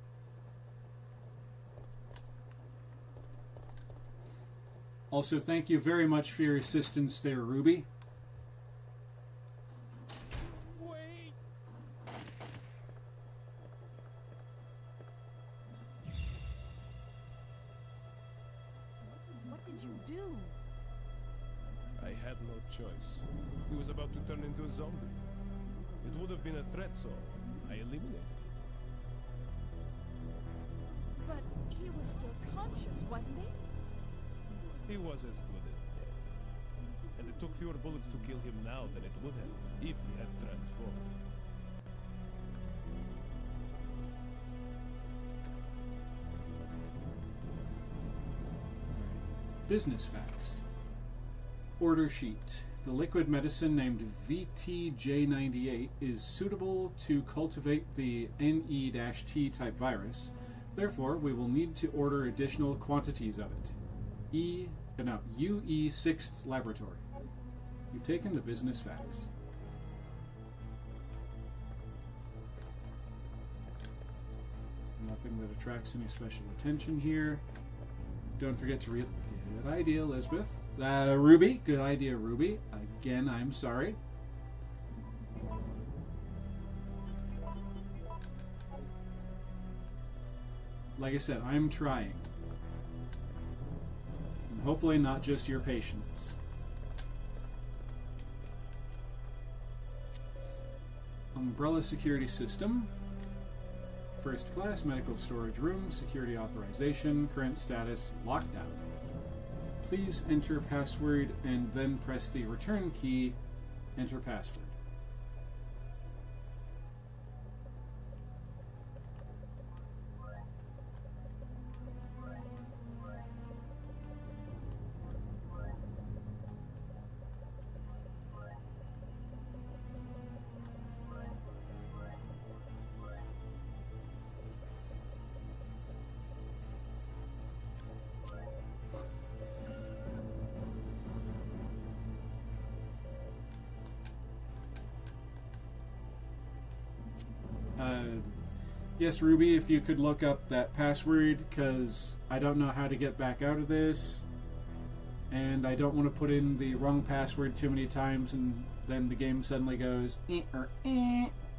Speaker 1: Also, thank you very much for your assistance there, Ruby.
Speaker 2: Wait!
Speaker 3: What did you do?
Speaker 2: I had no choice. He was about to turn into a zombie. It would have been a threat, so I eliminated it.
Speaker 3: But he was still conscious, wasn't he?
Speaker 2: He was as good as dead. And it took fewer bullets to kill him now than it would have if he had transformed.
Speaker 1: Business facts. Order sheet. The liquid medicine named VTJ98 is suitable to cultivate the NE-T type virus. Therefore, we will need to order additional quantities of it. UE 6th Laboratory. You've taken the business facts. Nothing that attracts any special attention here. Don't forget to read. Good idea, Elizabeth. Ruby. Good idea, Ruby. Again, I'm sorry. Like I said, I'm trying. And hopefully not just your patience. Umbrella security system. First class medical storage room. Security authorization. Current status. Lockdown. Please enter password and then press the return key. Enter password. Yes, Ruby, if you could look up that password, because I don't know how to get back out of this, and I don't want to put in the wrong password too many times, and then the game suddenly goes,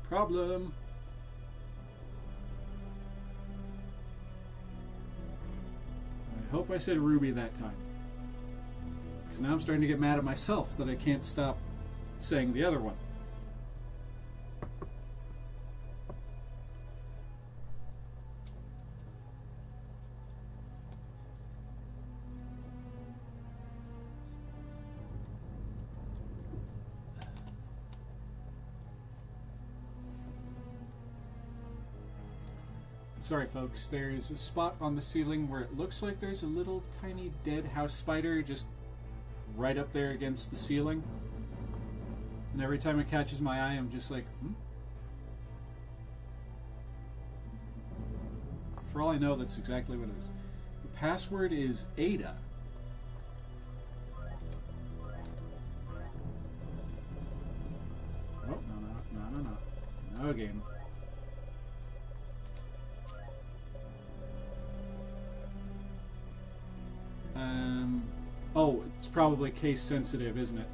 Speaker 1: problem. I hope I said Ruby that time, because now I'm starting to get mad at myself that I can't stop saying the other one. Sorry folks, there's a spot on the ceiling where it looks like there's a little tiny dead house spider just right up there against the ceiling. And every time it catches my eye, I'm just like, For all I know, that's exactly what it is. The password is Ada. Oh, no game. Oh, it's probably case sensitive, isn't it?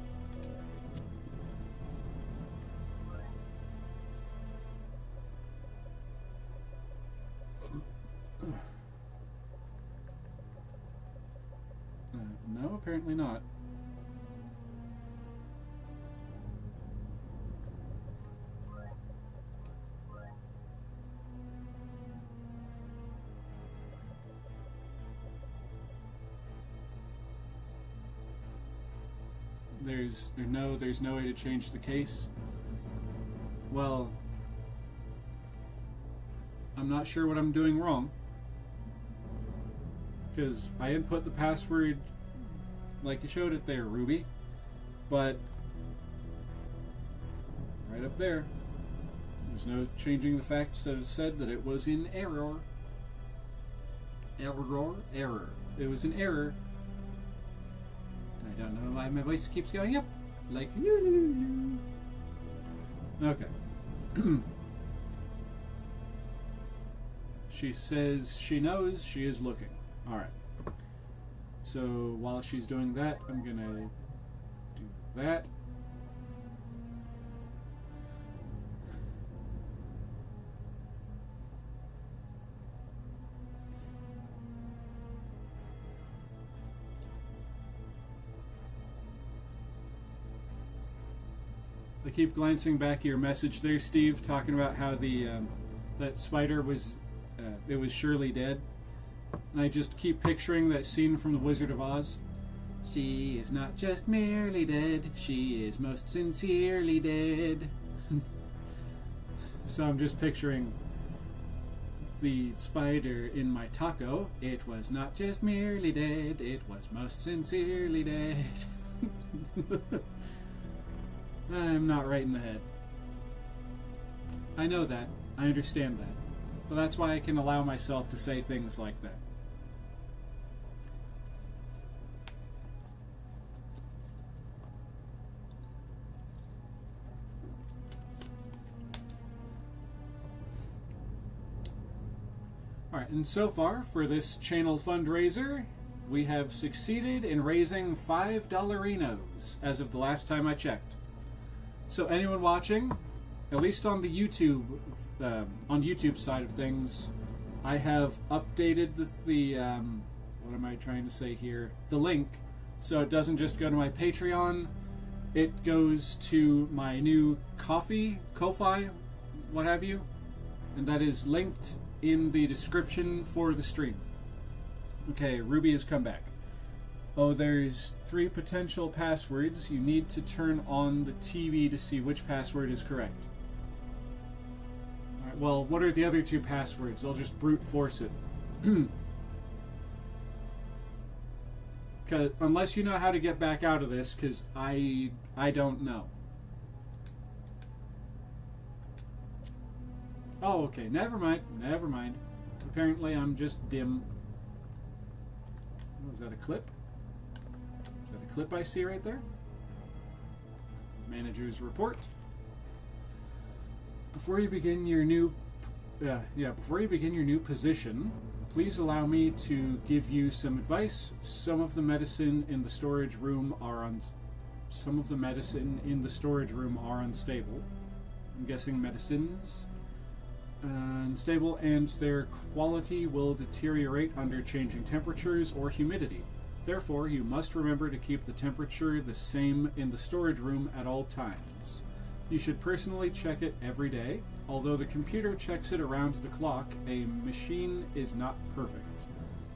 Speaker 1: No, apparently not. there's no way to change the case. Well, I'm not sure what I'm doing wrong, because I input the password like you showed it there, Ruby, but right up there, there's no changing the fact that it said that it was in error. Error. It was an error. And I don't know why my voice keeps going up. Like, okay. She says she knows she is looking. Alright. So while she's doing that, I'm gonna do that. I keep glancing back at your message there, Steve, talking about how the that spider was it was surely dead, and I just keep picturing that scene from The Wizard of Oz. She is not just merely dead; she is most sincerely dead. So I'm just picturing the spider in my taco. It was not just merely dead; it was most sincerely dead. I'm not right in the head. I know that. I understand that. But that's why I can allow myself to say things like that. Alright, and so far for this channel fundraiser, we have succeeded in raising $5 as of the last time I checked. So anyone watching, at least on the YouTube side of things, I have updated the what am I trying to say here? The link, so it doesn't just go to my Patreon. It goes to my new Ko-Fi, what have you, and that is linked in the description for the stream. Okay, Ruby has come back. Oh, there's 3 potential passwords. You need to turn on the TV to see which password is correct. Alright, well, what are the other 2 passwords? I'll just brute force it. Unless you know how to get back out of this, because I don't know. Oh, okay, never mind. Apparently I'm just dim. Oh, is that a clip? Is that a clip I see right there? Manager's report. Before you begin your new position, please allow me to give you some advice. Some of the medicine in the storage room are unstable. I'm guessing medicines. Unstable, and their quality will deteriorate under changing temperatures or humidity. Therefore, you must remember to keep the temperature the same in the storage room at all times. You should personally check it every day. Although the computer checks it around the clock, a machine is not perfect.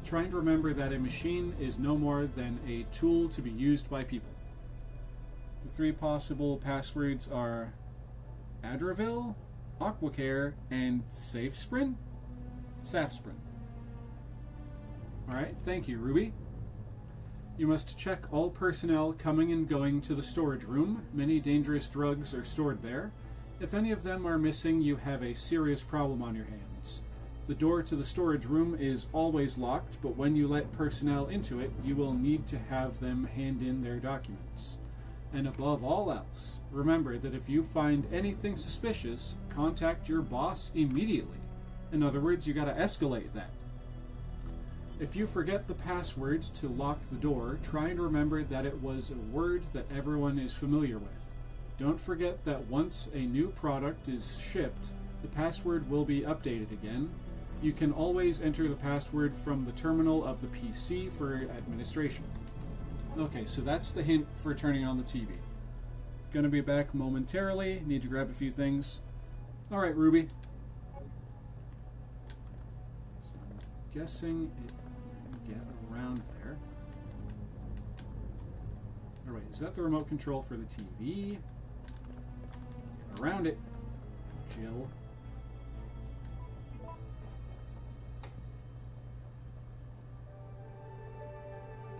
Speaker 1: Try and remember that a machine is no more than a tool to be used by people. The 3 possible passwords are Adravil, Aquacare, and Safsprin? Safsprin. Alright, thank you, Ruby. You must check all personnel coming and going to the storage room. Many dangerous drugs are stored there. If any of them are missing, you have a serious problem on your hands. The door to the storage room is always locked, but when you let personnel into it, you will need to have them hand in their documents. And above all else, remember that if you find anything suspicious, contact your boss immediately. In other words, you gotta escalate that. If you forget the password to lock the door, try and remember that it was a word that everyone is familiar with. Don't forget that once a new product is shipped, the password will be updated again. You can always enter the password from the terminal of the PC for administration. Okay, so that's the hint for turning on the TV. Gonna be back momentarily. Need to grab a few things. Alright, Ruby. So I'm guessing it can get around there. Or wait, is that the remote control for the TV? Get around it, Jill.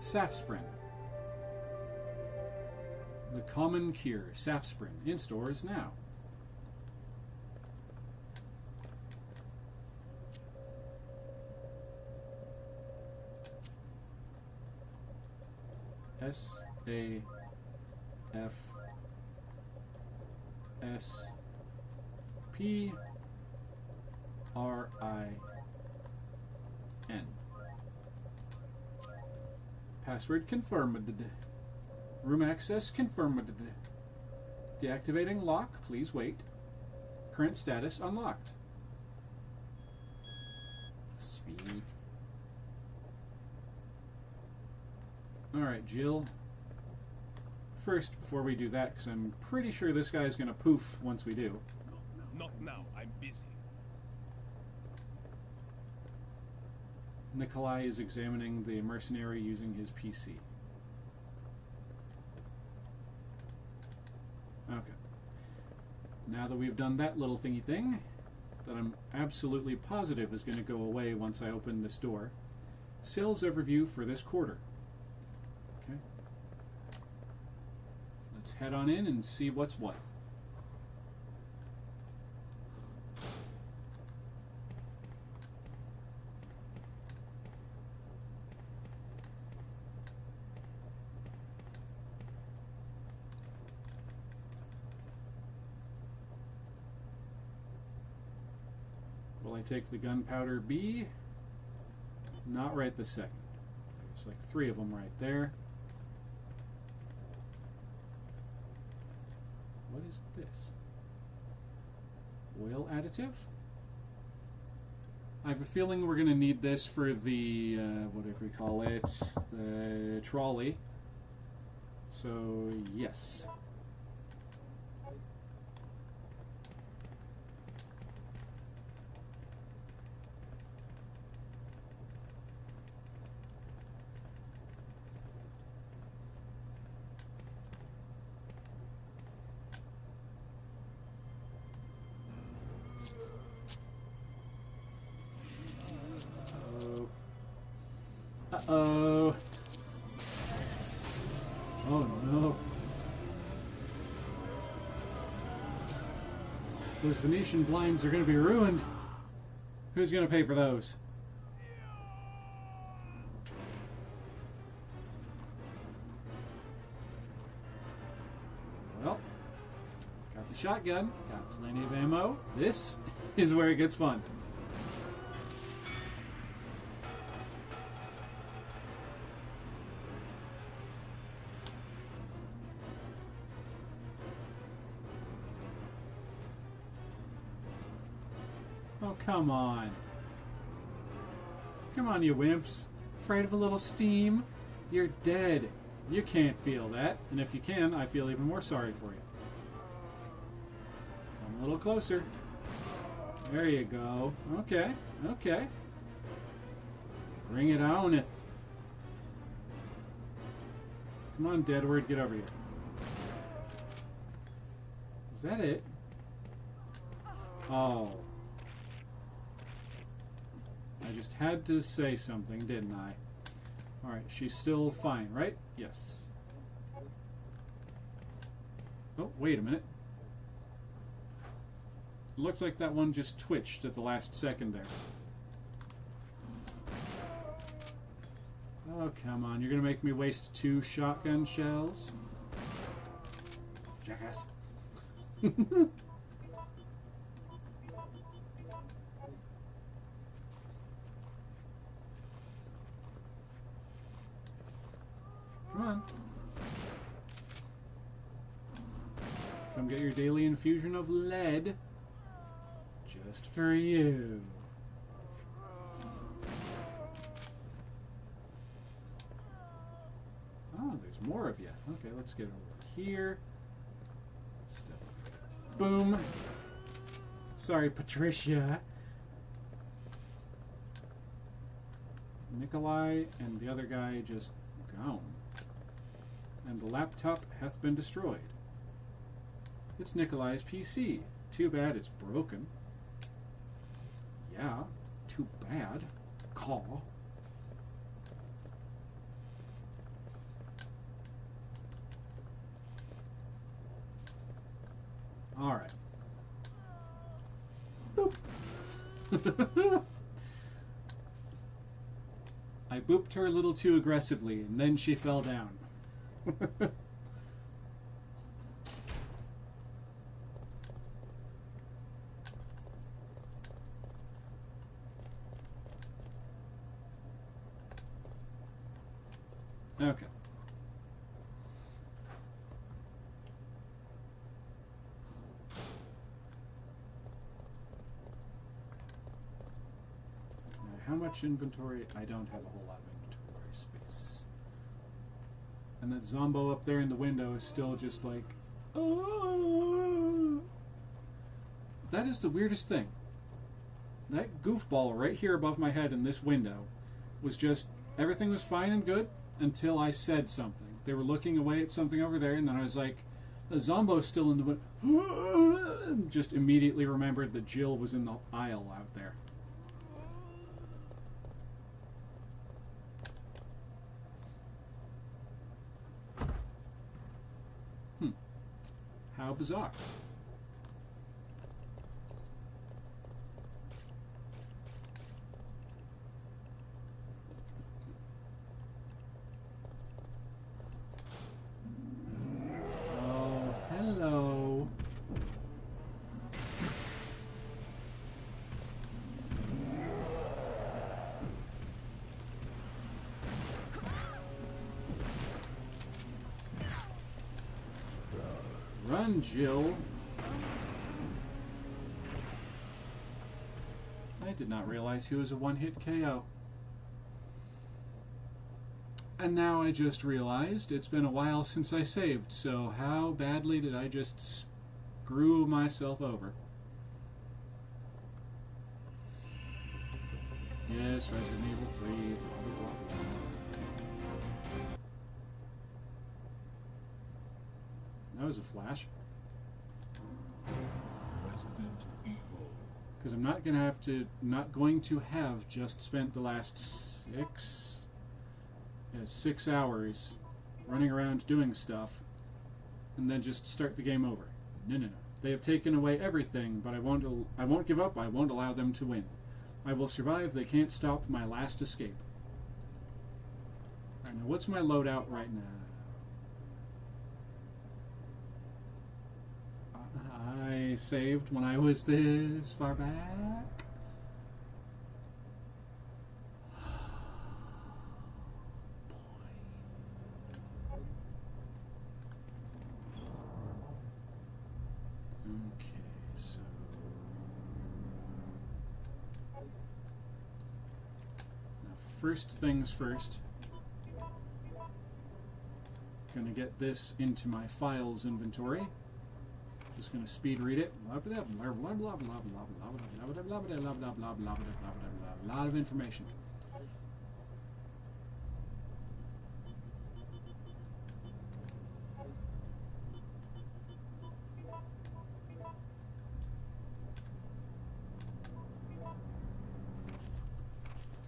Speaker 1: Safsprin. The Common Cure, Safsprin, in stores now. S-A-F-S-P-R-I-N. Password confirmed. Room access confirmed. Deactivating lock, please wait. Current status unlocked. Sweet. Alright, Jill. First, before we do that, because I'm pretty sure this guy's going to poof once we do.
Speaker 2: Not now, I'm busy.
Speaker 1: Nikolai is examining the mercenary using his PC. Okay. Now that we've done that little thingy thing, that I'm absolutely positive is going to go away once I open this door, sales overview for this quarter. Okay. Let's head on in and see what's what. Will I take the gunpowder B? Not right this second. There's like 3 of them right there. What is this? Oil additive? I have a feeling we're going to need this for the, whatever we call it, the trolley. So, yes. Uh-oh. Oh no. Those Venetian blinds are going to be ruined. Who's going to pay for those? Well, got the shotgun, got plenty of ammo. This is where it gets fun. Oh, come on. Come on, you wimps. Afraid of a little steam? You're dead. You can't feel that. And if you can, I feel even more sorry for you. Come a little closer. There you go. Okay, okay. Bring it oneth. Come on, Deadward, get over here. Is that it? Oh. I just had to say something, didn't I? Alright, she's still fine, right? Yes. Oh, wait a minute. Looks like that one just twitched at the last second there. Oh, come on. You're going to make me waste 2 shotgun shells? Jackass. Come on. Come get your daily infusion of lead. Just for you. Oh, there's more of you. Okay, let's get over here. Step. Boom. Sorry, Patricia. Nikolai and the other guy just gone. and the laptop hath been destroyed. It's Nikolai's PC. Too bad it's broken. Yeah, too bad. Call. Alright. Boop. I booped her a little too aggressively, and then she fell down. Okay. How much inventory? I don't have a whole lot of inventory space. And that zombo up there in the window is still just like, oh. That is the weirdest thing. That goofball right here above my head in this window was just, everything was fine and good until I said something. They were looking away at something over there, and then I was like, the zombo's still in the window. Just immediately remembered that Jill was in the aisle out there. How bizarre. Oh, hello. Run, Jill. I did not realize he was a one-hit KO. And now I just realized it's been a while since I saved, so how badly did I just screw myself over? Yes, Resident Evil 3, blah, blah, blah, blah. That was a flash.
Speaker 5: Resident Evil.
Speaker 1: Because I'm not going to have just spent the last 6 hours running around doing stuff and then just start the game over. No, no, no. They have taken away everything, but I won't give up. I won't allow them to win. I will survive. They can't stop my last escape. Alright, now what's my loadout right now? I saved when I was this far back. Okay, so now first things first. Gonna get this into my files inventory. Just going to speed read it. A lot of information.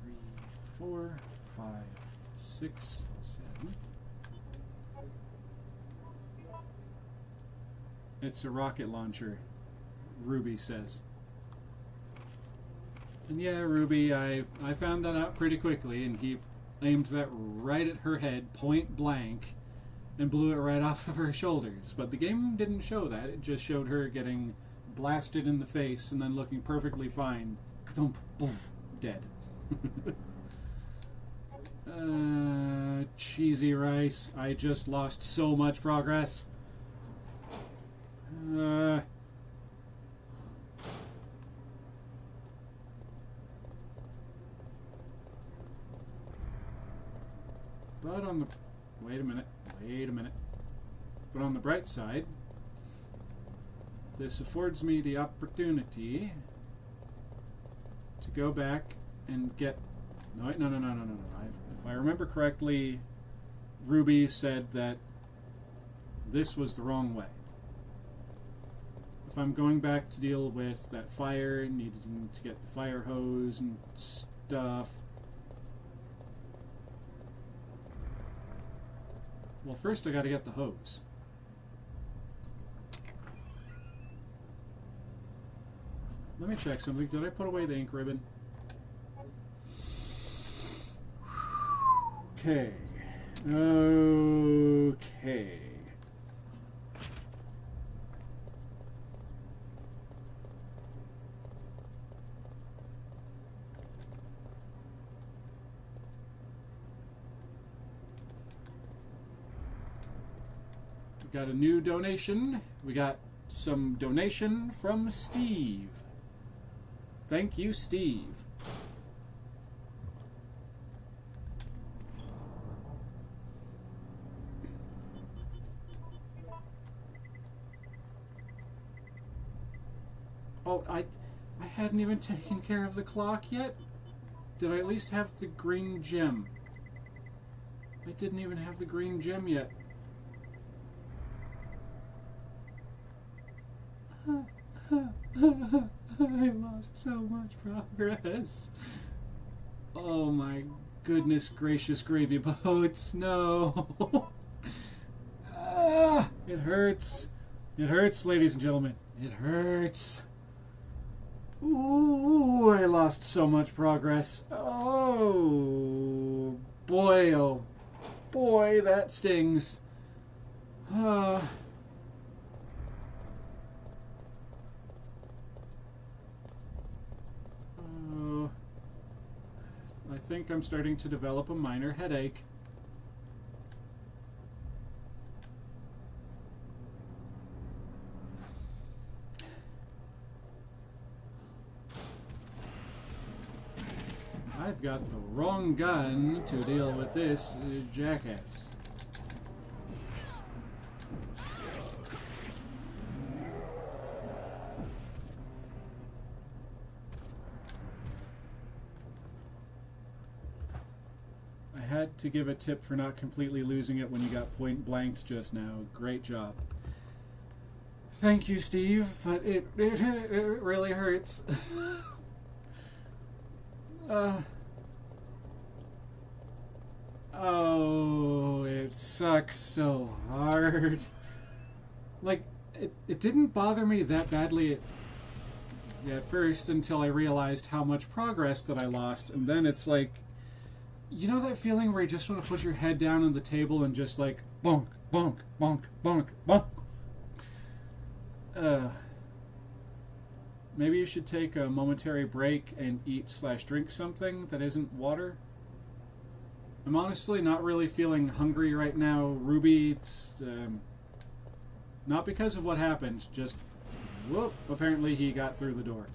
Speaker 1: Three, 4, 5, 6, 7. It's a rocket launcher, Ruby says. And yeah, Ruby, I found that out pretty quickly, and he aimed that right at her head, point blank, and blew it right off of her shoulders. But the game didn't show that. It just showed her getting blasted in the face and then looking perfectly fine. Ka-thump, poof, dead. Cheesy rice. I just lost so much progress. But on the... Wait a minute. But on the bright side, this affords me the opportunity to go back and get... No. If I remember correctly, Ruby said that this was the wrong way. If I'm going back to deal with that fire, needing to get the fire hose and stuff. Well, first I gotta get the hose. Let me check something. Did I put away the ink ribbon? Okay. Okay. We got a new donation. We got some donation from Steve. Thank you, Steve. Oh, I hadn't even taken care of the clock yet? Did I at least have the green gem? I didn't even have the green gem yet. I lost so much progress. Oh my goodness gracious gravy boats, no. It hurts. It hurts, ladies and gentlemen. It hurts. Ooh, I lost so much progress. Oh boy, that stings. I think I'm starting to develop a minor headache. I've got the wrong gun to deal with this jackass. I had to give a tip for not completely losing it when you got point blanked just now. Great job. Thank you, Steve, but it really hurts. Oh, it sucks so hard. Like, it didn't bother me that badly at first until I realized how much progress that I lost, and then it's like, you know that feeling where you just want to put your head down on the table and just like, bonk, bonk, bonk, bonk, bonk. Maybe you should take a momentary break and eat/drink something that isn't water. I'm honestly not really feeling hungry right now, Ruby. It's not because of what happened, just whoop, apparently he got through the door.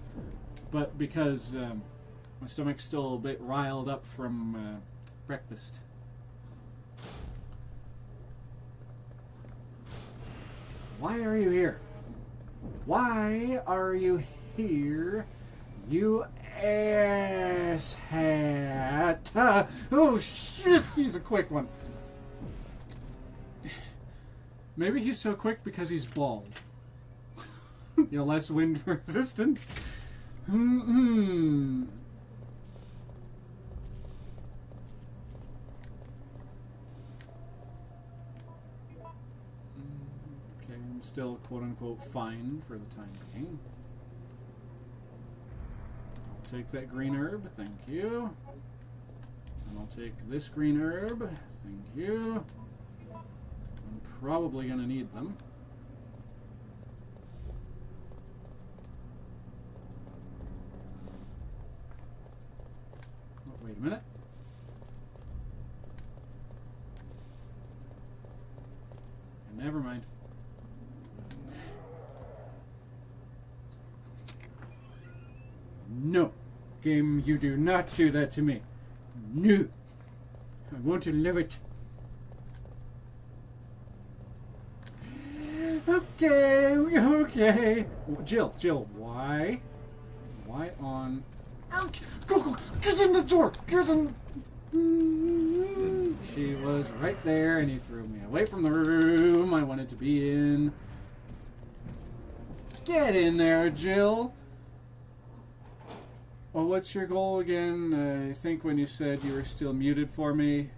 Speaker 1: But because my stomach's still a bit riled up from breakfast. Why are you here? Why are you here, you asshat? Oh shit, he's a quick one. Maybe he's so quick because he's bald. You know, less wind resistance. Okay, I'm still quote-unquote fine for the time being. I'll take that green herb, thank you. And I'll take this green herb, thank you. I'm probably going to need them. Oh, wait a minute. Never mind. No. Game, you do not do that to me. No. I want to live it. Okay. Jill, why? Why on... Ow! Go, get in the door! Get in... She was right there, and he threw me away from the room I wanted to be in. Get in there, Jill! Well, what's your goal again? I think when you said you were still muted for me.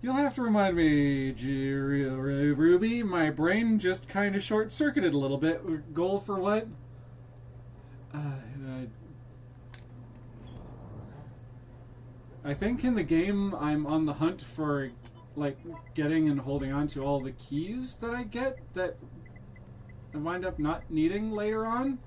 Speaker 1: You'll have to remind me, Ruby. My brain just kind of short-circuited a little bit. Goal for what? I think in the game I'm on the hunt for, like, getting and holding on to all the keys that I get that I wind up not needing later on.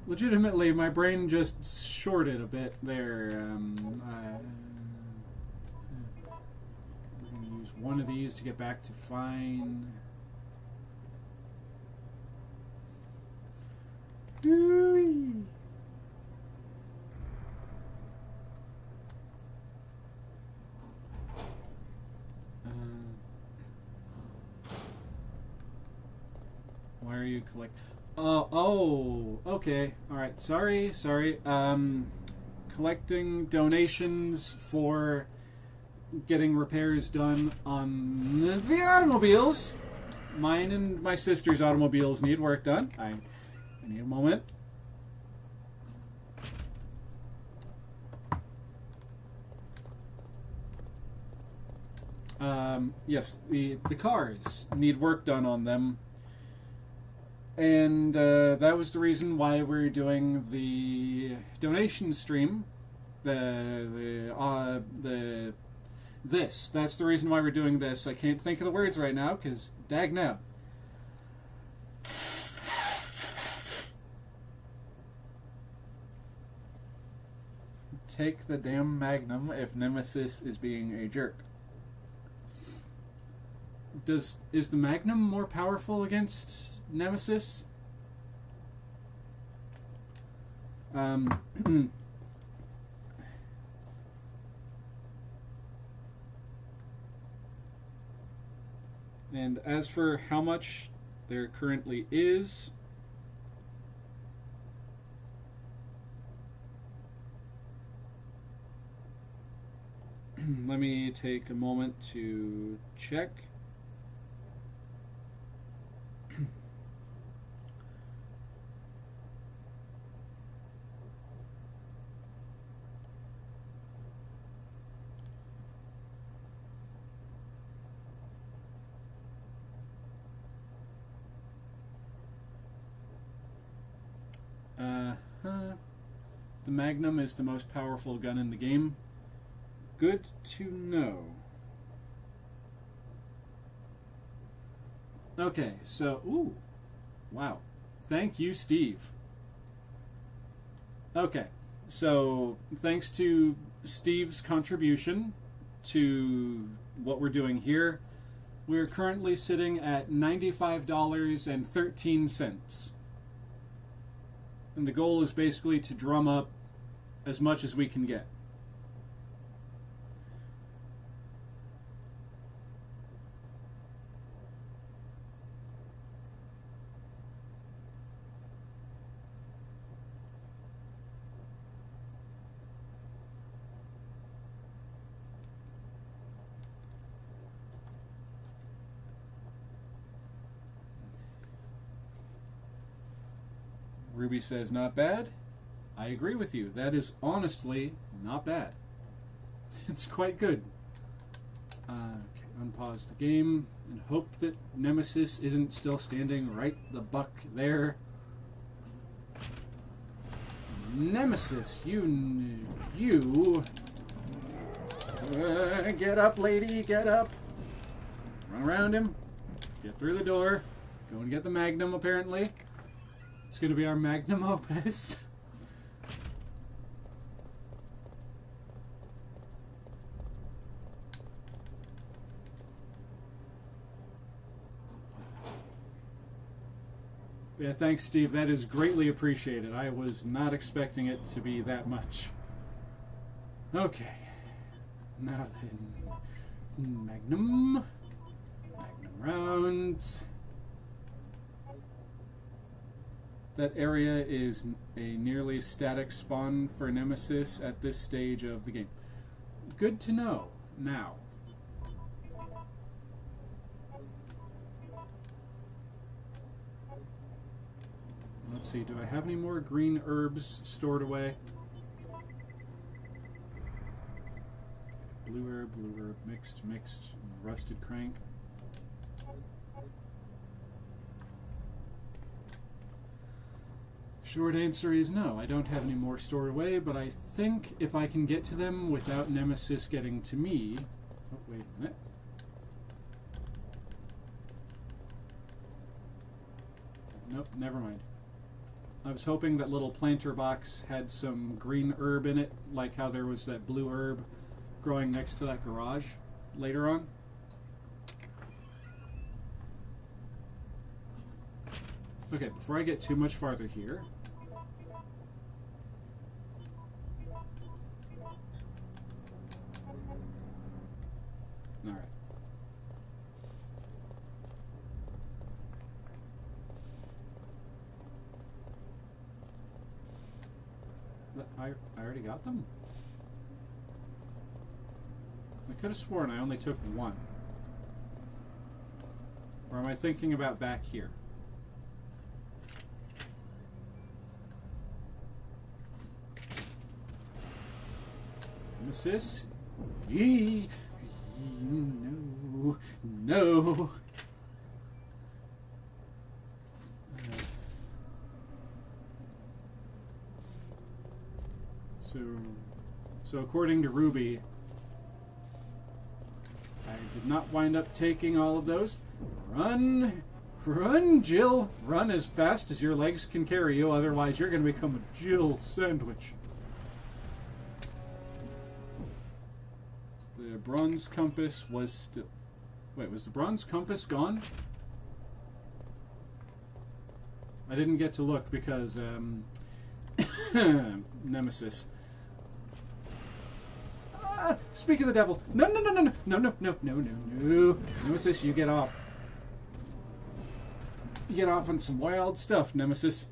Speaker 1: Legitimately, my brain just shorted a bit there. We're going to use one of these to get back to fine. Ooh-wee. Why are you collecting? Oh, okay. Alright, sorry. Collecting donations for getting repairs done on the automobiles. Mine and my sister's automobiles need work done. I need a moment. Yes, the cars need work done on them. And that was the reason why we're doing the donation stream. That's the reason why we're doing this. I can't think of the words right now, because dag now. Take the damn Magnum if Nemesis is being a jerk. Is the Magnum more powerful against Nemesis? And as for how much there currently is, let me take a moment to check. The Magnum is the most powerful gun in the game. Good to know. Okay, so, ooh, wow. Thank you, Steve. Okay, so thanks to Steve's contribution to what we're doing here, we're currently sitting at $95.13. And the goal is basically to drum up as much as we can get. Ruby says, not bad. I agree with you. That is honestly not bad. It's quite good. Okay, unpause the game and hope that Nemesis isn't still standing right the buck there. Nemesis, you get up, lady, get up. Run around him. Get through the door. Go and get the Magnum, apparently. It's going to be our magnum opus. Yeah, thanks, Steve. That is greatly appreciated. I was not expecting it to be that much. Okay. Now then. Magnum rounds. that area is a nearly static spawn for Nemesis at this stage of the game. Good to know. Now, let's see, do I have any more green herbs stored away? Blue herb, mixed, rusted crank. Short answer is no, I don't have any more stored away, but I think if I can get to them without Nemesis getting to me... Oh, wait a minute. Nope, never mind. I was hoping that little planter box had some green herb in it, like how there was that blue herb growing next to that garage later on. Okay, before I get too much farther here... Alright. I already got them? I could have sworn I only took one. Or am I thinking about back here? Nemesis? Yee! No. No. So according to Ruby, I did not wind up taking all of those. Run! Run, Jill! Run as fast as your legs can carry you, otherwise you're going to become a Jill sandwich. The bronze compass was still... Wait, was the bronze compass gone? I didn't get to look because, Nemesis. Ah, speak of the devil. No. Nemesis, you get off. You get off on some wild stuff, Nemesis.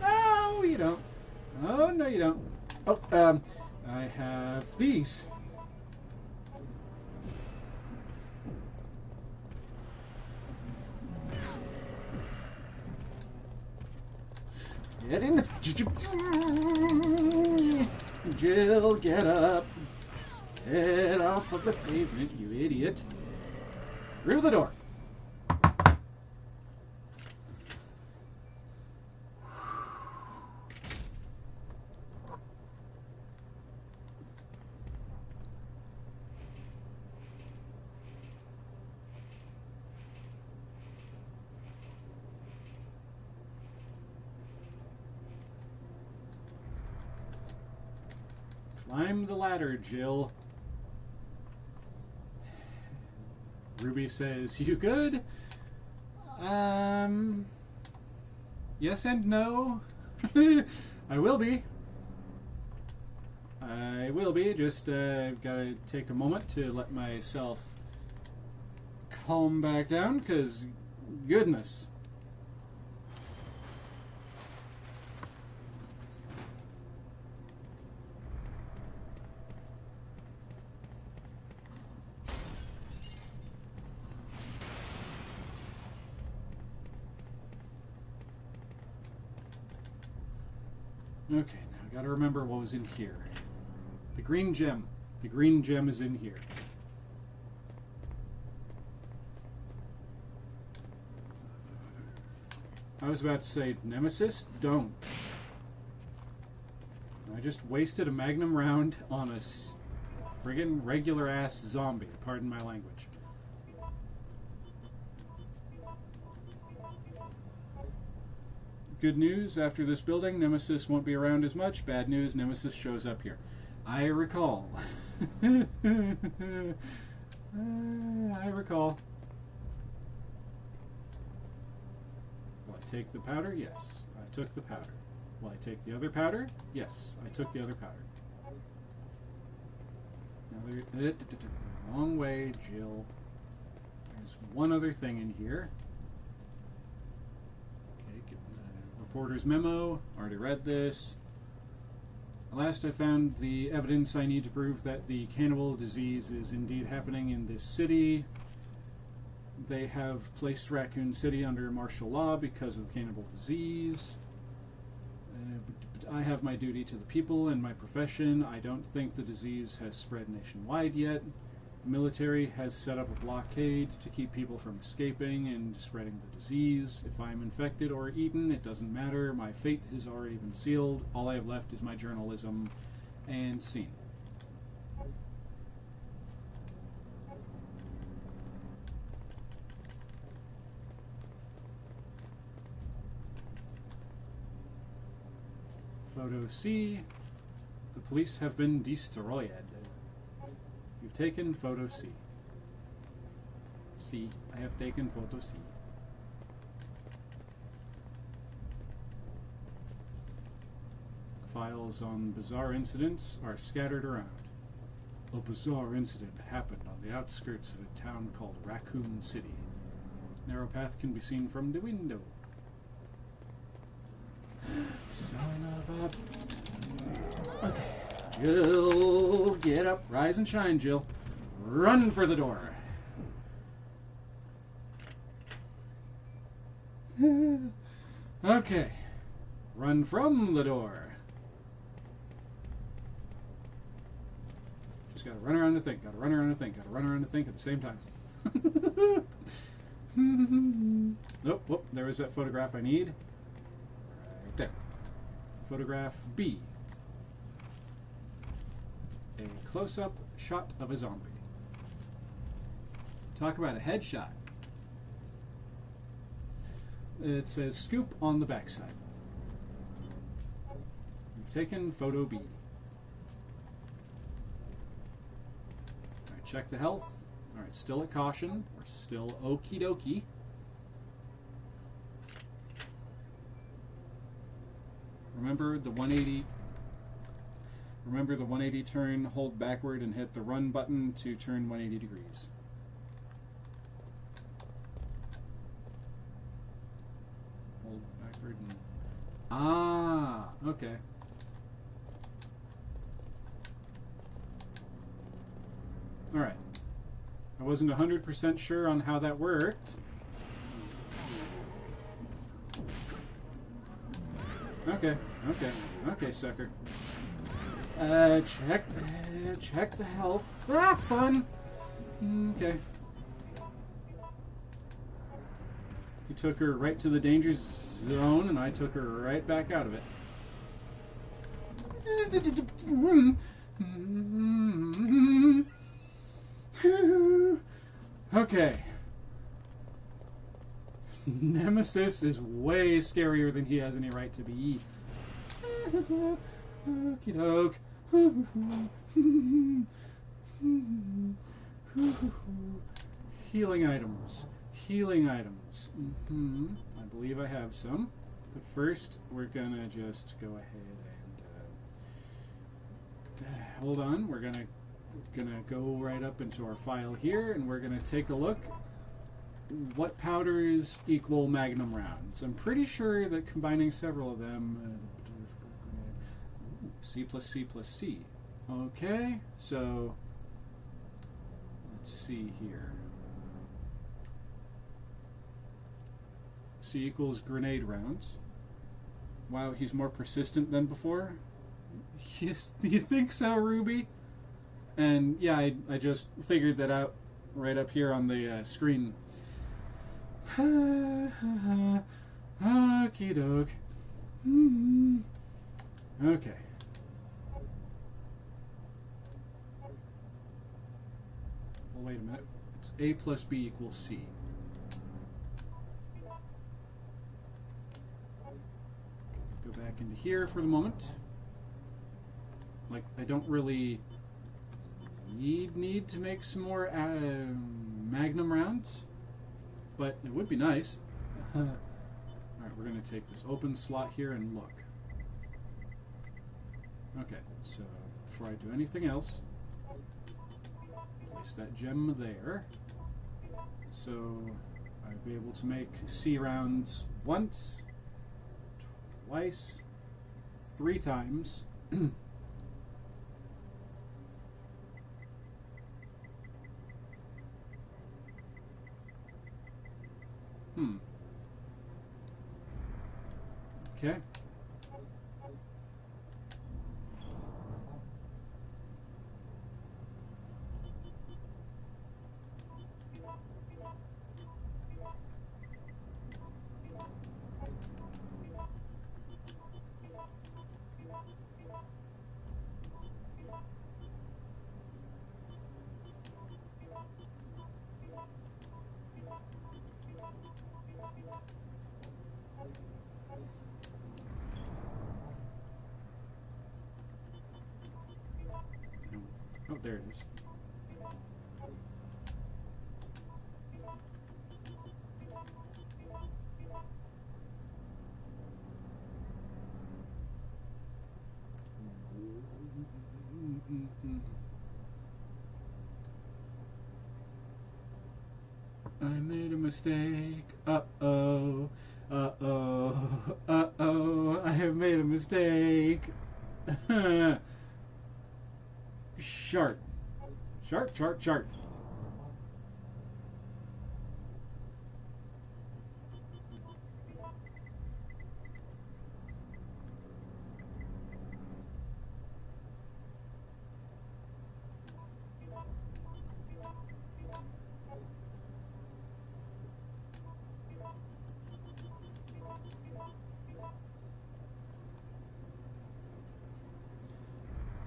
Speaker 1: No, you don't. Oh, no, you don't. Oh, I have these. Get in. Jill, get up. Get off of the pavement, you idiot. Through the door. Climb the ladder, Jill. Ruby says, you good? Yes and no. I will be. I will be. Just I've got to take a moment to let myself calm back down, because goodness. Okay, now I gotta remember what was in here. The green gem. The green gem is in here. I was about to say, Nemesis, don't. I just wasted a magnum round on a friggin' regular-ass zombie, pardon my language. Good news, after this building, Nemesis won't be around as much. Bad news, Nemesis shows up here. I recall. I recall. Will I take the powder? Yes, I took the powder. Will I take the other powder? Yes, I took the other powder. Wrong way, Jill. There's one other thing in here. Okay, get the reporter's memo. Already read this. Last I found the evidence I need to prove that the cannibal disease is indeed happening in this city. They have placed Raccoon City under martial law because of the cannibal disease. But I have my duty to the people and my profession. I don't think the disease has spread nationwide yet. The military has set up a blockade to keep people from escaping and spreading the disease. If I'm infected or eaten, it doesn't matter. My fate has already been sealed. All I have left is my journalism and scene. Photo C. The police have been destroyed. You've taken photo C. C. I have taken photo C. Files on bizarre incidents are scattered around. A bizarre incident happened on the outskirts of a town called Raccoon City. Narrow path can be seen from the window. Son of a... Okay. Jill, get up. Rise and shine, Jill. Run for the door. Okay. Run from the door. Just gotta run around and think. Gotta run around and think. Gotta run around and think at the same time. Nope. Whoop. There is that photograph I need. Right there. Photograph B. A close-up shot of a zombie. Talk about a headshot. It says scoop on the backside. You've taken photo B. Alright, check the health. Alright, still at caution. We're still okie dokie. Remember the 180. Remember the 180 turn, hold backward and hit the run button to turn 180 degrees. Hold backward and... Ah, okay. Alright. I wasn't 100% sure on how that worked. Okay, sucker. Check the health. Ah, fun. Okay. You took her right to the danger zone, and I took her right back out of it. Okay. Nemesis is way scarier than he has any right to be. Okie doke. Healing items. Healing items. I believe I have some. But first, we're gonna just go ahead and hold on. We're gonna go right up into our file here, and we're gonna take a look. What powders equal magnum rounds? I'm pretty sure that combining several of them. C plus C plus C. Okay, so let's see here. C equals grenade rounds. Wow, he's more persistent than before. Yes, do you think so, Ruby? And yeah, I just figured that out right up here on the screen. Okie doke. Okay. Well, wait a minute. It's A plus B equals C. Go back into here for the moment. Like, I don't really need to make some more magnum rounds, but it would be nice. Alright, we're going to take this open slot here and look. Okay, so before I do anything else, Place that gem there. So I'd be able to make C rounds once, twice, 3 times. Okay. Oh, there it is. I made a mistake. Uh-oh. Uh-oh. Uh-oh. I have made a mistake. Shart. Shart, chart, chart.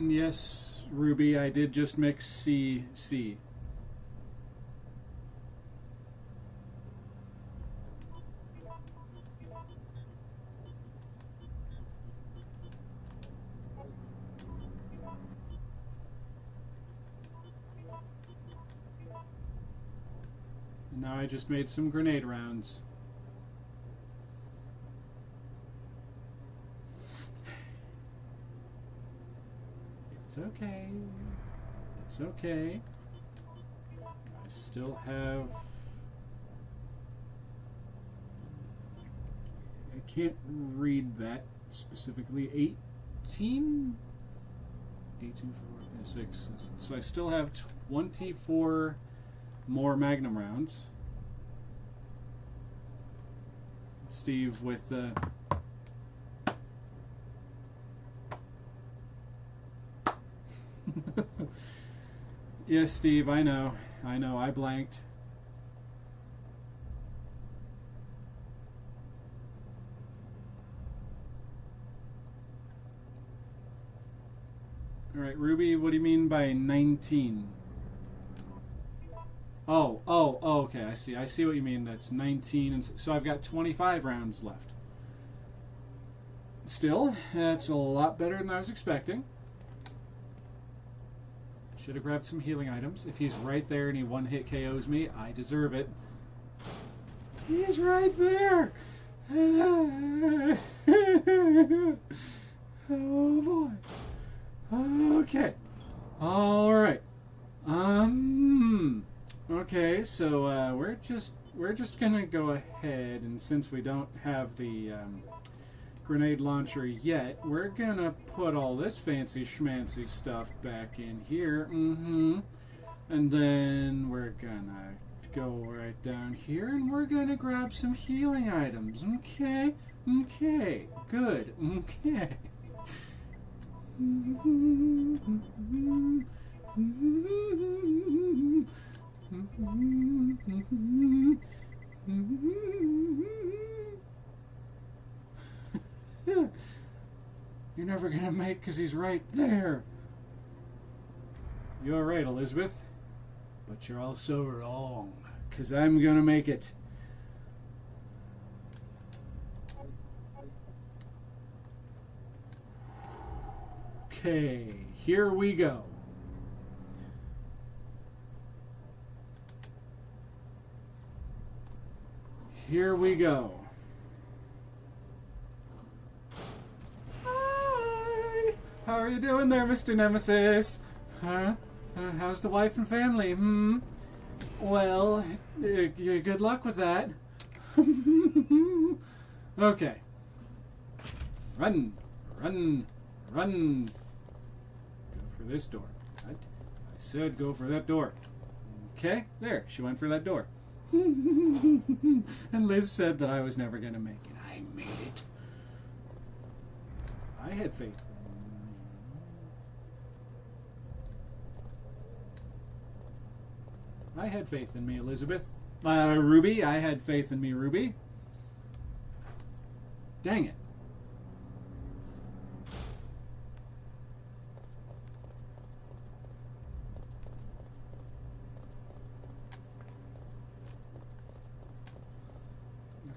Speaker 1: Yes, Ruby, I did just mix C. And now I just made some grenade rounds. It's okay. It's okay. I still have... I can't read that specifically. 18? 18, 4, 6. So I still have 24 more Magnum rounds. Steve with yes, Steve, I know, I blanked. Alright, Ruby, what do you mean by 19? Oh, okay, I see what you mean. That's 19, and so I've got 25 rounds left. Still, that's a lot better than I was expecting. Should have grabbed some healing items. If he's right there and he one-hit KOs me, I deserve it. He's right there! Oh boy. Okay. Alright. Okay, so we're just gonna go ahead, and since we don't have the grenade launcher yet, we're gonna put all this fancy schmancy stuff back in here. And then we're gonna go right down here and we're gonna grab some healing items. Okay, good. Okay. You're never gonna make because he's right there. You're right, Elizabeth. But you're also wrong, because I'm gonna make it. Okay, here we go. Here we go. Hi! How are you doing there, Mr. Nemesis? Huh? How's the wife and family? Well, good luck with that. Okay. Run. Run. Run. Go for this door. What? I said go for that door. Okay, there. She went for that door. And Liz said that I was never going to make it. I made it. I had faith. I had faith in me, Elizabeth. Ruby, I had faith in me, Ruby. Dang it.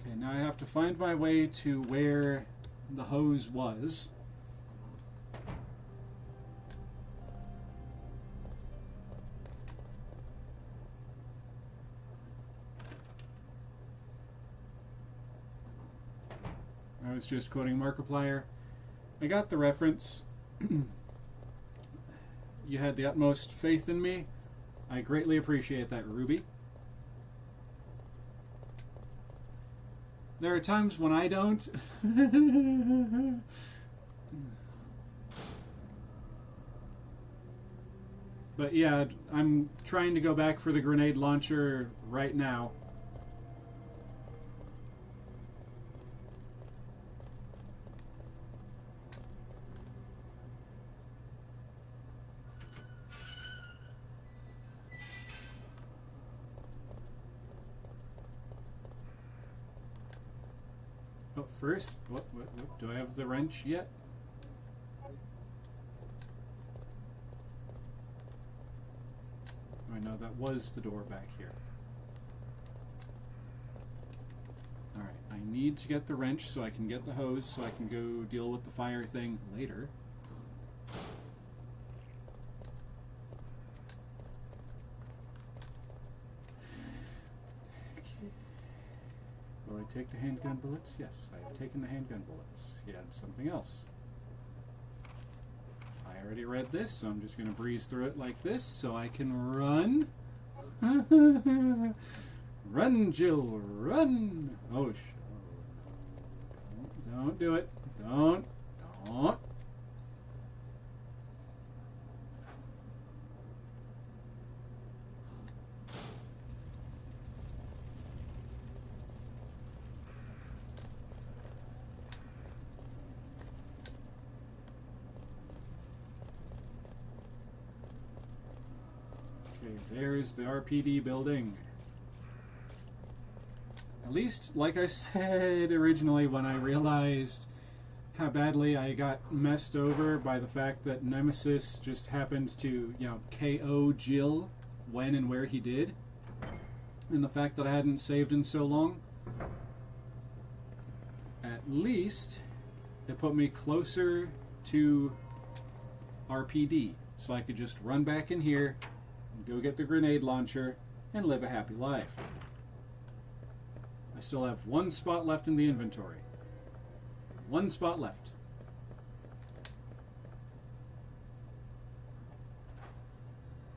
Speaker 1: Okay, now I have to find my way to where the hose was. I was just quoting Markiplier. I got the reference. You had the utmost faith in me. I greatly appreciate that, Ruby. There are times when I don't. But yeah, I'm trying to go back for the grenade launcher right now. Oh, first, what, do I have the wrench yet? I know that was the door back here. Alright, I need to get the wrench so I can get the hose so I can go deal with the fire thing later. Will I take the handgun bullets? Yes, I have taken the handgun bullets. He had something else. I already read this, so I'm just going to breeze through it like this so I can run. Run, Jill, run! Oh, don't do it. Don't. Okay, there's the RPD building. At least, like I said originally when I realized how badly I got messed over by the fact that Nemesis just happened to, KO Jill when and where he did, and the fact that I hadn't saved in so long, at least it put me closer to RPD, so I could just run back in here, go get the grenade launcher, and live a happy life. I still have one spot left in the inventory. One spot left.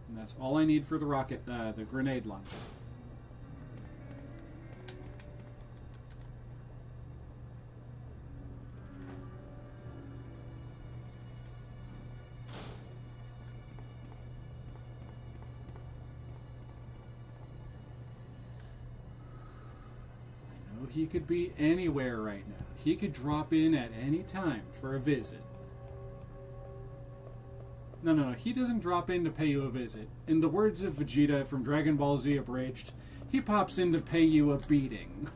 Speaker 1: And that's all I need for the the grenade launcher. He could be anywhere right now. He could drop in at any time for a visit. No, he doesn't drop in to pay you a visit. In the words of Vegeta from Dragon Ball Z Abridged, he pops in to pay you a beating.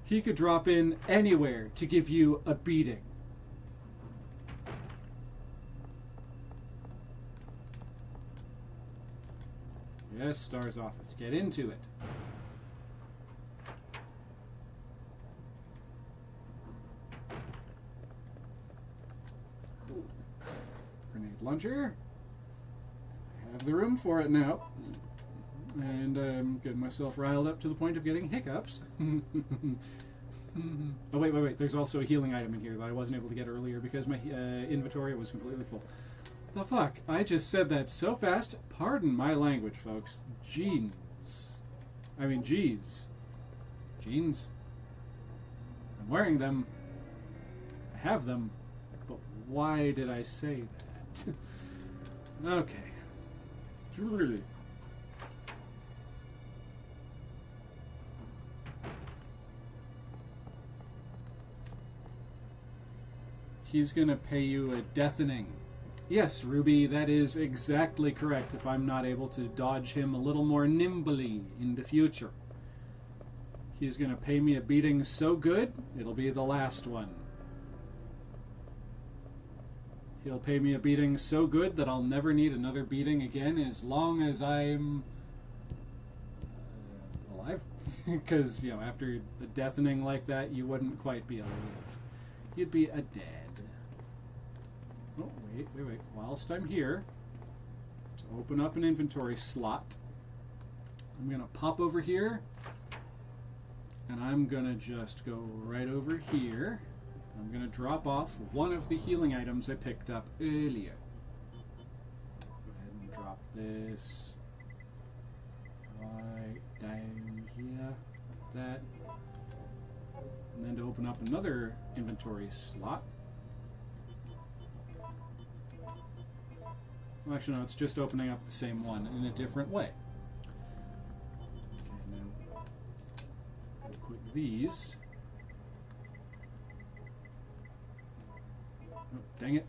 Speaker 1: He could drop in anywhere to give you a beating. Yes, Star's office. Get into it. Launcher. I have the room for it now. And getting myself riled up to the point of getting hiccups. Oh, wait. There's also a healing item in here that I wasn't able to get earlier because my inventory was completely full. The fuck? I just said that so fast. Pardon my language, folks. Jeans. I mean, jeez. Jeans. I'm wearing them. I have them. But why did I say that? Okay. He's gonna pay you a deafening. Yes, Ruby, that is exactly correct if I'm not able to dodge him a little more nimbly in the future. He's gonna pay me a beating so good, it'll be the last one. He'll pay me a beating so good that I'll never need another beating again as long as I'm alive. Because, you know, after a deafening like that, you wouldn't quite be alive. You'd be a dead. Oh, wait. Whilst I'm here, to open up an inventory slot, I'm going to pop over here, and I'm going to just go right over here. I'm going to drop off one of the healing items I picked up earlier. Go ahead and drop this right down here, like that. And then to open up another inventory slot. Well, actually, no, it's just opening up the same one in a different way. Okay, now we'll put these. Oh, dang it.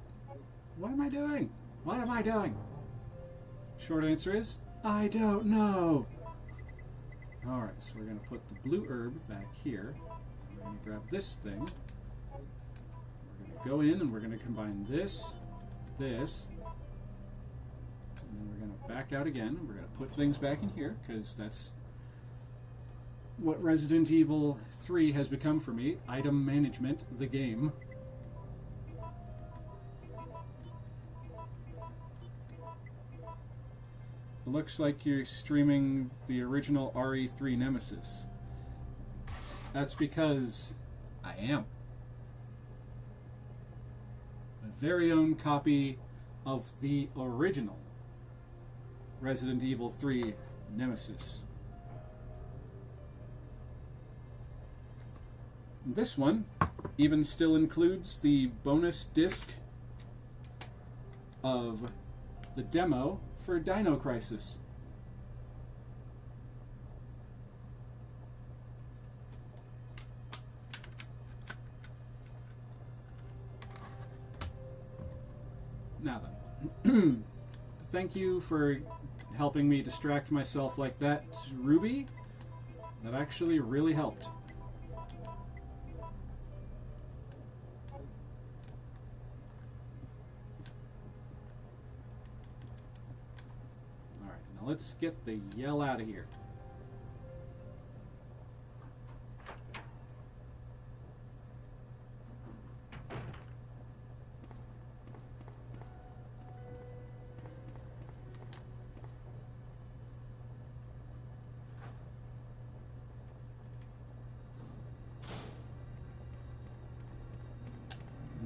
Speaker 1: What am I doing? What am I doing? Short answer is, I don't know. Alright, so we're going to put the blue herb back here. We're going to grab this thing. We're going to go in and we're going to combine this, this, and then we're going to back out again. We're going to put things back in here because that's what Resident Evil 3 has become for me. Item management, the game. It looks like you're streaming the original RE3 Nemesis. That's because I am. My very own copy of the original Resident Evil 3 Nemesis. This one even still includes the bonus disc of the demo for Dino Crisis. Now then, thank you for helping me distract myself like that, Ruby. That actually really helped. Alright, now let's get the yell out of here.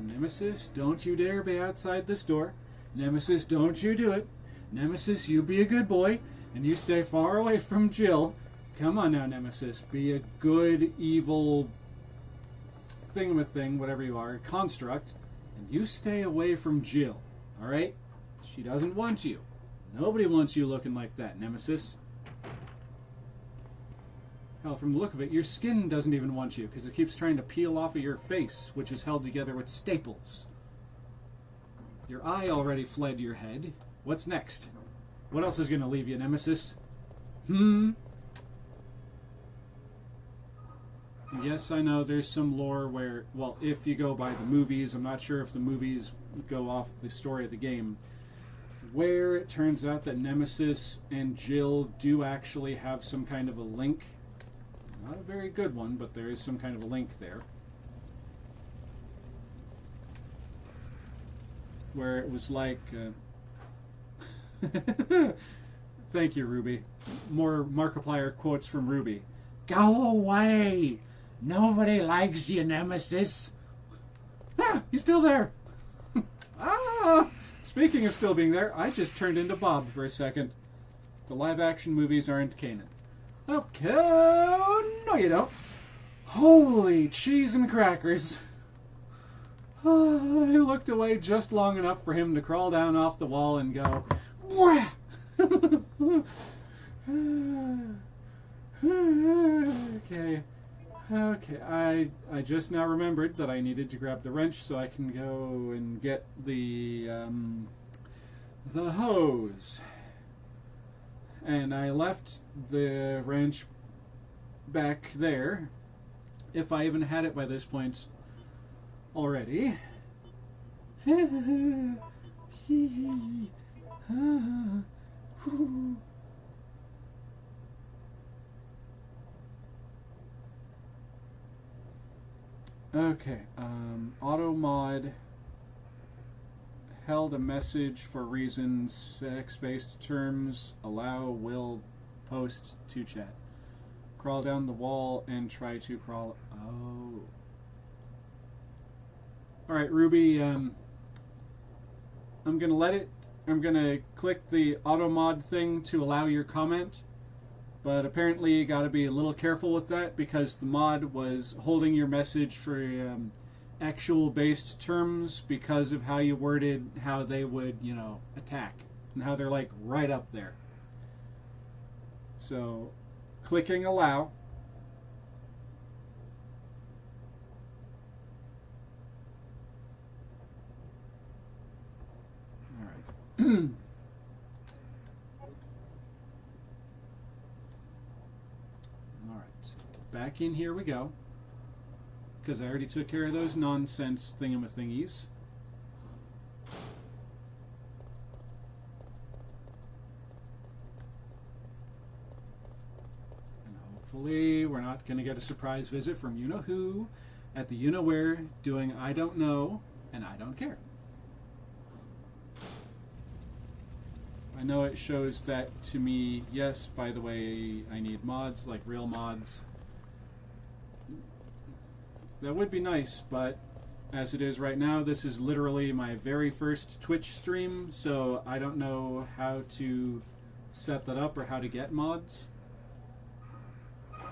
Speaker 1: Nemesis, don't you dare be outside this door. Nemesis, don't you do it. Nemesis, you be a good boy, and you stay far away from Jill. Come on now, Nemesis. Be a good, evil thingamathing, whatever you are, construct, and you stay away from Jill, alright? She doesn't want you. Nobody wants you looking like that, Nemesis. Hell, from the look of it, your skin doesn't even want you, because it keeps trying to peel off of your face, which is held together with staples. Your eye already fled your head. What's next? What else is going to leave you, Nemesis? Yes, I know there's some lore where, well, if you go by the movies, I'm not sure if the movies go off the story of the game, where it turns out that Nemesis and Jill do actually have some kind of a link. Not a very good one, but there is some kind of a link there. Where it was like... Thank you, Ruby. More Markiplier quotes from Ruby. Go away! Nobody likes you, Nemesis! Ah! He's still there! Ah! Speaking of still being there, I just turned into Bob for a second. The live-action movies aren't canon. Okay, no you don't. Holy cheese and crackers. I looked away just long enough for him to crawl down off the wall and go, wah! Okay, I just now remembered that I needed to grab the wrench so I can go and get the hose. And I left the wrench back there, if I even had it by this point already. Okay, auto mod held a message for reasons, sex-based terms, allow, will, post to chat. Crawl down the wall and try to crawl. Oh. Alright, Ruby, I'm gonna click the auto mod thing to allow your comment. But apparently you gotta be a little careful with that because the mod was holding your message for actual based terms because of how you worded how they would, attack. And how they're like right up there. So, clicking allow. Alright. Back in here we go. Because I already took care of those nonsense thingamathingies. And hopefully we're not going to get a surprise visit from you-know-who at the you-know-where doing I don't know and I don't care. I know it shows that to me. Yes, by the way, I need mods, like real mods. That would be nice, but as it is right now, this is literally my very first Twitch stream, so I don't know how to set that up or how to get mods. Alright,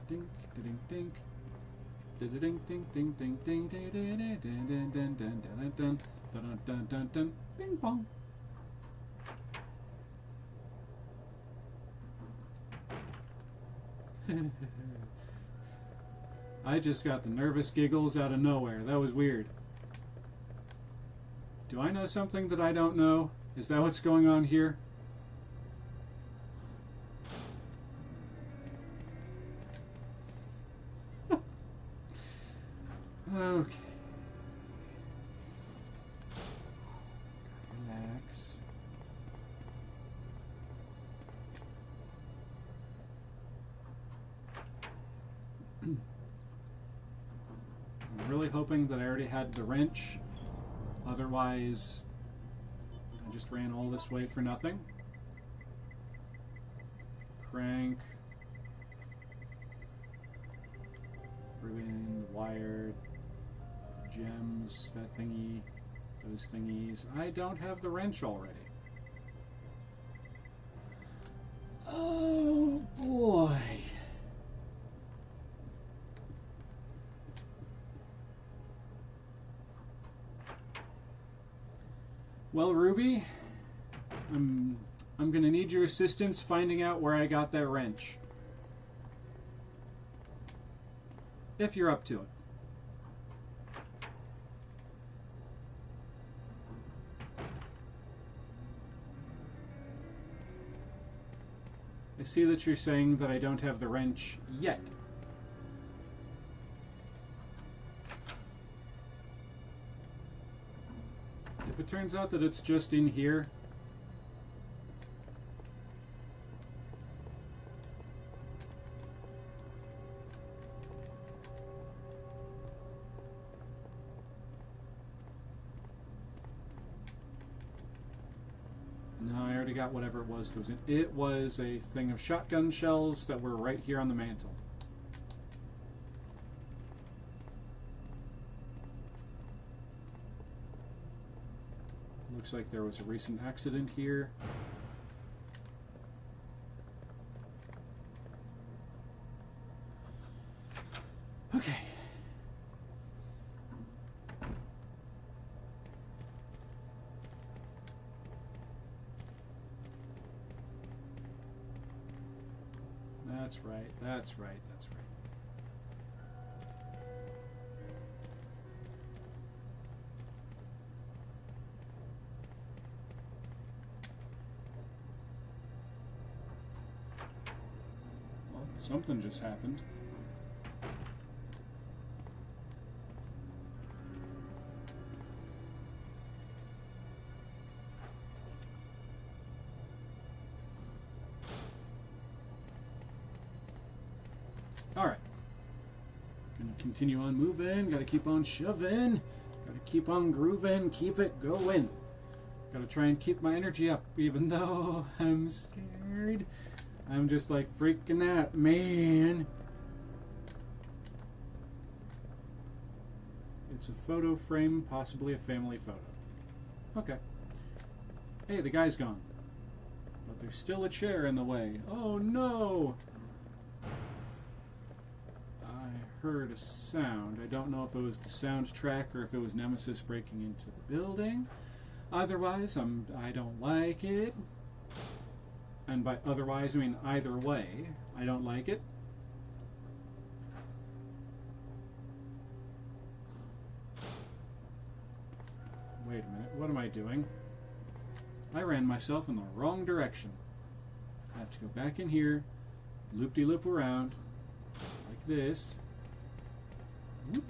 Speaker 1: dink, dink, dink. Ding ding ding ding ding ding ding ding ding ding ding ding ding dun dun dun bing bong. I just got the nervous giggles out of nowhere. That was weird. Do I know something that I don't know? Is that what's going on here? Okay. Relax. I'm really hoping that I already had the wrench. Otherwise, I just ran all this way for nothing. Crank. Ribbon, wire. Gems, that thingy, those thingies. I don't have the wrench already. Oh boy. Well, Ruby, I'm gonna need your assistance finding out where I got that wrench. If you're up to it. I see that you're saying that I don't have the wrench yet. If it turns out that it's just in here, already got whatever it was that was in. It was a thing of shotgun shells that were right here on the mantle. Looks like there was a recent accident here. Okay. That's right, that's right, that's right. Well, something just happened. Alright. Gonna continue on moving, gotta keep on shoving, gotta keep on grooving, keep it going. Gotta try and keep my energy up, even though I'm scared. I'm just like freaking out, man. It's a photo frame, possibly a family photo. Okay. Hey, the guy's gone. But there's still a chair in the way. Oh no! Heard a sound. I don't know if it was the soundtrack or if it was Nemesis breaking into the building. Otherwise, I don't like it. And by otherwise, I mean either way. I don't like it. Wait a minute. What am I doing? I ran myself in the wrong direction. I have to go back in here, loop-de-loop around, like this. Whoop.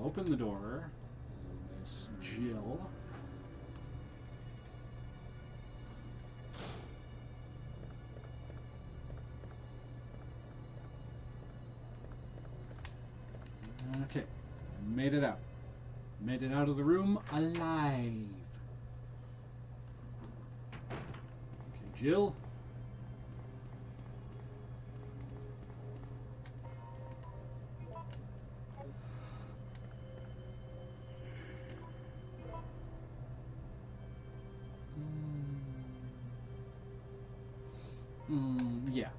Speaker 1: Open the door. Miss Jill. Okay. I made it out. Made it out of the room alive. Okay, Jill. Yeah,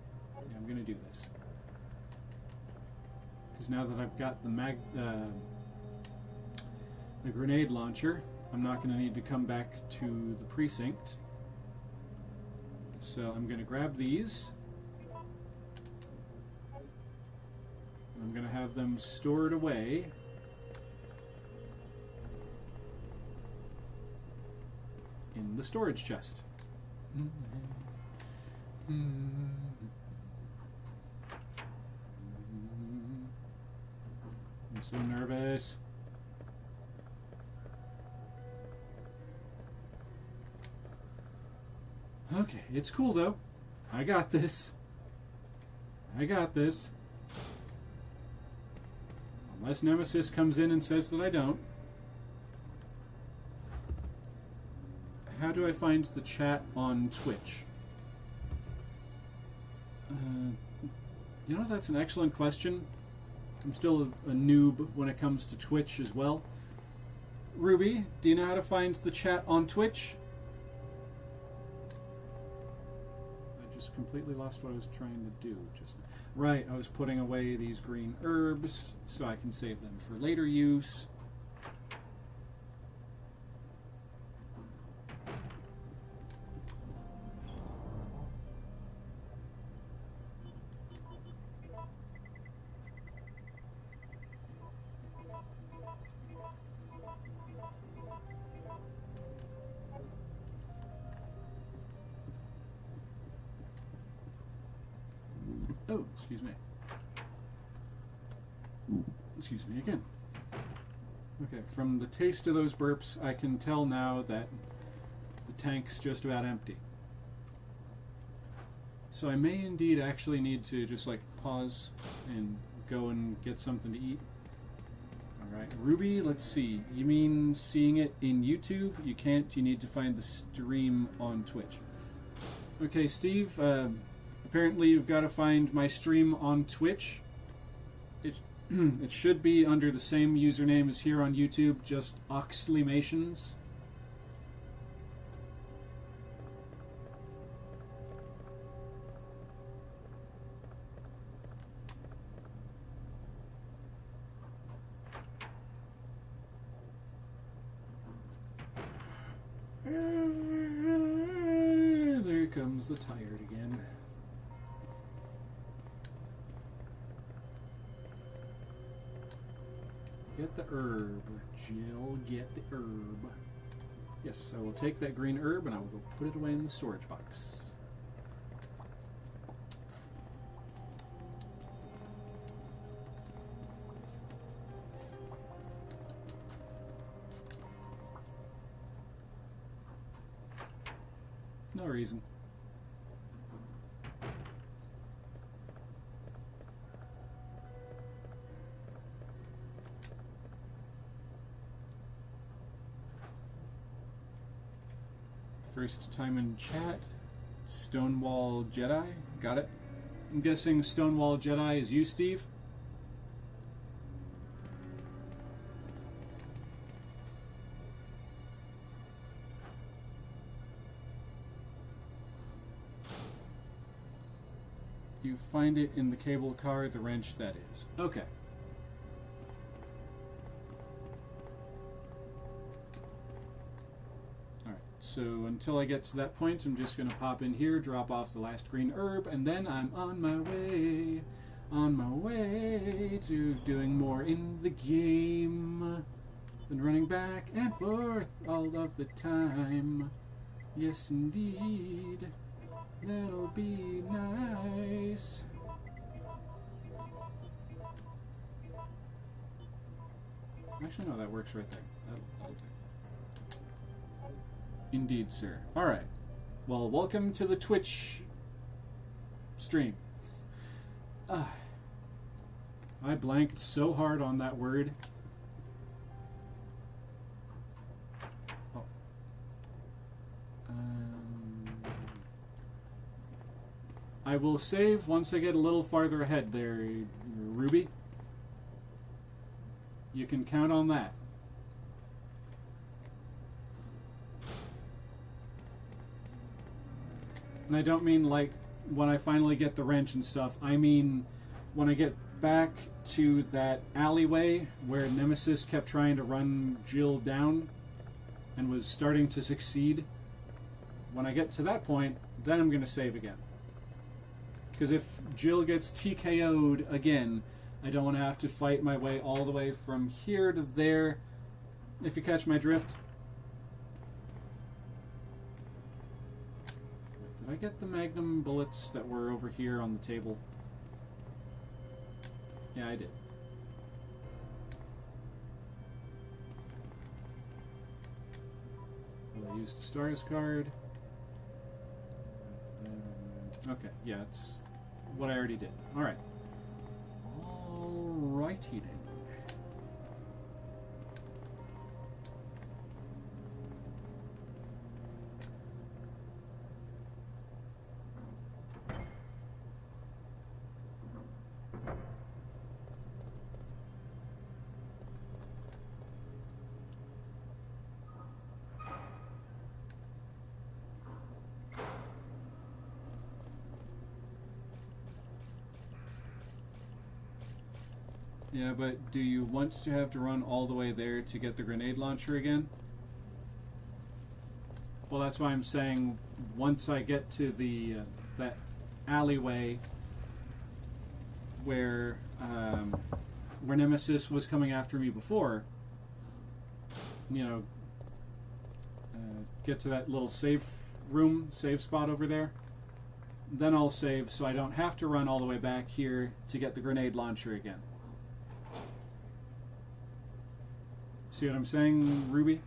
Speaker 1: I'm gonna do this. Because now that I've got the grenade launcher, I'm not gonna need to come back to the precinct. So I'm gonna grab these. I'm gonna have them stored away. In the storage chest. I'm so nervous. Okay, it's cool though. I got this. I got this. Unless Nemesis comes in and says that I don't. How do I find the chat on Twitch? You know, that's an excellent question. I'm still a noob when it comes to Twitch as well. Ruby, do you know how to find the chat on Twitch? I just completely lost what I was trying to do just now. Right, I was putting away these green herbs so I can save them for later use. Oh, excuse me. Excuse me again. Okay, from the taste of those burps, I can tell now that the tank's just about empty. So I may indeed actually need to just like pause and go and get something to eat. Alright, Ruby, let's see. You mean seeing it in YouTube? You can't. You need to find the stream on Twitch. Okay, Steve, apparently you've got to find my stream on Twitch. It should be under the same username as here on YouTube, just OXLEYMATIONS. There comes the tired again. Get the herb, Jill, get the herb. Yes, I will take that green herb and I will go put it away in the storage box. No reason. First time in chat. Stonewall Jedi. Got it. I'm guessing Stonewall Jedi is you, Steve? You find it in the cable car, the wrench, that is. Okay. Alright, so until I get to that point, I'm just going to pop in here, drop off the last green herb, and then I'm on my way. On my way to doing more in the game than running back and forth all of the time. Yes, indeed. That'll be nice. Actually, no, that works right there. That'll do. Indeed, sir. Alright. Well, welcome to the Twitch stream. I blanked so hard on that word. Oh. I will save once I get a little farther ahead there, Ruby. You can count on that. And I don't mean like when I finally get the wrench and stuff. I mean when I get back to that alleyway where Nemesis kept trying to run Jill down and was starting to succeed. When I get to that point, then I'm going to save again. Because if Jill gets TKO'd again, I don't want to have to fight my way all the way from here to there, if you catch my drift. Did I get the Magnum bullets that were over here on the table? Yeah, I did. Will I use the stars card? Okay, yeah, it's what I already did. Alright. Alrighty then. Yeah, but do you want to have to run all the way there to get the grenade launcher again? Well, that's why I'm saying once I get to the that alleyway where Nemesis was coming after me before, you know, get to that little save spot over there, then I'll save so I don't have to run all the way back here to get the grenade launcher again. See what I'm saying, Ruby?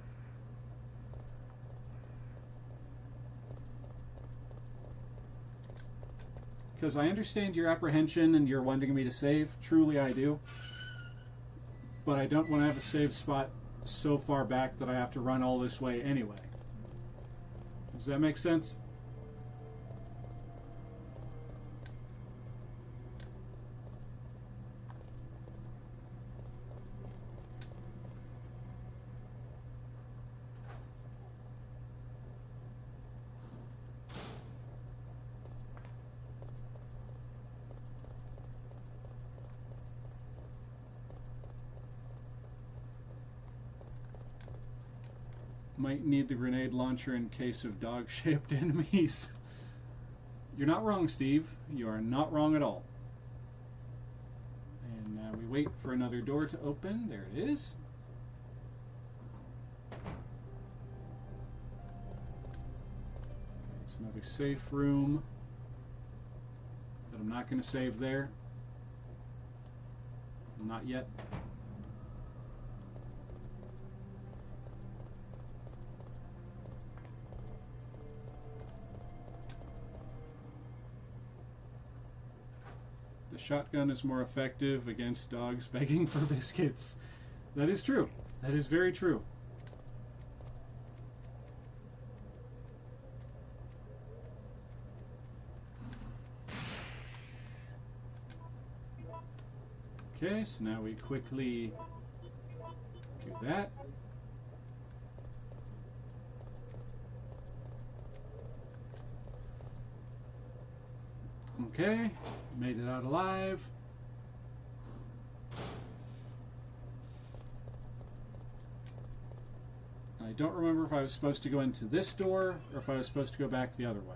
Speaker 1: Because I understand your apprehension and you're wanting me to save. Truly, I do. but I don't want to have a save spot so far back that I have to run all this way anyway. Does that make sense? Might need the grenade launcher in case of dog-shaped enemies. You're not wrong, Steve. You are not wrong at all. And now we wait for another door to open. There it is. It's another safe room. But I'm not going to save there. Not yet. The shotgun is more effective against dogs begging for biscuits. That is true. That is very true. Okay, so now we quickly do that. Okay, made it out alive. I don't remember if I was supposed to go into this door or if I was supposed to go back the other way.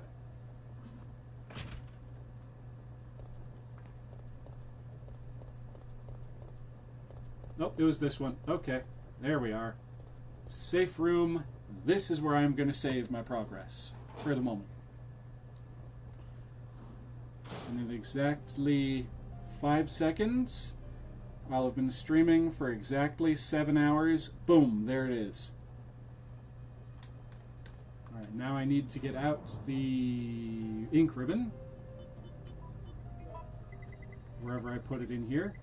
Speaker 1: Nope, it was this one. Okay, there we are. Safe room. This is where I'm going to save my progress for the moment. And in exactly 5 seconds, while I've been streaming for exactly 7 hours, boom, there it is. Alright, now I need to get out the ink ribbon. Wherever I put it in here.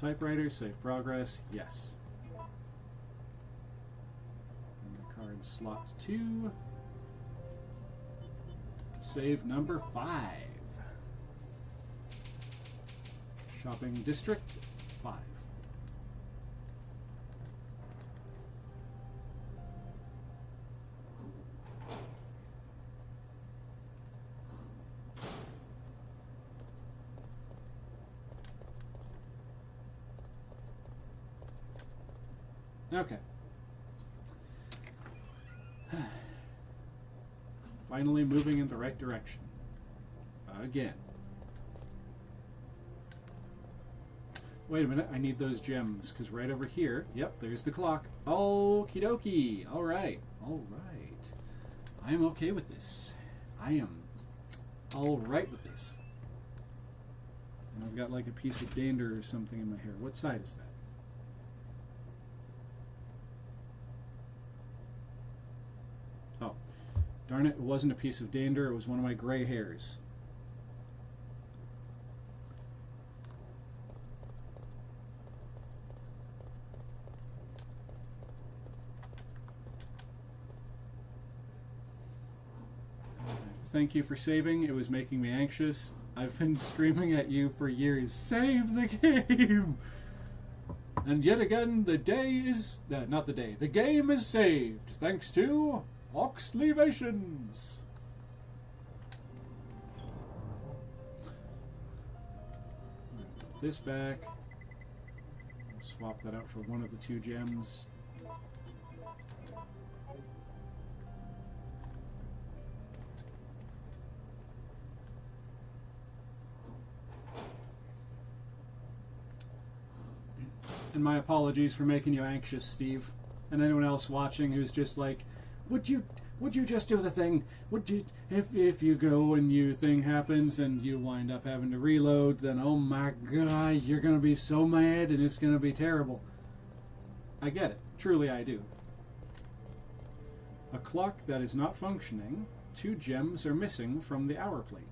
Speaker 1: Typewriter, save progress, yes. And the card slot 2. Save number 5. Shopping district 5. Okay. Finally moving in the right direction. Again. Wait a minute, I need those gems, because right over here, yep, there's the clock. Okie dokie. Alright. Alright. I am okay with this. I am alright with this. And I've got like a piece of dander or something in my hair. What side is that? Darn it, it wasn't a piece of dander, it was one of my gray hairs. Thank you for saving, it was making me anxious. I've been screaming at you for years, save the game! And yet again, the day is... not the day, the game is saved, thanks to... OXLEYMATIONS! Put this back. Swap that out for one of the 2 gems. And my apologies for making you anxious, Steve. And anyone else watching who's just like, Would you just do the thing? Would you, if you go and your thing happens and you wind up having to reload, then oh my god, you're gonna be so mad and it's gonna be terrible. I get it. Truly I do. A clock that is not functioning. 2 gems are missing from the hour plate.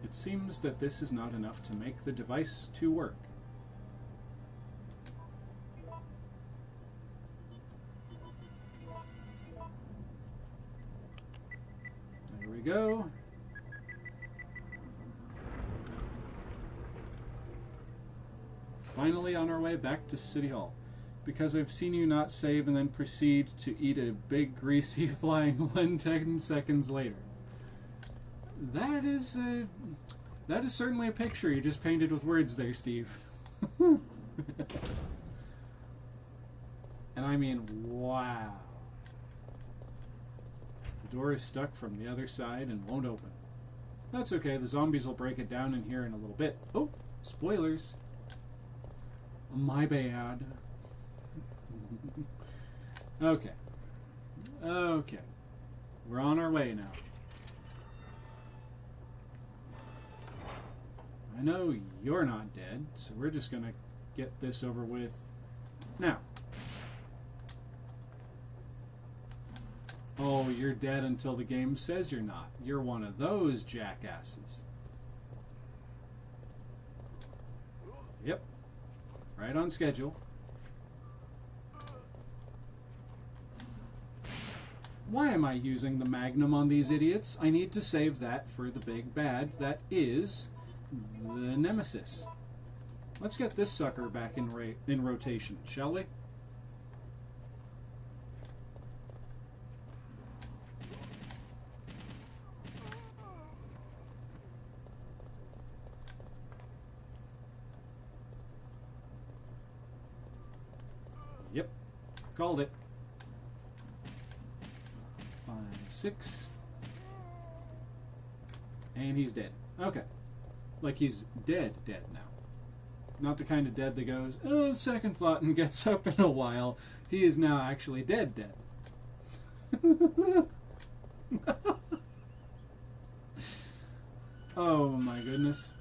Speaker 1: It seems that this is not enough to make the device to work. There we go. Finally on our way back to City Hall. Because I've seen you not save and then proceed to eat a big greasy flying one 10 seconds later. That is certainly a picture you just painted with words there, Steve. And I mean, wow. The door is stuck from the other side and won't open. That's okay, the zombies will break it down in here in a little bit. Oh, spoilers. My bad. Okay. Okay. We're on our way now. I know you're not dead, so we're just gonna get this over with now. Oh, you're dead until the game says you're not. You're one of those jackasses. Yep. Right on schedule. Why am I using the Magnum on these idiots? I need to save that for the big bad that is the Nemesis. Let's get this sucker back in rotation, shall we? Yep, called it. 5, 6. And he's dead. Okay. Like he's dead now. Not the kind of dead that goes, oh, second thought, and gets up in a while. He is now actually dead. Oh my goodness.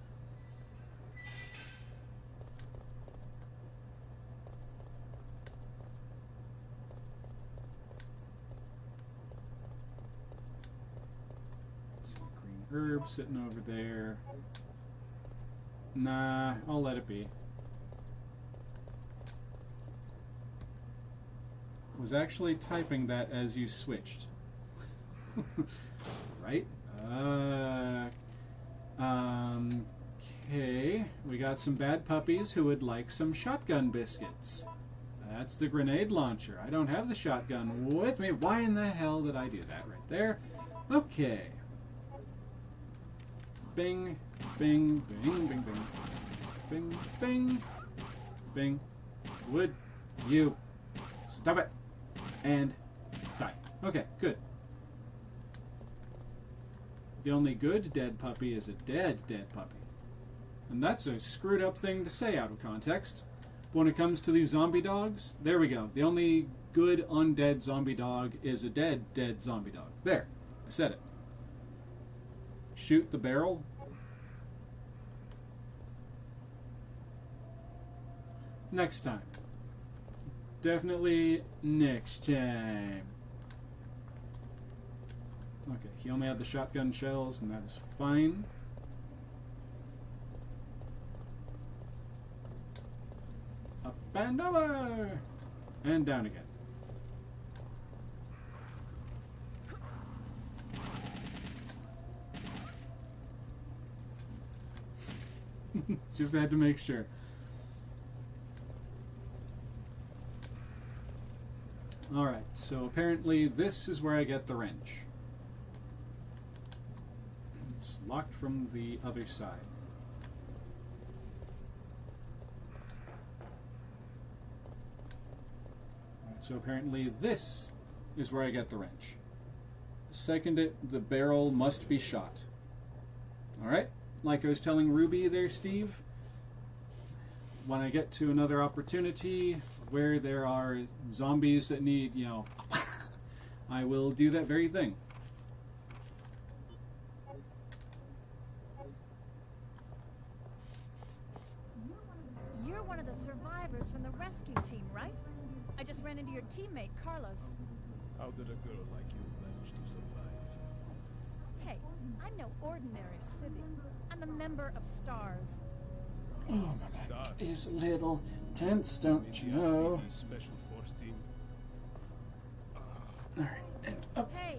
Speaker 1: Herb sitting over there. Nah, I'll let it be. Was actually typing that as you switched. Right? Okay. We got some bad puppies who would like some shotgun biscuits. That's the grenade launcher. I don't have the shotgun with me. Why in the hell did I do that right there? Okay. Bing, bing, bing, bing, bing. Bing, bing, bing. Would you stop it and die? Okay, good. The only good dead puppy is a dead puppy. And that's a screwed up thing to say out of context. But when it comes to these zombie dogs, there we go. The only good undead zombie dog is a dead zombie dog. There, I said it. Shoot the barrel. Next time. Definitely next time. Okay, he only had the shotgun shells, and that is fine. Up and over! And down again. Just had to make sure. Alright, so apparently this is where I get the wrench. It's locked from the other side. Alright, so apparently this is where I get the wrench. Second it, the barrel must be shot. Alright? Like I was telling Ruby there, Steve, when I get to another opportunity where there are zombies that need, I will do that very thing.
Speaker 3: one of the survivors from the rescue team, right? I just ran into your teammate, Carlos.
Speaker 2: How did a girl like you manage to survive?
Speaker 3: Hey, I'm no ordinary civvy. I'm a member of STARS.
Speaker 1: Oh, my back is a little tense, don't you know?
Speaker 2: Special force team.
Speaker 1: Alright, and up.
Speaker 3: Hey,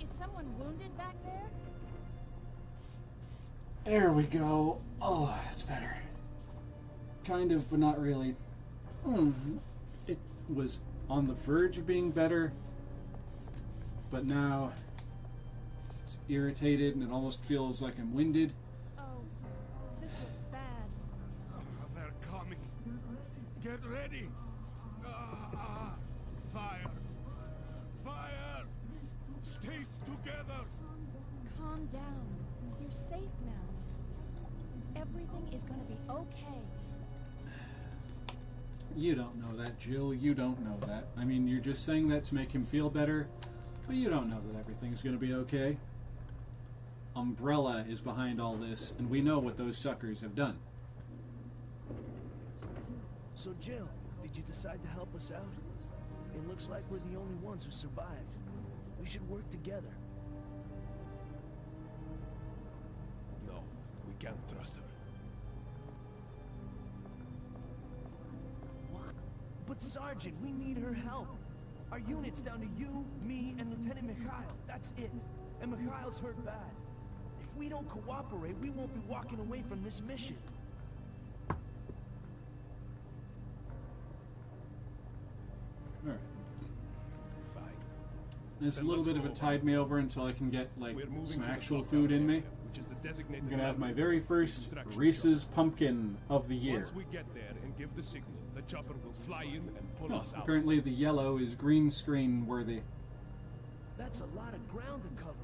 Speaker 3: is someone wounded back there?
Speaker 1: There we go. Oh, that's better. Kind of, but not really. It was on the verge of being better, but now it's irritated and it almost feels like I'm winded.
Speaker 3: Oh, this looks bad.
Speaker 5: They're coming. Get ready. Fire. Fire. Stay together.
Speaker 3: Calm down. You're safe now. Everything is gonna be okay.
Speaker 1: You don't know that, Jill. You don't know that. I mean, you're just saying that to make him feel better, but you don't know that everything's going to be okay. Umbrella is behind all this, and we know what those suckers have done.
Speaker 7: So, Jill, did you decide to help us out? It looks like we're the only ones who survived. We should work together.
Speaker 2: No, we can't trust her.
Speaker 7: What? But Sergeant, we need her help. Our unit's down to you, me, and Lieutenant Mikhail. That's it. And Mikhail's hurt bad. If we don't cooperate, we won't be walking away from this mission.
Speaker 1: Alright.
Speaker 2: Fine.
Speaker 1: There's a
Speaker 2: Then
Speaker 1: little
Speaker 2: let's
Speaker 1: bit of
Speaker 2: go
Speaker 1: a tide me over until I can get, like,
Speaker 2: We're moving
Speaker 1: some
Speaker 2: to the
Speaker 1: actual
Speaker 2: drop-down
Speaker 1: food in me.
Speaker 2: area, which is the designated
Speaker 1: I'm going to have my
Speaker 2: landing
Speaker 1: very
Speaker 2: zone.
Speaker 1: first
Speaker 2: Instructions
Speaker 1: Reese's
Speaker 2: shop.
Speaker 1: Pumpkin of the year.
Speaker 2: Once we get there and give the signal, the chopper will fly in and pull
Speaker 1: Oh,
Speaker 2: us out.
Speaker 1: currently the yellow is green screen worthy.
Speaker 7: That's a lot of ground to cover.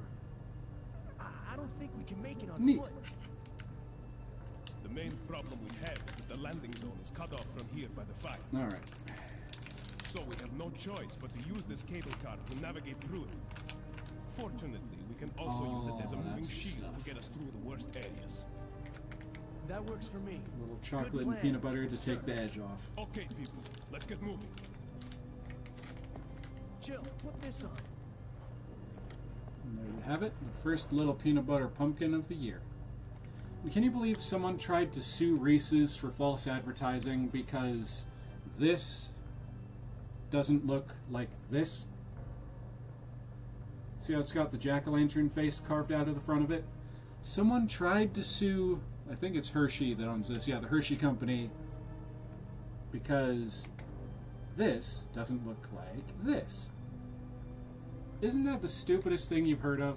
Speaker 7: I don't think we can make it on
Speaker 1: Neat.
Speaker 7: foot.
Speaker 2: The main problem we have is that the landing zone is cut off from here by the fire.
Speaker 1: Alright.
Speaker 2: So we have no choice but to use this cable car to navigate through it. Fortunately, we can also use it as a
Speaker 1: Oh,
Speaker 2: moving
Speaker 1: that's the
Speaker 2: shield
Speaker 1: stuff.
Speaker 2: to get us through the worst areas.
Speaker 7: That works for me.
Speaker 1: A little chocolate and
Speaker 7: plan.
Speaker 1: peanut butter to take the edge off.
Speaker 2: Okay, people, let's get moving.
Speaker 7: Jill, put this on.
Speaker 1: And there you have it, the first little peanut butter pumpkin of the year. And can you believe someone tried to sue Reese's for false advertising because this doesn't look like this? See how it's got the jack-o'-lantern face carved out of the front of it? Someone tried to sue, I think it's Hershey that owns this, yeah, the Hershey Company, because this doesn't look like this. Isn't that the stupidest thing you've heard of?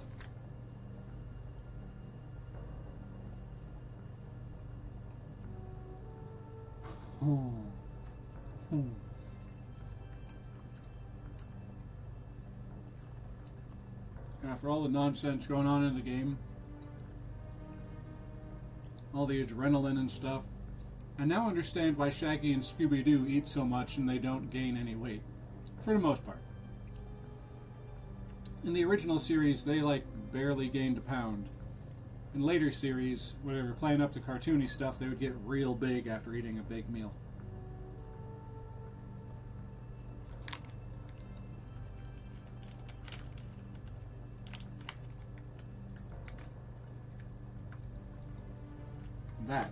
Speaker 1: After all the nonsense going on in the game, all the adrenaline and stuff, I now understand why Shaggy and Scooby-Doo eat so much and they don't gain any weight. For the most part. In the original series, they, like, barely gained a pound. In later series, when they were playing up the cartoony stuff, they would get real big after eating a big meal. That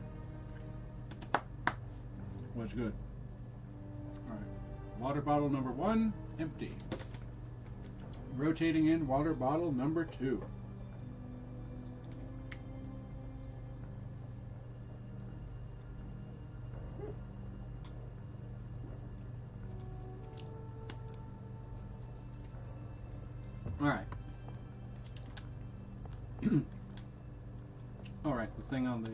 Speaker 1: was good. Alright. Water bottle number 1, empty. Rotating in water bottle number 2. Alright. Alright, the thing on the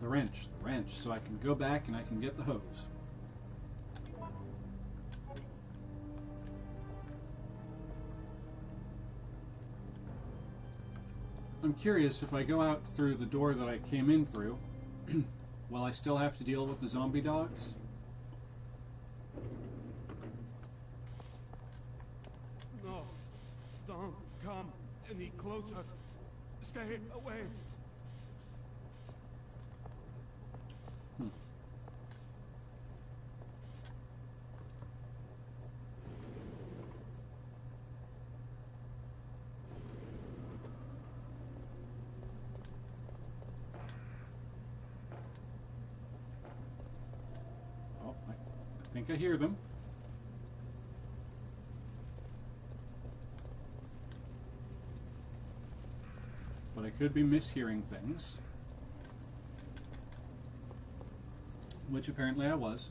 Speaker 1: wrench, so I can go back and I can get the hose. I'm curious, if I go out through the door that I came in through, will I still have to deal with the zombie dogs?
Speaker 5: No. Don't come any closer. Stay away.
Speaker 1: think I hear them. But I could be mishearing things. Which apparently I was.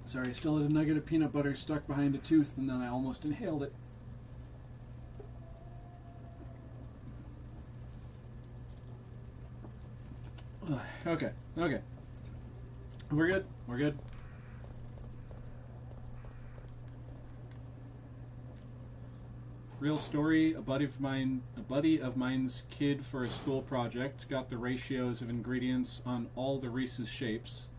Speaker 1: Sorry, I still had a nugget of peanut butter stuck behind a tooth and then I almost inhaled it. Okay, okay. We're good. We're good. Real story, a buddy of mine's kid for a school project got the ratios of ingredients on all the Reese's shapes.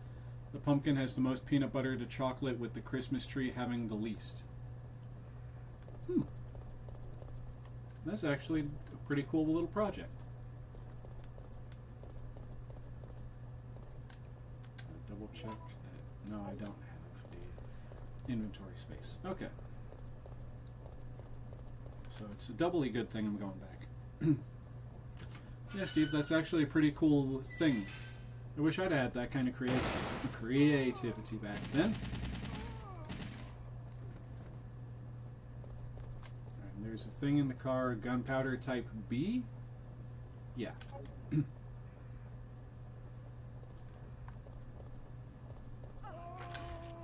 Speaker 1: The pumpkin has the most peanut butter to chocolate, with the Christmas tree having the least. That's actually a pretty cool little project. Double check that. No, I don't have the inventory space. Okay. So it's a doubly good thing I'm going back. Yeah, Steve, that's actually a pretty cool thing. I wish I'd had that kind of creativity back then. And there's a thing in the car, gunpowder type B? Yeah.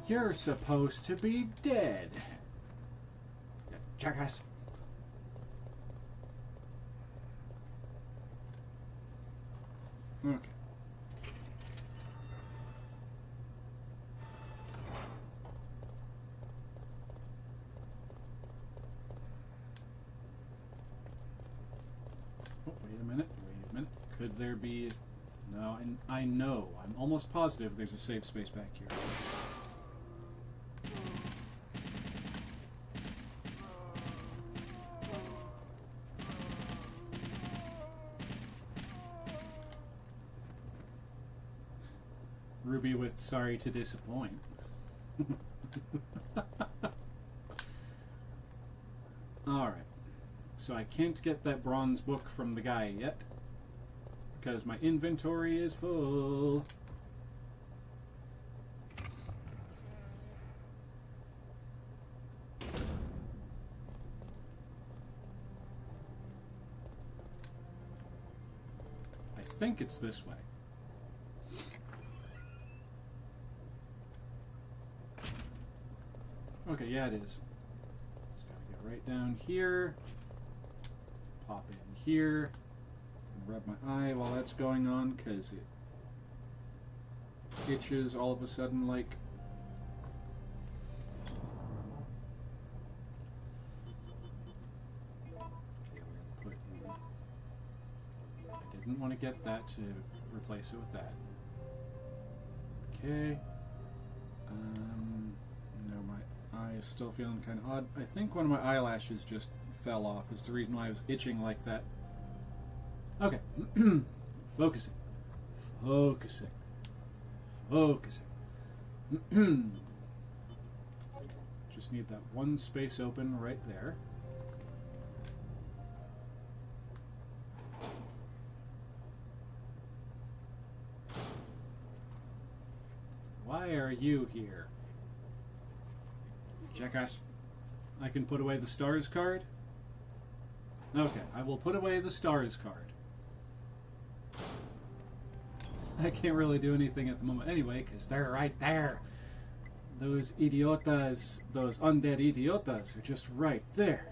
Speaker 1: You're supposed to be dead. Jackass. Okay. Oh, wait a minute. Could there be... No, I know. I'm almost positive there's a safe space back here. Ruby with sorry to disappoint. Alright. So I can't get that bronze book from the guy yet, because my inventory is full. I think it's this way. Okay, yeah, it is. Just gotta get right down here. Pop in here. And rub my eye while that's going on, because it itches all of a sudden like... Okay, we're gonna put in... I didn't want to get that to replace it with that. Okay. No, my eye is still feeling kind of odd. I think one of my eyelashes just fell off is the reason why I was itching like that. Okay. Focusing. Focusing. Focusing. Just need that one space open right there. Why are you here? Jackass. I can put away the stars card? Okay, I will put away the stars card. I can't really do anything at the moment anyway, because they're right there. Those idiotas, those undead idiotas are just right there.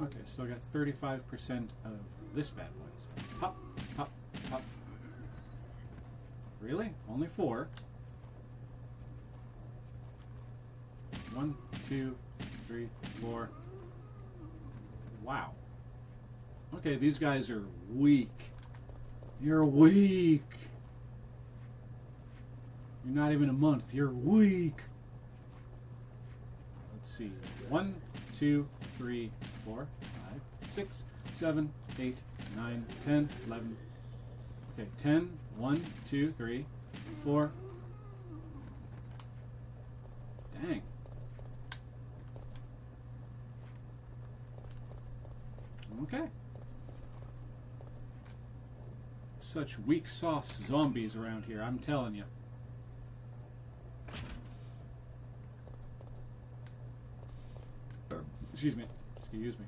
Speaker 1: Okay, still got 35% of this bad boy. So pop, pop, pop. Really? Only 4. 1, 2, 3, 4. Wow. Okay, these guys are weak. You're weak. You're not even a month. You're weak. Let's see. 1, 2, 3, 4, 5, 6, 7, 8, 9, 10, 11. Okay, 10. 1, 2, 3, 4, Dang. Okay. Such weak sauce zombies around here, I'm telling you. Excuse me. Excuse me.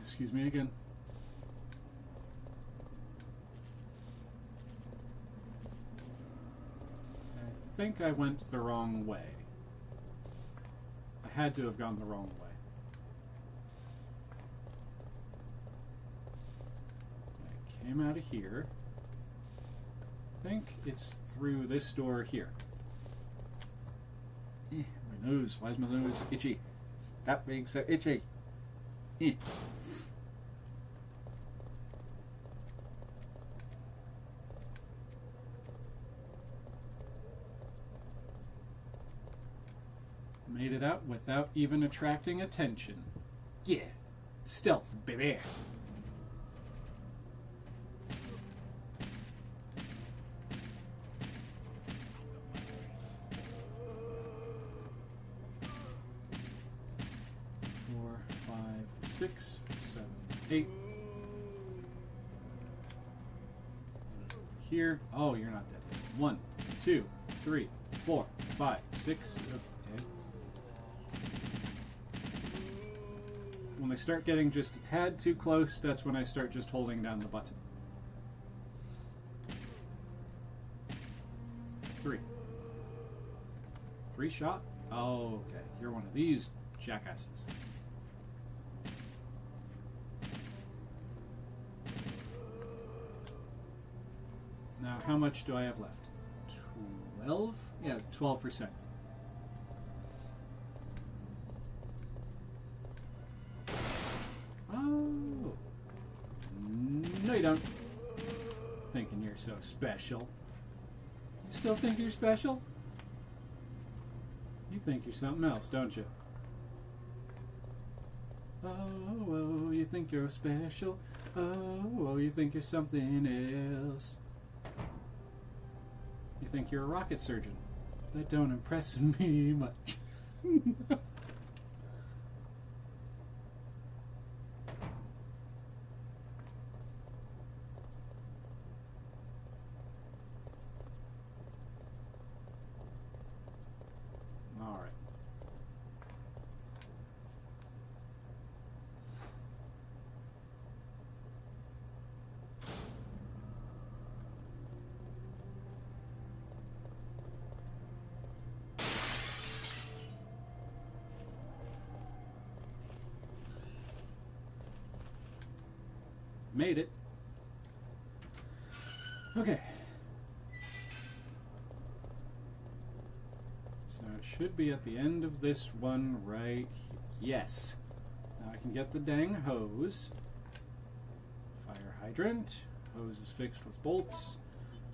Speaker 1: Excuse me again. I think I went the wrong way. I had to have gone the wrong way. I came out of here. I think it's through this door here. My nose. Why is my nose itchy? Stop being so itchy. Made it out without even attracting attention. Yeah. Stealth, baby. Four, 5, 6, 7, 8. Here. Oh, you're not dead. 1, 2, 3, 4, 5, 6. Okay. When they start getting just a tad too close, that's when I start just holding down the button. 3. 3 shot? Oh, okay. You're one of these jackasses. Now, how much do I have left? 12? Yeah, 12%. Oh. No, you don't. Thinking you're so special. You still think you're special? You think you're something else, don't you? Oh, you think you're special. Oh, you think you're something else. You think you're a rocket surgeon. That don't impress me much. All right. Made it. Okay. So it should be at the end of this one right here. Yes. Now I can get the dang hose. Fire hydrant. Hose is fixed with bolts.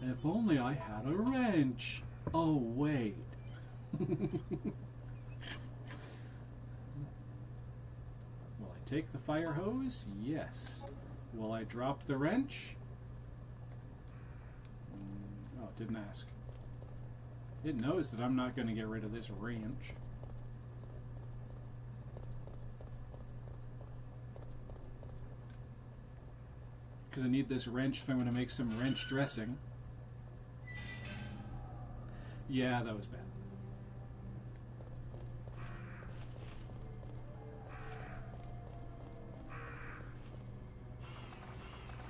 Speaker 1: If only I had a wrench. Oh, wait. Will I take the fire hose? Yes. Will I drop the wrench? Oh, it didn't ask. It knows that I'm not going to get rid of this wrench. Because I need this wrench if I'm going to make some wrench dressing. Yeah, that was bad.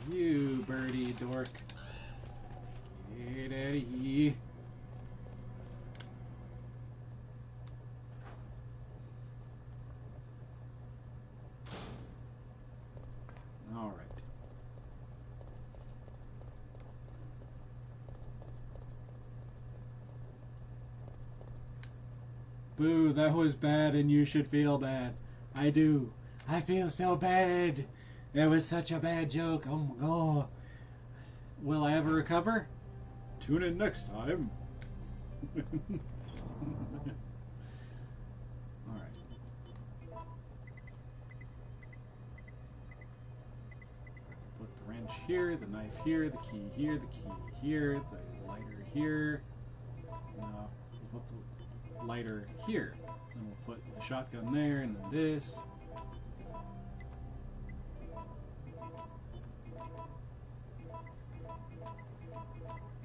Speaker 1: You birdie dork. Get out of here. All right. Boo, that was bad and you should feel bad. I do. I feel so bad. It was such a bad joke. Oh my god. Will I ever recover? Tune in next time. Alright. Put the wrench here, the knife here, the key here, the key here, the light here. We'll put the lighter here. Then we'll put the shotgun there, and then this.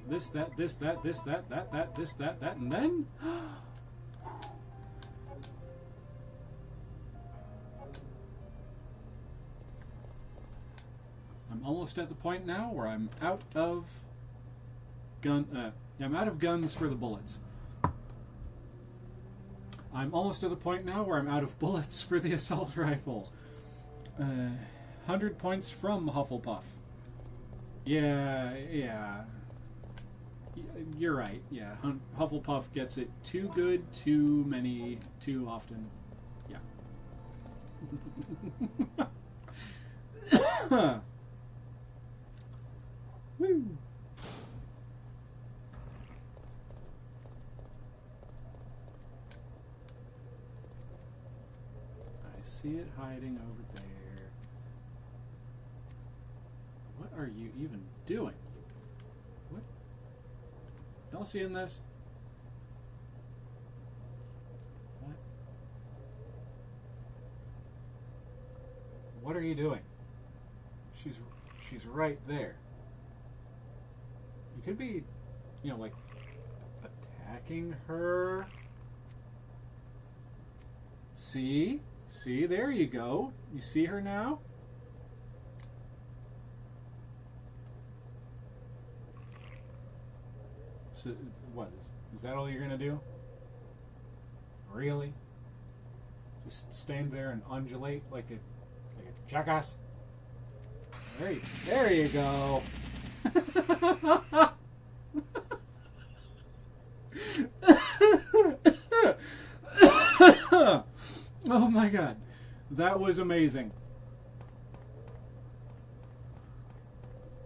Speaker 1: This, that, this, that, this, that, this, that, and then... I'm almost at the point now where I'm out of I'm out of guns for the bullets. I'm almost at the point now where I'm out of bullets for the assault rifle. 100 points from Hufflepuff. Yeah. You're right. Yeah, Hufflepuff gets it too good, too many, too often. Yeah. Woo. I see it hiding over there. What are you even doing? What? Y'all seeing this? What? What are you doing? She's right there. You could be, you know, like attacking her. See? See, there you go. You see her now? So, what, is that all you're gonna do? Really? Just stand there and undulate like a jackass? There you go. Oh my god. That was amazing.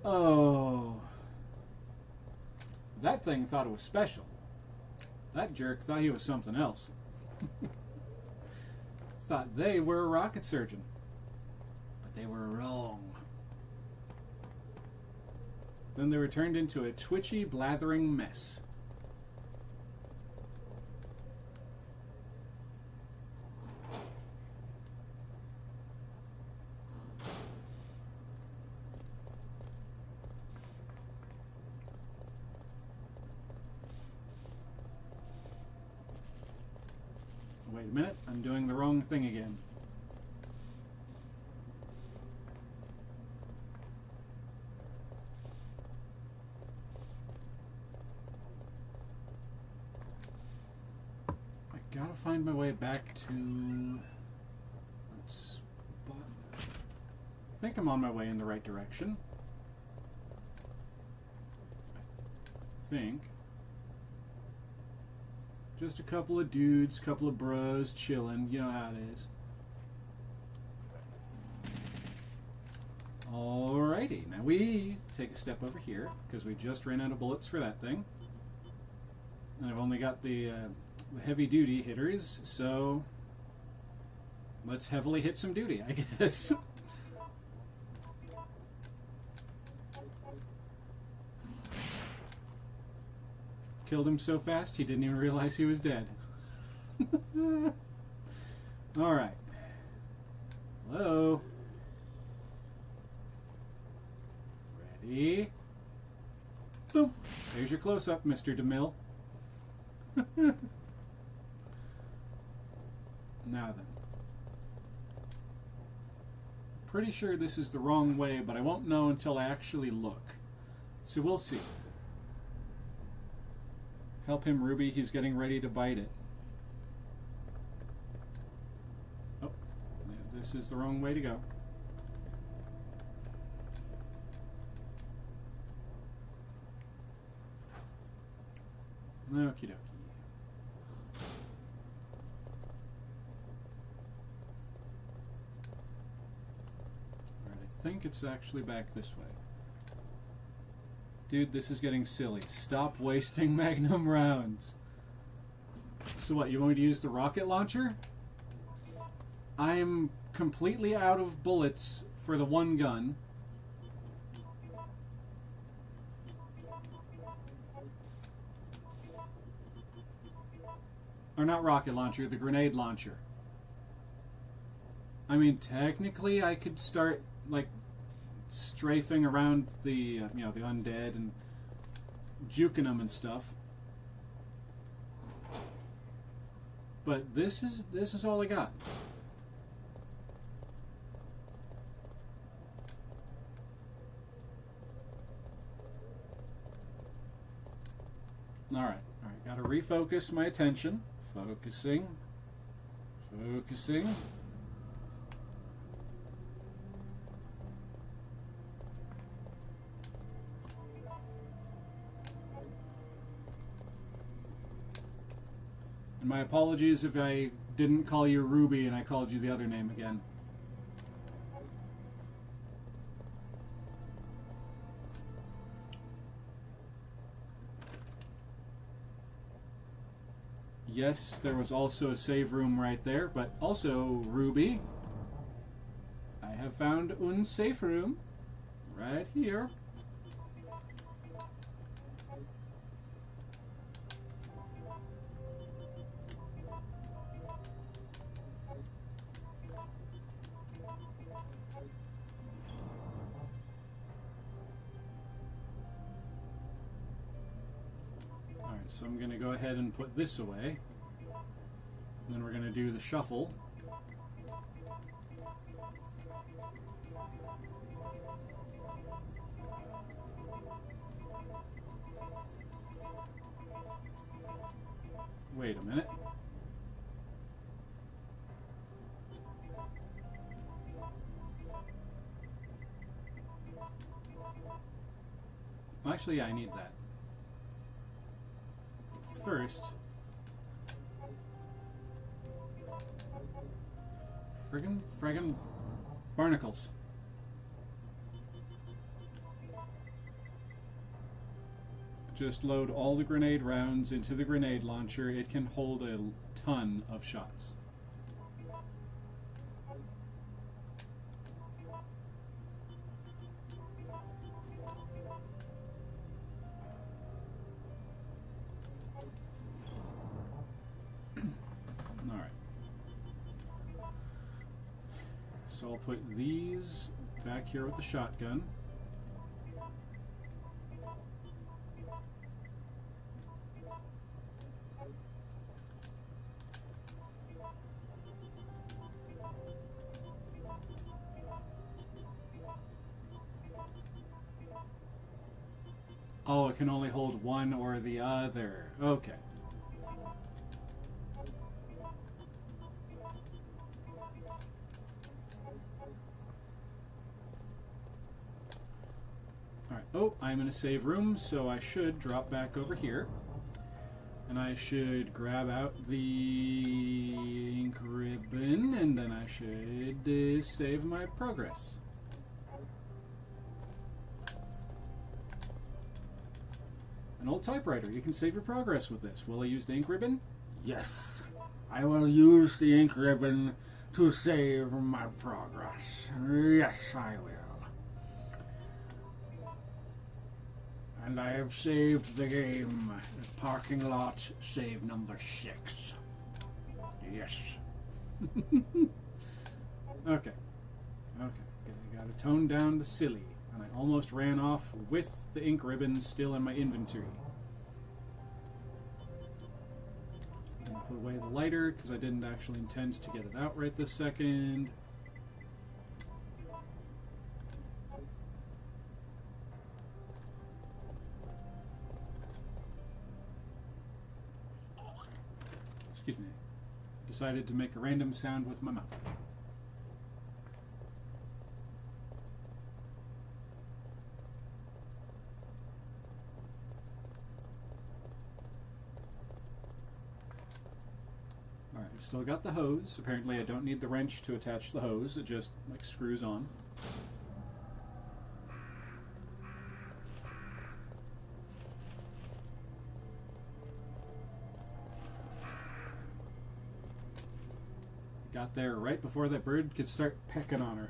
Speaker 1: Oh. That thing thought it was special. That jerk thought he was something else. Thought they were a rocket surgeon. But they were wrong. Then they were turned into a twitchy, blathering mess. Wait a minute, I'm doing the wrong thing again. I gotta find my way back to... I think I'm on my way in the right direction. I think. Just a couple of dudes, couple of bros chilling. You know how it is. Alrighty, now we take a step over here because we just ran out of bullets for that thing. And I've only got the heavy duty hitters, so let's heavily hit some duty, I guess. Killed him so fast he didn't even realize he was dead. Alright. Hello. Ready? Boom. There's your close-up, Mr. DeMille. Now then. Pretty sure this is the wrong way, but I won't know until I actually look. So we'll see. Help him, Ruby. He's getting ready to bite it. Oh, this is the wrong way to go. Okie dokie. Alright, I think it's actually back this way. Dude, this is getting silly. Stop wasting Magnum rounds. So what, you want me to use the rocket launcher? I'm completely out of bullets for the one gun. Or not rocket launcher, the grenade launcher. I mean, technically I could start, like, strafing around the, you know, the undead and juking them and stuff. But this is all I got. Alright, gotta refocus my attention. Focusing. And my apologies if I didn't call you Ruby and I called you the other name again. Yes, there was also a save room right there, but also, Ruby, I have found un safe room right here. So I'm going to go ahead and put this away. And then we're going to do the shuffle. Wait a minute. Actually, yeah, I need that. First, friggin' barnacles. Just load all the grenade rounds into the grenade launcher. It can hold a ton of shots. So I'll put these back here with the shotgun. Oh, it can only hold one or the other. Okay. Oh, I'm in a save room, so I should drop back over here. And I should grab out the ink ribbon, and then I should save my progress. An old typewriter. You can save your progress with this. Will I use the ink ribbon? Yes. I will use the ink ribbon to save my progress. Yes, I will. And I have saved the game. Parking lot, save number 6. Yes. Okay. Gotta tone down the silly. And I almost ran off with the ink ribbon still in my inventory. I'm gonna put away the lighter because I didn't actually intend to get it out right this second. Excuse me. Decided to make a random sound with my mouth. Alright, still got the hose. Apparently I don't need the wrench to attach the hose. It just, like, screws on. Got there right before that bird could start pecking on her.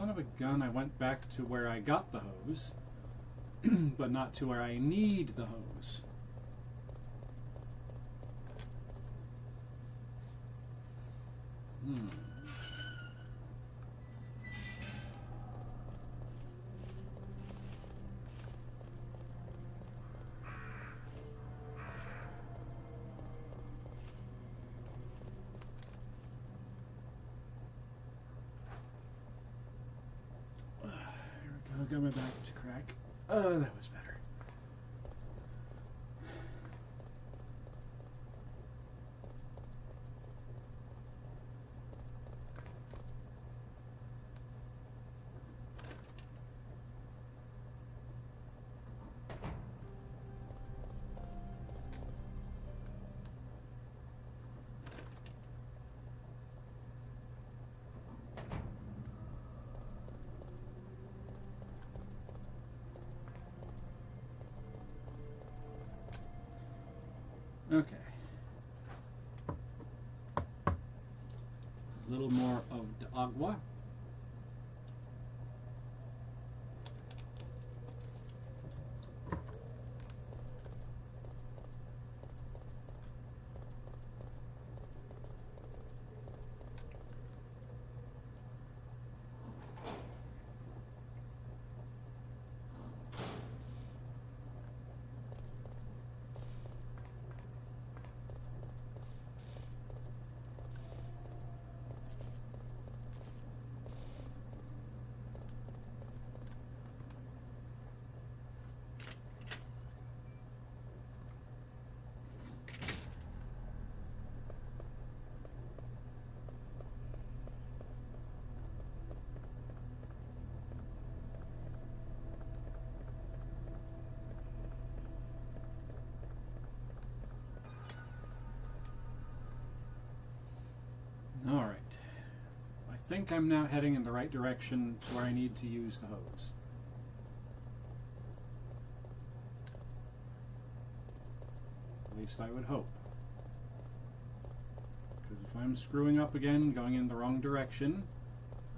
Speaker 1: Son of a gun, I went back to where I got the hose, but not to where I need the hose. Got my back to crack. Oh, that was better. Okay. A little more of the agua. Alright. I think I'm now heading in the right direction to where I need to use the hose. At least I would hope. Because if I'm screwing up again, going in the wrong direction,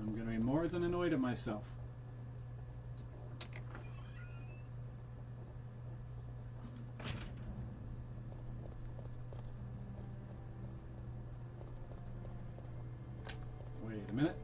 Speaker 1: I'm going to be more than annoyed at myself. Wait a minute.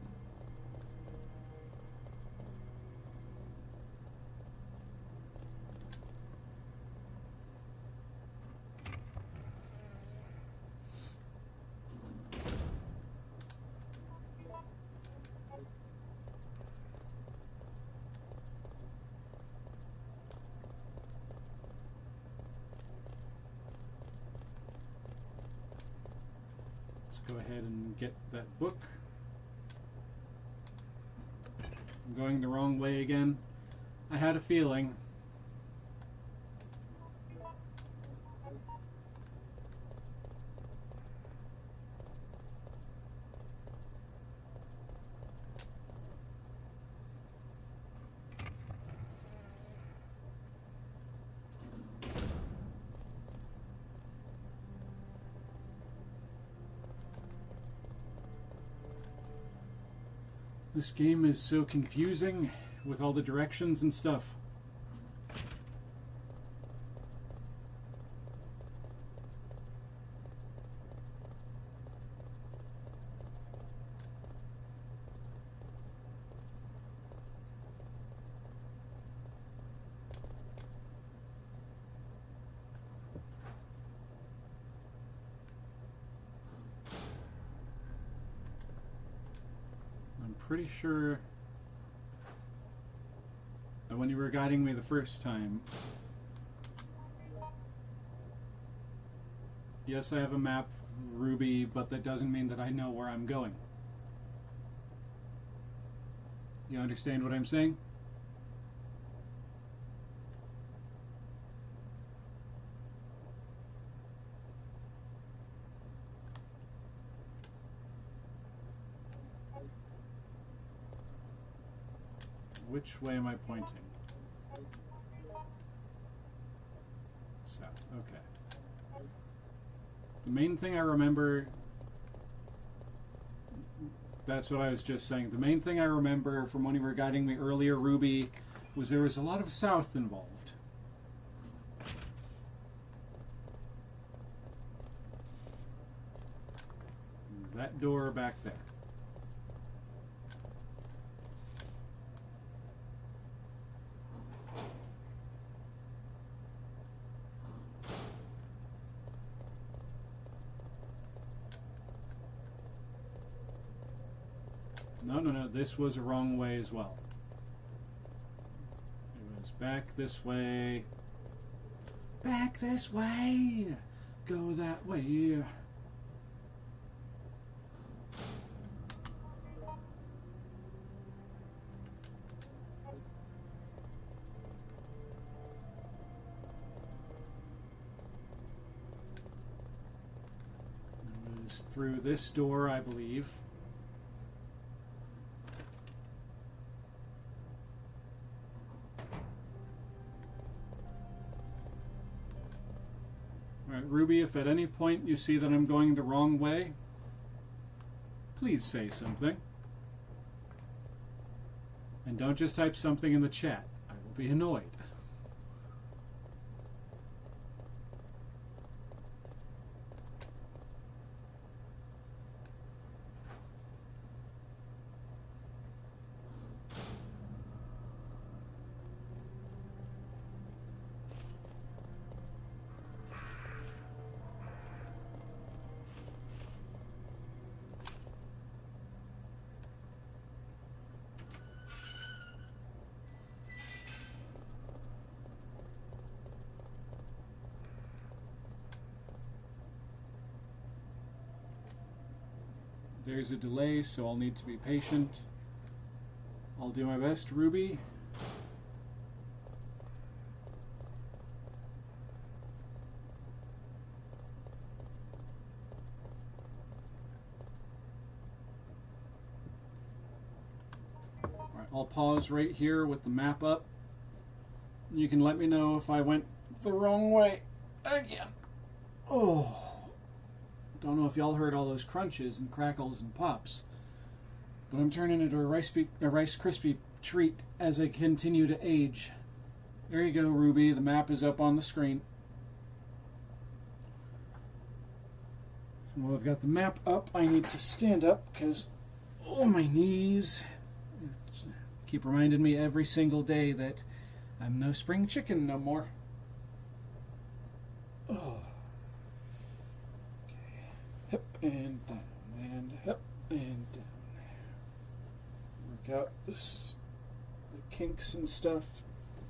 Speaker 1: Let's go ahead and get that book. I'm going the wrong way again. I had a feeling. This game is so confusing with all the directions and stuff. Pretty sure that when you were guiding me the first time, yes, I have a map, Ruby, but that doesn't mean that I know where I'm going. You understand what I'm saying? Which way am I pointing? South, okay. The main thing I remember That's what I was just saying. The main thing I remember from when you were guiding me earlier, Ruby, was there was a lot of south involved. That door back there. No, this was a wrong way as well. It was back this way. Back this way! Go that way. It was through this door, I believe. Ruby, if at any point you see that I'm going the wrong way, please say something. And don't just type something in the chat. I will be annoyed. There's a delay, so I'll need to be patient. I'll do my best, Ruby. Alright, I'll pause right here with the map up. You can let me know if I went the wrong way again. Oh. Don't know if y'all heard all those crunches and crackles and pops, but I'm turning into a Rice Krispie treat as I continue to age. There you go, Ruby. The map is up on the screen. And while I've got the map up, I need to stand up because, oh, my knees keep reminding me every single day that I'm no spring chicken no more. Oh. Hip and down, and hip and down. Work out the kinks and stuff.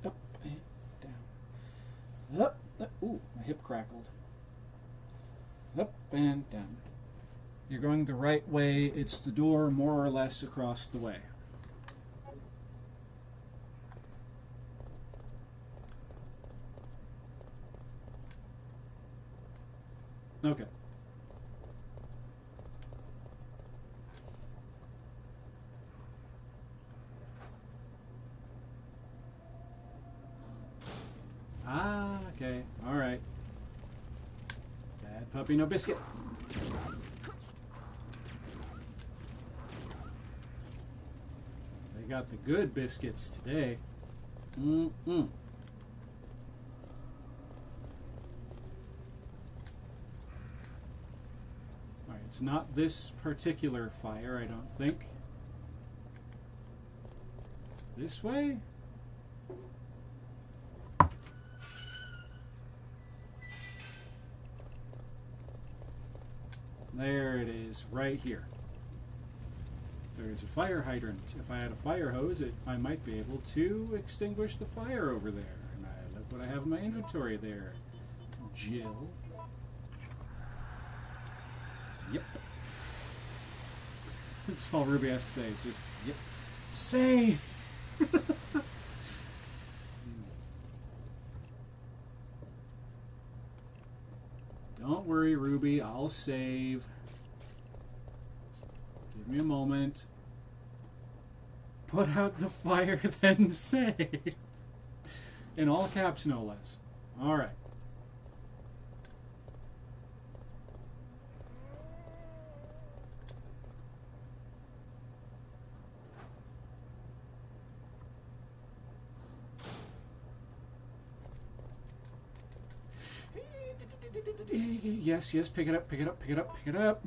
Speaker 1: Up and down. Up. Ooh, my hip crackled. Up and down. You're going the right way. It's the door more or less across the way. Okay. Ah, okay. All right. Bad puppy, no biscuit. They got the good biscuits today. Mm-mm. All right, it's not this particular fire, I don't think. This way? There it is, right here. There's a fire hydrant. If I had a fire hose, I might be able to extinguish the fire over there. And look what I have in my inventory there. Jill. Yep. That's all Ruby has to say is just, yep. Say! Don't worry, Ruby, I'll save. Give me a moment. Put out the fire, then save. In all caps, no less. Alright. Yes, yes, pick it up, pick it up, pick it up, pick it up.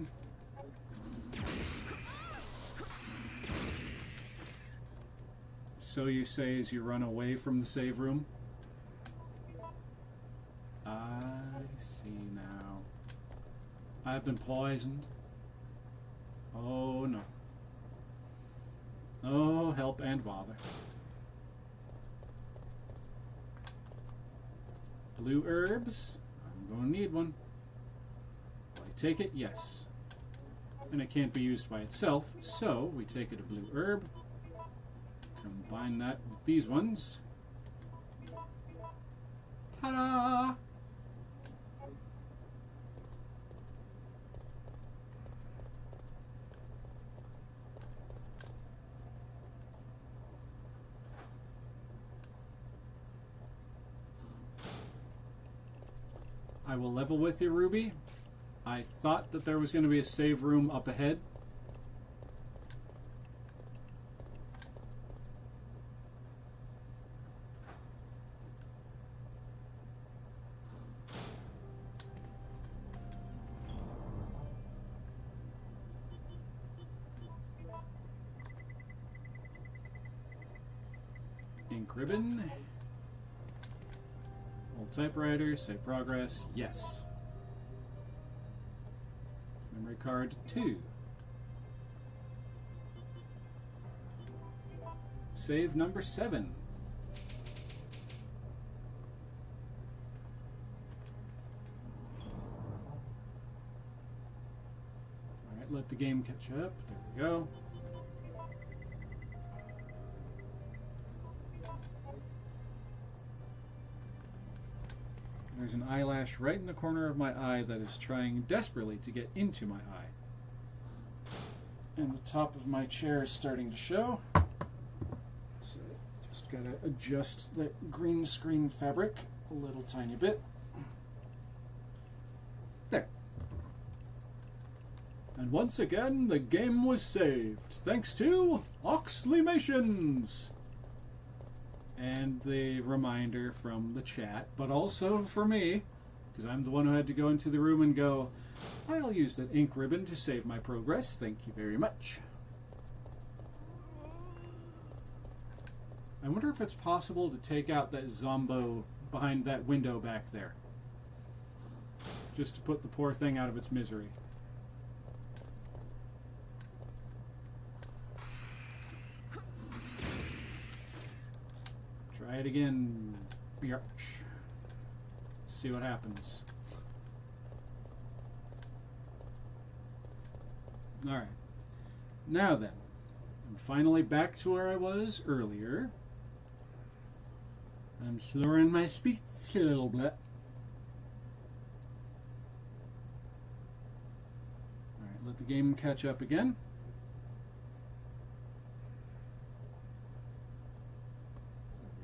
Speaker 1: So you say as you run away from the save room? I see now. I've been poisoned. Oh no. Oh, help and bother. Blue herbs. I'm going to need one. Will I take it? Yes. And it can't be used by itself, so we take it a blue herb. Combine that with these ones. Ta-da! I will level with you, Ruby. I thought that there was going to be a save room up ahead. Ink ribbon. Old typewriter, save progress, yes. Memory card 2. Save number 7. Alright, let the game catch up. There we go. There's an eyelash right in the corner of my eye that is trying desperately to get into my eye. And the top of my chair is starting to show. So just gotta adjust the green screen fabric a little tiny bit. There. And once again, the game was saved, thanks to OXLEYMATIONS! And the reminder from the chat, but also for me, because I'm the one who had to go into the room and go, I'll use that ink ribbon to save my progress, thank you very much. I wonder if it's possible to take out that zombo behind that window back there. Just to put the poor thing out of its misery. Try it again, Bjarch. See what happens. Alright. Now then, I'm finally back to where I was earlier. I'm slurring my speech a little bit. Alright, let the game catch up again.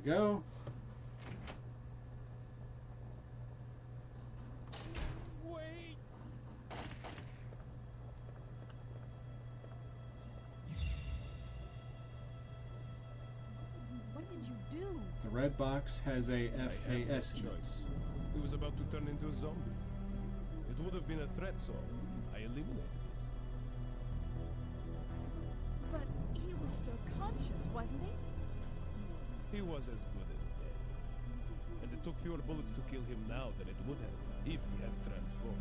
Speaker 1: Go.
Speaker 2: Wait!
Speaker 3: What did you do?
Speaker 1: The red box has a
Speaker 2: I had
Speaker 1: FAS
Speaker 2: no
Speaker 1: in it.
Speaker 2: choice. He was about to turn into a zombie. It would have been a threat, so I eliminated it.
Speaker 3: But he was still conscious, wasn't he?
Speaker 2: He was as good as dead. And it took fewer bullets to kill him now than it would have if he had transformed.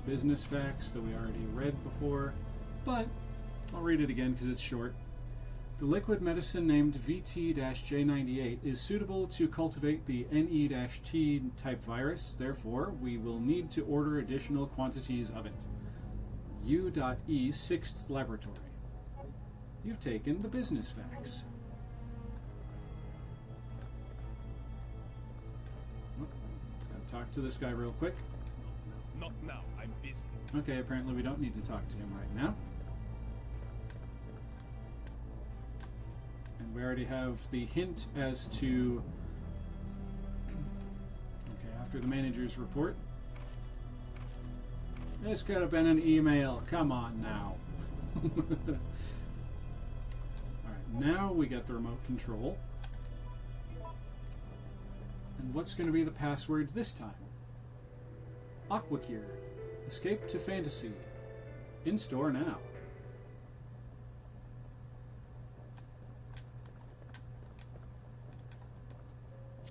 Speaker 1: The business facts that we already read before, but I'll read it again because it's short. The liquid medicine named VT-J98 is suitable to cultivate the NE-T type virus, therefore we will need to order additional quantities of it. U.E. 6th Laboratory. You've taken the business facts. Oh, gotta talk to this guy real quick.
Speaker 2: Not now, I'm busy.
Speaker 1: Okay, apparently we don't need to talk to him right now. And we already have the hint as to... Okay, after the manager's report. This could have been an email. Come on now. Alright, now we got the remote control. And what's going to be the password this time? Aquacure. Escape to Fantasy. In store now.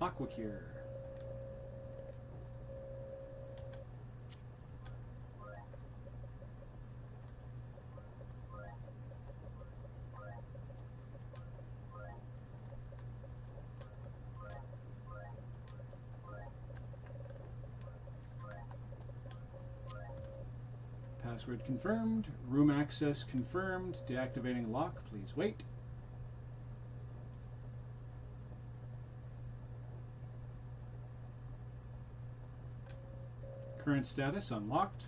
Speaker 1: Aquacure. Password confirmed. Room access confirmed. Deactivating lock. Please wait. Current status unlocked.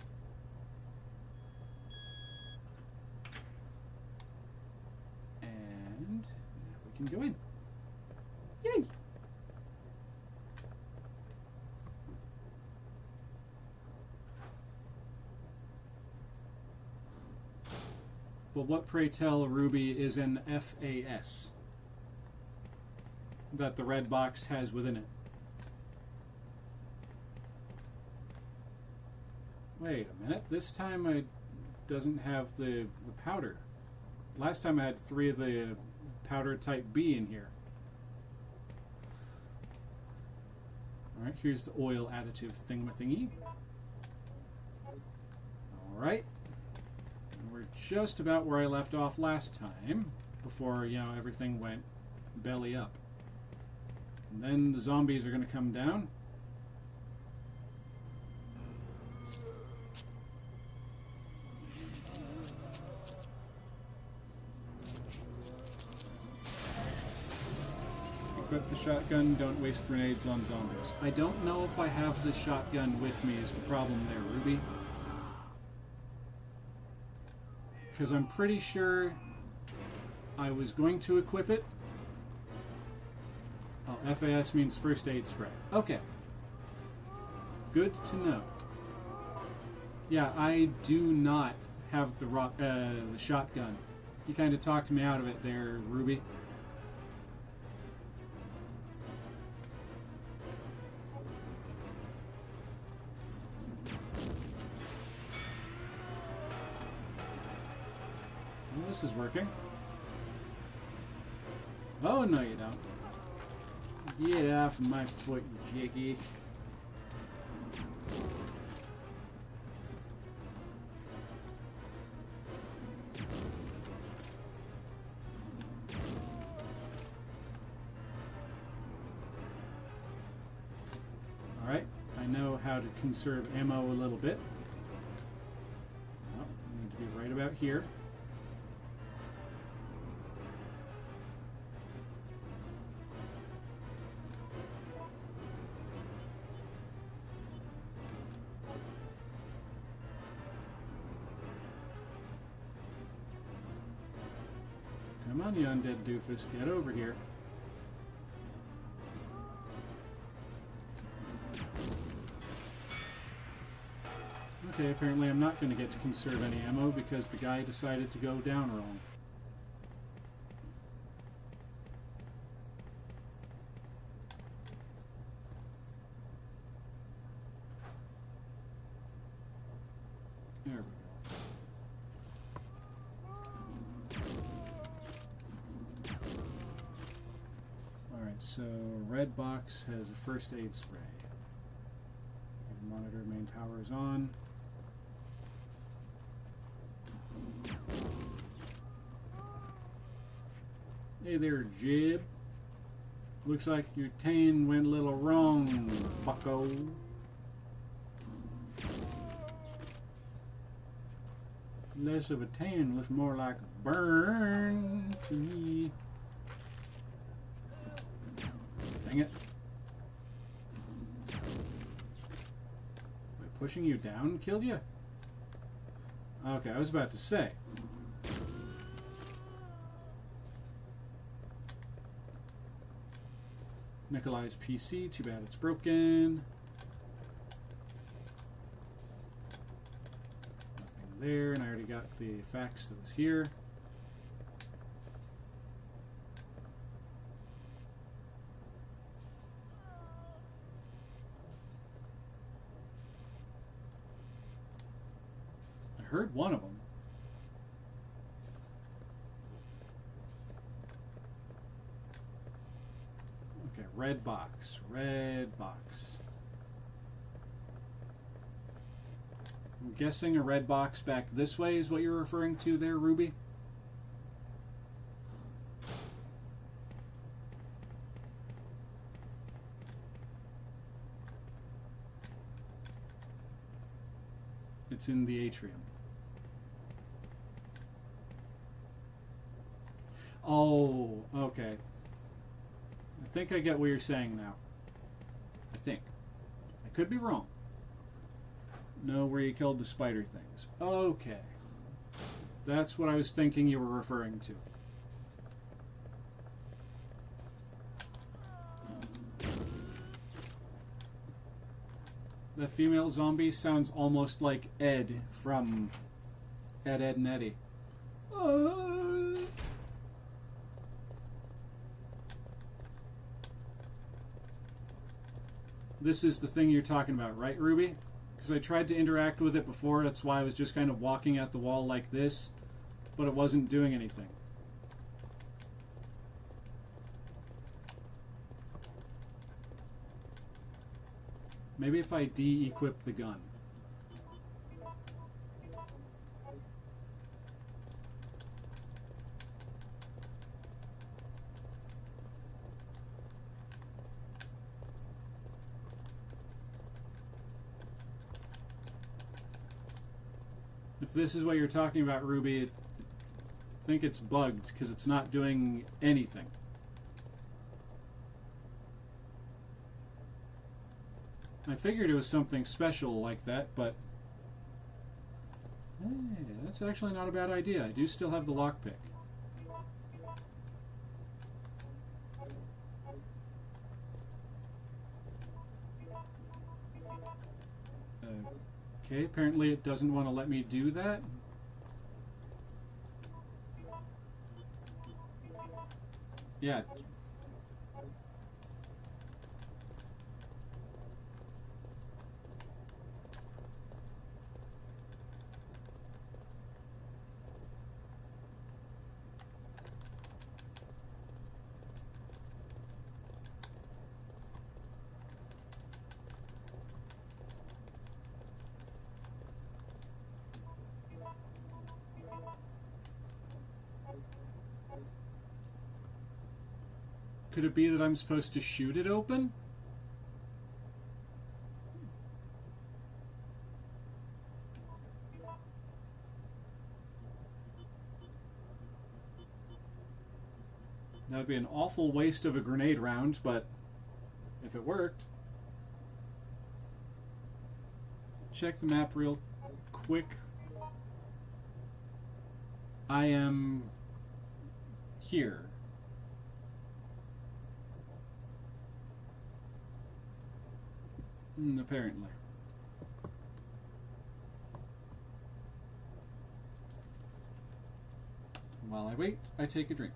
Speaker 1: And now we can go in. Yay! But what, pray tell, Ruby, is an FAS that the red box has within it? Wait a minute. This time it doesn't have the powder. Last time I had 3 of the powder type B in here. Alright, here's the oil additive thingamathingy. Alright. We're just about where I left off last time, before, you know, everything went belly up. And then the zombies are going to come down. Equip the shotgun, don't waste grenades on zombies. I don't know if I have the shotgun with me is the problem there, Ruby. Because I'm pretty sure I was going to equip it. Oh, FAS means first aid spray. Okay. Good to know. Yeah, I do not have the shotgun. You kind of talked me out of it there, Ruby. Well, this is working. Oh, no you don't. Get off my foot, you jickies. Alright, I know how to conserve ammo a little bit. Oh, I need to be right about here. Come on, you undead doofus, get over here. Okay, apparently I'm not going to get to conserve any ammo because the guy decided to go down wrong. There we go. Alright, so red box has a first aid spray. Monitor main power is on. Hey there, Jib. Looks like your tan went a little wrong, bucko. Less of a tan, looks more like a burn to me. Dang it. By pushing you down killed you? Okay, I was about to say. Nikolai's PC, too bad it's broken. Nothing there, and I already got the fax that was here. heard one of them. Okay, red box. Red box. I'm guessing a red box back this way is what you're referring to there, Ruby? It's in the atrium. Oh, okay. I think I get what you're saying now. I think. I could be wrong. No, where you killed the spider things. Okay. That's what I was thinking you were referring to. The female zombie sounds almost like Ed from Ed, Edd and Eddy. This is the thing you're talking about, right, Ruby? Because I tried to interact with it before, that's why I was just kind of walking at the wall like this, but it wasn't doing anything. Maybe if I de-equip the gun. If this is what you're talking about, Ruby, I think it's bugged because it's not doing anything. I figured it was something special like that, but hey, that's actually not a bad idea. I do still have the lockpick. Okay, apparently it doesn't want to let me do that. Yeah. Could it be that I'm supposed to shoot it open? That would be an awful waste of a grenade round, but if it worked. Check the map real quick. I am here. Apparently. While I wait, I take a drink.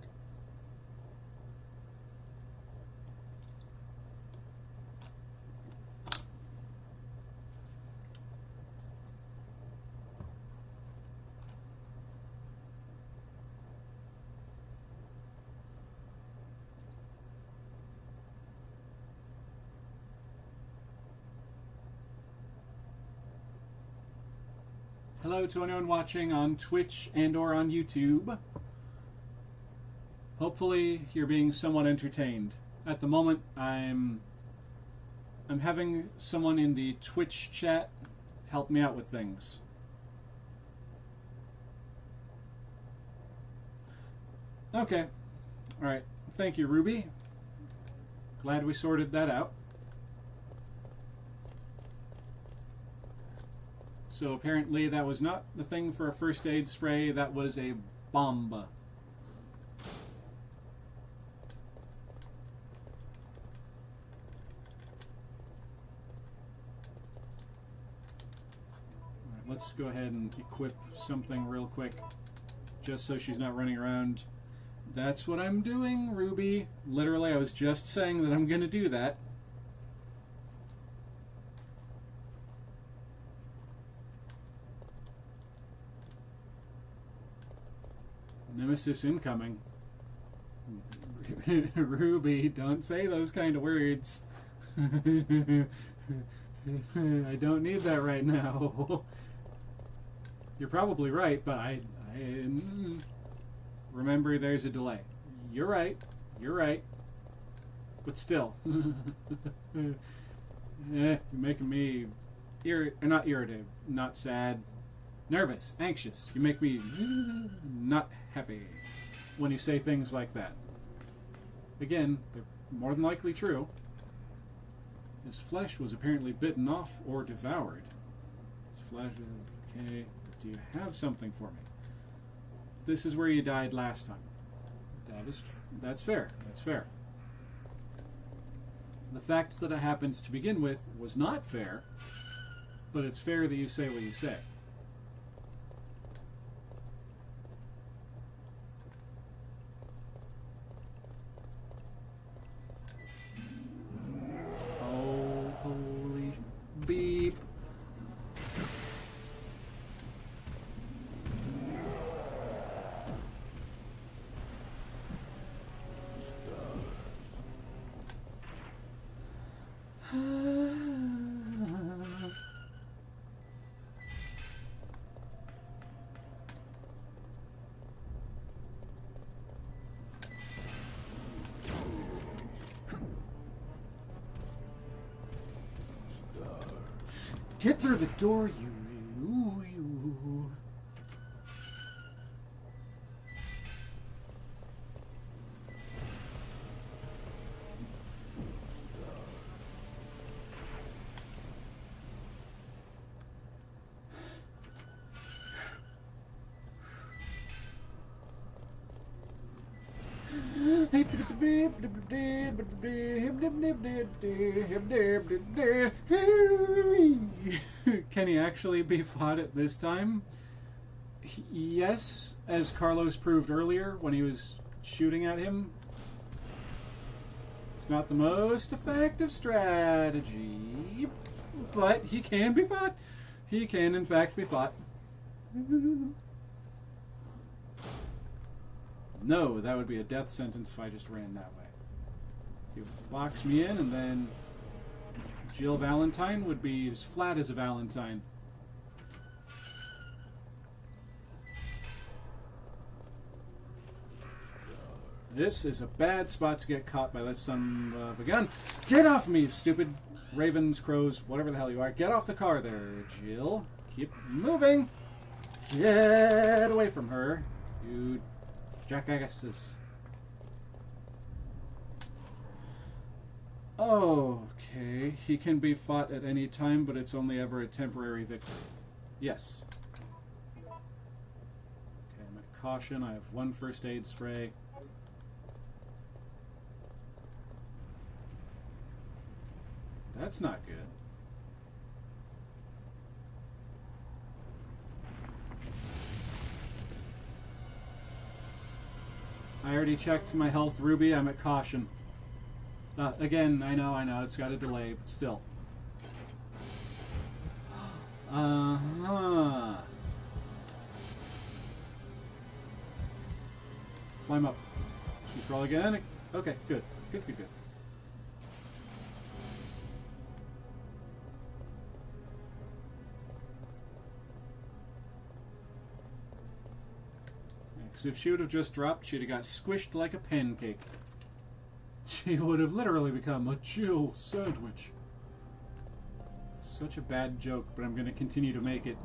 Speaker 1: Hello to anyone watching on Twitch and or on YouTube. Hopefully you're being somewhat entertained. At the moment I'm having someone in the Twitch chat help me out with things. Okay. Alright. Thank you, Ruby. Glad we sorted that out. So apparently that was not the thing for a first aid spray, that was a bomb. Alright, let's go ahead and equip something real quick, just so she's not running around. That's what I'm doing, Ruby. Literally, I was just saying that I'm going to do that. Nemesis incoming. Ruby, don't say those kind of words. I don't need that right now. You're probably right, but I remember there's a delay. You're right. You're right. But still. You're making me not irritated, not sad, nervous, anxious. You make me not happy when you say things like that. Again, they're more than likely true. His flesh was apparently bitten off or devoured. His flesh, okay. Do you have something for me? This is where you died last time. That's fair. That's fair. The fact that it happens to begin with was not fair, but it's fair that you say what you say. Oh, holy beep. Get through the door, you. Can he actually be fought at this time? Yes, as Carlos proved earlier when he was shooting at him. It's not the most effective strategy, but he can be fought. He can, in fact, be fought. No, that would be a death sentence if I just ran that way. He would box me in, and then Jill Valentine would be as flat as a Valentine. This is a bad spot to get caught by that son of a gun. Get off me, you stupid ravens, crows, whatever the hell you are. Get off the car there, Jill. Keep moving. Get away from her, you jackasses. Okay, he can be fought at any time, but it's only ever a temporary victory. Yes. Okay, I'm at caution. I have 1 first aid spray. That's not good. I already checked my health, Ruby. I'm at caution. Again, I know, it's got a delay, but still. Climb up. She's probably gonna... Okay, good. Good. Because if she would have just dropped, she'd have got squished like a pancake. She would have literally become a Jill sandwich. Such a bad joke, but I'm going to continue to make it.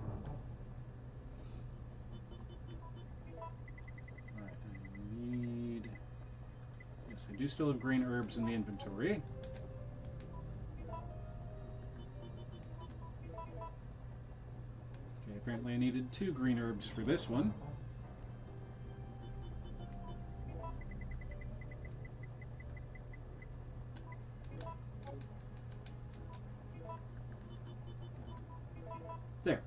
Speaker 1: Alright, I need... Yes, I do still have green herbs in the inventory. Okay, apparently I needed 2 green herbs for this one. There.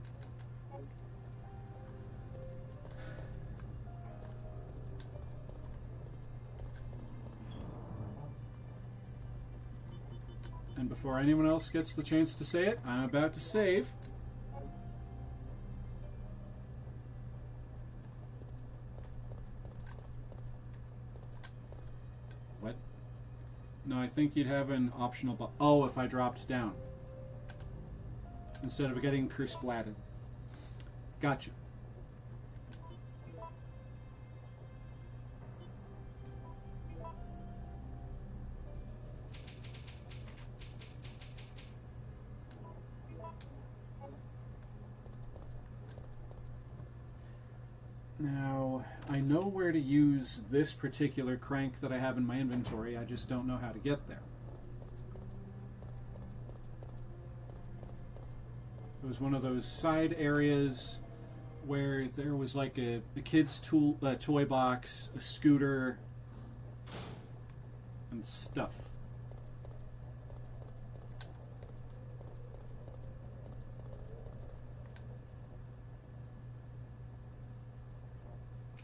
Speaker 1: And before anyone else gets the chance to say it, I'm about to save. No, I think you'd have an optional oh, if I dropped down. Instead of getting kersplatted. Gotcha. Now, I know where to use this particular crank that I have in my inventory, I just don't know how to get there. It was one of those side areas where there was like a kid's toy box, a scooter, and stuff.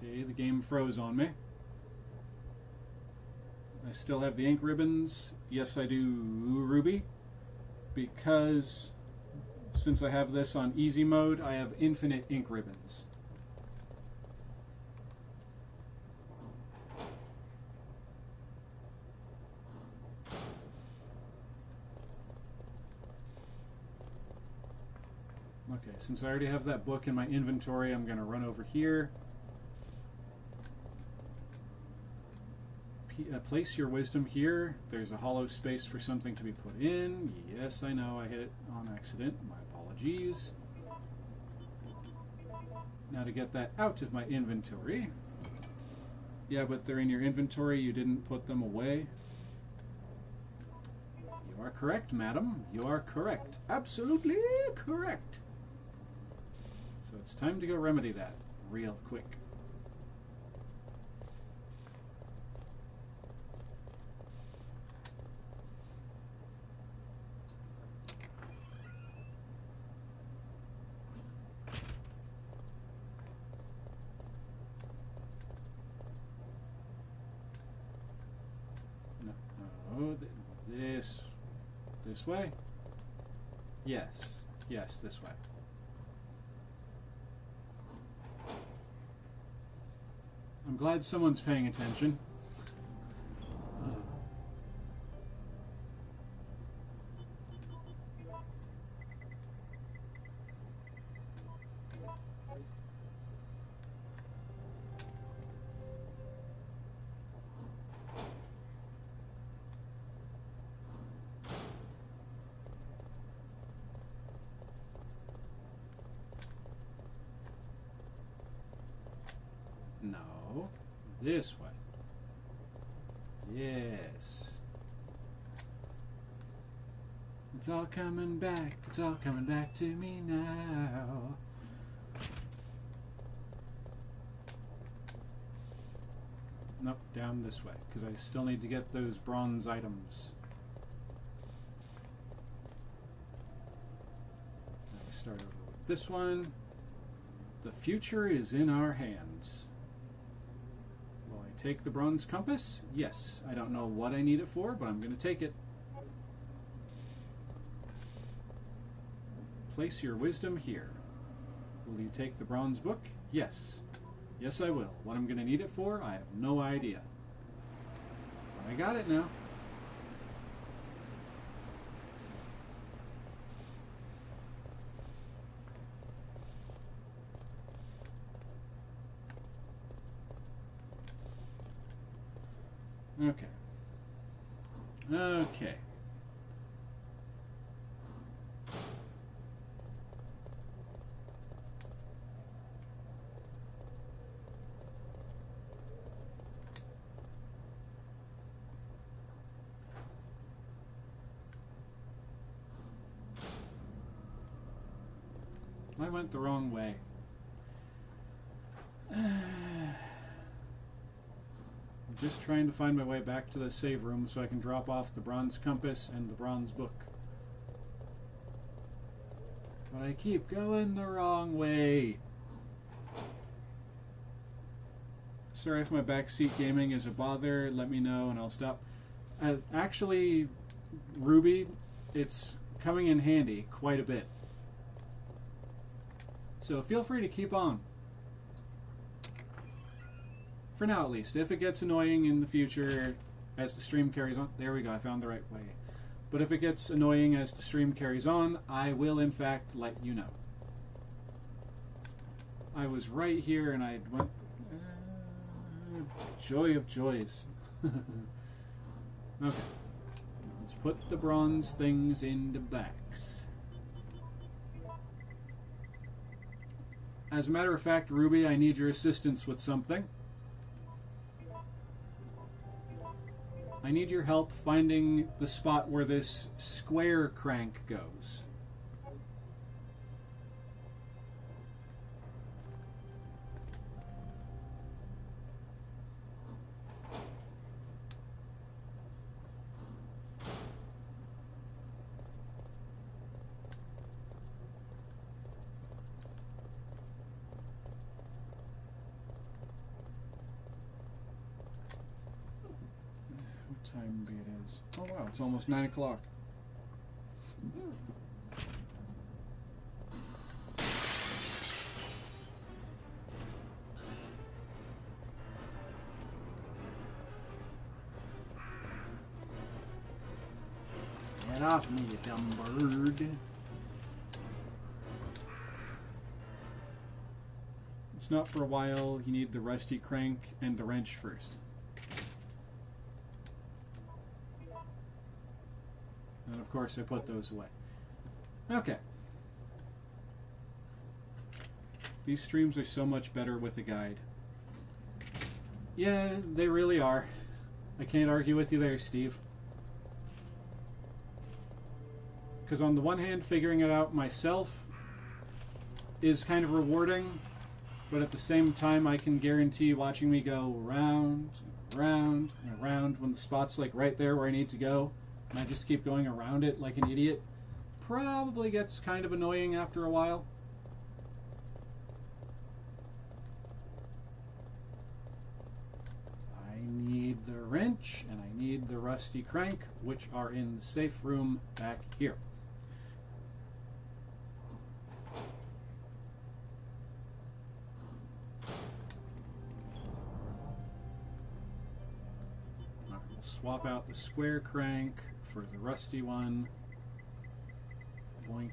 Speaker 1: Okay, the game froze on me. I still have the ink ribbons. Yes, I do, Ruby. Because since I have this on easy mode, I have infinite ink ribbons. Okay, since I already have that book in my inventory, I'm going to run over here. Place your wisdom here. There's a hollow space for something to be put in. Yes, I know, I hit it on accident. My apologies. Now to get that out of my inventory. Yeah, but they're in your inventory. You didn't put them away. You are correct, madam. You are correct. Absolutely correct. So it's time to go remedy that real quick. This way? Yes. Yes, this way. I'm glad someone's paying attention. No, this way. Yes. It's all coming back. It's all coming back to me now. Nope, down this way, because I still need to get those bronze items. Now we start over with this one. The future is in our hands. Will I take the bronze compass? Yes. I don't know what I need it for, but I'm going to take it. Place your wisdom here. Will you take the bronze book? Yes. Yes, I will. What I'm going to need it for, I have no idea. But I got it now. Okay. Okay. I went the wrong way. Just trying to find my way back to the save room so I can drop off the bronze compass and the bronze book. But I keep going the wrong way. Sorry if my backseat gaming is a bother. Let me know and I'll stop. Actually, Ruby, it's coming in handy quite a bit. So feel free to keep on. For now, at least. If it gets annoying in the future, as the stream carries on. There we go, I found the right way. But if it gets annoying as the stream carries on, I will in fact let you know. I was right here and I went... joy of joys. Okay. Let's put the bronze things into backs. As a matter of fact, Ruby, I need your assistance with something. I need your help finding the spot where this square crank goes. Time be it is. Oh wow, it's almost 9 o'clock. Get off me, you dumb bird. It's not for a while. You need the rusty crank and the wrench first. And of course I put those away. Okay. These streams are so much better with a guide. Yeah, they really are. I can't argue with you there, Steve. Because on the one hand, figuring it out myself is kind of rewarding, but at the same time I can guarantee watching me go round, round, and around when the spot's like right there where I need to go, and I just keep going around it like an idiot, probably gets kind of annoying after a while. I need the wrench and I need the rusty crank, which are in the safe room back here. Alright, we'll swap out the square crank for the rusty one. Boink.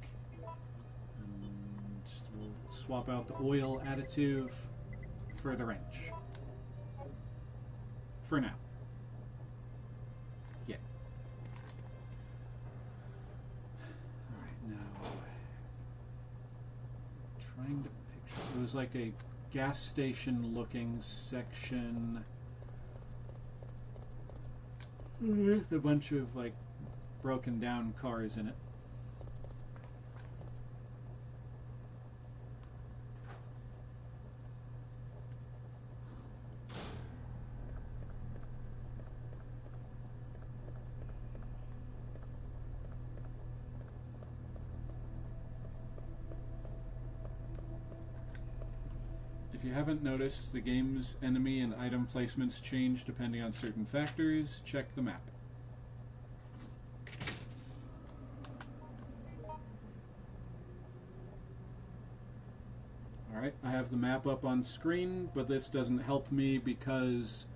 Speaker 1: And we'll swap out the oil additive for the wrench. For now. Yeah. Alright, now. Trying to picture. It was like a gas station looking section. With a bunch of like broken down cars in it. If you haven't noticed, the game's enemy and item placements change depending on certain factors. Check the map. Alright, I have the map up on screen, but this doesn't help me because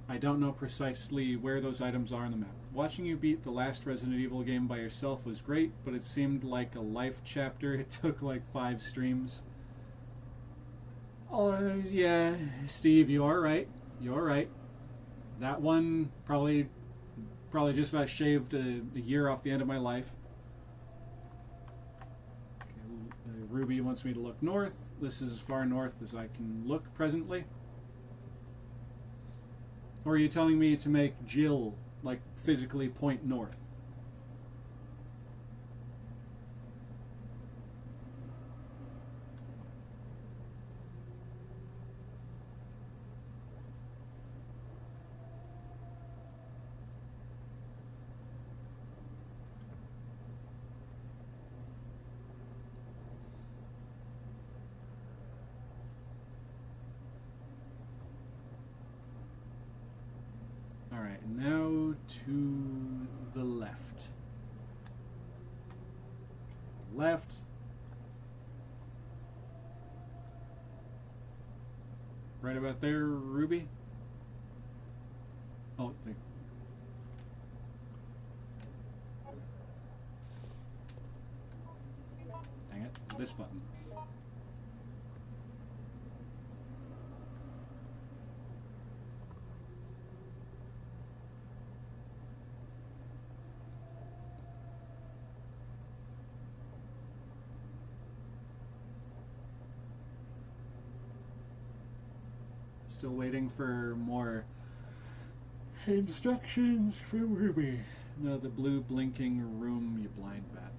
Speaker 1: I don't know precisely where those items are on the map. Watching you beat the last Resident Evil game by yourself was great, but it seemed like a life chapter. It took like 5 streams. Oh, yeah, Steve, you are right. You're right. That one probably just about shaved a year off the end of my life. Okay, Ruby wants me to look north. This is as far north as I can look presently. Or are you telling me to make Jill, like, physically point north? Alright, now to the left. Left. Right about there, Ruby. Oh, this button. Still waiting for more instructions from Ruby. No, the blue blinking room, you blind bat.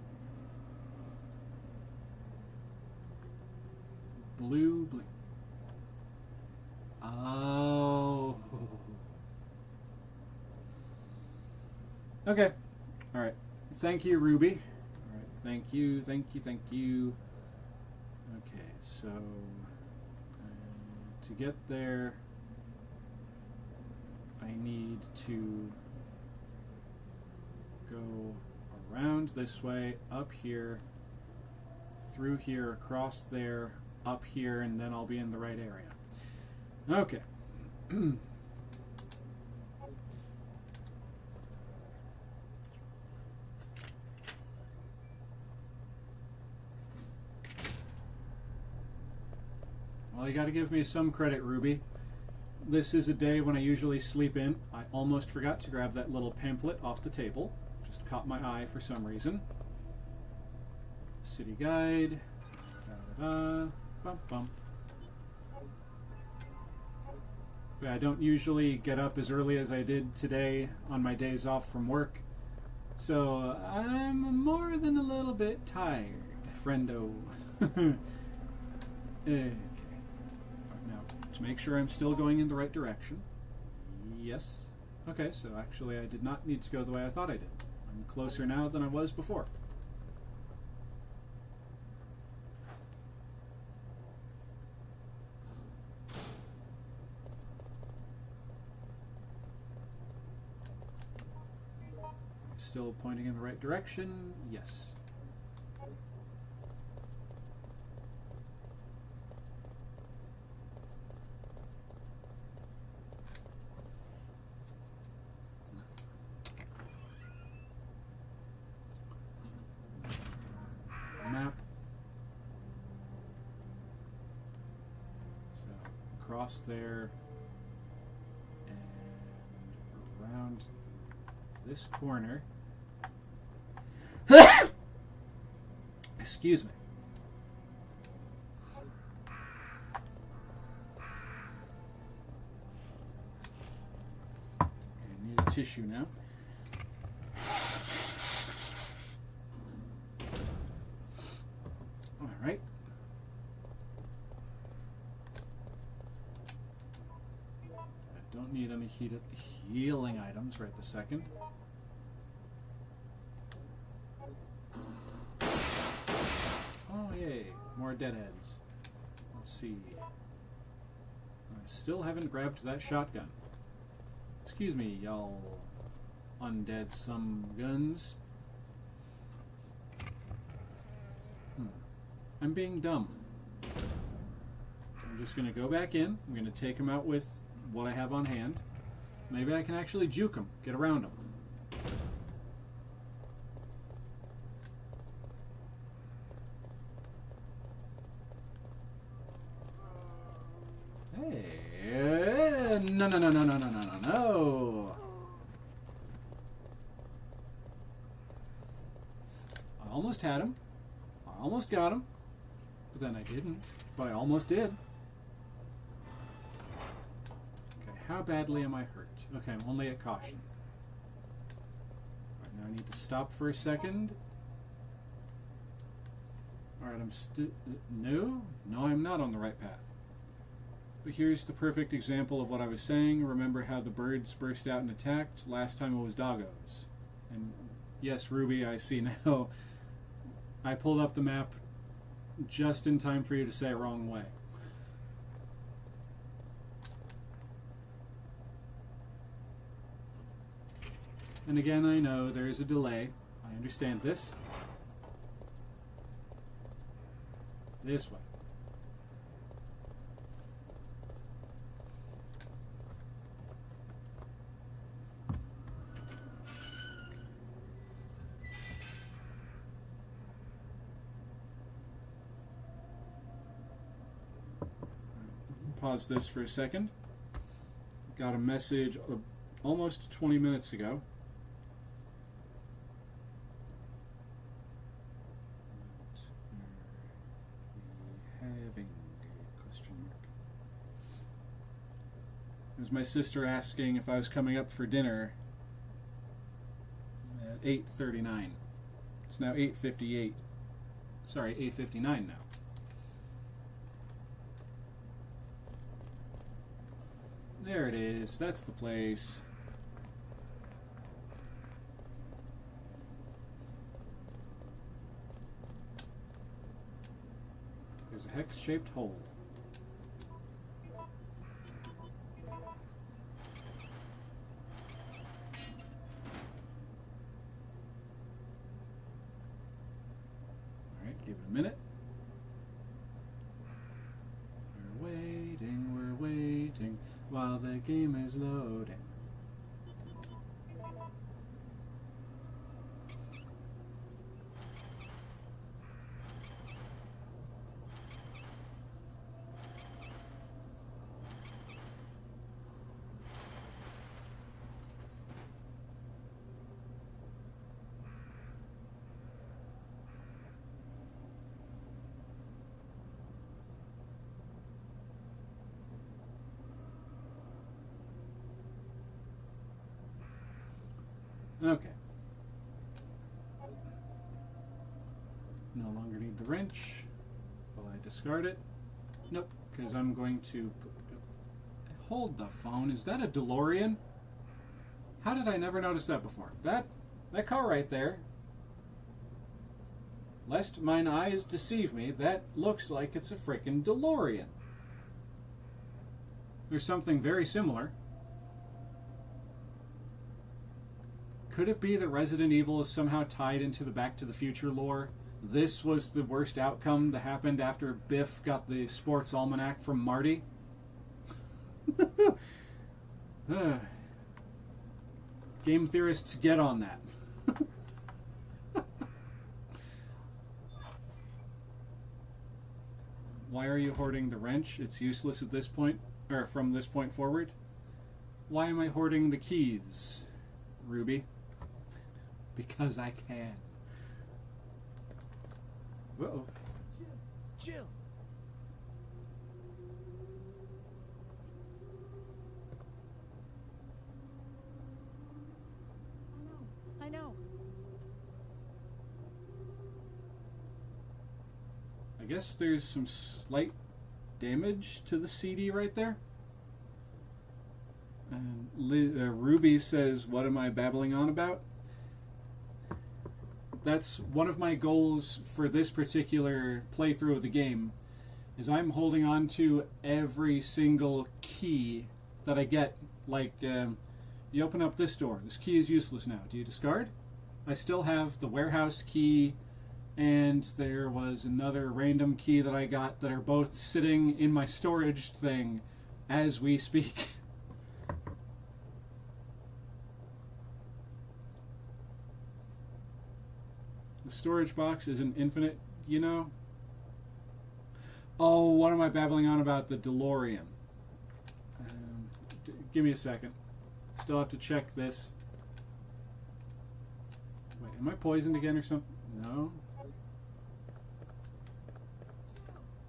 Speaker 1: Blue blink. Oh. Okay. Alright. Thank you, Ruby. Alright, thank you, thank you, thank you. Okay, so to get there, I need to go around this way, up here, through here, across there, up here, and then I'll be in the right area. Okay. Well, you gotta give me some credit, Ruby. This is a day when I usually sleep in. I almost forgot to grab that little pamphlet off the table. Just caught my eye for some reason. City guide. Da-da-da. Bum, bum. But I don't usually get up as early as I did today on my days off from work. So I'm more than a little bit tired, friendo. Okay. Now, to make sure I'm still going in the right direction. Yes. Okay, so actually I did not need to go the way I thought I did. I'm closer now than I was before. Still pointing in the right direction? Yes. Map. So across there and around this corner. Excuse me. I need a tissue now. All right. I don't need any healing items right this second. Oh, yay. More deadheads. Let's see. I still haven't grabbed that shotgun. Excuse me, y'all undead some guns. I'm being dumb. I'm just going to go back in. I'm going to take him out with what I have on hand. Maybe I can actually juke him, get around him. Hey, no, no, no, no, no, no, no, no, no. I almost had him. I almost got him. But then I didn't. But I almost did. Okay, how badly am I hurt? Okay, I'm only at caution. Alright, now I need to stop for a second. Alright, I'm no, I'm not on the right path. But here's the perfect example of what I was saying. Remember how the birds burst out and attacked? Last time it was doggos. And yes, Ruby, I see now. I pulled up the map just in time for you to say wrong way. And again, I know there is a delay. I understand this. This way. pause this for a second. Got a message almost 20 minutes ago. Having question mark. It was my sister asking if I was coming up for dinner at 8:39. It's now 8:58. Sorry, 8:59 now. There it is. That's the place. There's a hex-shaped hole. Alright, give it a minute. We're waiting while the game is loading. Okay. No longer need the wrench. Will I discard it? Nope, because I'm going to hold the phone. Is that a DeLorean? How did I never notice that before? That car right there, lest mine eyes deceive me, that looks like it's a frickin' DeLorean. There's something very similar. Could it be that Resident Evil is somehow tied into the Back to the Future lore? This was the worst outcome that happened after Biff got the sports almanac from Marty? Game theorists get on that. Why are you hoarding the wrench? It's useless at this point, or from this point forward. Why am I hoarding the keys, Ruby? Because I can. Uh-oh.
Speaker 7: Jill!
Speaker 3: I know.
Speaker 1: I guess there's some slight damage to the CD right there. And Ruby says, "What am I babbling on about?" That's one of my goals for this particular playthrough of the game, is I'm holding on to every single key that I get. Like, you open up this door. This key is useless now. Do you discard? I still have the warehouse key, and there was another random key that I got that are both sitting in my storage thing as we speak. The storage box isn't infinite, you know? Oh, what am I babbling on about? The DeLorean. Give me a second. Still have to check this. Wait, am I poisoned again or something? No?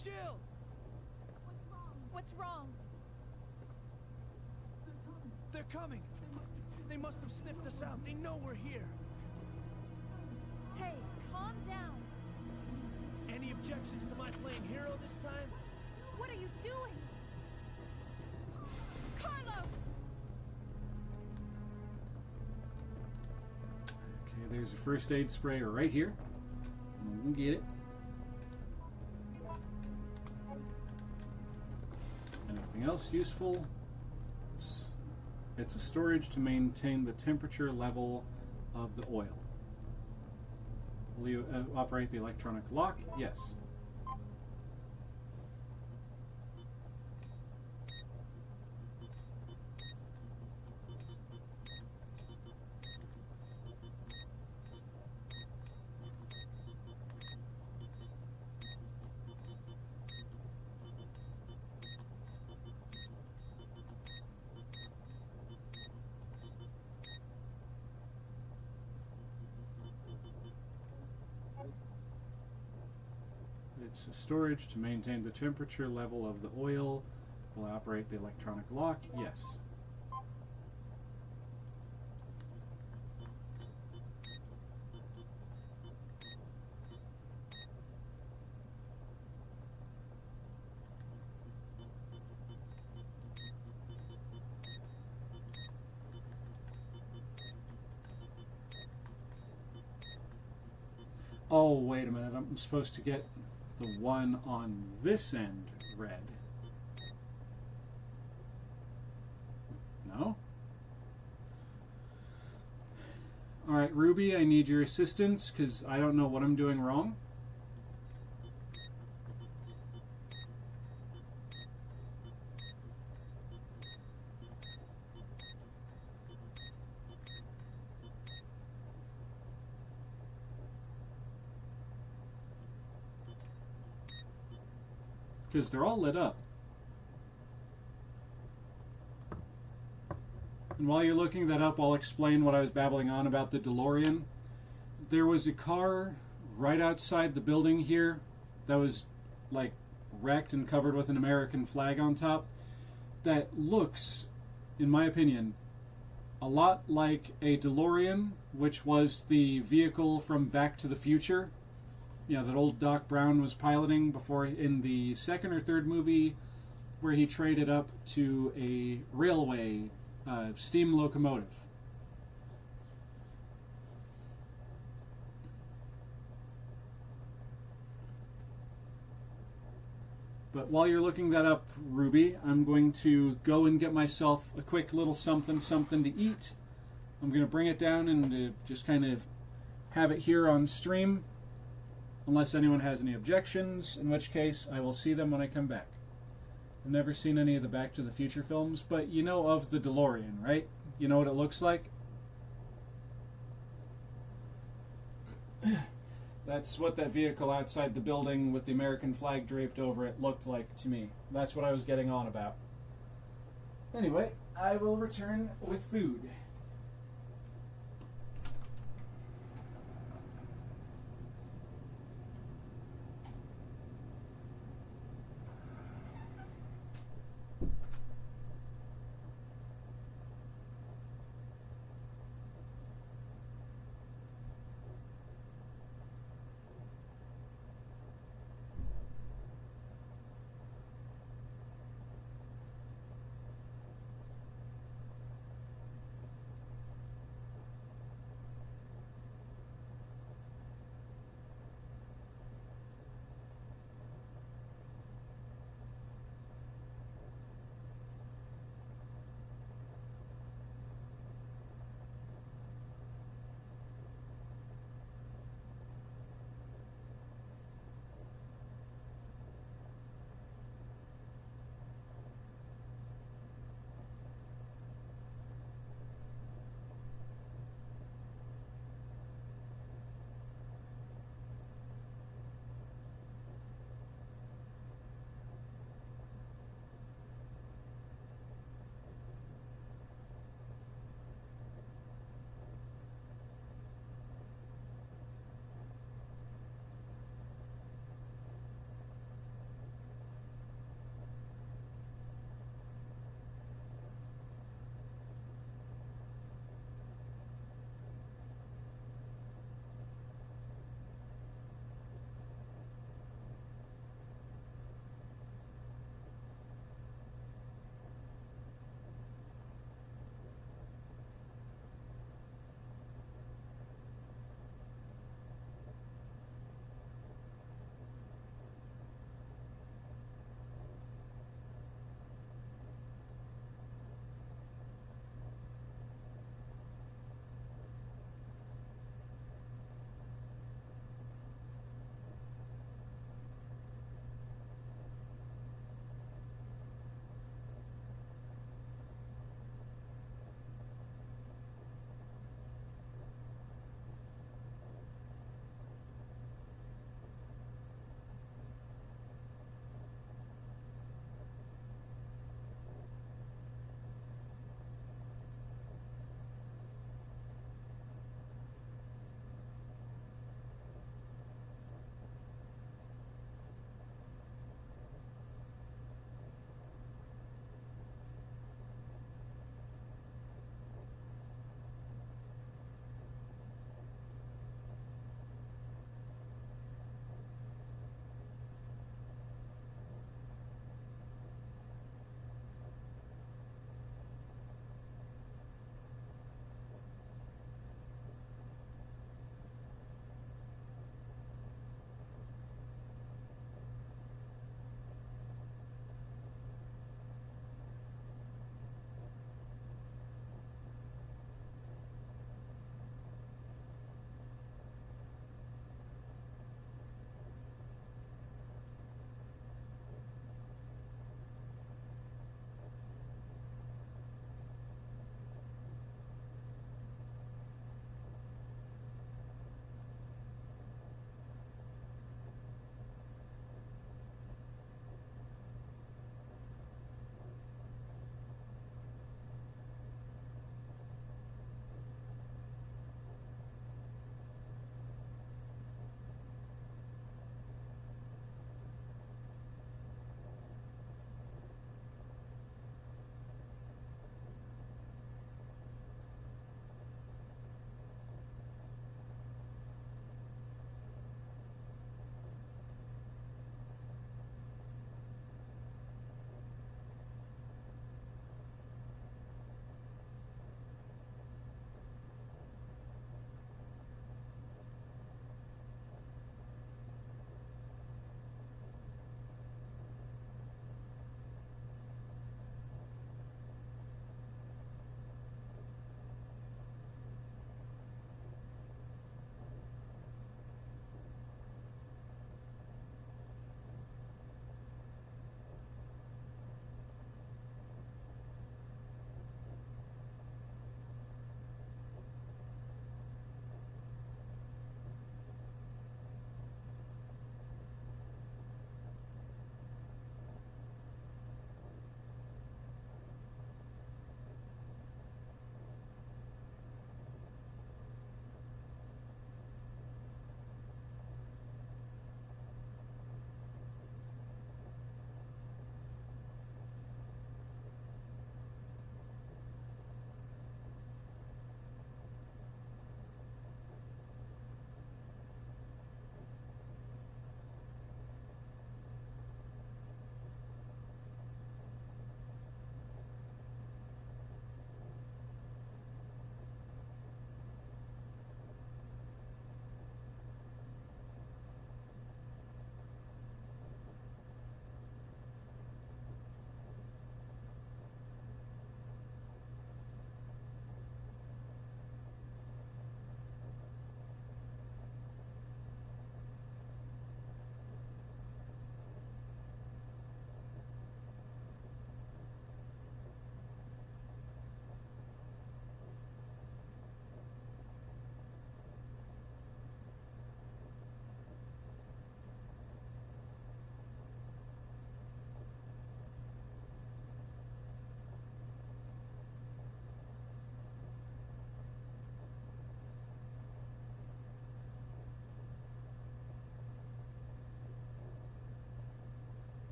Speaker 7: Jill!
Speaker 3: What's wrong?
Speaker 7: They're coming! They must have sniffed us out. They know we're here.
Speaker 3: Hey, calm down.
Speaker 7: Any objections to my playing hero this time?
Speaker 3: What are you doing? Carlos!
Speaker 1: Okay, there's a first aid sprayer right here. I'm gonna get it. Anything else useful? It's a storage to maintain the temperature level of the oil. Will you operate the electronic lock? Yes. It's a storage to maintain the temperature level of the oil. Will operate the electronic lock. Yes. Oh, wait a minute. I'm supposed to get the one on this end red. No? Alright, Ruby, I need your assistance because I don't know what I'm doing wrong. Because they're all lit up. And while you're looking that up, I'll explain what I was babbling on about the DeLorean. There was a car right outside the building here that was like wrecked and covered with an American flag on top that looks, in my opinion, a lot like a DeLorean, which was the vehicle from Back to the Future. Yeah, that old Doc Brown was piloting before in the second or third movie where he traded up to a railway steam locomotive. But while you're looking that up, Ruby, I'm going to go and get myself a quick little something to eat. I'm going to bring it down and just kind of have it here on stream. Unless anyone has any objections, in which case I will see them when I come back. I've never seen any of the Back to the Future films, but you know of the DeLorean, right? You know what it looks like? That's what that vehicle outside the building with the American flag draped over it looked like to me. That's what I was getting on about. Anyway, I will return with food.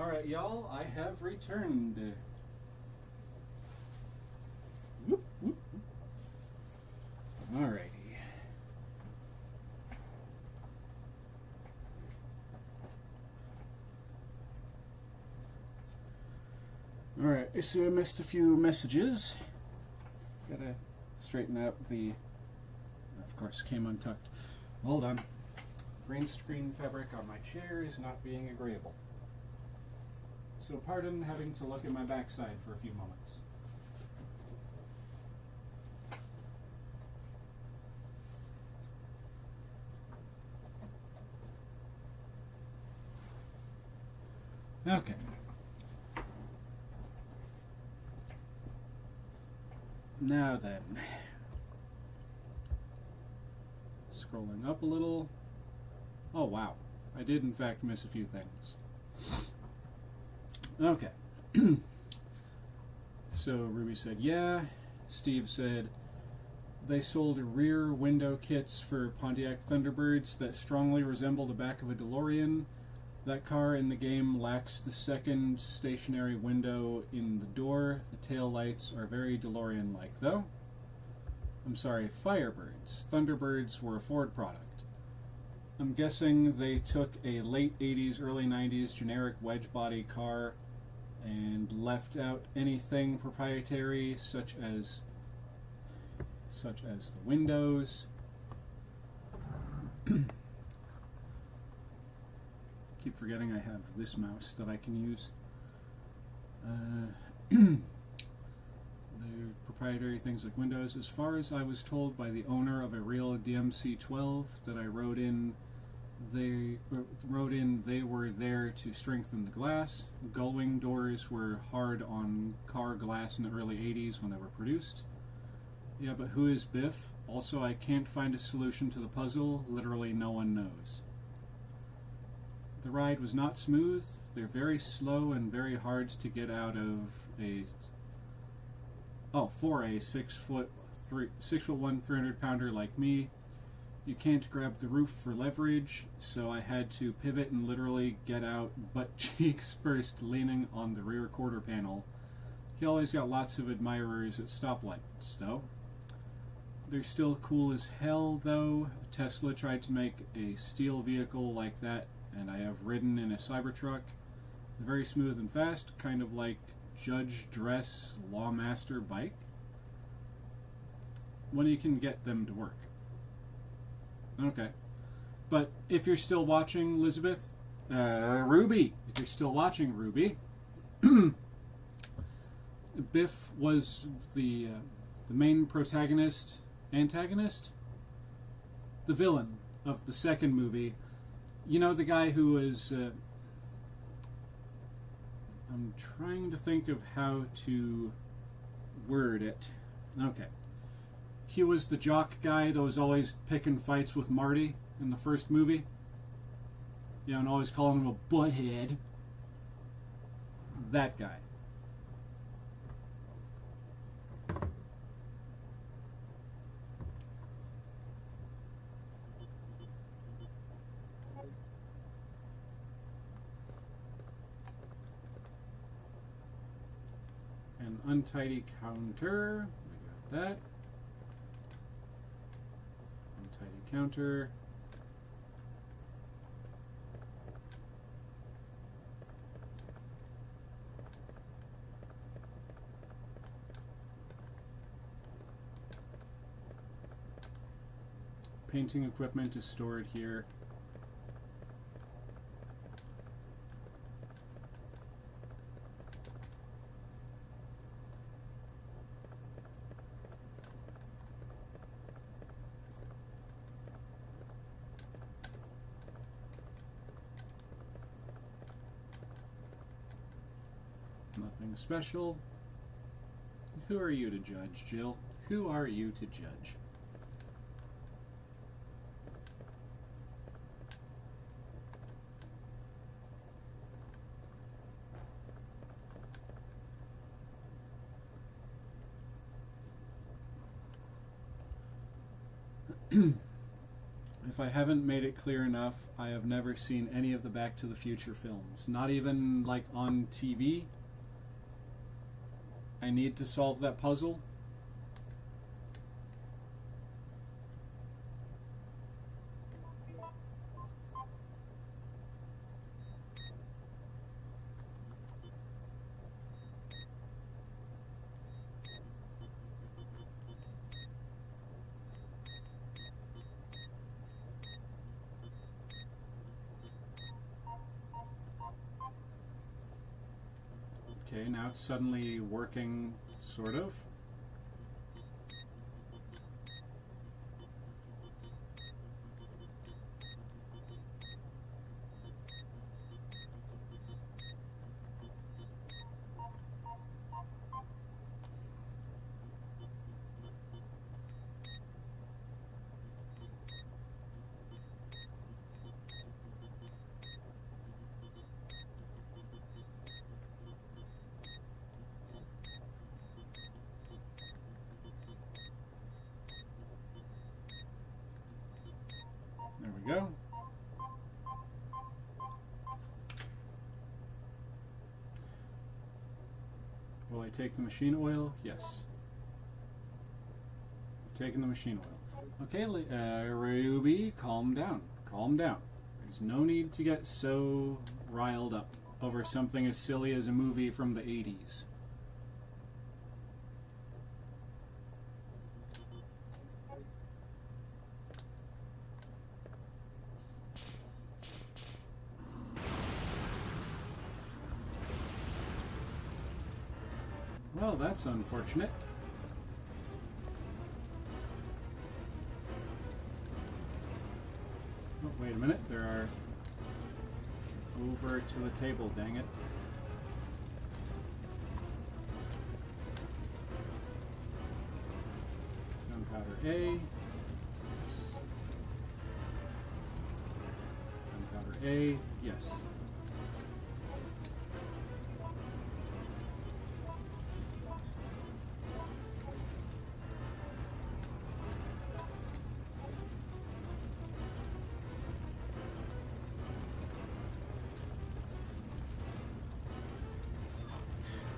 Speaker 1: Alright, y'all, I have returned. Whoop, whoop, whoop. Alrighty. Alright, so I missed a few messages. Gotta straighten out the... Of course, came untucked. Hold on. Green screen fabric on my chair is not being agreeable. So pardon having to look at my backside for a few moments. Okay. Now then. Scrolling up a little. Oh wow. I did in fact miss a few things. Okay. So Ruby said, yeah. Steve said, they sold rear window kits for Pontiac Thunderbirds that strongly resemble the back of a DeLorean. That car in the game lacks the second stationary window in the door. The tail lights are very DeLorean-like, though. I'm sorry, Firebirds. Thunderbirds were a Ford product. I'm guessing they took a late 80s, early 90s generic wedge body car and left out anything proprietary, such as the windows. Keep forgetting I have this mouse that I can use. The proprietary things like windows. As far as I was told by the owner of a real DMC-12 that I wrote in, they were there to strengthen the glass. Gullwing doors were hard on car glass in the early 80s when they were produced. Yeah, but who is Biff? Also, I can't find a solution to the puzzle. Literally no one knows. The ride was not smooth. They're very slow and very hard to get out of a... Oh, for a 6'1", 300-pounder like me. You can't grab the roof for leverage, so I had to pivot and literally get out butt cheeks first, leaning on the rear quarter panel. He always got lots of admirers at stoplights, though. They're still cool as hell, though. Tesla tried to make a steel vehicle like that, and I have ridden in a Cybertruck. Very smooth and fast, kind of like Judge Dress Lawmaster bike. When you can get them to work. Okay. But if you're still watching, Elizabeth, Ruby, if you're still watching, Ruby, Biff was the main protagonist, antagonist? The villain of the second movie. You know, the guy who was... I'm trying to think of how to word it. Okay. He was the jock guy that was always picking fights with Marty in the first movie. Yeah, and always calling him a butthead. That guy. An untidy counter. We got that. Untidy counter. Painting equipment is stored here. Nothing special. Who are you to judge, Jill? Who are you to judge? If I haven't made it clear enough, I have never seen any of the Back to the Future films. Not even, like, on TV. I need to solve that puzzle. Okay, now it's suddenly working, sort of. There we go. Will I take the machine oil? Yes. Taking the machine oil. Okay, Ruby, calm down. Calm down. There's no need to get so riled up over something as silly as a movie from the 80s. Well, that's unfortunate. Oh, wait a minute. There are... Over to the table, dang it. Gunpowder A. Yes. Gunpowder A. Yes.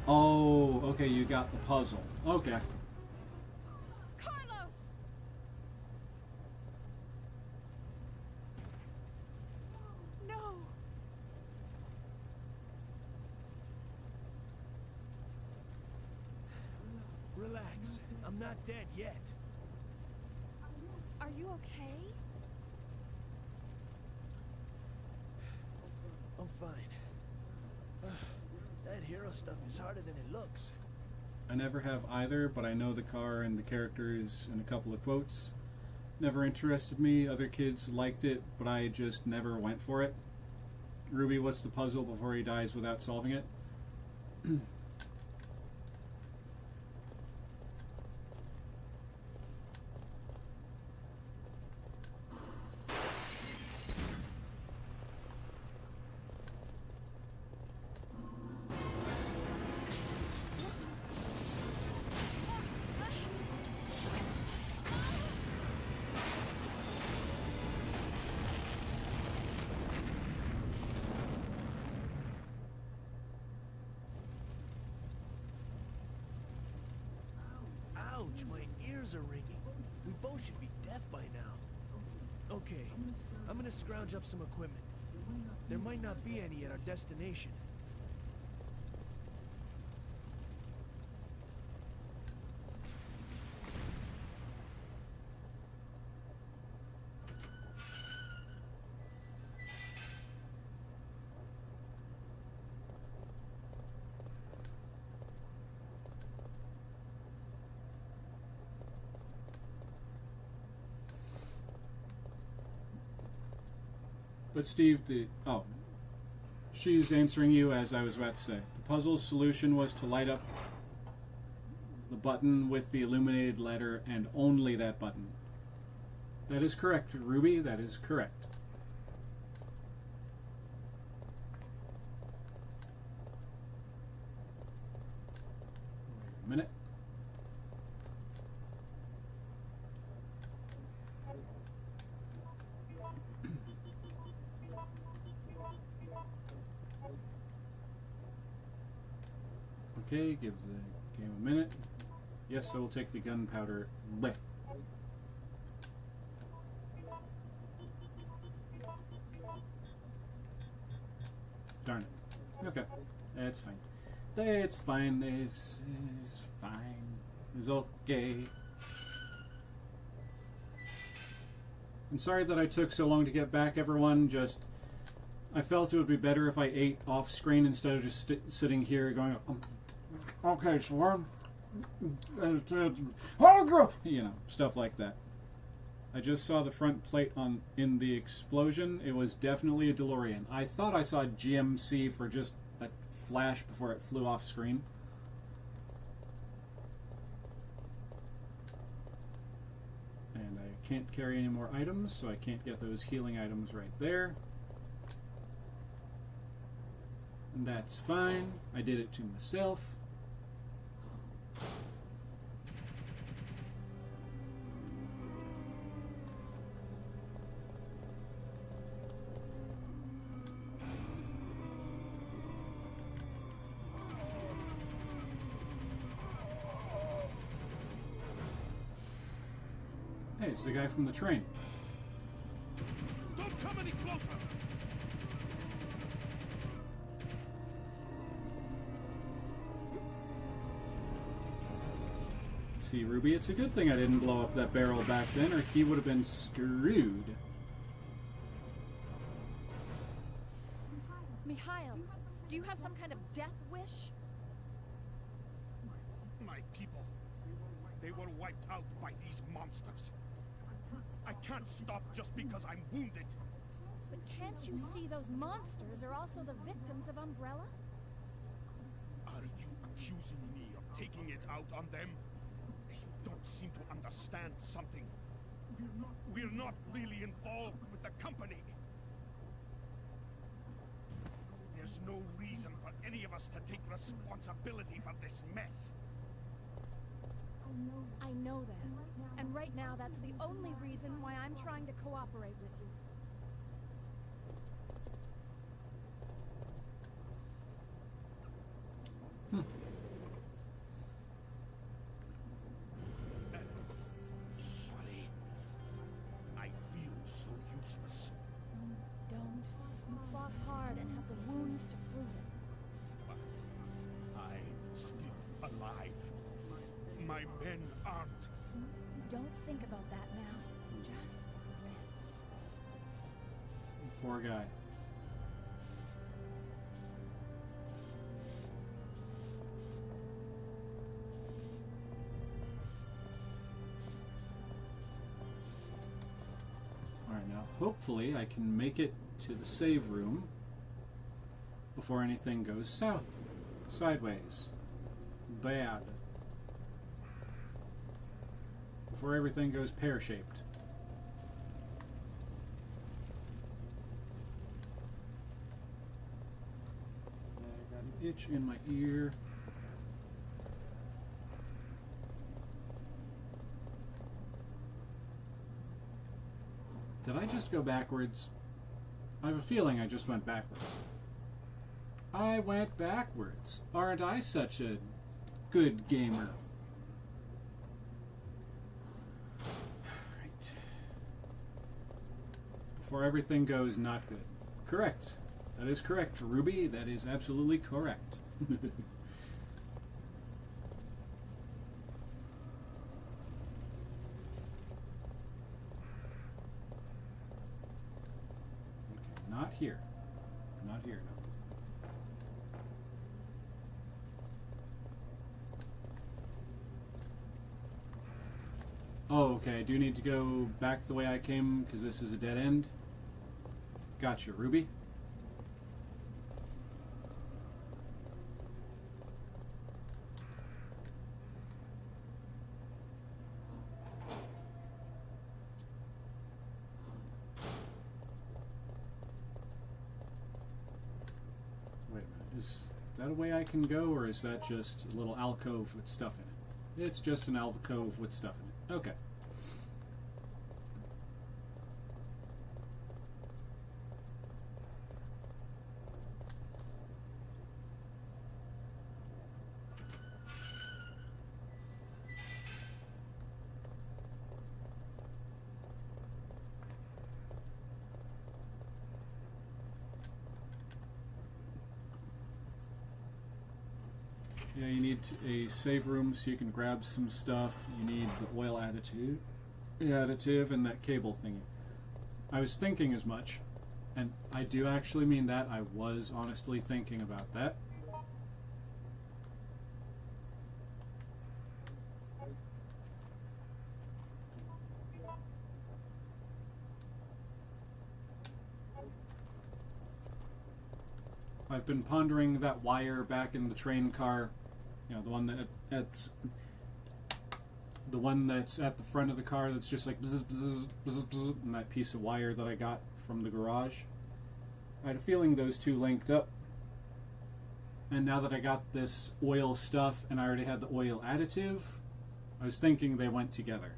Speaker 1: Oh, okay, you got the puzzle. Okay.
Speaker 3: Carlos! No!
Speaker 7: Relax. I'm not dead yet.
Speaker 3: Are you okay?
Speaker 7: I'm fine. That hero stuff is harder than it looks.
Speaker 1: I never have either, but I know the car and the characters and a couple of quotes. Never interested me. Other kids liked it, but I just never went for it. Ruby, what's the puzzle before he dies without solving it?
Speaker 7: Ouch, my ears are ringing. We both should be deaf by now. Okay, I'm gonna scrounge up some equipment. There might not be any at our destination.
Speaker 1: But Steve, she's answering you as I was about to say. The puzzle's solution was to light up the button with the illuminated letter and only that button. That is correct, Ruby, that is correct. Wait a minute. Okay, give the game a minute. Yes, I will take the gunpowder. Bleh. Darn it. Okay. That's fine. It's fine. It's fine. It's okay. I'm sorry that I took so long to get back, everyone. Just, I felt it would be better if I ate off screen instead of just sitting here going, okay, so you know, stuff like that. I just saw the front plate in the explosion. It was definitely a DeLorean. I thought I saw GMC for just a flash before it flew off screen. And I can't carry any more items, so I can't get those healing items right there. And that's fine. I did it to myself. Hey, it's the guy from the train.
Speaker 2: Don't come any closer!
Speaker 1: See, Ruby, it's a good thing I didn't blow up that barrel back then, or he would have been screwed.
Speaker 3: Mikhail, do you have some kind of death wish?
Speaker 5: My people, they were wiped out by these monsters. I can't stop just because I'm wounded.
Speaker 3: But can't you see those monsters are also the victims of Umbrella?
Speaker 5: Are you accusing me of taking it out on them? They don't seem to understand something. We're not really involved with the company. There's no reason for any of us to take responsibility for this mess.
Speaker 3: I know that. And right now, that's the only reason why I'm trying to cooperate with you.
Speaker 5: Sorry. I feel so useless.
Speaker 3: Don't. You fought hard and have the wounds to prove it.
Speaker 5: But I'm still alive. My men aren't.
Speaker 3: Don't think about that now. Just rest.
Speaker 1: Poor guy. Alright, now hopefully I can make it to the save room before anything goes south. Sideways. Bad. Before everything goes pear-shaped. I got an itch in my ear. Did I just go backwards? I have a feeling I just went backwards. I went backwards. Aren't I such a good gamer? Right. Before everything goes not good. Correct. That is correct, Ruby. That is absolutely correct. Okay, not here. Not here, no. Oh, okay. I do need to go back the way I came because this is a dead end. Gotcha, Ruby. Wait a minute. Is that a way I can go, or is that just a little alcove with stuff in it? It's just an alcove with stuff in it. Okay. Yeah, you need a save room so you can grab some stuff. You need the oil additive and that cable thingy. I was thinking as much, and I do actually mean that. I was honestly thinking about that. I've been pondering that wire back in the train car, you know, the one that's at the front of the car that's just like bzz, bzz, bzz, bzz, and that piece of wire that I got from the garage. I had a feeling those two linked up. And now that I got this oil stuff and I already had the oil additive, I was thinking they went together.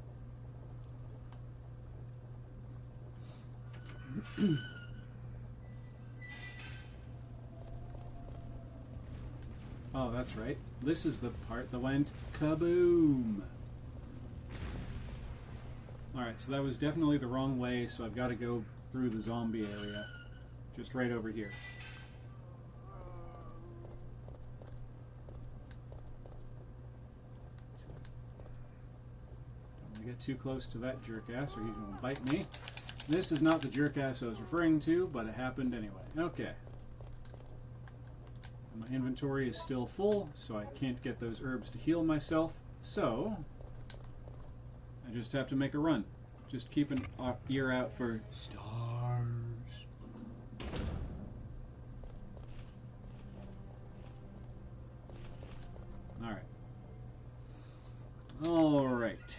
Speaker 1: Oh, that's right. This is the part that went kaboom. Alright, so that was definitely the wrong way, so I've got to go through the zombie area. Just right over here. So, don't want to get too close to that jerk-ass or he's going to bite me. This is not the jerk-ass I was referring to, but it happened anyway. Okay. My inventory is still full, so I can't get those herbs to heal myself. So, I just have to make a run. Just keep an ear out for stars. Alright. Alright.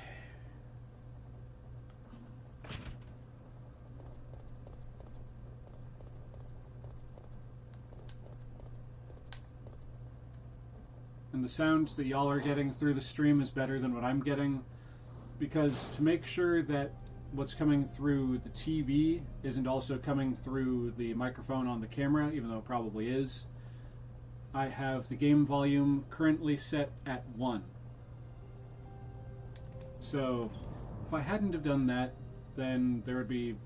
Speaker 1: And the sounds that y'all are getting through the stream is better than what I'm getting, because to make sure that what's coming through the TV isn't also coming through the microphone on the camera, even though it probably is, I have the game volume currently set at 1. So if I hadn't have done that, then there would be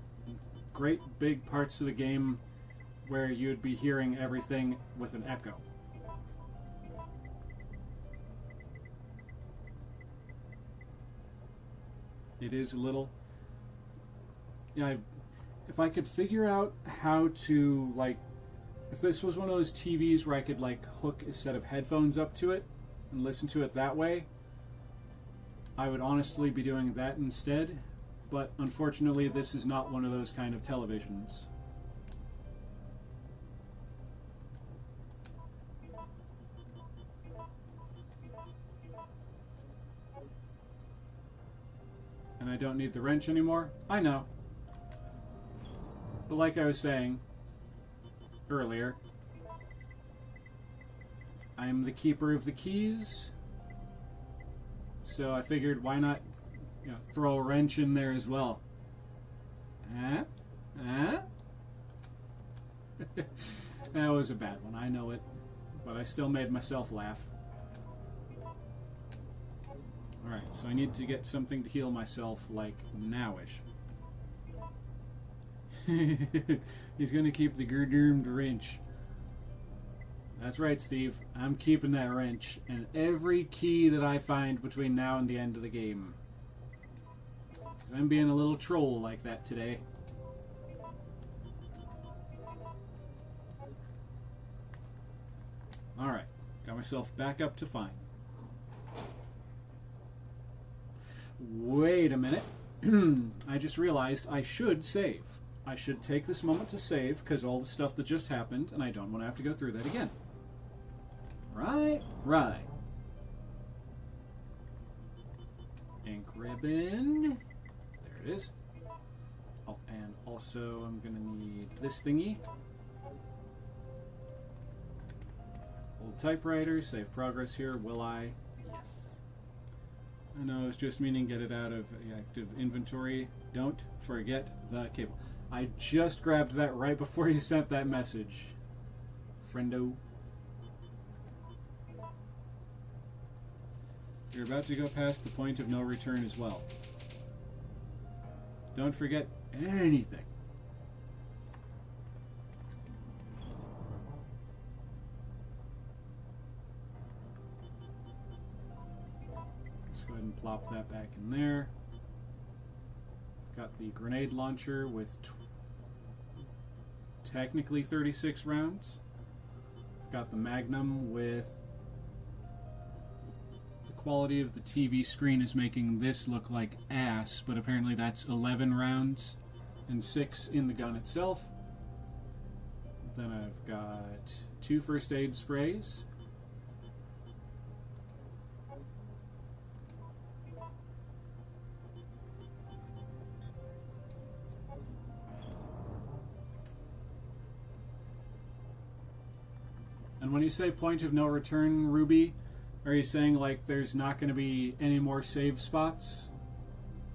Speaker 1: great big parts of the game where you'd be hearing everything with an echo. It is a little... Yeah, if I could figure out how to, like... If this was one of those TVs where I could, like, hook a set of headphones up to it and listen to it that way, I would honestly be doing that instead. But unfortunately, this is not one of those kind of televisions. And I don't need the wrench anymore. I know. But like I was saying earlier, I'm the keeper of the keys. So I figured why not, you know, throw a wrench in there as well. That was a bad one, I know it. But I still made myself laugh. Alright, so I need to get something to heal myself, like, nowish. He's gonna keep the Gerdurmed wrench. That's right, Steve. I'm keeping that wrench and every key that I find between now and the end of the game. 'Cause I'm being a little troll like that today. Alright, got myself back up to fine. Wait a minute. I just realized I should save. I should take this moment to save, because all the stuff that just happened, and I don't want to have to go through that again. Right. Ink ribbon. There it is. Oh, and also I'm going to need this thingy. Old typewriter, save progress here, will I? Yes. I know, I was just meaning get it out of active inventory. Don't forget the cable. I just grabbed that right before you sent that message. Friendo. You're about to go past the point of no return as well. Don't forget anything. go ahead and plop that back in there. Got the grenade launcher with technically 36 rounds. Got the Magnum with the quality of the TV screen is making this look like ass, but apparently that's 11 rounds and 6 in the gun itself. Then I've got 2 first aid sprays. And when you say point of no return, Ruby, are you saying like there's not going to be any more save spots?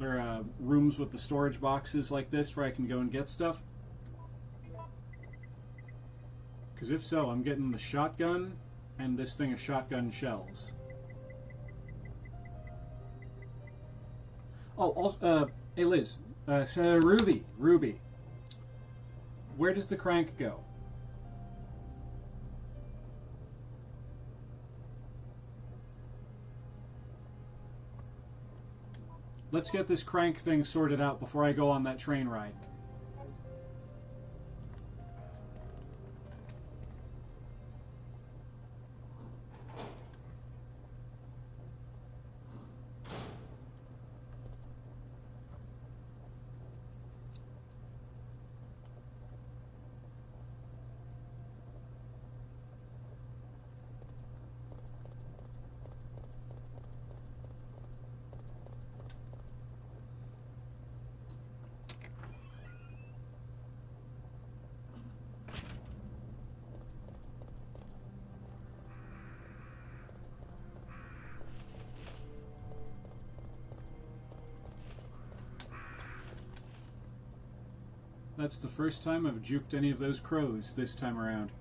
Speaker 1: Or rooms with the storage boxes like this where I can go and get stuff? Because if so, I'm getting the shotgun and this thing of shotgun shells. Oh, also, hey Liz, so Ruby, where does the crank go? Let's get this crank thing sorted out before I go on that train ride. That's the first time I've juked any of those crows this time around.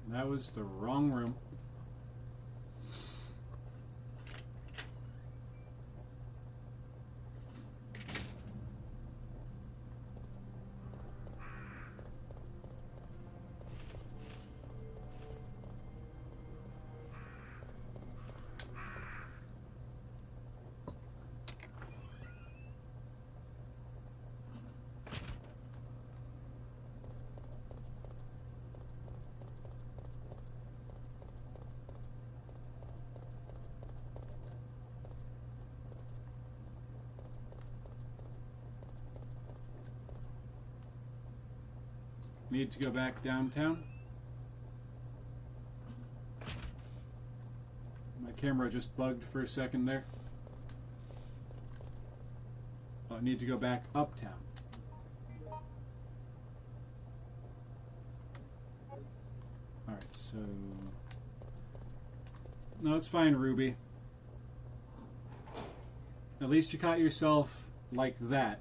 Speaker 1: That was the wrong room. Need to go back downtown. My camera just bugged for a second there. Oh, I need to go back uptown. Alright, so... No, it's fine, Ruby. At least you caught yourself like that.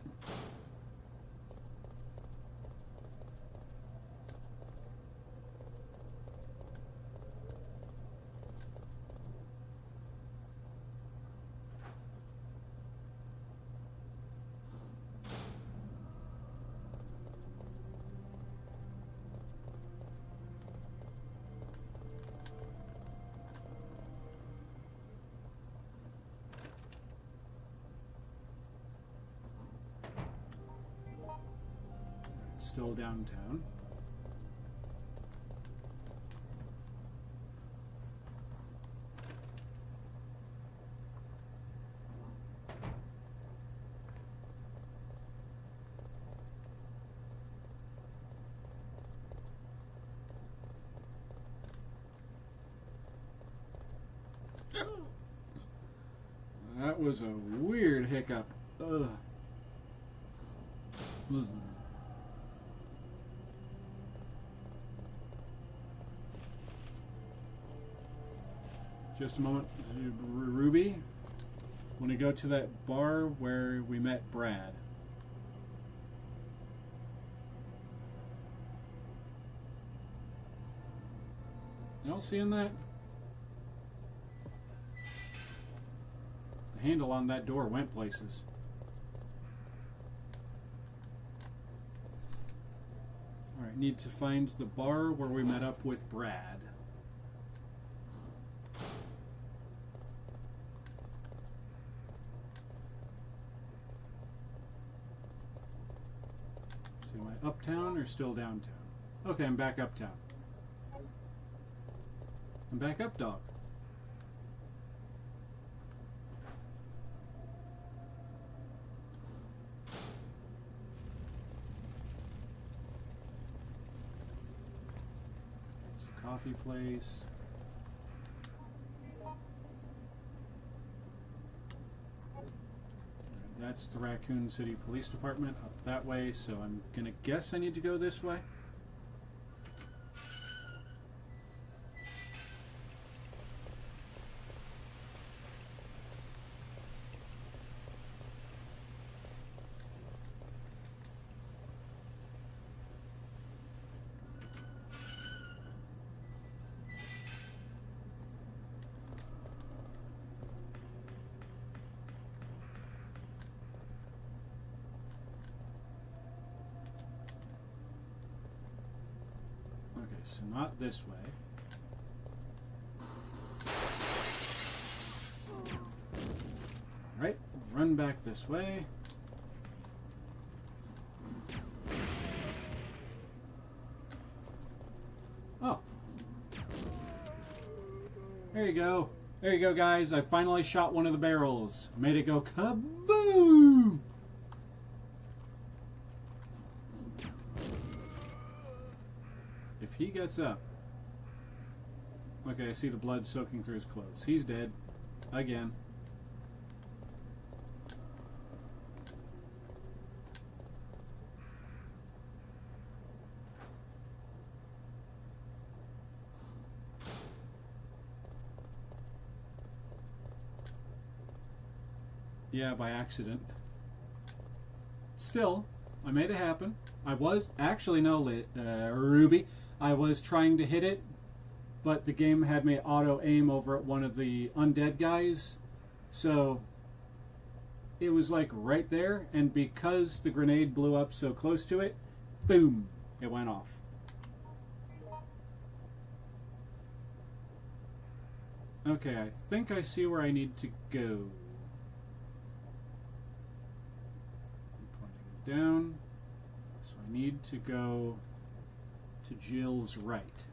Speaker 1: Still downtown. That was a weird hiccup. Ugh. Just a moment, Ruby. Want to go to that bar where we met Brad? Y'all seeing that? The handle on that door went places. Alright, need to find the bar where we met up with Brad. So am I uptown or still downtown? Okay, I'm back uptown. I'm back up, dog. It's a coffee place. That's the Raccoon City Police Department up that way, so I'm gonna guess I need to go this way. Okay, so not this way. Alright, run back this way. Oh. There you go. There you go, guys. I finally shot one of the barrels. Made it go kaboom! If he gets up... Okay, I see the blood soaking through his clothes. He's dead. Again. Yeah, by accident. Still, I made it happen. I was... Actually, no, Ruby. I was trying to hit it, but the game had me auto-aim over at one of the undead guys. So, it was like right there, and because the grenade blew up so close to it, boom, it went off. Okay, I think I see where I need to go. Pointing down. So I need to go to Jill's right.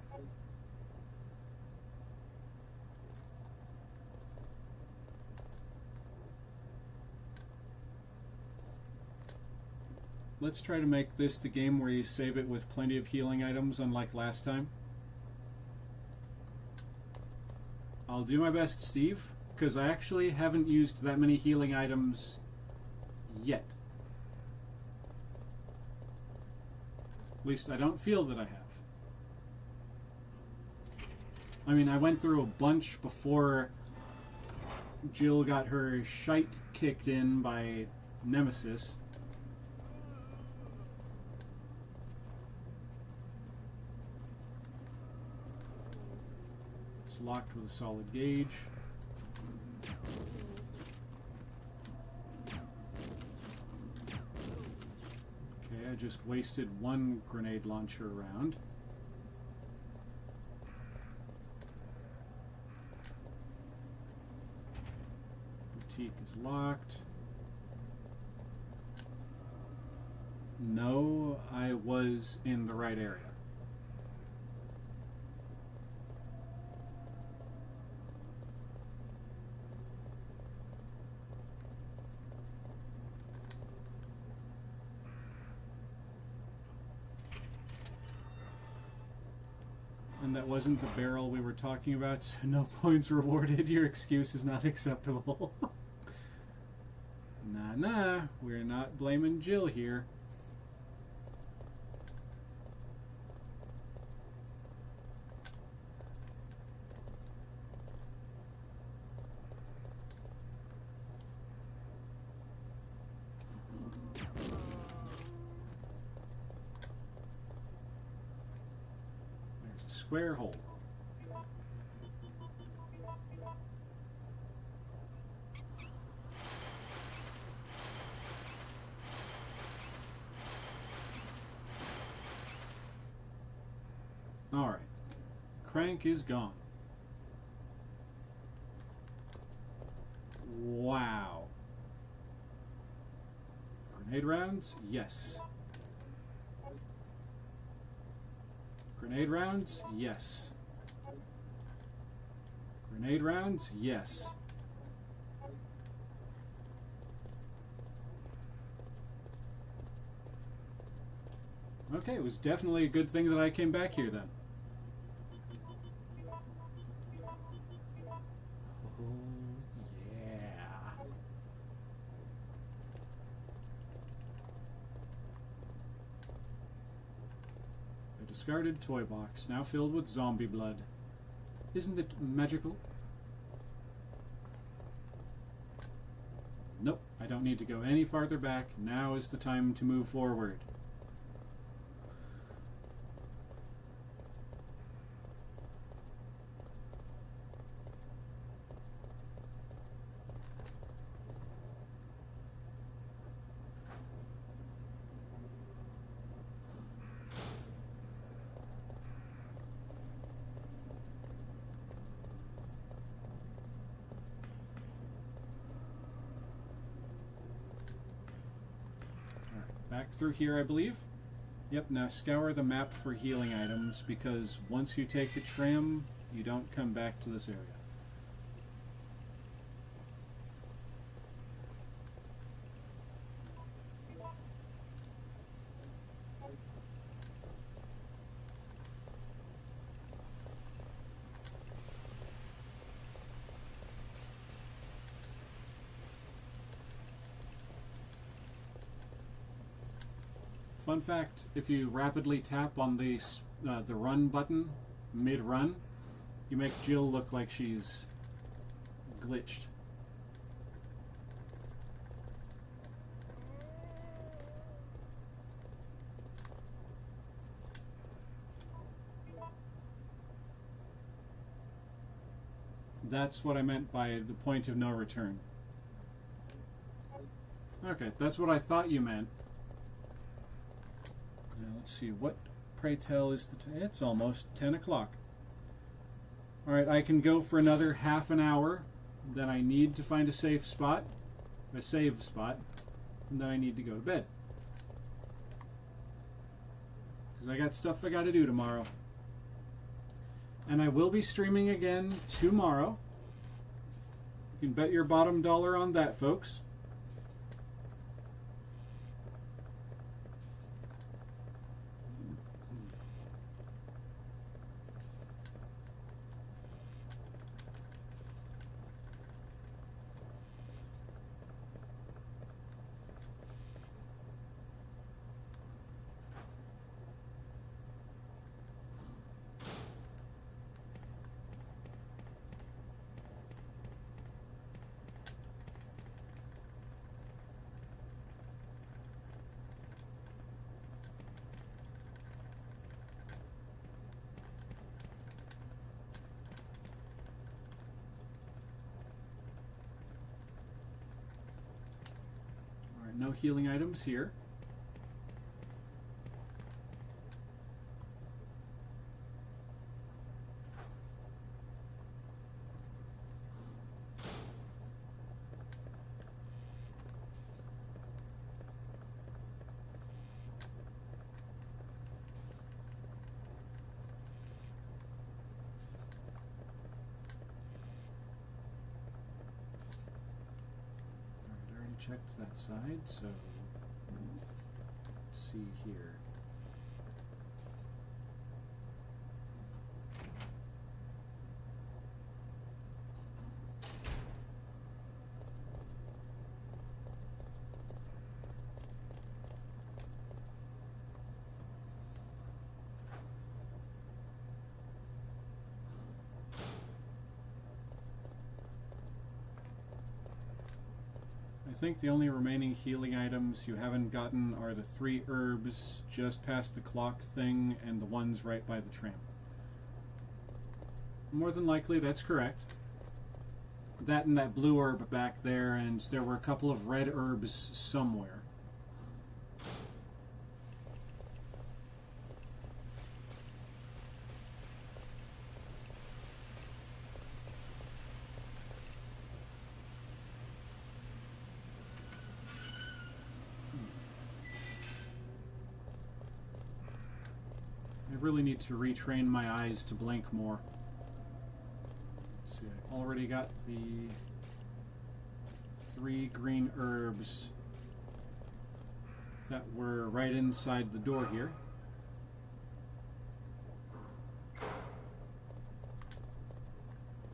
Speaker 1: Let's try to make this the game where you save it with plenty of healing items, unlike last time. I'll do my best, Steve, because I actually haven't used that many healing items yet. At least I don't feel that I have. I mean, I went through a bunch before Jill got her shite kicked in by Nemesis. It's locked with a solid gauge. Okay, I just wasted one grenade launcher round. Boutique is locked. No, I was in the right area. And that wasn't the barrel we were talking about, so no points rewarded. Your excuse is not acceptable. Nah, we're not blaming Jill here. There's a square hole. Alright. Crank is gone. Wow. Grenade rounds? Yes. Grenade rounds? Yes. Grenade rounds? Yes. Okay, it was definitely a good thing that I came back here then. Oh, yeah. The discarded toy box, now filled with zombie blood. Isn't it magical? Nope, I don't need to go any farther back. Now is the time to move forward. Back through here, I believe. Yep, now scour the map for healing items, because once you take the tram, you don't come back to this area. Fun fact, if you rapidly tap on the run button mid-run, you make Jill look like she's glitched. That's what I meant by the point of no return. Okay, that's what I thought you meant. Now let's see, what, pray tell, is the it's almost 10 o'clock. Alright, I can go for another half an hour. Then I need to find a safe spot, a save spot, and then I need to go to bed. Because I got stuff I got to do tomorrow. And I will be streaming again tomorrow. You can bet your bottom dollar on that, folks. No healing items here. I already checked that side, so let's see here. I think the only remaining healing items you haven't gotten are the 3 herbs just past the clock thing and the ones right by the tram. More than likely, that's correct. That and that blue herb back there, and there were a couple of red herbs somewhere. I really need to retrain my eyes to blink more. Let's see, I already got the 3 green herbs that were right inside the door here.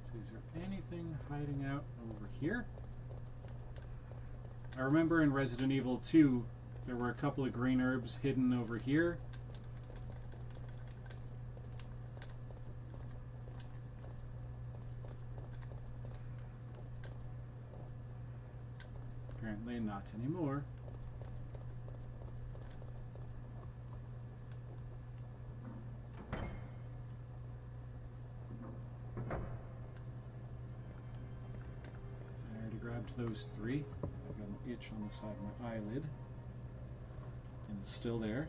Speaker 1: So is there anything hiding out over here? I remember in Resident Evil 2 there were a couple of green herbs hidden over here. Apparently not anymore. I already grabbed those 3. I've got an itch on the side of my eyelid. And it's still there.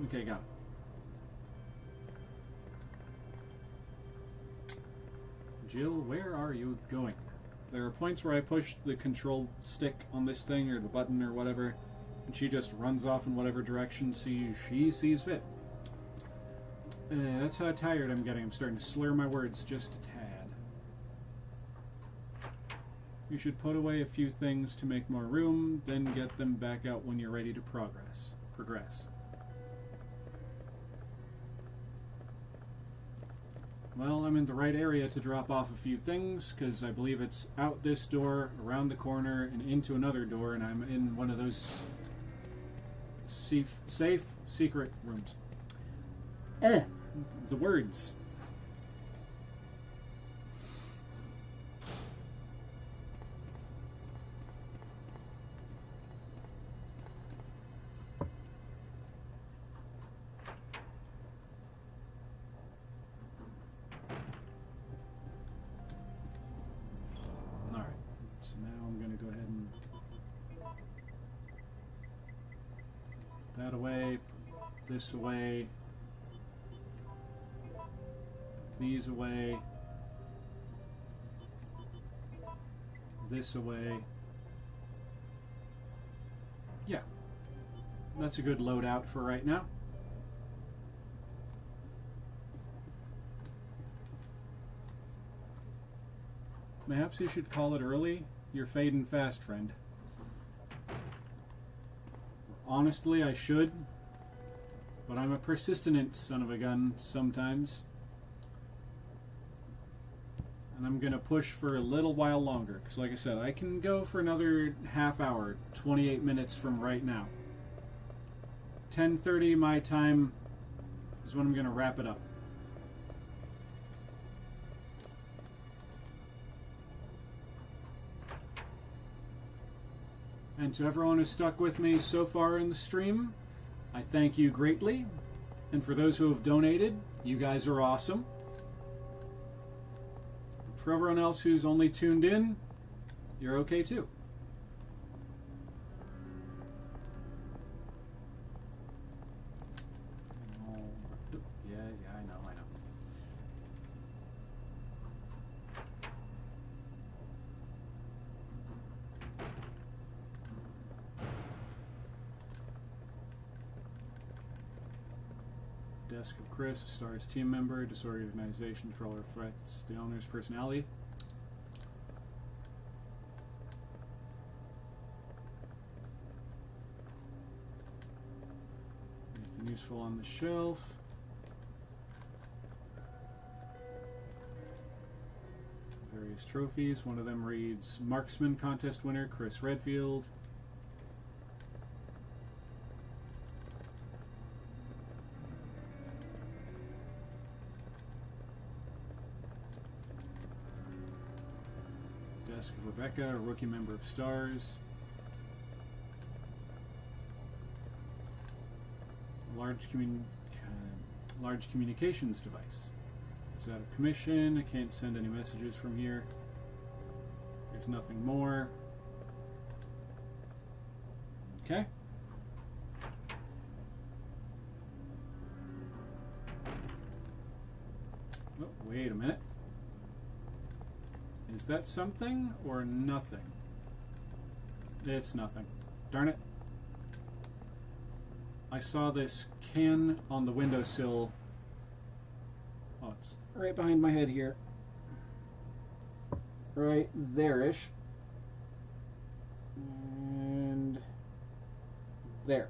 Speaker 1: Okay, got it. Jill, where are you going? There are points where I push the control stick on this thing or the button or whatever, and she just runs off in whatever direction she sees fit. That's how tired I'm getting. I'm starting to slur my words just a tad. You should put away a few things to make more room, then get them back out when you're ready to progress. Well, I'm in the right area to drop off a few things, because I believe it's out this door, around the corner, and into another door, and I'm in one of those safe, secret rooms. The words. That away, this away, these away, this away. Yeah, that's a good loadout for right now. Perhaps you should call it early. You're fading fast, friend. Honestly, I should, but I'm a persistent son of a gun sometimes. And I'm going to push for a little while longer, because like I said, I can go for another half hour, 28 minutes from right now. 10:30 my time is when I'm going to wrap it up. And to everyone who's stuck with me so far in the stream, I thank you greatly. And for those who have donated, you guys are awesome. For everyone else who's only tuned in, you're okay too. Yeah, I know. Desk of Chris, STARS team member, disorganization, controller affects the owner's personality. Anything useful on the shelf? Various trophies. One of them reads Marksman Contest winner Chris Redfield. Desk of Rebecca, a rookie member of STARS. Large communications device. It's out of commission. I can't send any messages from here. There's nothing more. Okay. Oh, wait a minute. Is that something or nothing? It's nothing. Darn it. I saw this can on the windowsill. Oh, it's right behind my head here. Right there-ish. And there.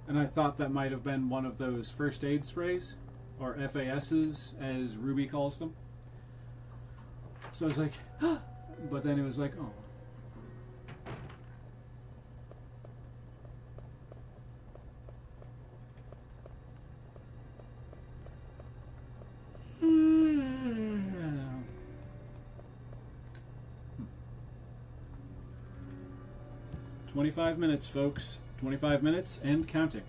Speaker 1: And I thought that might have been one of those first aid sprays, or FASs, as Ruby calls them. So I was like, huh. But then it was like, oh. Hmm. 25 minutes, folks. 25 minutes and counting.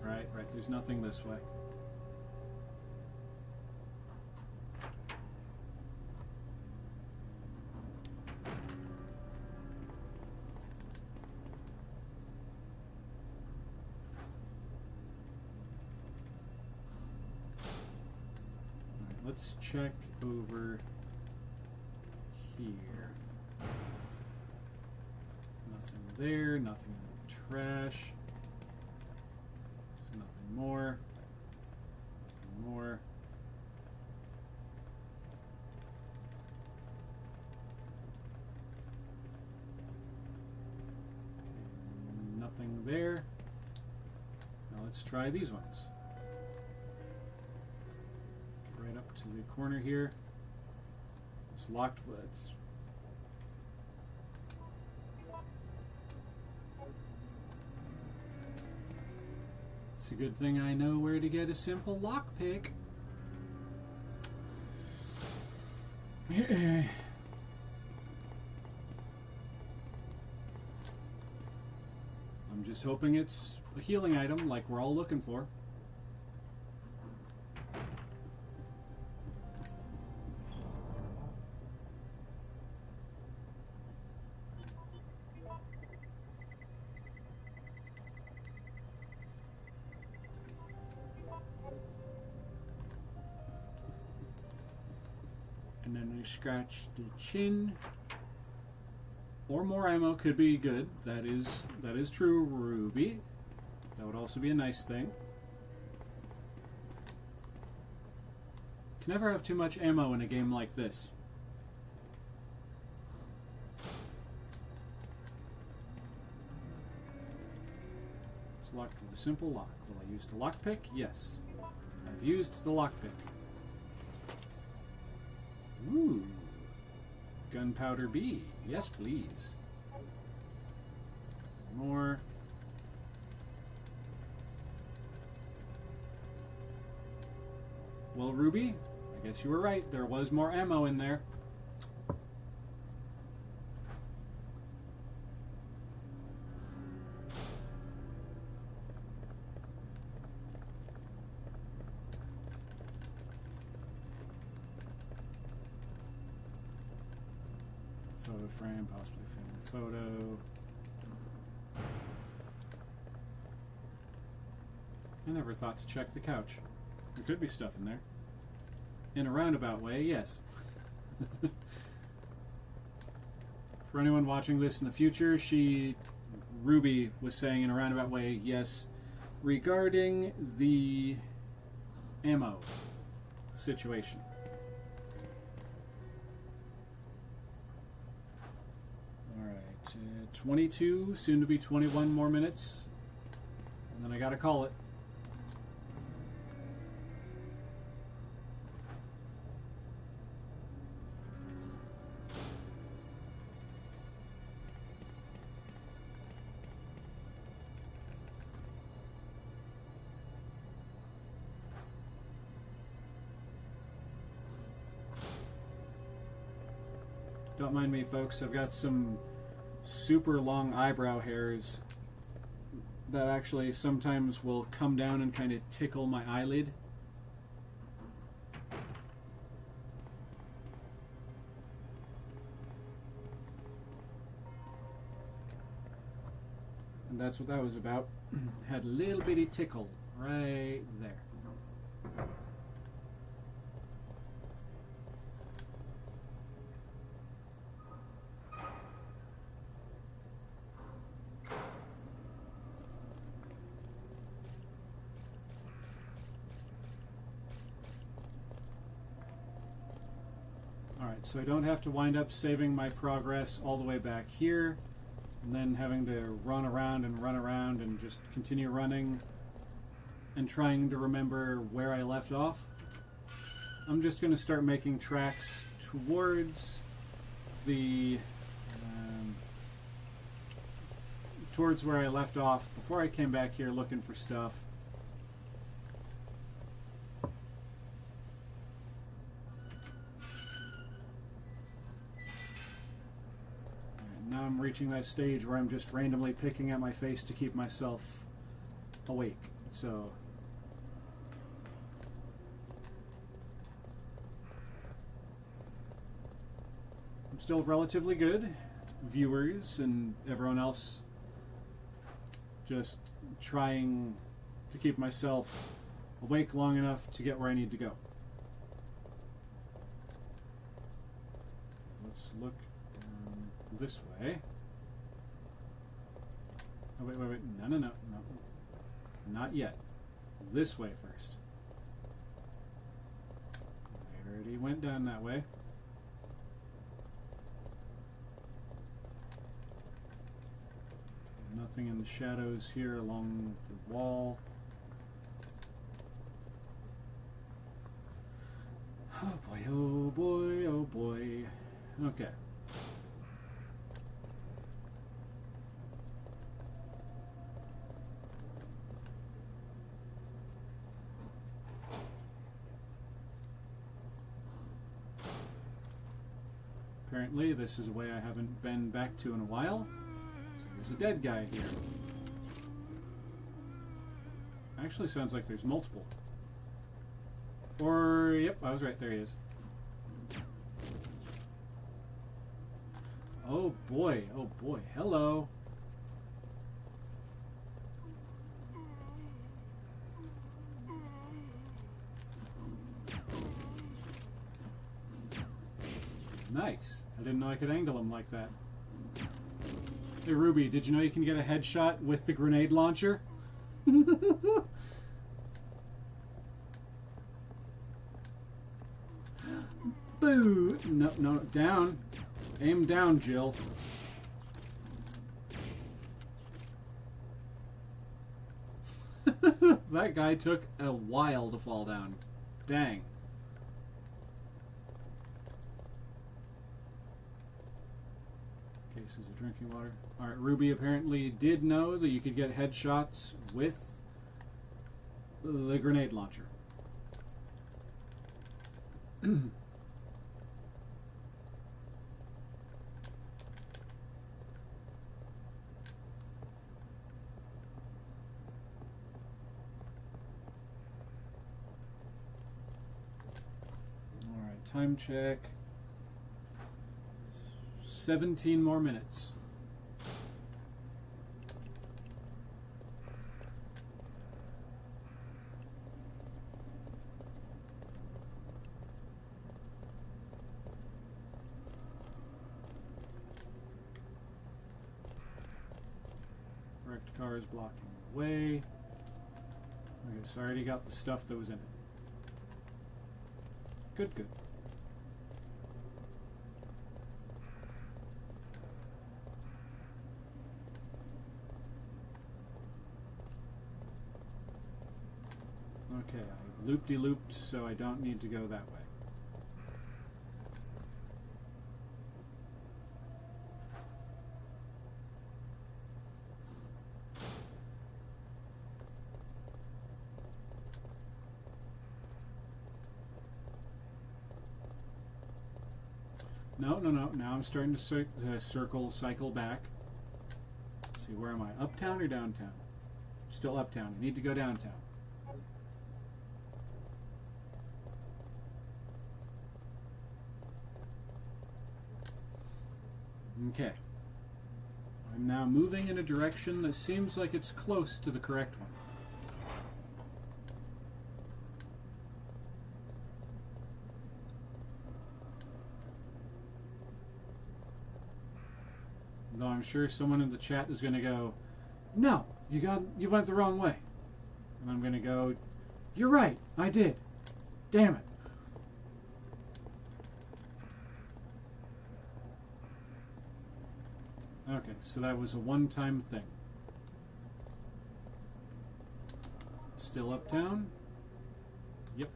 Speaker 1: Right. There's nothing this way. Let's check over here. Nothing there, nothing in the trash. Nothing more. Nothing more. Okay, nothing there. Now let's try these ones. Right up to the corner here. It's locked. It's a good thing I know where to get a simple lockpick. I'm just hoping it's a healing item like we're all looking for. And then we scratch the chin. Or more ammo could be good. That is true, Ruby. That would also be a nice thing. Can never have too much ammo in a game like this. It's locked with a simple lock. Will I use the lockpick? Yes. I've used the lockpick. Ooh. Gunpowder B. Yes, please. More. Well, Ruby, I guess you were right. There was more ammo in there. Photo frame, possibly family photo. I never thought to check the couch. There could be stuff in there. In a roundabout way, yes. For anyone watching this in the future, Ruby was saying in a roundabout way, yes, regarding the ammo situation. Alright, 22, soon to be 21 more minutes. And then I gotta call it. Don't mind me, folks. I've got some super long eyebrow hairs that actually sometimes will come down and kind of tickle my eyelid. And that's what that was about. Had a little bitty tickle right there. Alright, so I don't have to wind up saving my progress all the way back here, and then having to run around and just continue running and trying to remember where I left off. I'm just going to start making tracks towards the towards where I left off before I came back here looking for stuff. Now I'm reaching that stage where I'm just randomly picking at my face to keep myself awake. So I'm still relatively good. Viewers and everyone else, just trying to keep myself awake long enough to get where I need to go. Let's look this way. Oh, wait. No. Not yet. This way first. I already went down that way. Nothing in the shadows here along the wall. Oh boy, oh boy, oh boy. Okay. Apparently, this is a way I haven't been back to in a while. So there's a dead guy here. Actually, sounds like there's multiple. Or, yep, I was right. There he is. Oh boy, oh boy. Hello. Nice. I didn't know I could angle him like that. Hey Ruby, did you know you can get a headshot with the grenade launcher? Boo! No, down. Aim down, Jill. That guy took a while to fall down. Dang. Cases of drinking water. Alright, Ruby apparently did know that you could get headshots with the grenade launcher. Alright, time check. 17 more minutes. Wrecked car is blocking the way. Okay, so I already got the stuff that was in it. Good. Okay, I loop-de-looped, so I don't need to go that way. No. Now I'm starting to cycle back. Let's see, where am I? Uptown or downtown? Still uptown. I need to go downtown. Okay. I'm now moving in a direction that seems like it's close to the correct one. Though I'm sure someone in the chat is going to go, "No, you went the wrong way." And I'm going to go, "You're right, I did. Damn it." Okay, so that was a one-time thing. Still uptown? Yep.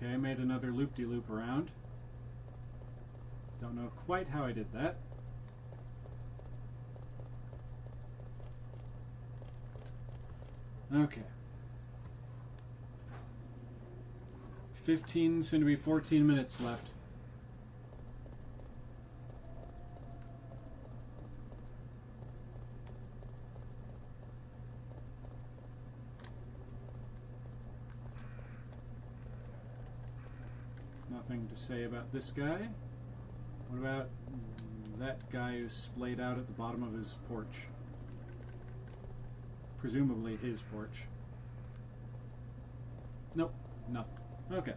Speaker 1: Okay, made another loop-de-loop around. Don't know quite how I did that. Okay. 15, soon to be 14 minutes left. Nothing to say about this guy. What about that guy who's splayed out at the bottom of his porch? Presumably his porch. Nope, nothing. Okay.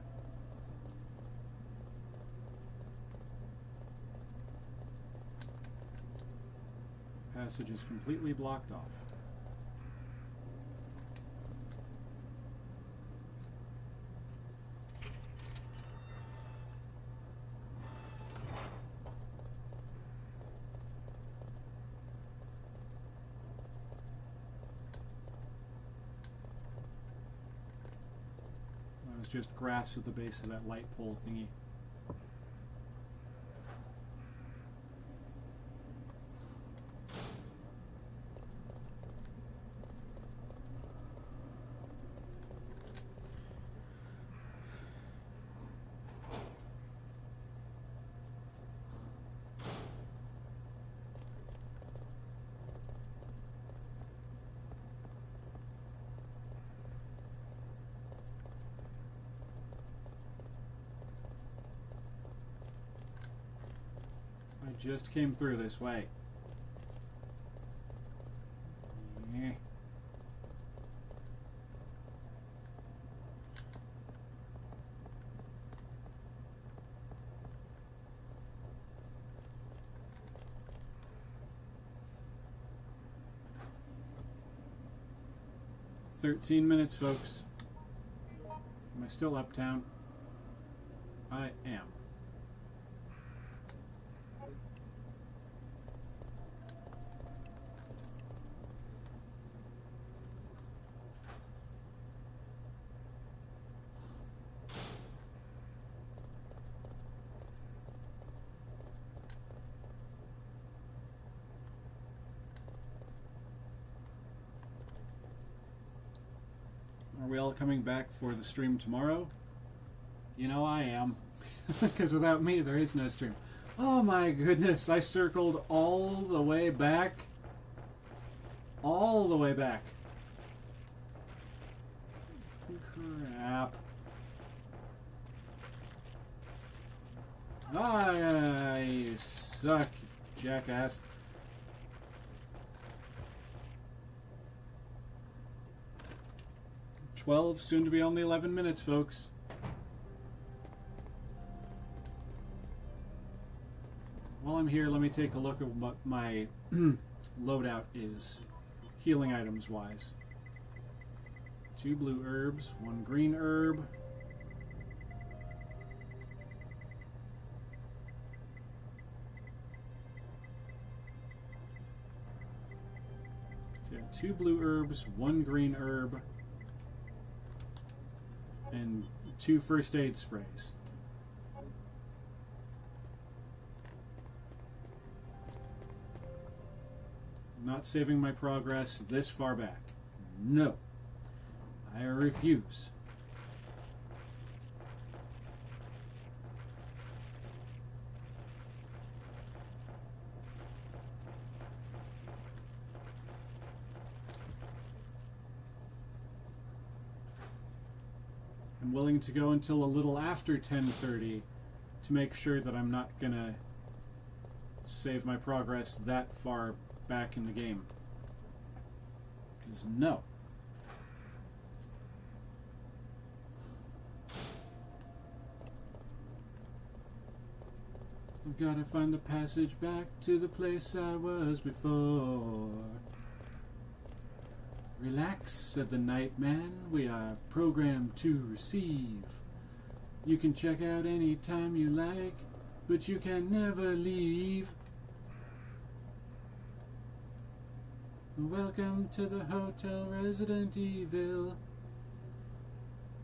Speaker 1: Passage is completely blocked off. It's just grass at the base of that light pole thingy. Just came through this way. Yeah. $13 folks. Am I still uptown? I am. Are we all coming back for the stream tomorrow? You know I am. Because without me, there is no stream. Oh my goodness, I circled all the way back. All the way back. Crap. Ah, you suck, jackass. Soon to be only 11 minutes, folks. While I'm here, let me take a look at what my loadout is, healing items wise. 2 blue herbs, 1 green herb. So yeah, 2 blue herbs, 1 green herb, and 2 first aid sprays. Not saving my progress this far back. No. I refuse. I'm willing to go until a little after 10:30 to make sure that I'm not gonna save my progress that far back in the game. Because no. I've got to find the passage back to the place I was before. Relax, said the night man, we are programmed to receive. You can check out any time you like, but you can never leave. Welcome to the Hotel Resident Evil.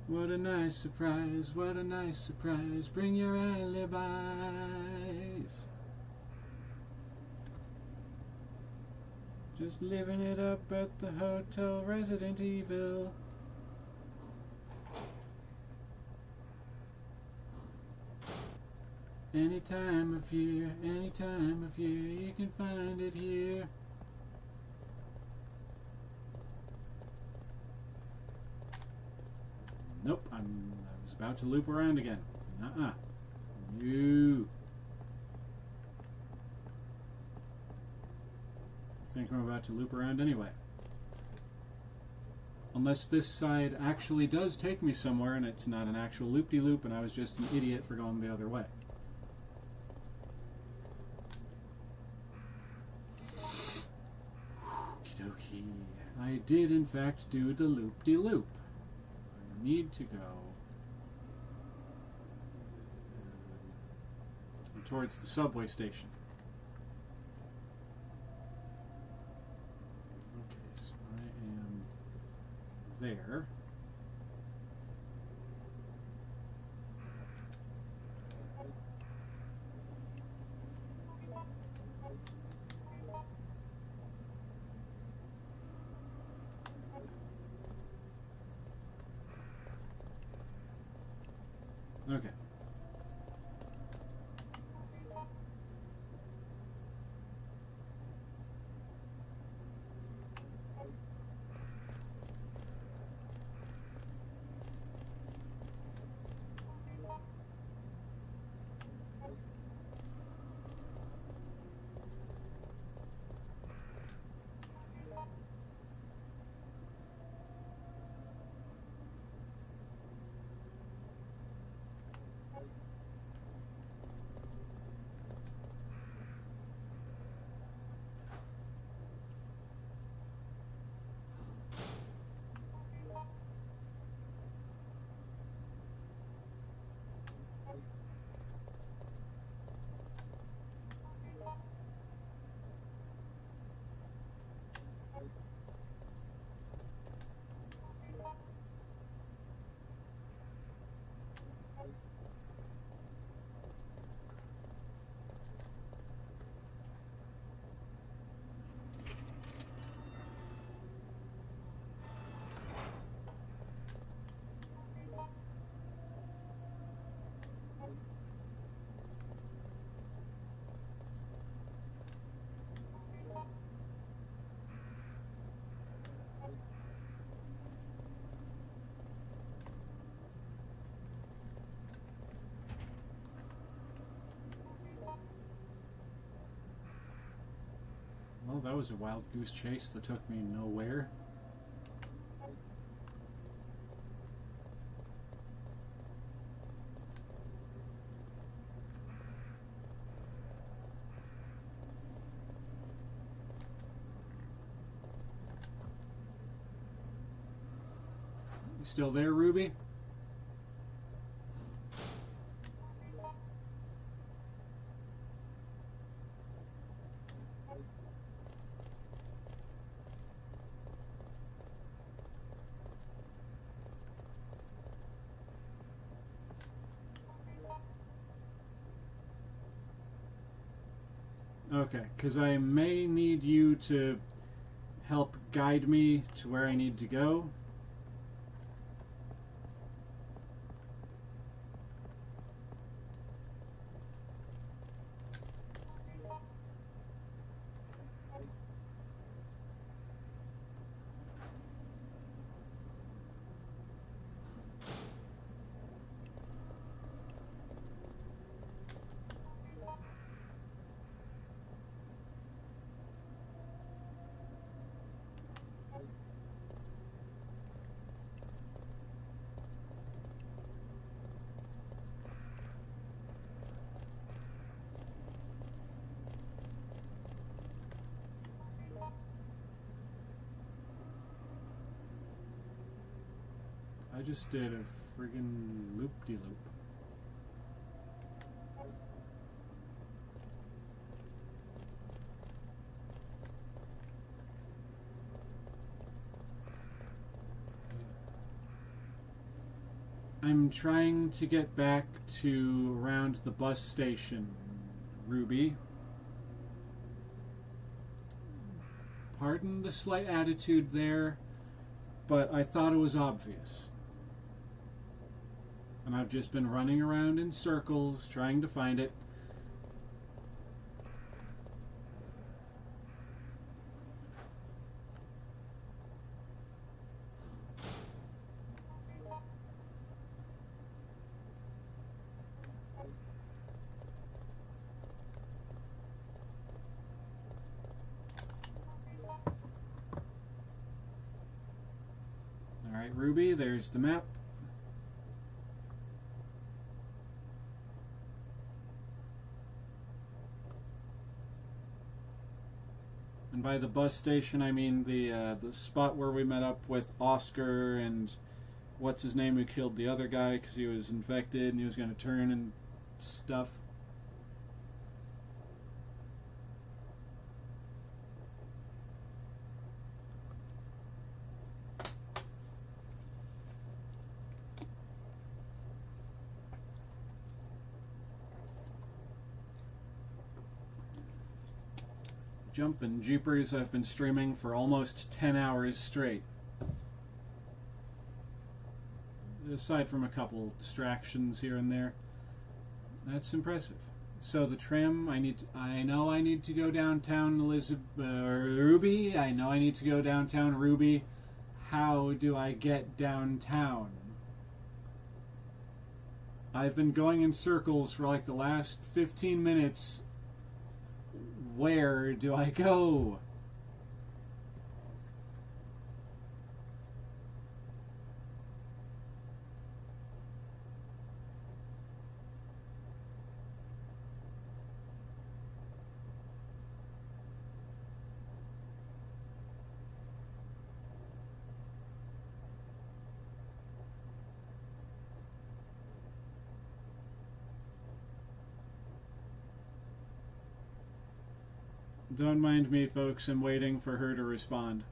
Speaker 1: What a nice surprise, what a nice surprise. Bring your alibis. Just living it up at the Hotel Resident Evil. Any time of year, you can find it here. Nope, I was about to loop around again. No. I think I'm about to loop around anyway. Unless this side actually does take me somewhere and it's not an actual loop-de-loop and I was just an idiot for going the other way. Okie dokie. I did in fact do the loop-de-loop. I need to go towards the subway station. Okay, so I am there. Okay. Well, that was a wild goose chase that took me nowhere. You still there, Ruby? Okay, because I may need you to help guide me to where I need to go. I just did a friggin' loop-de-loop. I'm trying to get back to around the bus station, Ruby. Pardon the slight attitude there, but I thought it was obvious. And I've just been running around in circles trying to find it. Alright, Ruby, there's the map. And by the bus station, I mean the spot where we met up with Oscar and what's his name who killed the other guy because he was infected and he was going to turn and stuff. Jumpin' jeepers, I've been streaming for almost 10 hours straight. Aside from a couple distractions here and there. That's impressive. So the tram, I know I need to go downtown Ruby. I know I need to go downtown Ruby. How do I get downtown? I've been going in circles for like the last 15 minutes. Where do I go? Don't mind me, folks. I'm waiting for her to respond.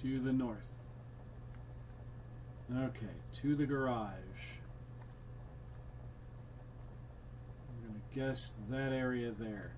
Speaker 1: To the north. Okay, to the garage. I'm gonna guess that area there.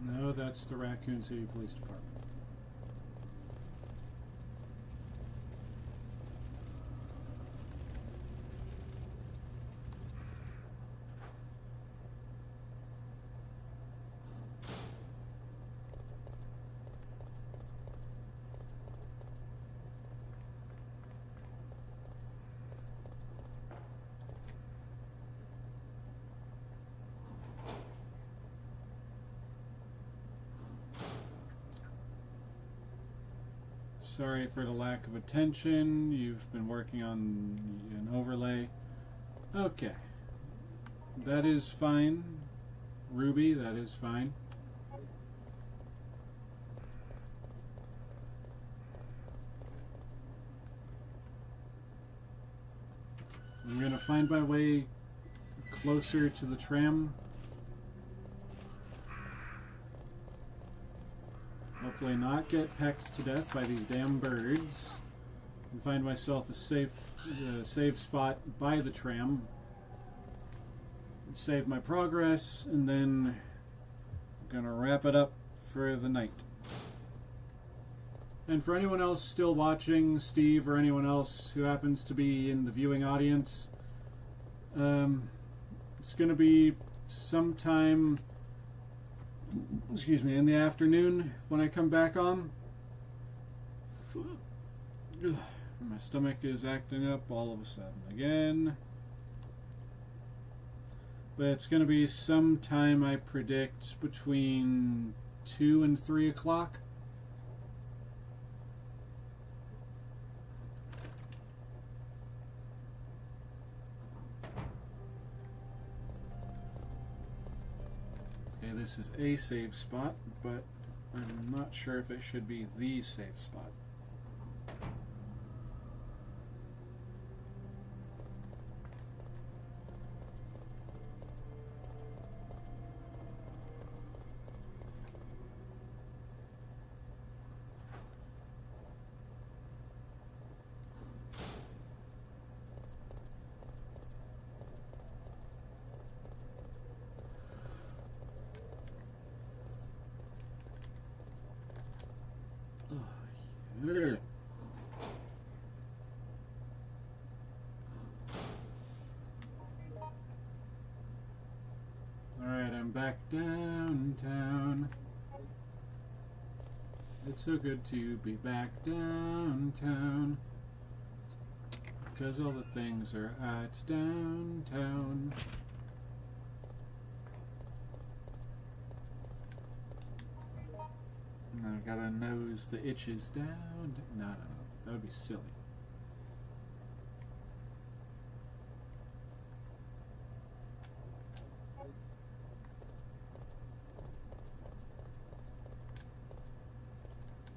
Speaker 1: No, that's the Raccoon City Police Department. Sorry for the lack of attention. You've been working on an overlay. Okay. That is fine. Ruby, that is fine. I'm gonna find my way closer to the tram. Hopefully not get pecked to death by these damn birds. And find myself a safe spot by the tram. Save my progress, and then I'm gonna wrap it up for the night. And for anyone else still watching, Steve or anyone else who happens to be in the viewing audience, it's gonna be sometime, excuse me, in the afternoon when I come back on. My stomach is acting up all of a sudden again. But it's going to be sometime, I predict, between 2 and 3 o'clock. Okay, this is a save spot, but I'm not sure if it should be the save spot. Alright, I'm back downtown. It's so good to be back downtown, because all the things are at downtown. I gotta nose the itches down. No, that would be silly.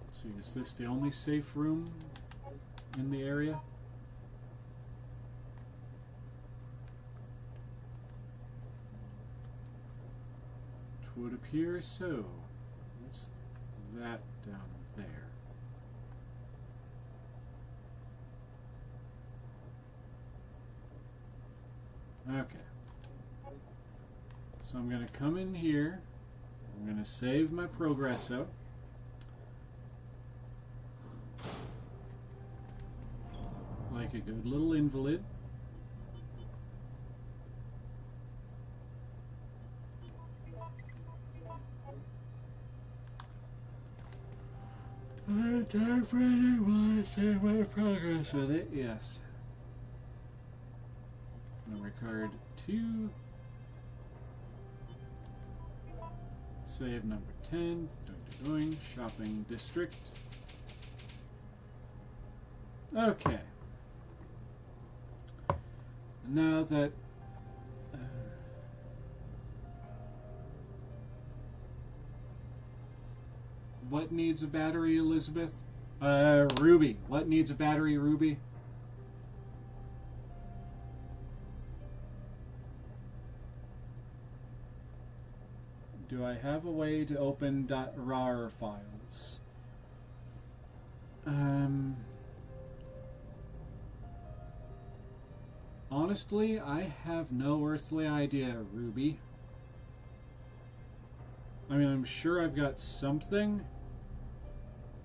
Speaker 1: Let's see, is this the only safe room in the area? It would appear so. What's that down there? Okay. So I'm going to come in here. I'm going to save my progresso. Like a good little invalid. I definitely want to save my progress with it, yes. Memory card 2. Save number 10. Doing. Shopping district. Okay. Now that what needs a battery, Elizabeth? Ruby. What needs a battery, Ruby? Do I have a way to open .rar files? Honestly, I have no earthly idea, Ruby. I mean, I'm sure I've got something,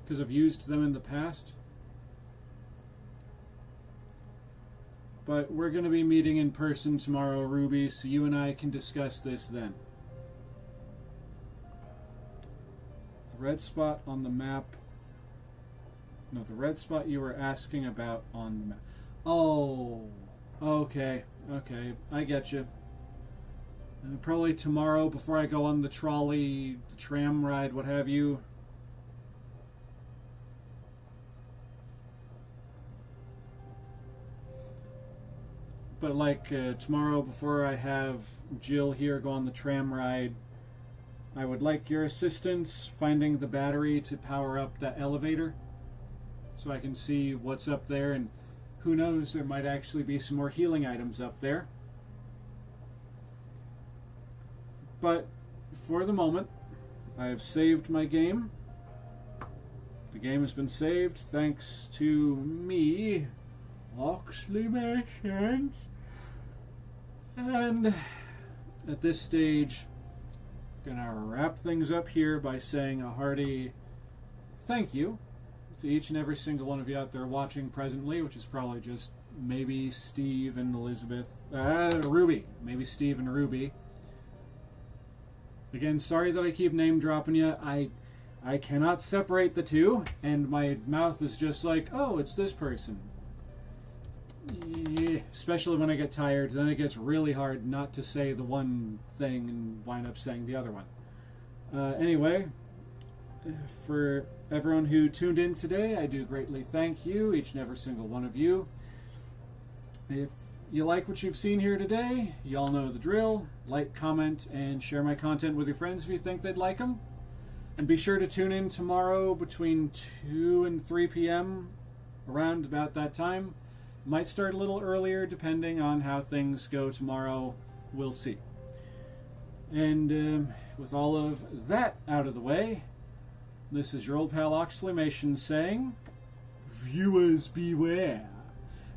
Speaker 1: because I've used them in the past. But we're going to be meeting in person tomorrow, Ruby, so you and I can discuss this then. The red spot on the map... No, the red spot you were asking about on the map. Oh, okay, I get you. Probably tomorrow before I go on the trolley, the tram ride, what have you. but like tomorrow before I have Jill here go on the tram ride, I would like your assistance finding the battery to power up that elevator so I can see what's up there, and who knows, there might actually be some more healing items up there. But for the moment, I have saved my game. The game has been saved thanks to me, OXLEYMATIONS. And at this stage, I'm gonna wrap things up here by saying a hearty thank you to each and every single one of you out there watching presently, which is probably just maybe Steve and Elizabeth, Ruby, maybe Steve and Ruby. Again, sorry that I keep name dropping you. I cannot separate the two, and my mouth is just like, oh, it's this person. Yeah, especially when I get tired, then it gets really hard not to say the one thing and wind up saying the other one. Anyway, for everyone who tuned in today, I do greatly thank you, each and every single one of you. If you like what you've seen here today, y'all know the drill. Like, comment, and share my content with your friends if you think they'd like them. And be sure to tune in tomorrow between 2 and 3 p.m. around about that time. Might start a little earlier depending on how things go tomorrow. We'll see. And with all of that out of the way, this is your old pal OXLEYMATIONS saying, viewers beware,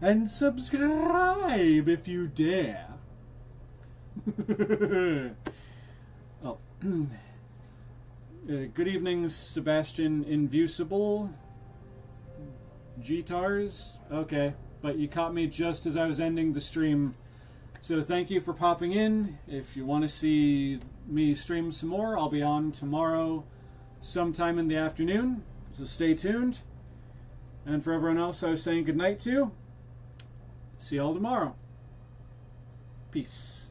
Speaker 1: and subscribe if you dare. Oh. Good evening, Sebastian Invincible. G-Tars? Okay, but you caught me just as I was ending the stream. So thank you for popping in. If you want to see me stream some more, I'll be on tomorrow sometime in the afternoon. So stay tuned. And for everyone else I was saying goodnight to, see y'all tomorrow. Peace.